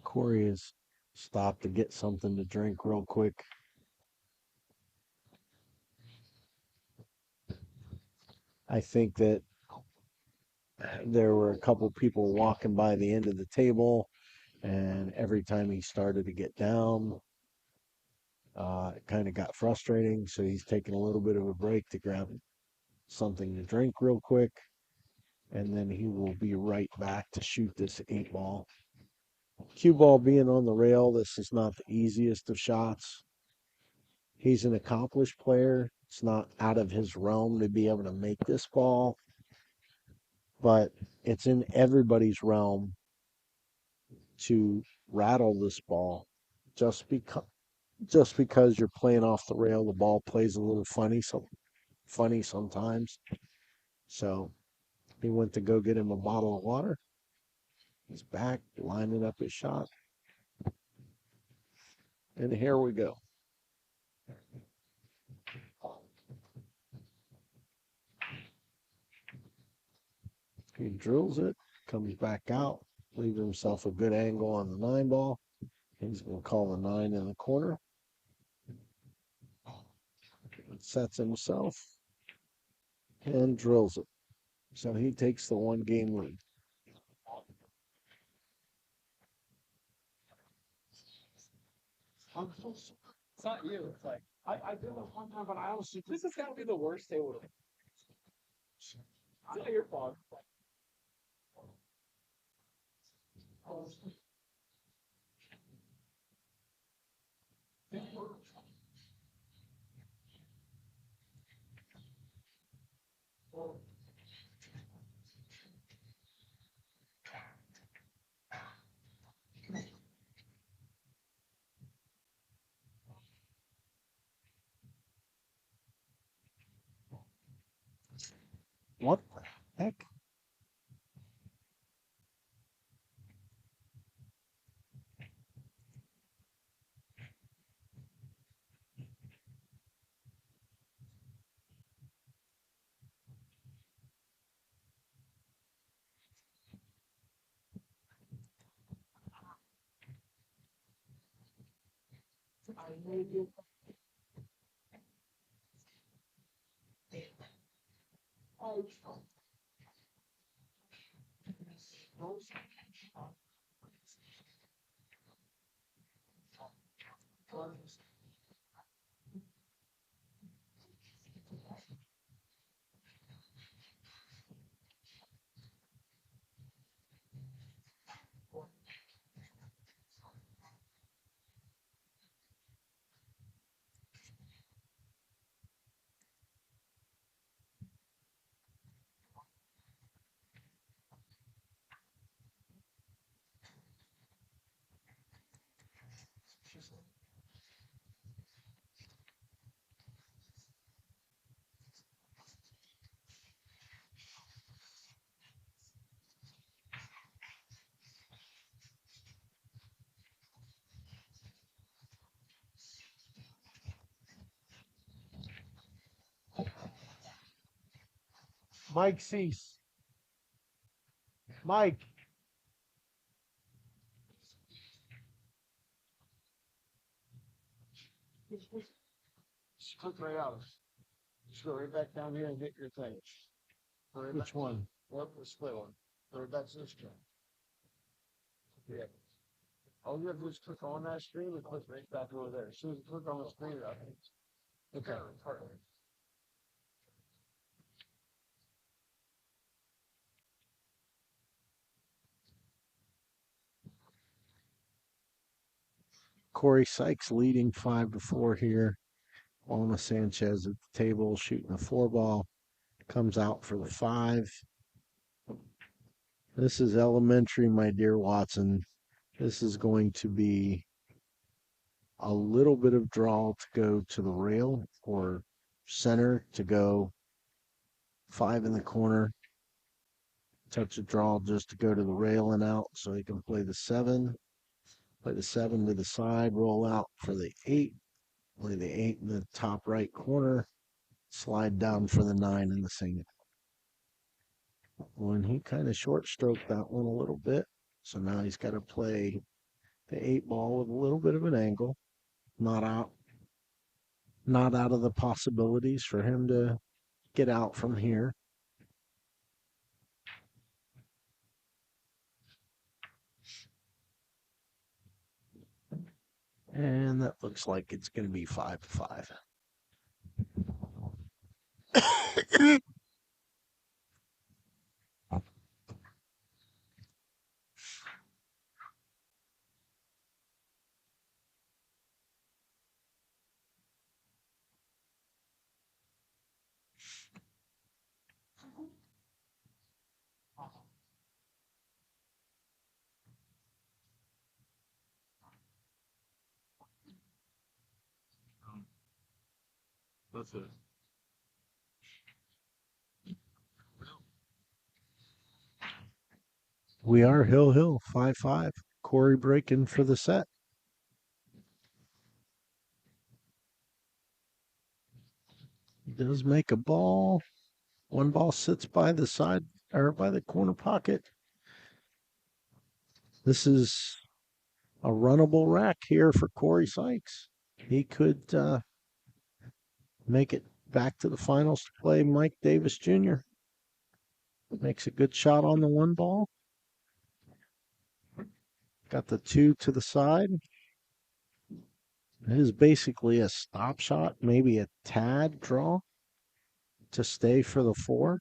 Corey has stopped to get something to drink real quick. I think that there were a couple people walking by the end of the table, and every time he started to get down, it kind of got frustrating. So he's taking a little bit of a break to grab something to drink real quick, and then he will be right back to shoot this 8 ball. Cue ball being on the rail, this is not the easiest of shots. He's an accomplished player. It's not out of his realm to be able to make this ball, but it's in everybody's realm to rattle this ball. Just because you're playing off the rail, the ball plays a little funny sometimes. So he went to go get him a bottle of water. He's back, lining up his shot. And here we go. He drills it, comes back out, leaving himself a good angle on the 9 ball. He's going to call the 9 in the corner. Sets himself and drills it. So he takes the 1-game lead. It's not you. It's like I did this one time, but I honestly this has got to be the worst table. It's not your fault. What the heck? Mike Cease. Mike. Just click right out. Just go right back down here and hit your thing. Right. Which one? What the split one? Or that's this one. Yeah. All you have to do is click on that screen and click right back over there. As soon as you click on the screen, it happens. Okay. Corey Sykes leading 5-4 here. Alma Sanchez at the table shooting a 4-ball. Comes out for the 5. This is elementary, my dear Watson. This is going to be a little bit of draw to go to the rail or center to go 5 in the corner. Touch a draw just to go to the rail and out so he can play the 7. Play the 7 to the side, roll out for the 8. Play the 8 in the top right corner. Slide down for the 9 in the single. When he kind of short stroked that one a little bit. So now he's got to play the 8 ball with a little bit of an angle. Not out of the possibilities for him to get out from here. And that looks like it's going to be 5-5. That's it. We are Hill 5-5. Corey breaking for the set. He does make a ball. One ball sits by the side or by the corner pocket. This is a runnable rack here for Corey Sykes. He could make it back to the finals to play Mike Davis Jr. Makes a good shot on the 1 ball. Got the 2 to the side. It is basically a stop shot, maybe a tad draw to stay for the 4.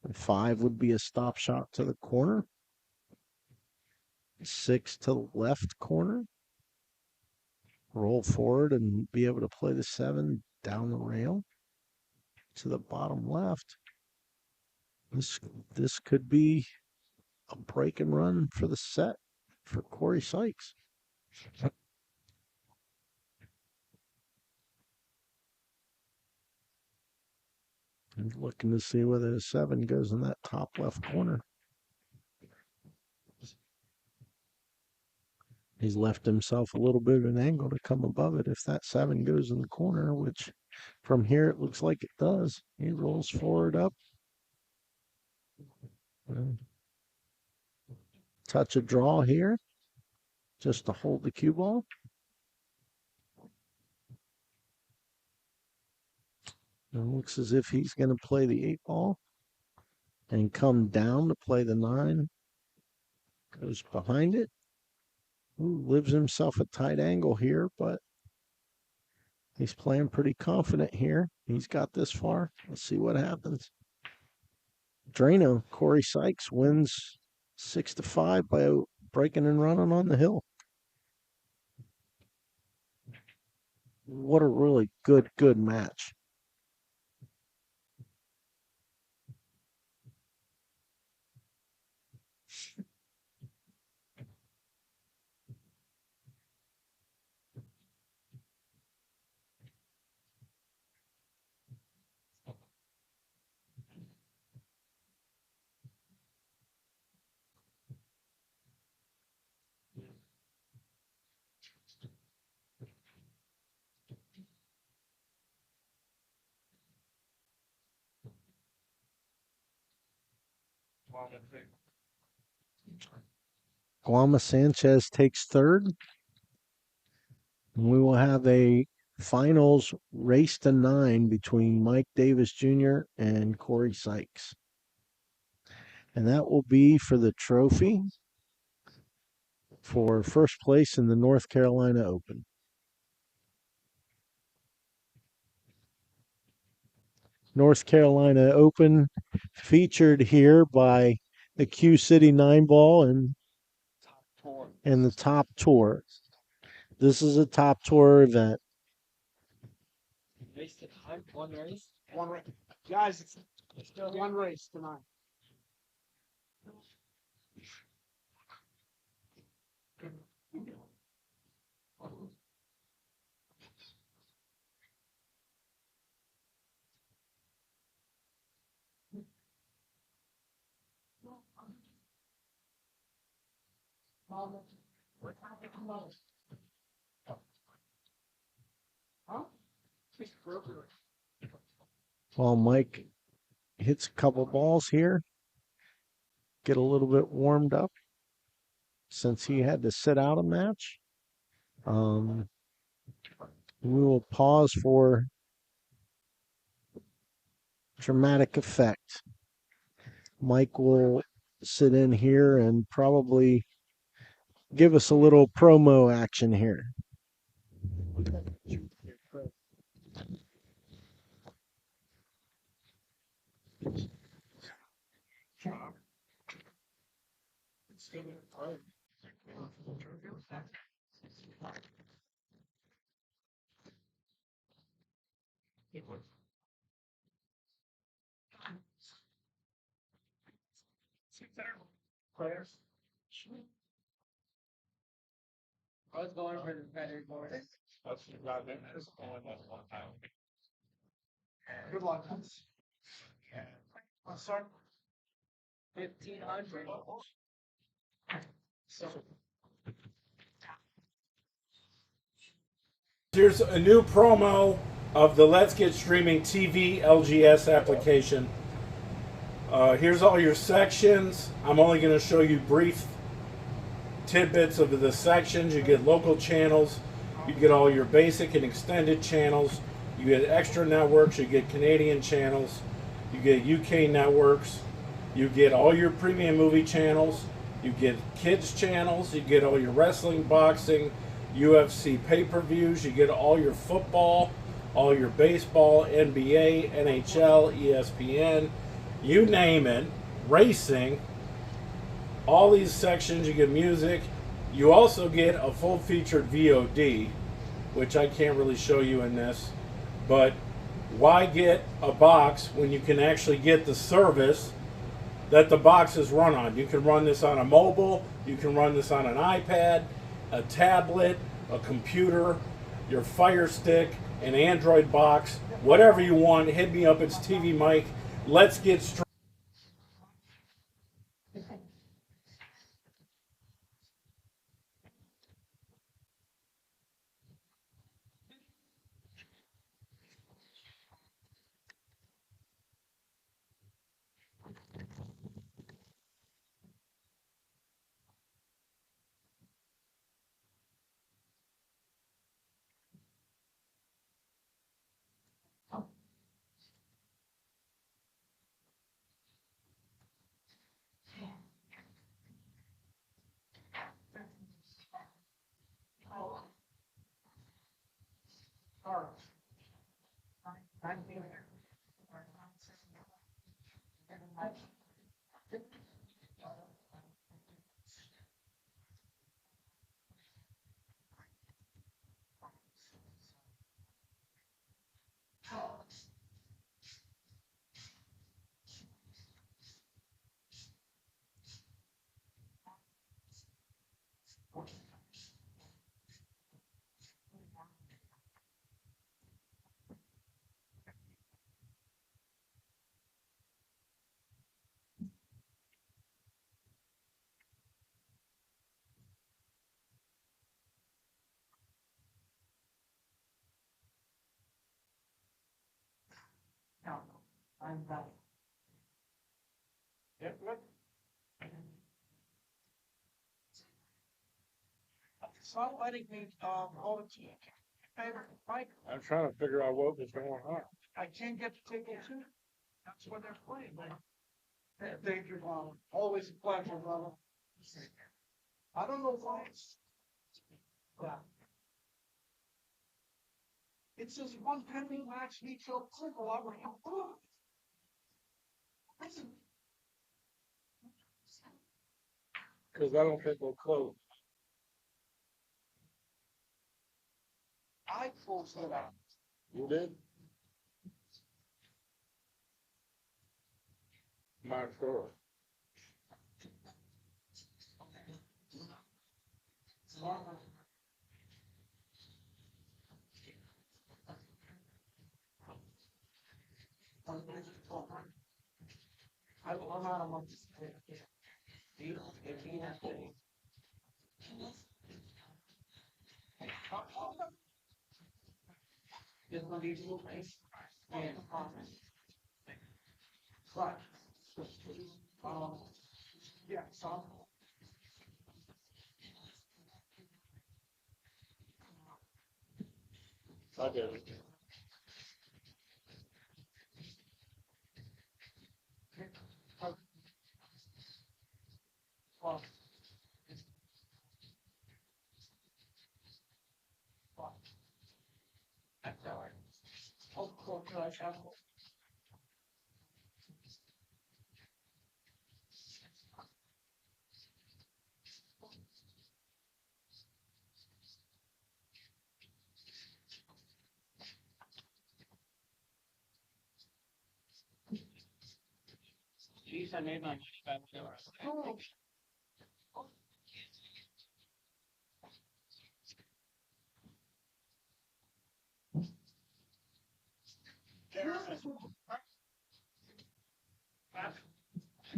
And 5 would be a stop shot to the corner. 6 to the left corner. Roll forward and be able to play the 7 down the rail to the bottom left. This could be a break and run for the set for Corey Sykes. And looking to see whether the 7 goes in that top left corner. He's left himself a little bit of an angle to come above it if that 7 goes in the corner, which from here it looks like it does. He rolls forward up. Touch a draw here just to hold the cue ball. It looks as if he's going to play the 8 ball and come down to play the 9. Goes behind it. Ooh, lives himself a tight angle here, but he's playing pretty confident here. He's got this far. Let's see what happens. Drano, Corey Sykes wins 6-5 by breaking and running on the hill. What a really good match. Guama Sanchez takes 3rd. And we will have a finals race to 9 between Mike Davis Jr. and Corey Sykes. And that will be for the trophy for first place in the North Carolina Open. North Carolina Open featured here by the Q City 9 Ball and the Top Tour. This is a Top Tour event. One race. Guys, it's still one race tonight. While Mike hits a couple balls here, get a little bit warmed up since he had to sit out a match. We will pause for dramatic effect. Mike will sit in here and probably give us a little promo action here. Players. I was going for the better board. Good luck, guys. Let's start. 1,500. Here's a new promo of the Let's Get Streaming TV LGS application. Here's all your sections. I'm only going to show you brief tidbits of the sections. You get local channels. You get all your basic and extended channels. You get extra networks. You get Canadian channels. You get UK networks. You get all your premium movie channels. You get kids channels. You get all your wrestling, boxing, UFC pay-per-views. You get all your football, all your baseball, NBA, NHL, ESPN, you name it, racing, all these sections. You get music. You also get a full-featured VOD, which I can't really show you in this, but why get a box when you can actually get the service that the box is run on? You can run this on a mobile, you can run this on an iPad, a tablet, a computer, your Fire Stick, an Android box, whatever you want. Hit me up. It's TvMike. Let's get straight. I'm back. Yep, good. Stop letting me hold it. favorite Mike? I'm trying to figure out what was going on. I can't get the table two. That's what they're playing, man. Thank you, Mom. Always a pleasure, brother. I don't know why it's. Yeah. It says one pending match, he killed Clickle over him. Because I don't think we'll close. I closed it out. You did? Not sure. I don't know how to look. But, yeah, so. I did it. Oh, cool, can I have? Jeez, I made my money back there.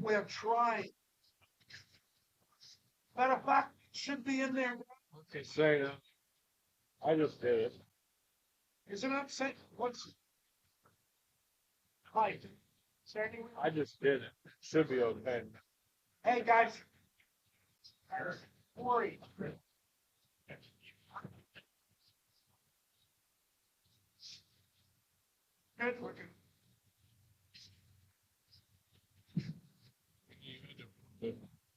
We're trying. Matter of fact, should be in there. Okay, say it. I just did it. Isn't that say what's? Mike, is there any? I just did it. Should be okay. Hey, guys. Worry. Good looking.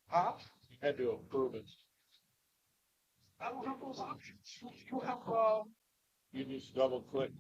Huh? You had to approve it. I don't have those options. You have, You just double click.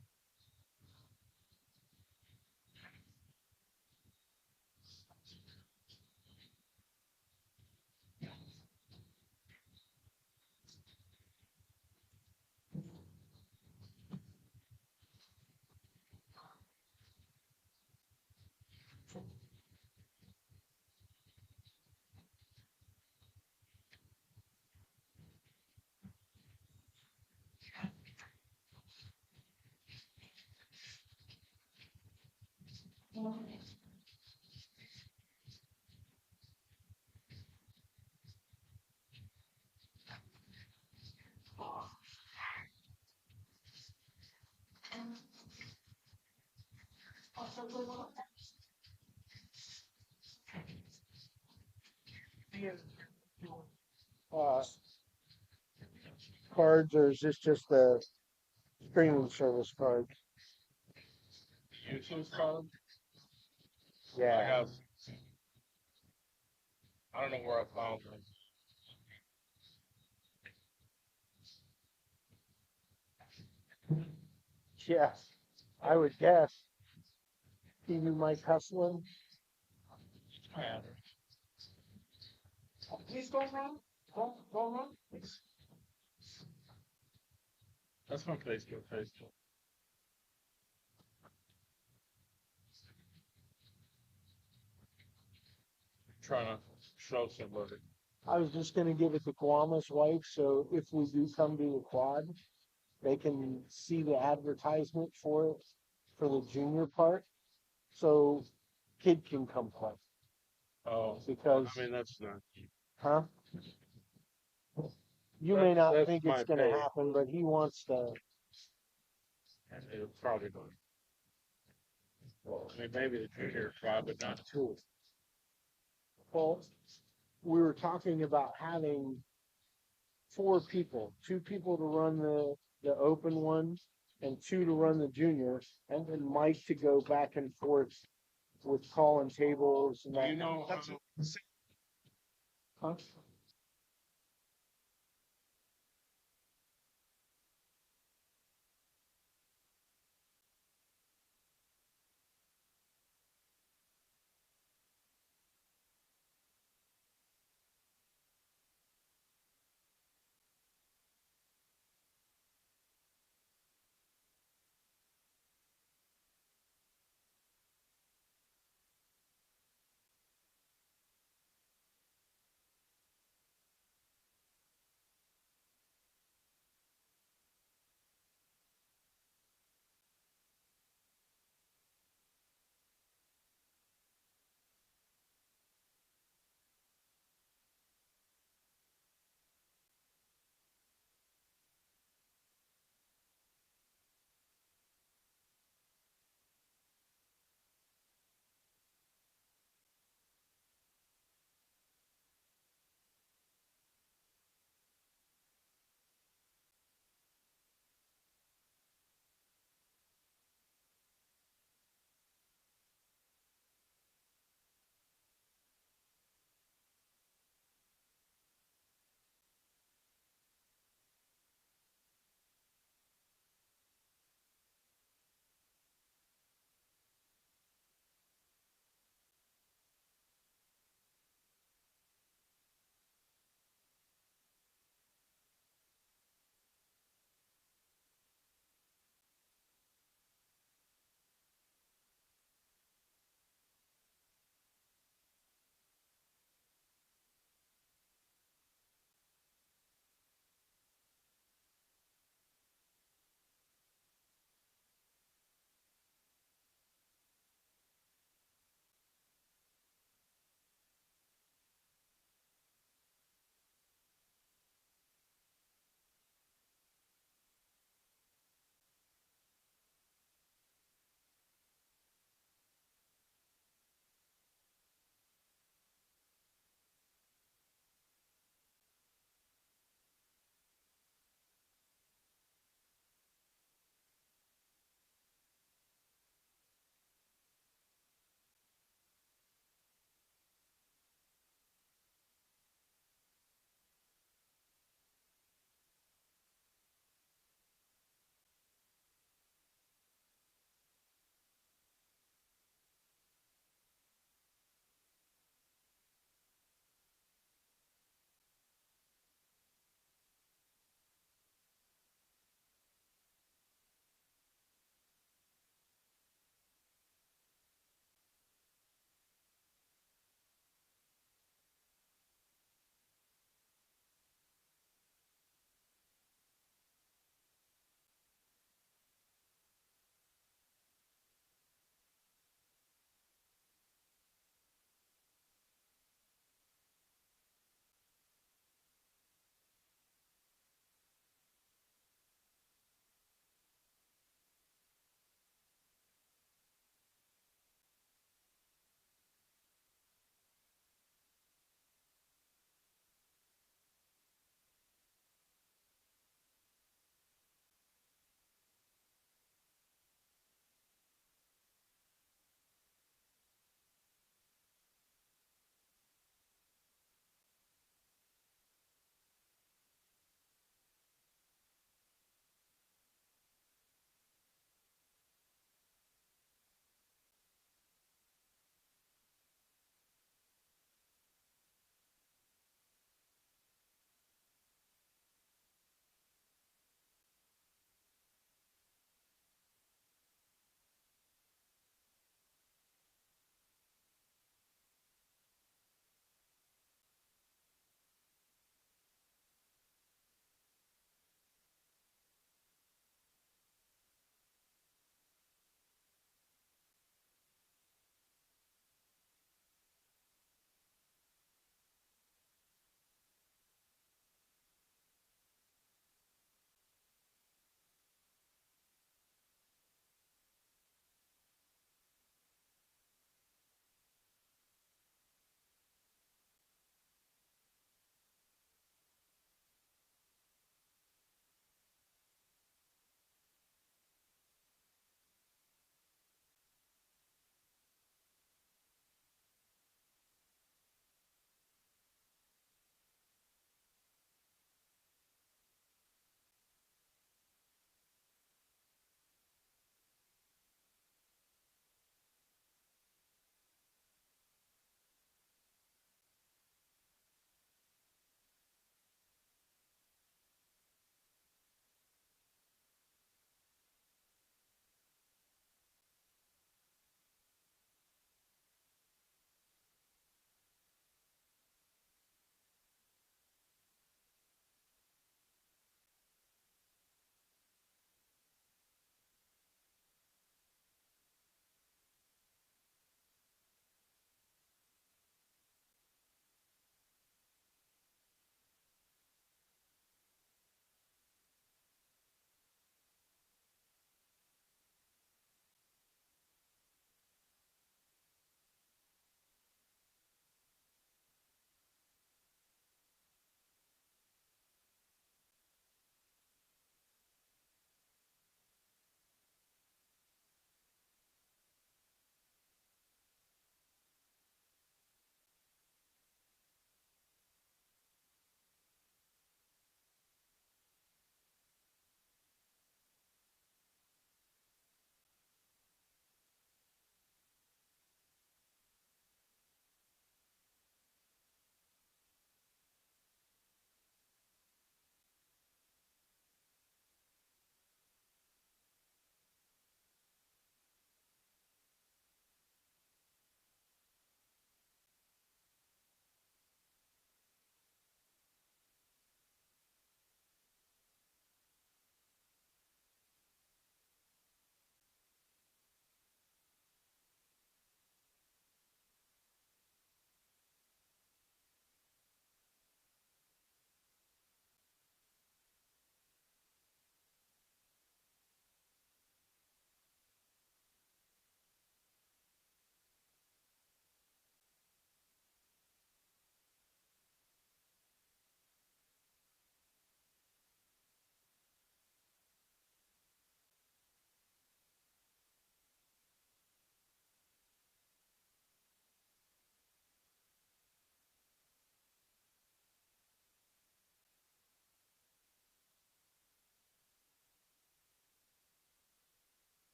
Uh, cards, or is this just the streaming service card? YouTube card? Yeah. I don't know where I found it. Yeah, I would guess. TvMike hustling. please don't run. Don't run. Please. That's my Facebook. Trying to show somebody. I was just gonna give it to Guama's wife, so if we do come to the quad, they can see the advertisement for it for the junior part, so kid can come play. Oh, Because, I mean, that's not. huh? You may not That's think my it's gonna pay. happen, but he wants to. It'll probably go. Well, I mean, maybe the junior tribe, but not two. Well, we were talking about having 4 people, 2 people to run the the open one, and 2 to run the junior, and then Mike to go back and forth with calling tables and that. You know, Huh?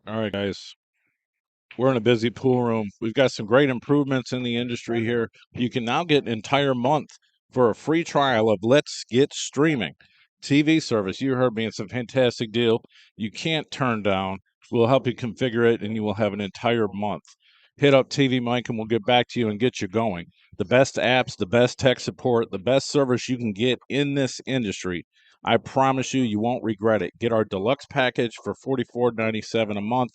All right, guys. We're in a busy pool room. We've got some great improvements in the industry here. You can now get an entire month for a free trial of Let's Get Streaming TV service. You heard me. It's a fantastic deal. You can't turn down. We'll help you configure it, and you will have an entire month. Hit up TvMike, and we'll get back to you and get you going. The best apps, the best tech support, the best service you can get in this industry. I promise you, you won't regret it. Get our deluxe package for $44.97 a month.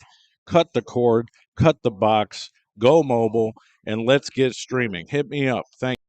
Cut the cord, cut the box, go mobile, and let's get streaming. Hit me up. Thank you.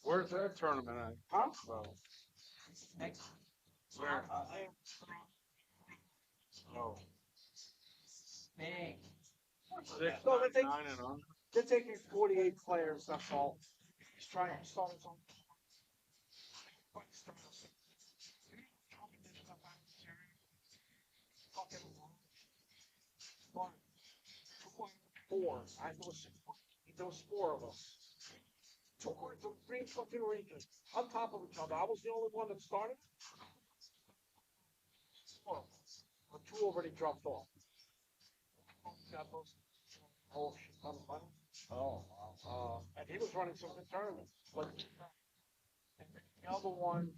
Where's that tournament at? Huh? Where? Oh. No, they take, 9 and under. they're taking 48 players, that's all. He's trying to start his own. Four. I know there was four of us. Three fucking regions on top of each other. I was the only one that started. Four. But two already dropped off. Got those. Oh shit, ton of money. Oh. And he was running some good tournaments. But the other one,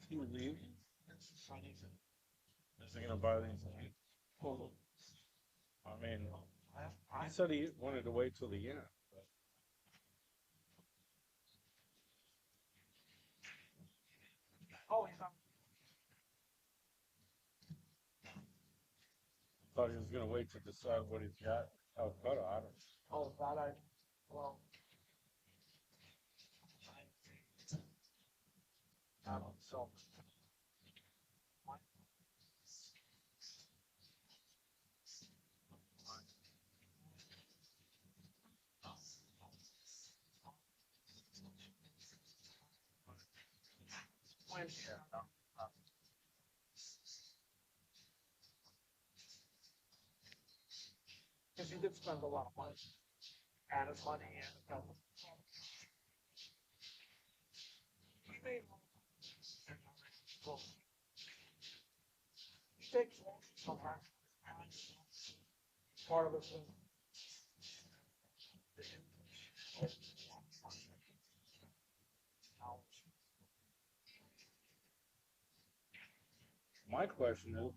He would leave. Is he gonna buy these? I mean, he said he wanted to wait till the end. oh, he's not. Thought he was gonna wait to decide what he's got. Calcutta, I don't. Oh, that I. Well, I don't. So. When, because he did spend a lot of money. And his money and he made he takes sometimes part of it. My question is,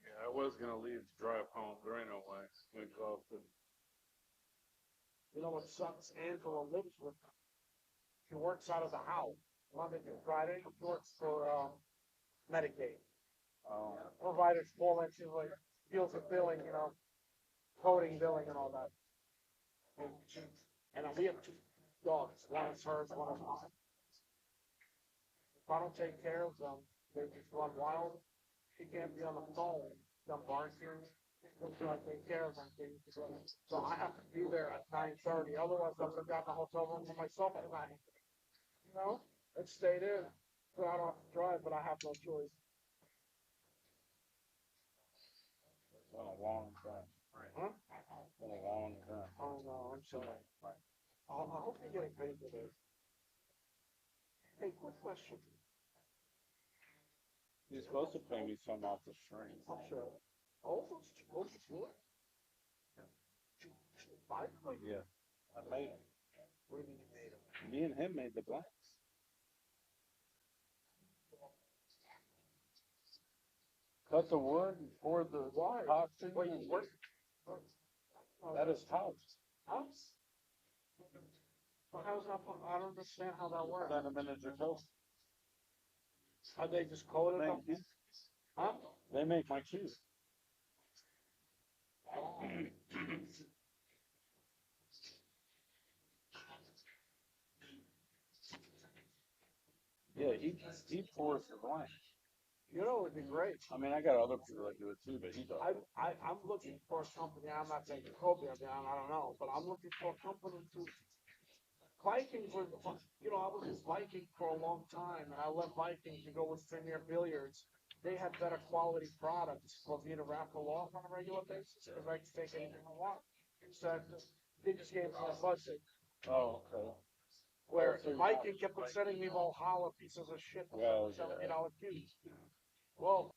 Yeah, I was gonna leave to drive home. There ain't no way. It's gonna go up to You know what sucks? Angela lives with them. She works out of the house Monday through Friday. She works for Medicaid. Providers fall into like deals with billing, you know, coding, billing, and all that. And we have two dogs. One is hers, one is mine. If I don't take care of them, they just run wild. She can't be on the phone. Them barking. So I take care of them. So I have to be there at 9:30. Otherwise, I would have gotten a hotel room for myself at night. You know, and stay there. So I don't have to drive, but I have no choice. It's been a long time. Huh? It's been a long time. Oh no, I'm sorry. I hope you're getting paid for this. Hey, quick question. You're supposed to pay me some off the string. I'm sure. Oh, those what? Five? Yeah, I made them. What do you mean you made them? Me and him made the blanks. Cut the wood and pour the toxin. Wait, you work? That is house. House? Well, how's that? I don't understand how that works. Then a miniature toast. Are they just coated them? Huh? They make my cheese. Yeah, he pours the blank. You know, it would be great. I mean, I got other people that do it too, but he does. I'm looking for a company. I'm not saying Jacoby, I don't know, but I'm looking for a company to. Vikings were, you know, I was with Viking for a long time, and I left Viking to go with Premier Billiards. They had better quality products for me to raffle off on a regular basis because I can take anything I want. Instead, they just gave me a budget. Oh, okay. Where Viking kept on sending me Valhalla pieces of shit for Well, $70 cues. Well,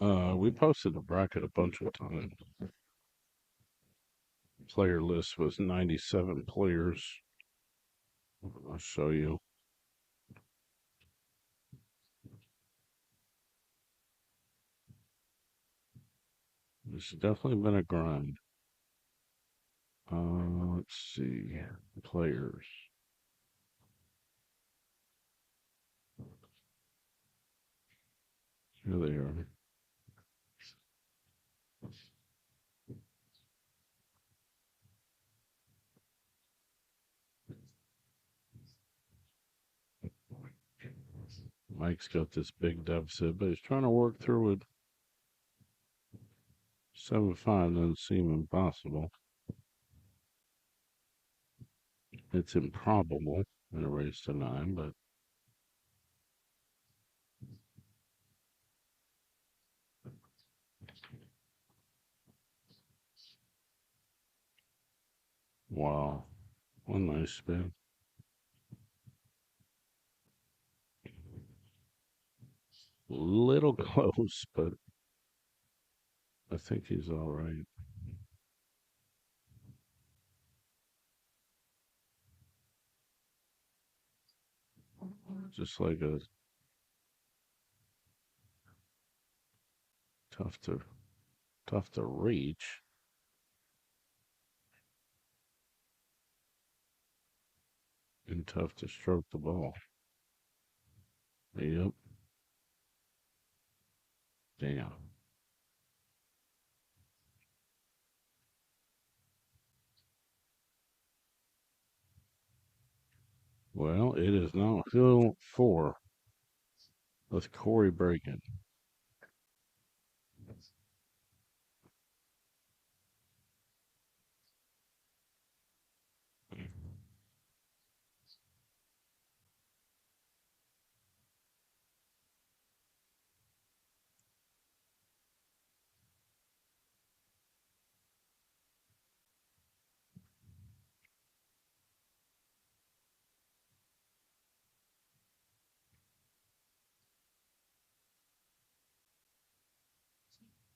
We posted a bracket a bunch of times. Player list was 97 players. I'll show you. This has definitely been a grind. Let's see. Players. Here they are. Mike's got this big deficit, but he's trying to work through it. 7-5 doesn't seem impossible. It's improbable in a race to 9, but wow. One nice spin. Little close, but I think he's all right. Just like a tough to reach. And tough to stroke the ball. Yep. Damn. Well, it is now hill 4 with Corey breaking.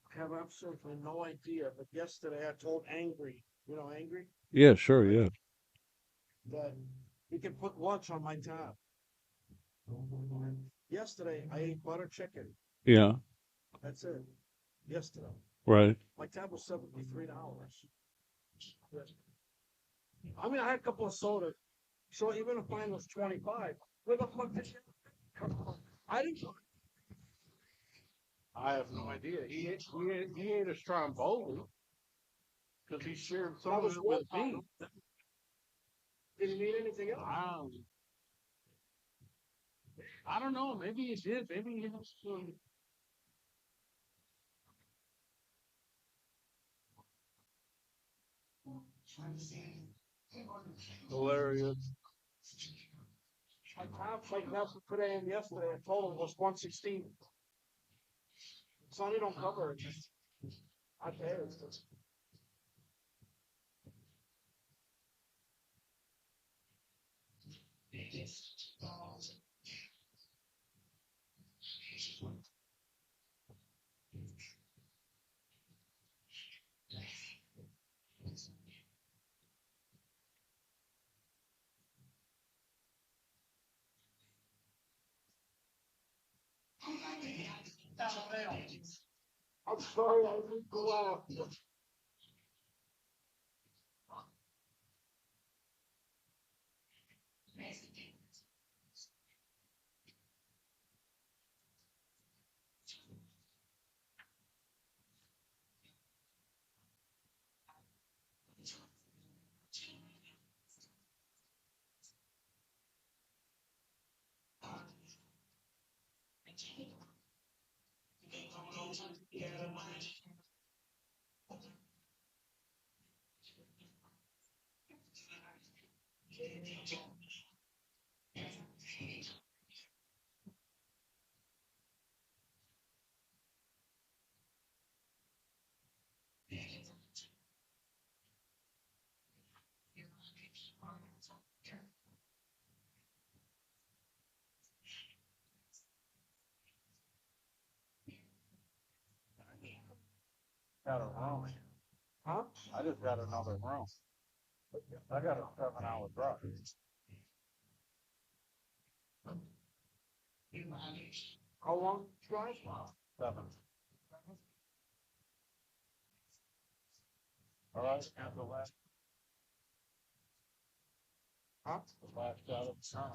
I have absolutely no idea, but yesterday I told Angry, Angry, Yeah, sure, yeah. that he can put lunch on my tab. Yesterday I ate butter chicken. Yeah, That's it. Yesterday. right. My tab was $73. I mean, I had a couple of sodas, so even if mine was 25, where the fuck did you? I didn't. I have no idea. He ate a Stromboli because he shared some of it with me. Didn't eat anything else. I don't know. Maybe he did. Maybe he has some. Hilarious. My tab for today and yesterday, I told him was 116. Sonny don't cover it. I pay it. I'm sorry, I didn't go out. Got a room. Huh? I just got another room. I got a 7-hour drive. How long did you drive? 7. All right, and the last Huh? out of time.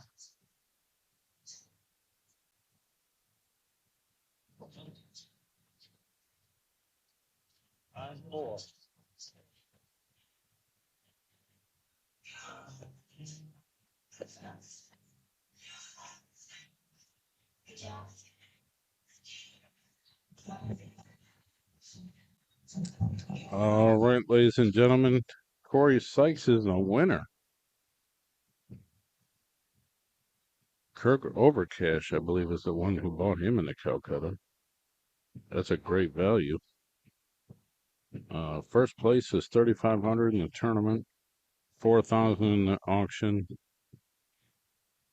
I'm 4. All right, ladies and gentlemen, Corey Sykes is a winner. Kirk Overcash, I believe, is the one who bought him in the Calcutta. That's a great value. First place is 3,500 in the tournament, 4,000 in the auction.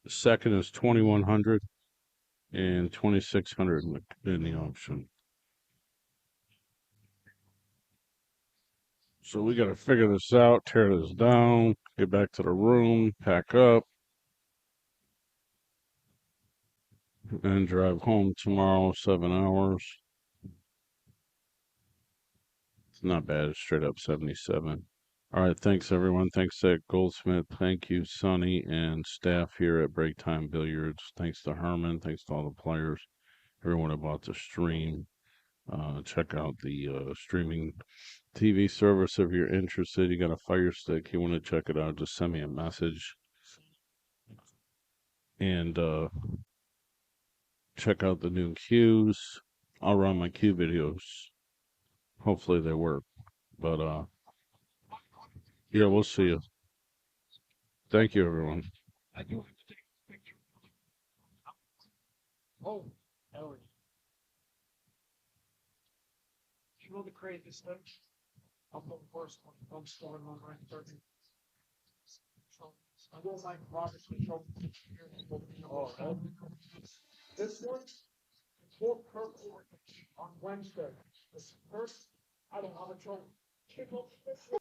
Second is 2,100 and 2,600 in the auction. So we got to figure this out, tear this down, get back to the room, pack up, and drive home tomorrow, 7 hours. It's not bad. It's straight up 77. All right. Thanks, everyone. Thanks, Ed Goldsmith. Thank you, Sonny, and staff here at Breaktime Billiards. Thanks to Herman. Thanks to all the players, everyone who bought the stream. Check out the streaming TV service if you're interested. You got a Fire Stick, you want to check it out, just send me a message. And check out the new cues. I'll run my cue videos. Hopefully they work. But yeah, we'll see you. Thank you, everyone. I do have to take a picture. Oh, hell yeah. You know the craziest thing? I'm the first one. I'm starting on 9:30. So I don't like Robert's control. Oh, this one, more purple on Wednesday. This first, I don't have a trouble. Kick off this one.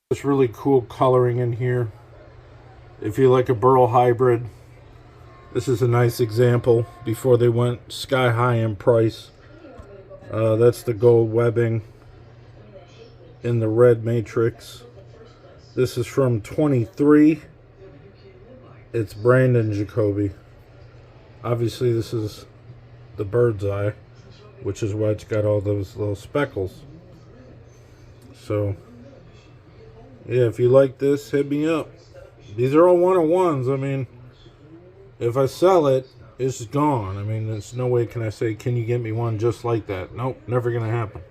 This really cool coloring in here. If you like a burl hybrid, this is a nice example before they went sky high in price. That's the gold webbing in the red matrix. This is from 23. It's Brandon Jacoby. Obviously this is the bird's eye, which is why it's got all those little speckles. So yeah, if you like this, hit me up. These are all 101s. I mean, if I sell it, it's gone. I mean, there's no way can I say, can you get me one just like that? Nope, never gonna happen.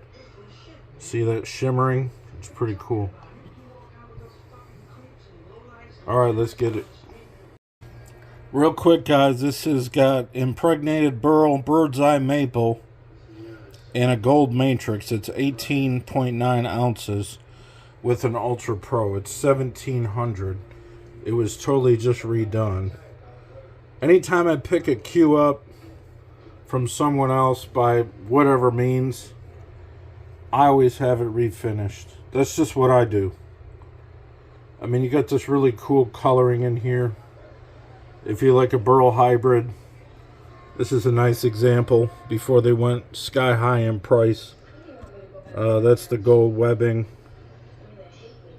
See that shimmering? It's pretty cool. Alright, let's get it. Real quick, guys, this has got impregnated burl bird's eye maple and a gold matrix. It's 18.9 ounces with an Ultra Pro. It's 1,700. It was totally just redone. Anytime I pick a cue up from someone else by whatever means, I always have it refinished. That's just what I do. I mean, you got this really cool coloring in here. If you like a burl hybrid, This is a nice example before they went sky high in price. That's the gold webbing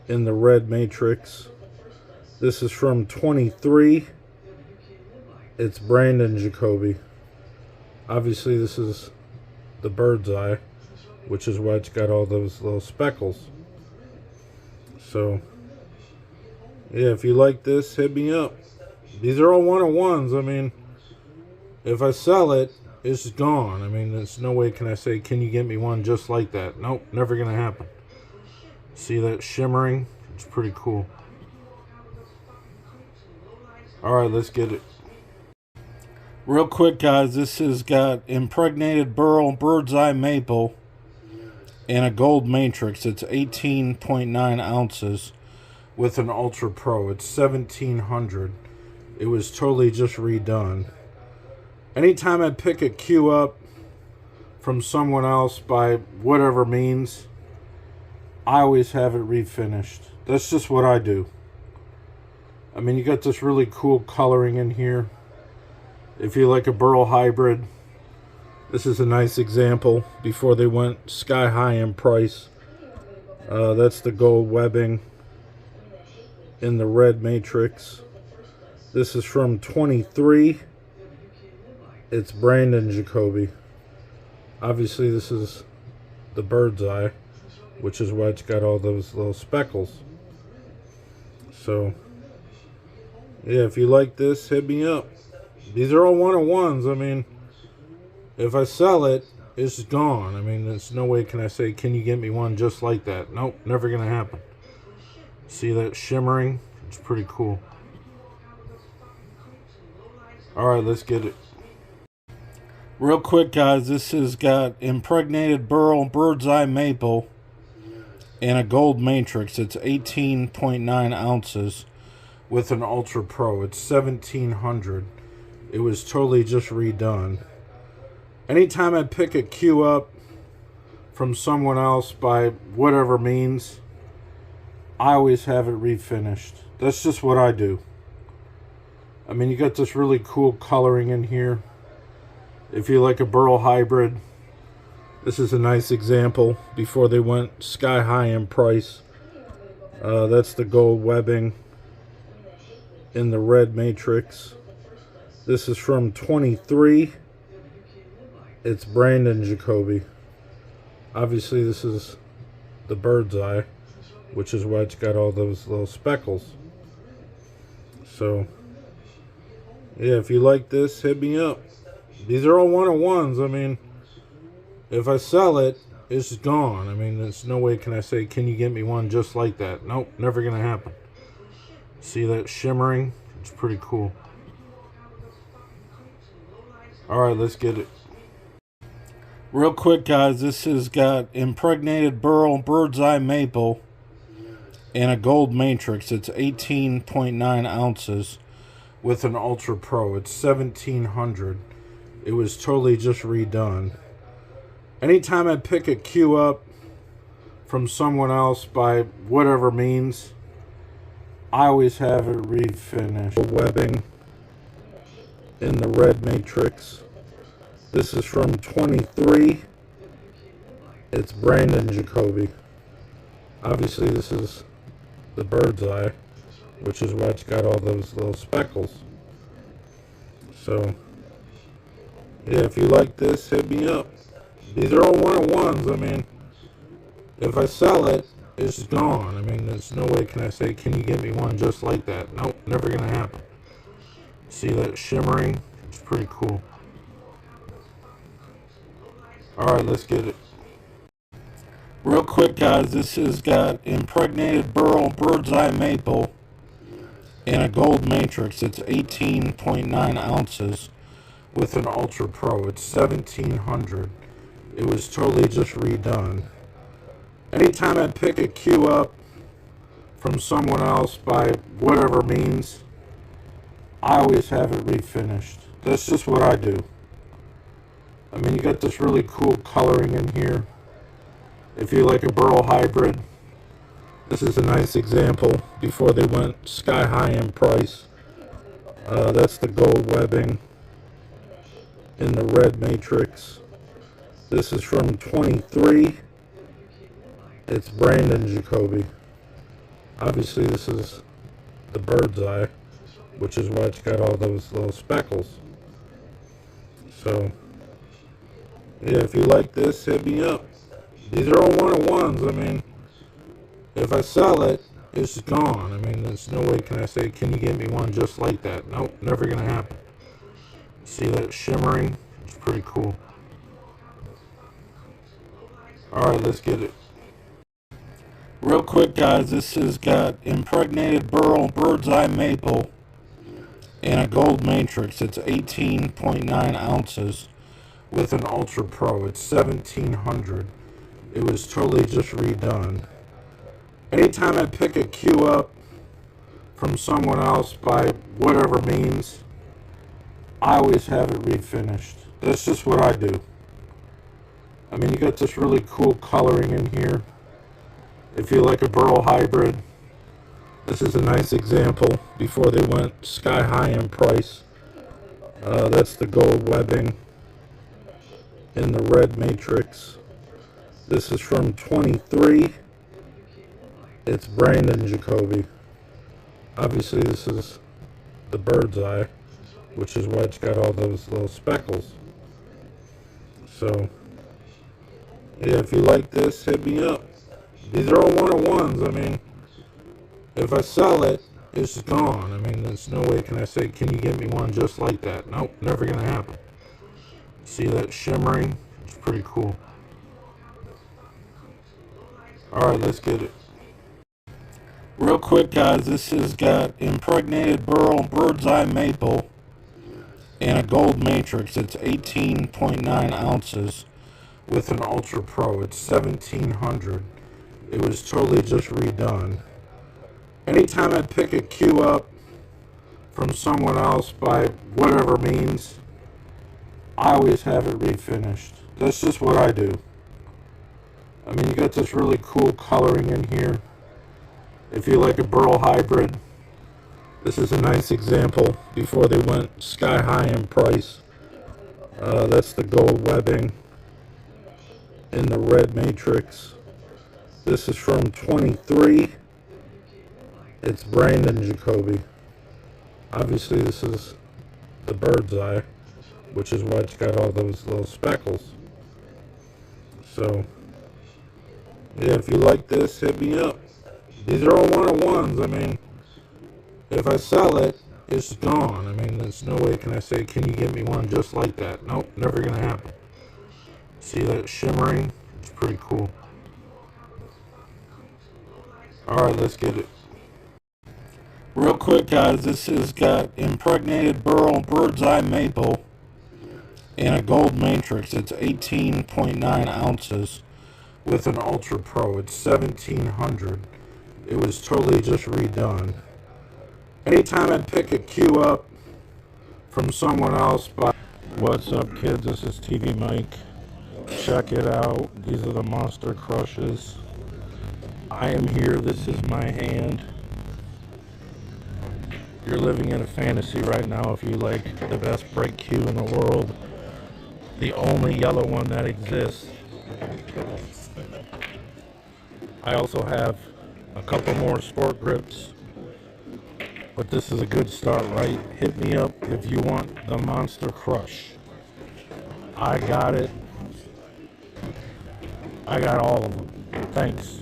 in the red matrix. This is from 23. It's Brandon Jacoby. Obviously this is the bird's eye, which is why it's got all those little speckles. So yeah, if you like this, hit me up. These are all one-on-ones. I mean, if I sell it, it's gone. I mean, there's no way can I say, can you get me one just like that? Nope, never gonna happen. See that shimmering? It's pretty cool. Alright, let's get it. Real quick, guys, this has got impregnated burl, bird's eye maple, and a gold matrix. It's 18.9 ounces with an Ultra Pro. It's 1700. It was totally just redone. Anytime I pick a cue up from someone else by whatever means, I always have it refinished. That's just what I do. I mean, you got this really cool coloring in here. If you like a burl hybrid, this is a nice example before they went sky high in price. That's the gold webbing in the red matrix. This is from 23. It's Brandon Jacoby. Obviously this is the bird's eye, which is why it's got all those little speckles. So yeah, if you like this, hit me up. These are all one-on-ones. I mean, if I sell it, it's gone. I mean, there's no way can I say, can you get me one just like that? Nope, never gonna happen. See that shimmering? It's pretty cool. Alright, let's get it. Real quick, guys, this has got impregnated burl, bird's eye maple, and a gold matrix. It's 18.9 ounces with an Ultra Pro. It's 1700. It was totally just redone. Anytime I pick a cue up from someone else by whatever means, I always have it refinished. That's just what I do. I mean, you got this really cool coloring in here. If you like a burl hybrid, this is a nice example before they went sky high in price. That's the gold webbing in the red matrix. This is from 23. It's Brandon Jacoby. Obviously this is the bird's eye, which is why it's got all those little speckles. So yeah, if you like this, hit me up. These are all one-on-ones. I mean, if I sell it, it's gone. I mean, there's no way can I say, can you get me one just like that? Nope, never gonna happen. See that shimmering? It's pretty cool. Alright, let's get it. Real quick, guys, this has got impregnated burl, bird's eye maple, and a gold matrix. It's 18.9 ounces with an Ultra Pro. It's 1700. It was totally just redone. Anytime I pick a cue up from someone else by whatever means, I always have it refinished. Webbing in the red matrix. This is from 23. It's Brandon Jacoby. Obviously this is the bird's eye, which is why it's got all those little speckles. So yeah, if you like this, hit me up. These are all one-on-ones. I mean, if I sell it, it's gone. I mean, there's no way can I say, can you get me one just like that? Nope, never gonna happen. See that shimmering? It's pretty cool. Alright, let's get it. Real quick, guys, this has got impregnated burl, bird's eye maple, and a gold matrix. It's 18.9 ounces with an Ultra Pro. It's 1700. It was totally just redone. Anytime I pick a cue up from someone else by whatever means, I always have it refinished. That's just what I do. I mean, you got this really cool coloring in here. If you like a burl hybrid, this is a nice example before they went sky high in price. That's the gold webbing in the red matrix. This is from 23. It's Brandon Jacoby. Obviously this is the bird's eye, which is why it's got all those little speckles. So yeah, if you like this, hit me up. These are all 1-on-1s. I mean, if I sell it, it's gone. I mean, there's no way can I say, can you get me one just like that? Nope, never gonna happen. See that shimmering? It's pretty cool. Alright, let's get it. Real quick, guys, this has got impregnated burl, bird's eye maple, and a gold matrix. It's 18.9 ounces with an Ultra Pro. It's 1700. It was totally just redone. Anytime I pick a cue up from someone else by whatever means, I always have it refinished. That's just what I do. I mean, you got this really cool coloring in here. If you like a burl hybrid, this is a nice example before they went sky high in price. That's the gold webbing in the red matrix. This is from 23. It's Brandon Jacoby. Obviously this is the bird's eye, which is why it's got all those little speckles. So yeah, if you like this, hit me up. These are all 1-on-1s. I mean, if I sell it, it's gone. I mean, there's no way can I say, can you get me one just like that? Nope, never gonna happen. See that shimmering? It's pretty cool. Alright, let's get it. Real quick, guys, this has got impregnated burl, bird's eye maple, and a gold matrix. It's 18.9 ounces with an Ultra Pro. It's 1700. It was totally just redone. Anytime I pick a cue up from someone else by whatever means, I always have it refinished. That's just what I do. I mean, you got this really cool coloring in here. If you like a burl hybrid, this is a nice example before they went sky high in price. That's the gold webbing in the red matrix. This is from 23. It's Brandon Jacoby. Obviously this is the bird's eye, which is why it's got all those little speckles. So yeah, if you like this, hit me up. These are all 1-on-1s. I mean, if I sell it, it's gone. I mean, there's no way can I say, can you get me one just like that? Nope, never gonna happen. See that shimmering? It's pretty cool. Alright, let's get it. Real quick, guys, this has got impregnated burl, bird's eye maple, and a gold matrix. It's 18.9 ounces with an Ultra Pro. It's 1700. It was totally just redone. Anytime I pick a cue up from someone else by... What's up, kids? This is TvMike. Check it out. These are the Monster Crushes. I am here. This is my hand. You're living in a fantasy right now if you like the best break cue in the world. The only yellow one that exists. I also have a couple more sport grips, but this is a good start, right? Hit me up if you want the Monster Crush. I got it. I got all of them. Thanks.